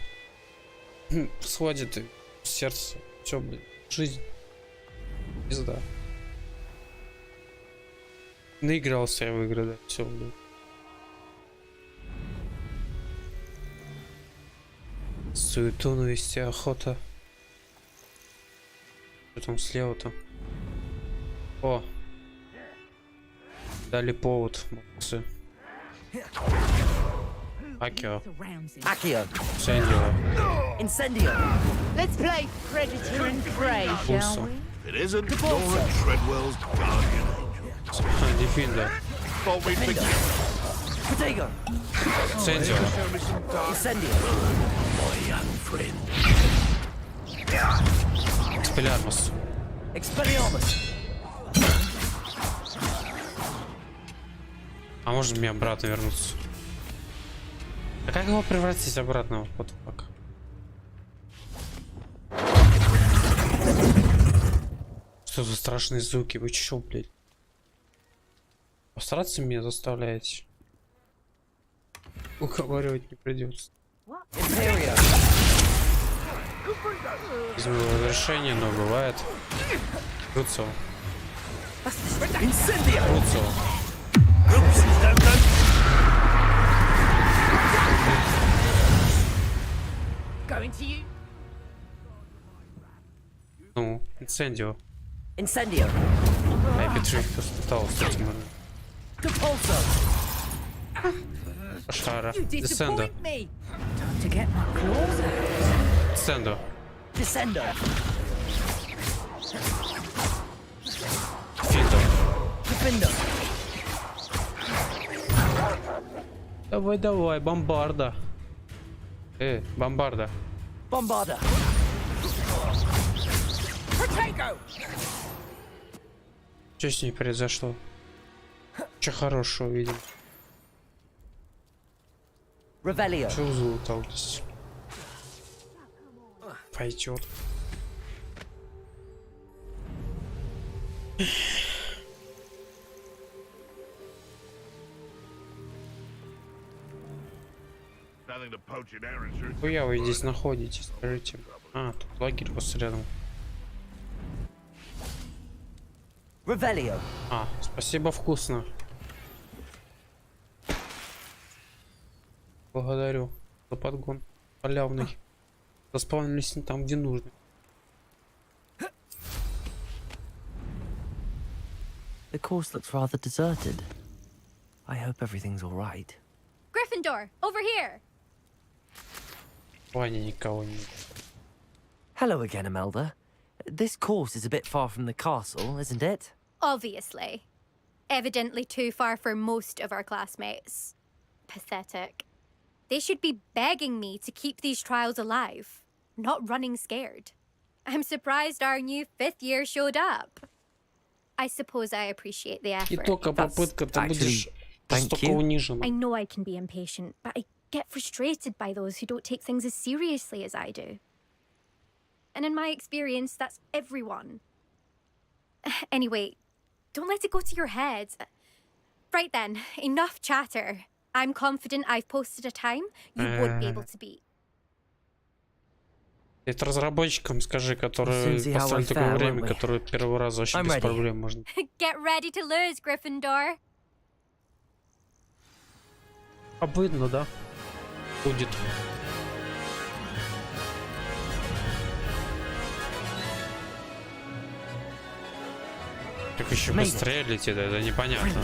схватит и сердце. Все, блин, жизнь. Пизда. Наигрался я в игры, да, все, блин. Суету навести, охота. Что там слева-то? О! Дали повод, молодцы. Акио. Accio. Incendio. Incendio. Let's play Predator and Prey, shall we? It isn't Nora Treadwell's guardian angel. Defender. Protego. Incendio. Incendio. My young friend. Expelliarmus. Expelliarmus. А можно мне обратно вернуться? А как его превратить обратно? Вот так. Что за страшные звуки? Вы чё, блядь? Постараться меня заставляете? Уговаривать не придется. Возьму разрешение, но бывает. Крутцо. Крутцо. Ну, инцендио. Incendio. Я Петрик пытался с этим. Пошара. Десендо. Десендо. Descendo. Финдо. Defendo. Давай, давай, бомбарда. Бомбарда. Bombarda. Что с ней произошло? Че хорошего видим? Revelio. Че узлутался? Пойдет. Хуя вы здесь находитесь, скажите. А, тут лагерь у вас рядом. Revelio. А, спасибо, вкусно. Благодарю за подгон халявный. Заспавнились не там, где нужно. The course looks rather deserted. I hope everything's all right. Gryffindor, over here. Ваня никого нет. Hello again, Imelda. This course is a bit far from the castle, isn't it? Obviously. Evidently too far for most of our classmates. Pathetic. They should be begging me to keep these trials alive, not running scared. I'm surprised our new 5th year showed up. I suppose I appreciate the effort. И только попытка, ты будешь жестоко унижена. I know I can be impatient, but I get frustrated by those who don't take things as seriously as I do. And in my experience, that's everyone. Anyway, don't let it go to your head. Right then, enough chatter. I'm confident I've posted a time you won't be able to beat. Это разработчикам скажи, которые поставили такое время, которые первый раз вообще без проблем можно. Get ready to lose, Gryffindor. Обыдно, да? Будет. Как еще быстрее летит, это непонятно.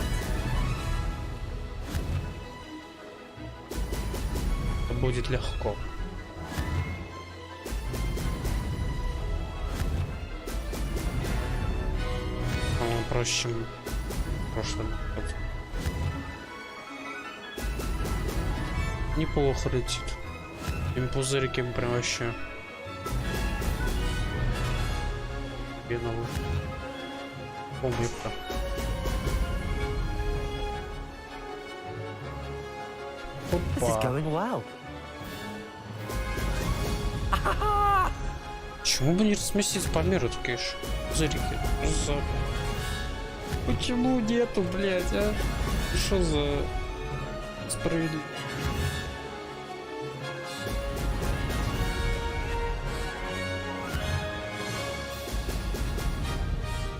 Это будет легко. По-моему, проще, чем в прошлом. Неплохо летит. Им пузыриком прям вообще. Беновый. Помню-ка. Опа. Почему бы не сместить по миру такие пузырики? Почему нету, блядь, а? Что за справедливость?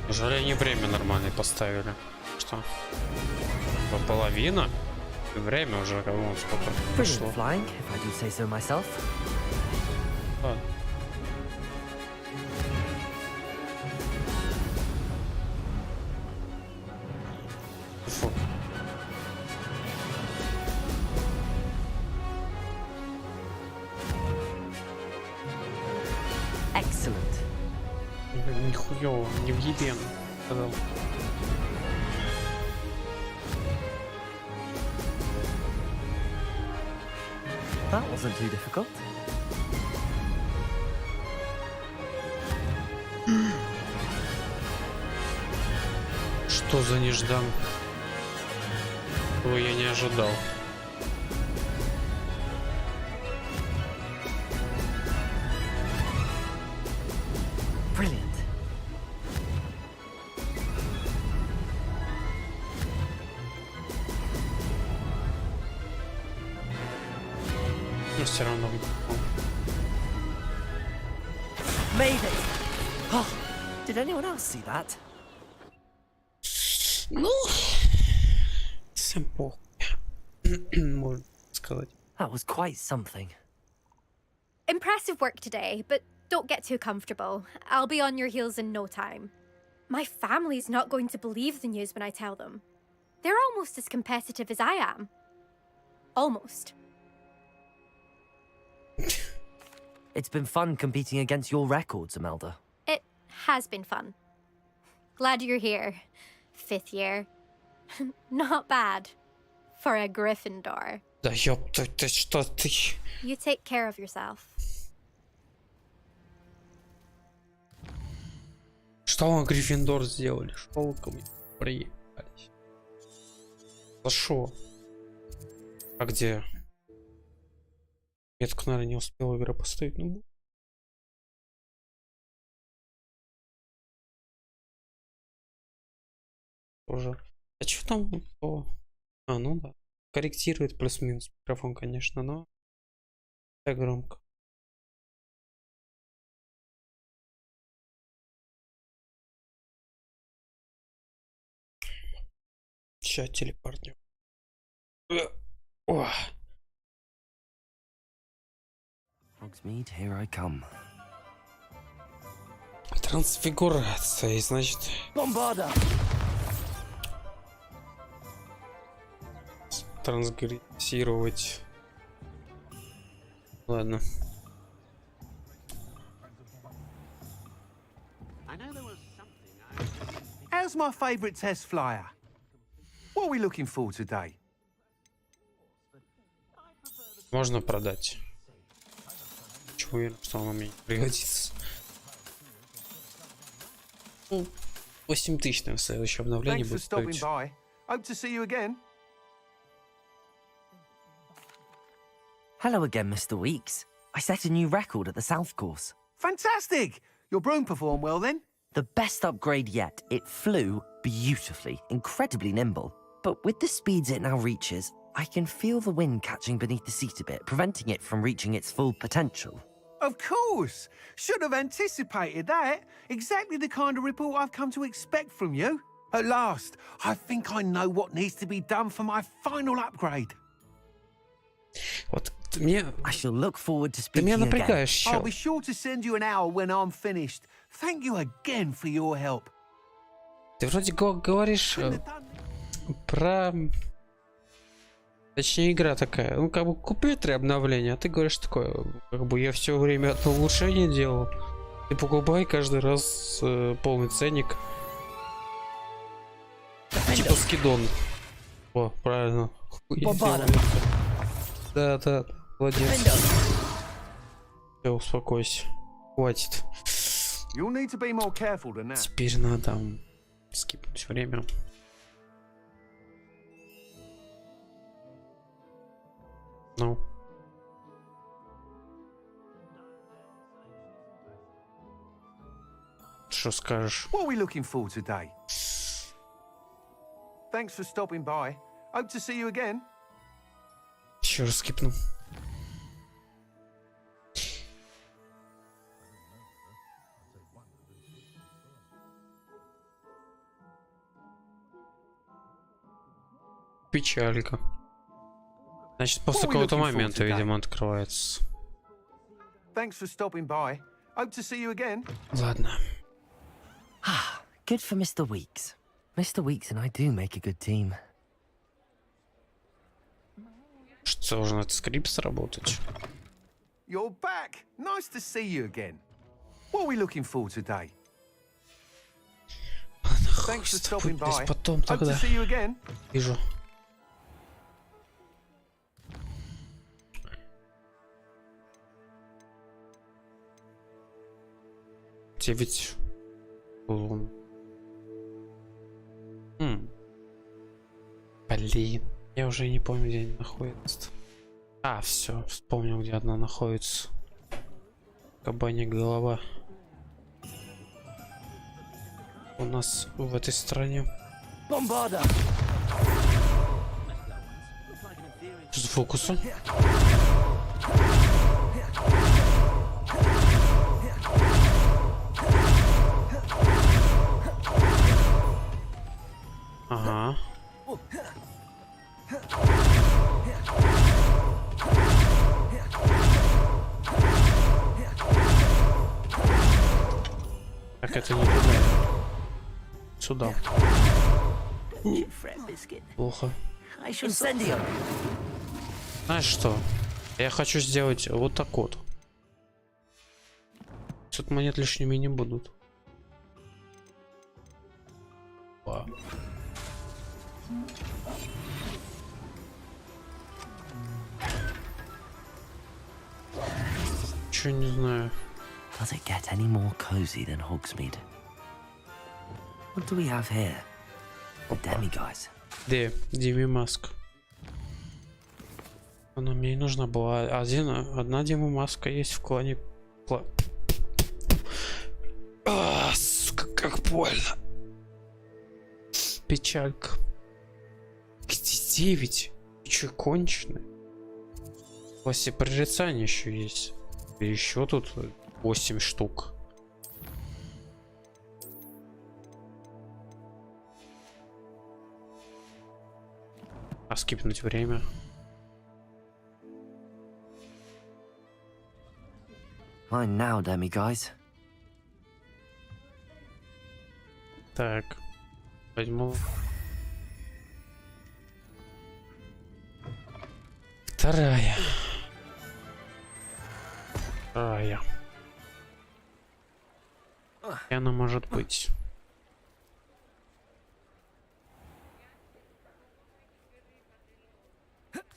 Жаль, не время нормальное поставили. Что? Половина? И время уже кому сколько пришло. А. Фу. Excellent. Нихуёво, не въебен, сказал. That wasn't too difficult. Что за неждан? Ой, я не ожидал. Brilliant. все равно. Made it! Oh, did anyone else see that? Ну, simple. Можно сказать. That was quite something. Impressive work today, but don't get too comfortable. I'll be on your heels in no time. My family's not going to believe the news when I tell them. They're almost as competitive as I am. Almost. It's been fun competing against your records, Imelda. It has been fun. Glad you're here. 5th year. Not bad. For a Gryffindor. Да ёпта, ты что ты? You take care of yourself. Что вам Гриффиндор сделали? Что вы ко мне приехались? За шо? А где? Метку, наверное, не успел игра поставить. Ну, тоже. А что там? О. А, ну да. Корректирует плюс-минус микрофон, конечно, но так громко. Сейчас телепортнем. О. Hogsmeade, here I come. Трансфигурация, и значит... Бомбарда! Трансгрессировать. Ладно. How's my favourite test flyer? What are we looking for today? Можно продать. Чего уверен, что оно мне пригодится. 8000 на следующее обновление будет стоить. Hope to see you again. Hello again, Mr. Weeks. I set a new record at the South Course. Fantastic! Your broom performed well then? The best upgrade yet. It flew beautifully, incredibly nimble. But with the speeds it now reaches, I can feel the wind catching beneath the seat a bit, preventing it from reaching its full potential. Of course! Should have anticipated that. Exactly the kind of report I've come to expect from you. At last, I think I know what needs to be done for my final upgrade. Вот мне... I shall look forward to Ты меня speaking напрягаешь, again. I'll чел. be sure to send you an hour when I'm finished. Thank you again for your help. Ты вроде говоришь про... Точнее, игра такая. Ну, как бы купи 3 обновления, а ты говоришь такое, как бы я все время одно улучшение делал. Ты покупай каждый раз полный ценник. Типа скидон. О, правильно. Да, да, молодец. Все, успокойся. Хватит. Теперь надо скипнуть время. Ну. Что скажешь? What are we looking for today? Thanks for stopping by. Hope to see you again. Еще раз скипну. Печалька. Значит, после какого-то момента, видимо, открывается. Thanks for stopping by. Hope to see you again. Ладно. Good for Mr. Weeks. Mr. Weeks and I do make a good team. Что, должен этот скрипт сработать? You're back. Nice to see you again. What are we looking for today? Thanks for stopping by. Потом Hope to тогда. see you again. Вижу. Девять. Блин, я уже не помню, где они находятся. А, все, вспомнил, где одна находится. Кабанья голова. У нас в этой стране. Бомбарда! С фокусом. Так, это не туда. Сюда. Плохо. Знаешь что? Я хочу сделать вот так вот. Тут монет лишними не будут. Чё не знаю. Does it get any more cozy than Hogsmeade? What do we have here? The demiguise. Где? Диви Маск. Она мне и нужна была. Одна Дима Маска есть в клане. Сука, как больно. Печалька. 9. Че конченый? Классе прорицания еще есть. И еще тут 8 штук. А скипнуть время. Mine now, demiguise. Так. Возьму. Вторая. И она может быть.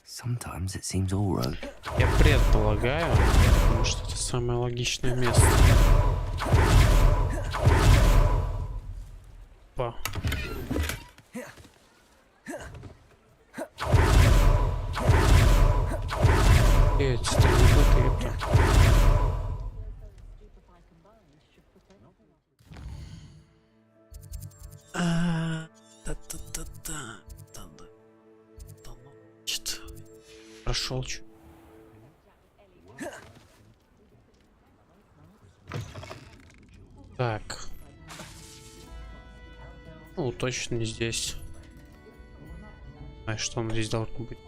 Sometimes it seems all right. Я предполагаю, потому что это самое логичное место. Па. Прошел чуть. Так. Ну, точно не здесь. А что он здесь должен быть?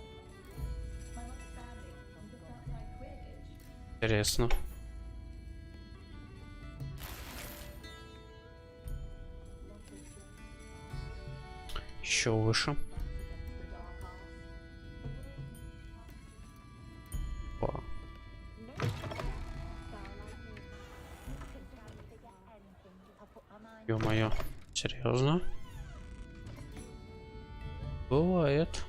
Интересно. Еще выше. Ё-моё, серьезно? Бывает.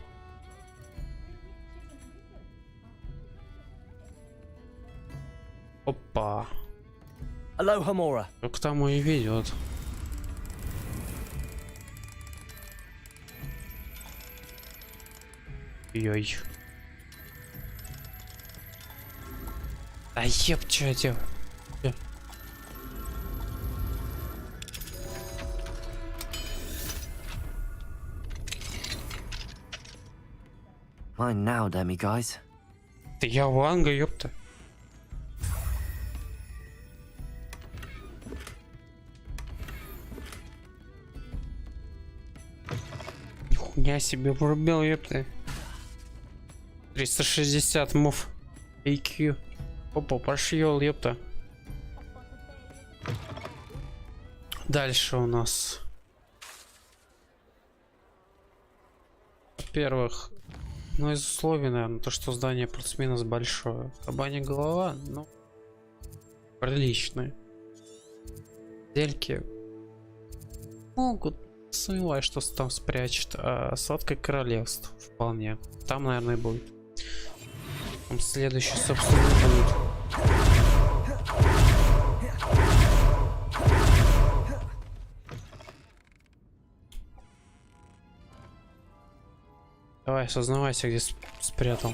Опа. Алоха, Мора. К тому и ведет. Ой. Да еб, что я делаю? Mine now, demiguise. Да я Ванга, ёпта. Нихуя себе врубил, ёпта. 360 мув. IQ. Опа, пошел, ёпта. Дальше у нас. Во-первых, ну из условий, наверное, то, что здание плюс-минус большое. Кабанья голова, ну, приличные. Дельки могут, сомневаюсь, что там спрячет. А сладкое королевство вполне. Там, наверное, будет. Там следующий, собственно, будет. Давай, сознавайся, где спрятал.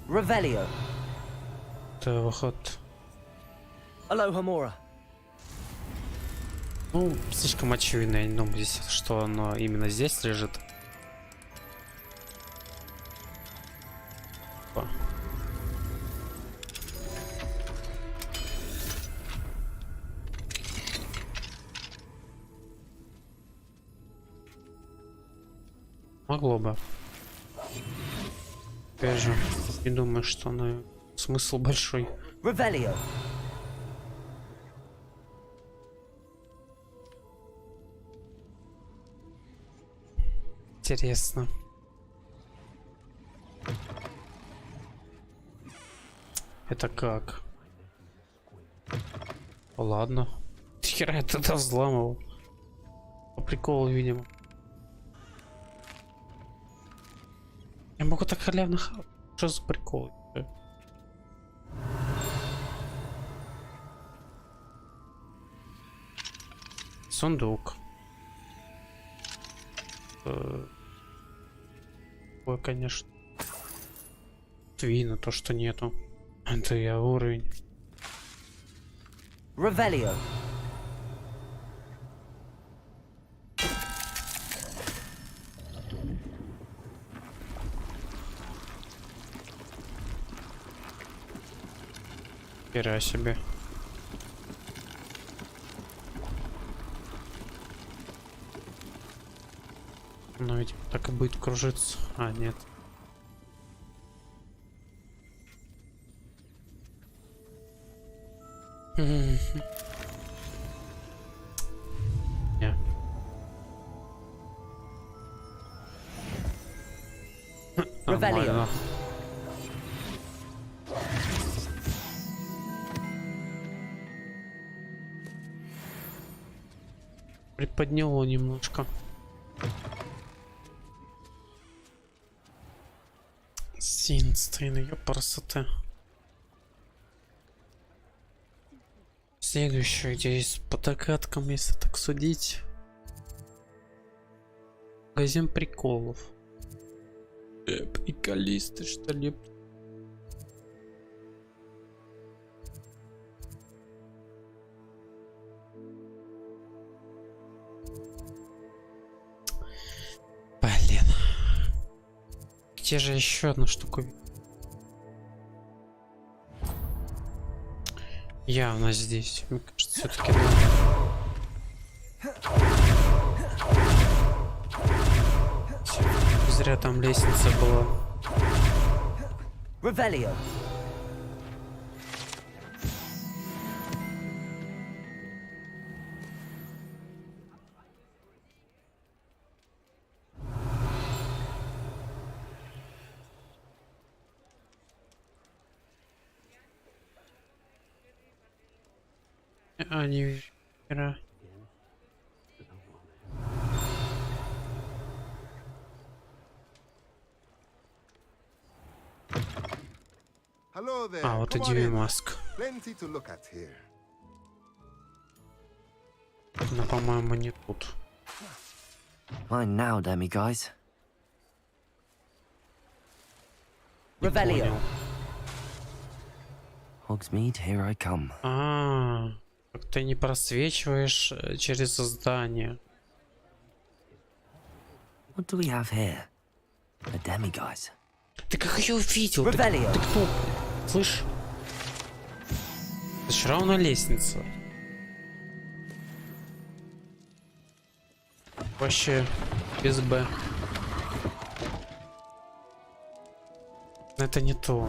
Revelio. Это выход. Алоха, Мора. Ну, слишком очевидно, я не думаю, здесь, что оно именно здесь лежит. Опа. Могло бы. Опять же, не думаю, что она смысл большой. Revelio. Интересно. Это как? Ладно. Хера это взламывал. По приколу, видимо. Я могу так халявно... Что за прикол? Сундук. Ой, конечно. Видно то, что нету. Это я уровень. Revelio. Хера себе. Но ведь так и будет кружиться. А, нет. Не. Нормально. Приподняло немножко. Синстрин, ее красота. Следующее, где есть по догадкам, если так судить. Магазин приколов. Приколисты, что ли? Блин. Где же еще одну штуку? Явно здесь. Мне кажется, все-таки зря там лестница была. Revelio. А, не вижу. Хера. Hello there. А, вот и Come on Диви in. Маск. Plenty to look at here. Но, по-моему, не тут. Mine now, demi guys. Не Revelio. понял. Hogsmeade, here I come. А, как ты не просвечиваешь через здание. What do we have here? A demi guys. Ты как ее увидел? Ты кто? Слышь? Это же равно лестница. Вообще без Б. Это не то.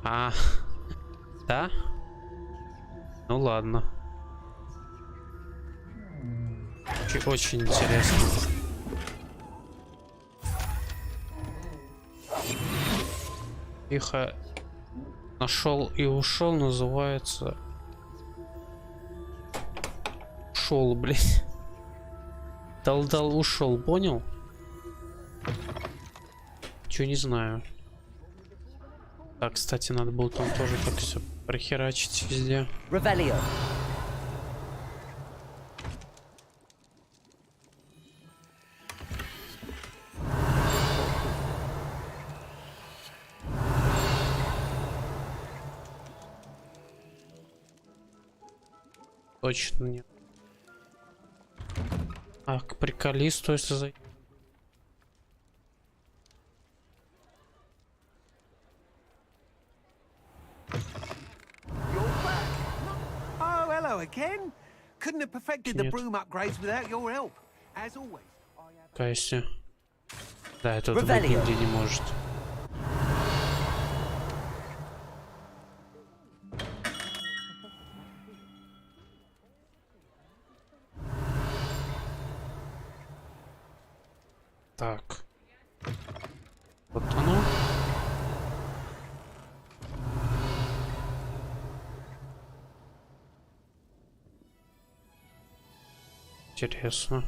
А, да? Ну ладно. Очень интересно. Тихо. Нашел и ушел, называется. Ушел, блядь. Дал, ушел, понял? Чё, не знаю. Так, кстати, надо было там тоже так все прохерачить везде. Revelio. Точно нет. А к приколисту, если зайти. Oh, hello again. Couldn't have perfected the Нет. broom upgrades without your help. As always. Кайся. Да, это быть Revelio. нигде не может. Так. Вот оно. Интересно.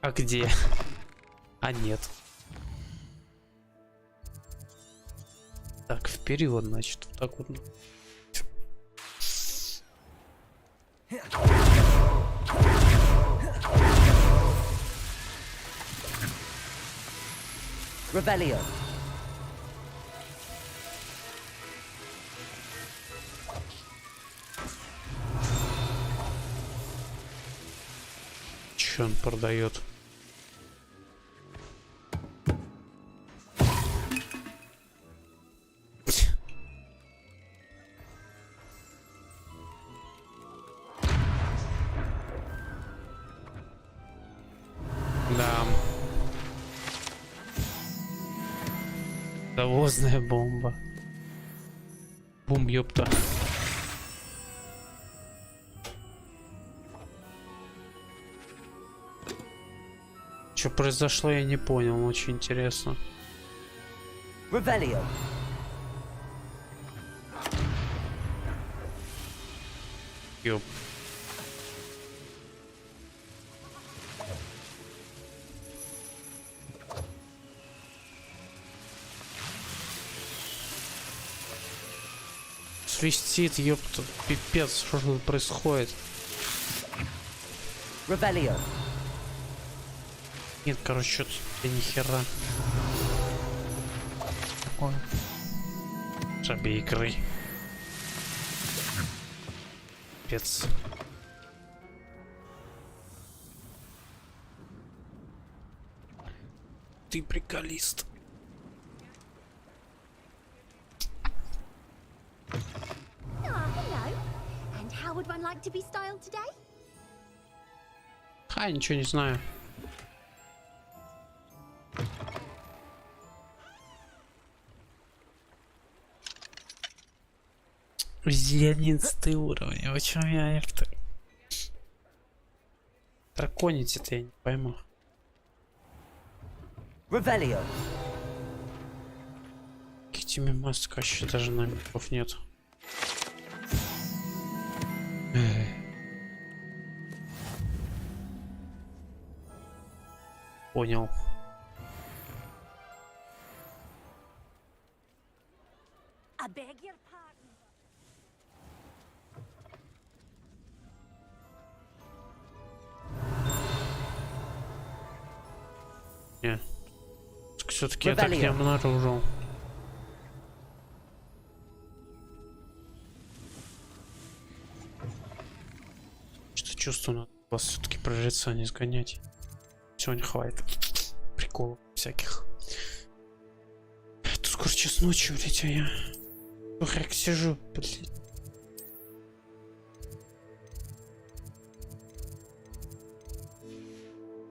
А где? А нет. Так, вперед, значит, вот так вот. Revelio. Че он продает? Да. Довозная бомба. Бум, ёпта. Что произошло, я не понял. Очень интересно. Revelio. Ёп. Свистит, ёпта, пипец, что же тут происходит? Revelio. Нет, короче, что-то ни хера. Ой. Забей игры. Пипец. Ты приколист. How would one like to be styled today? Ха, ничего не знаю. Везде 11 уровень. О чем я это? Драконить это я не пойму. Revelio. Китими маска вообще даже намеков нет. Понял. I beg your pardon. Не. Все-таки я так не обнаружил. Что чувствую, надо вас все-таки прожиться, а не сгонять. Сегодня хватит приколов всяких. Тут скоро час ночи, блять, а я как сижу, блять.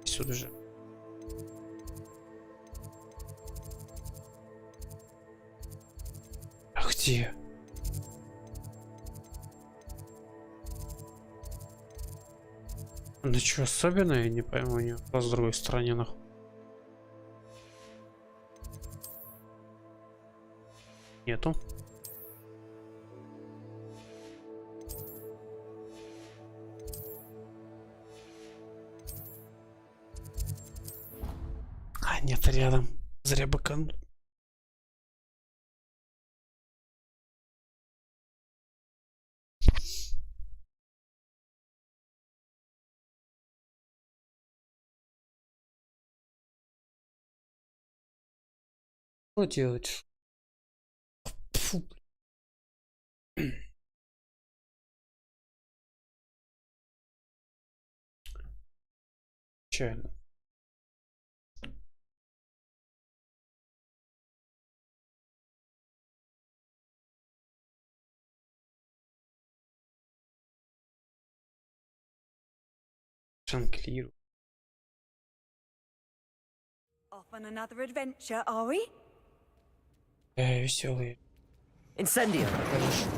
Сюда же. А где? Да что особенное, я не пойму, не с другой стороны нахуй. Нету. А, нет, рядом. Зря быканул. Что делать? Фу. Печально. Жонглирую. Off on another adventure, are we? Веселый. Incendio. Конечно.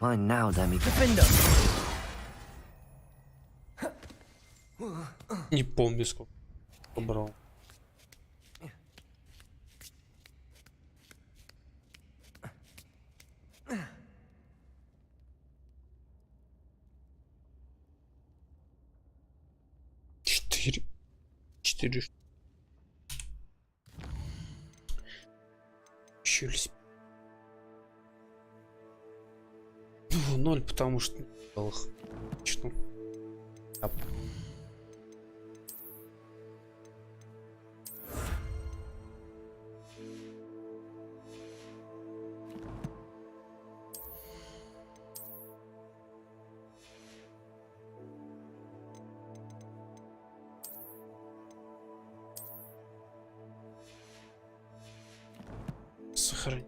Mine now, Demi. Не помню, сколько побрал. Четыре. Еще лись. 0, потому что что? Сохранить.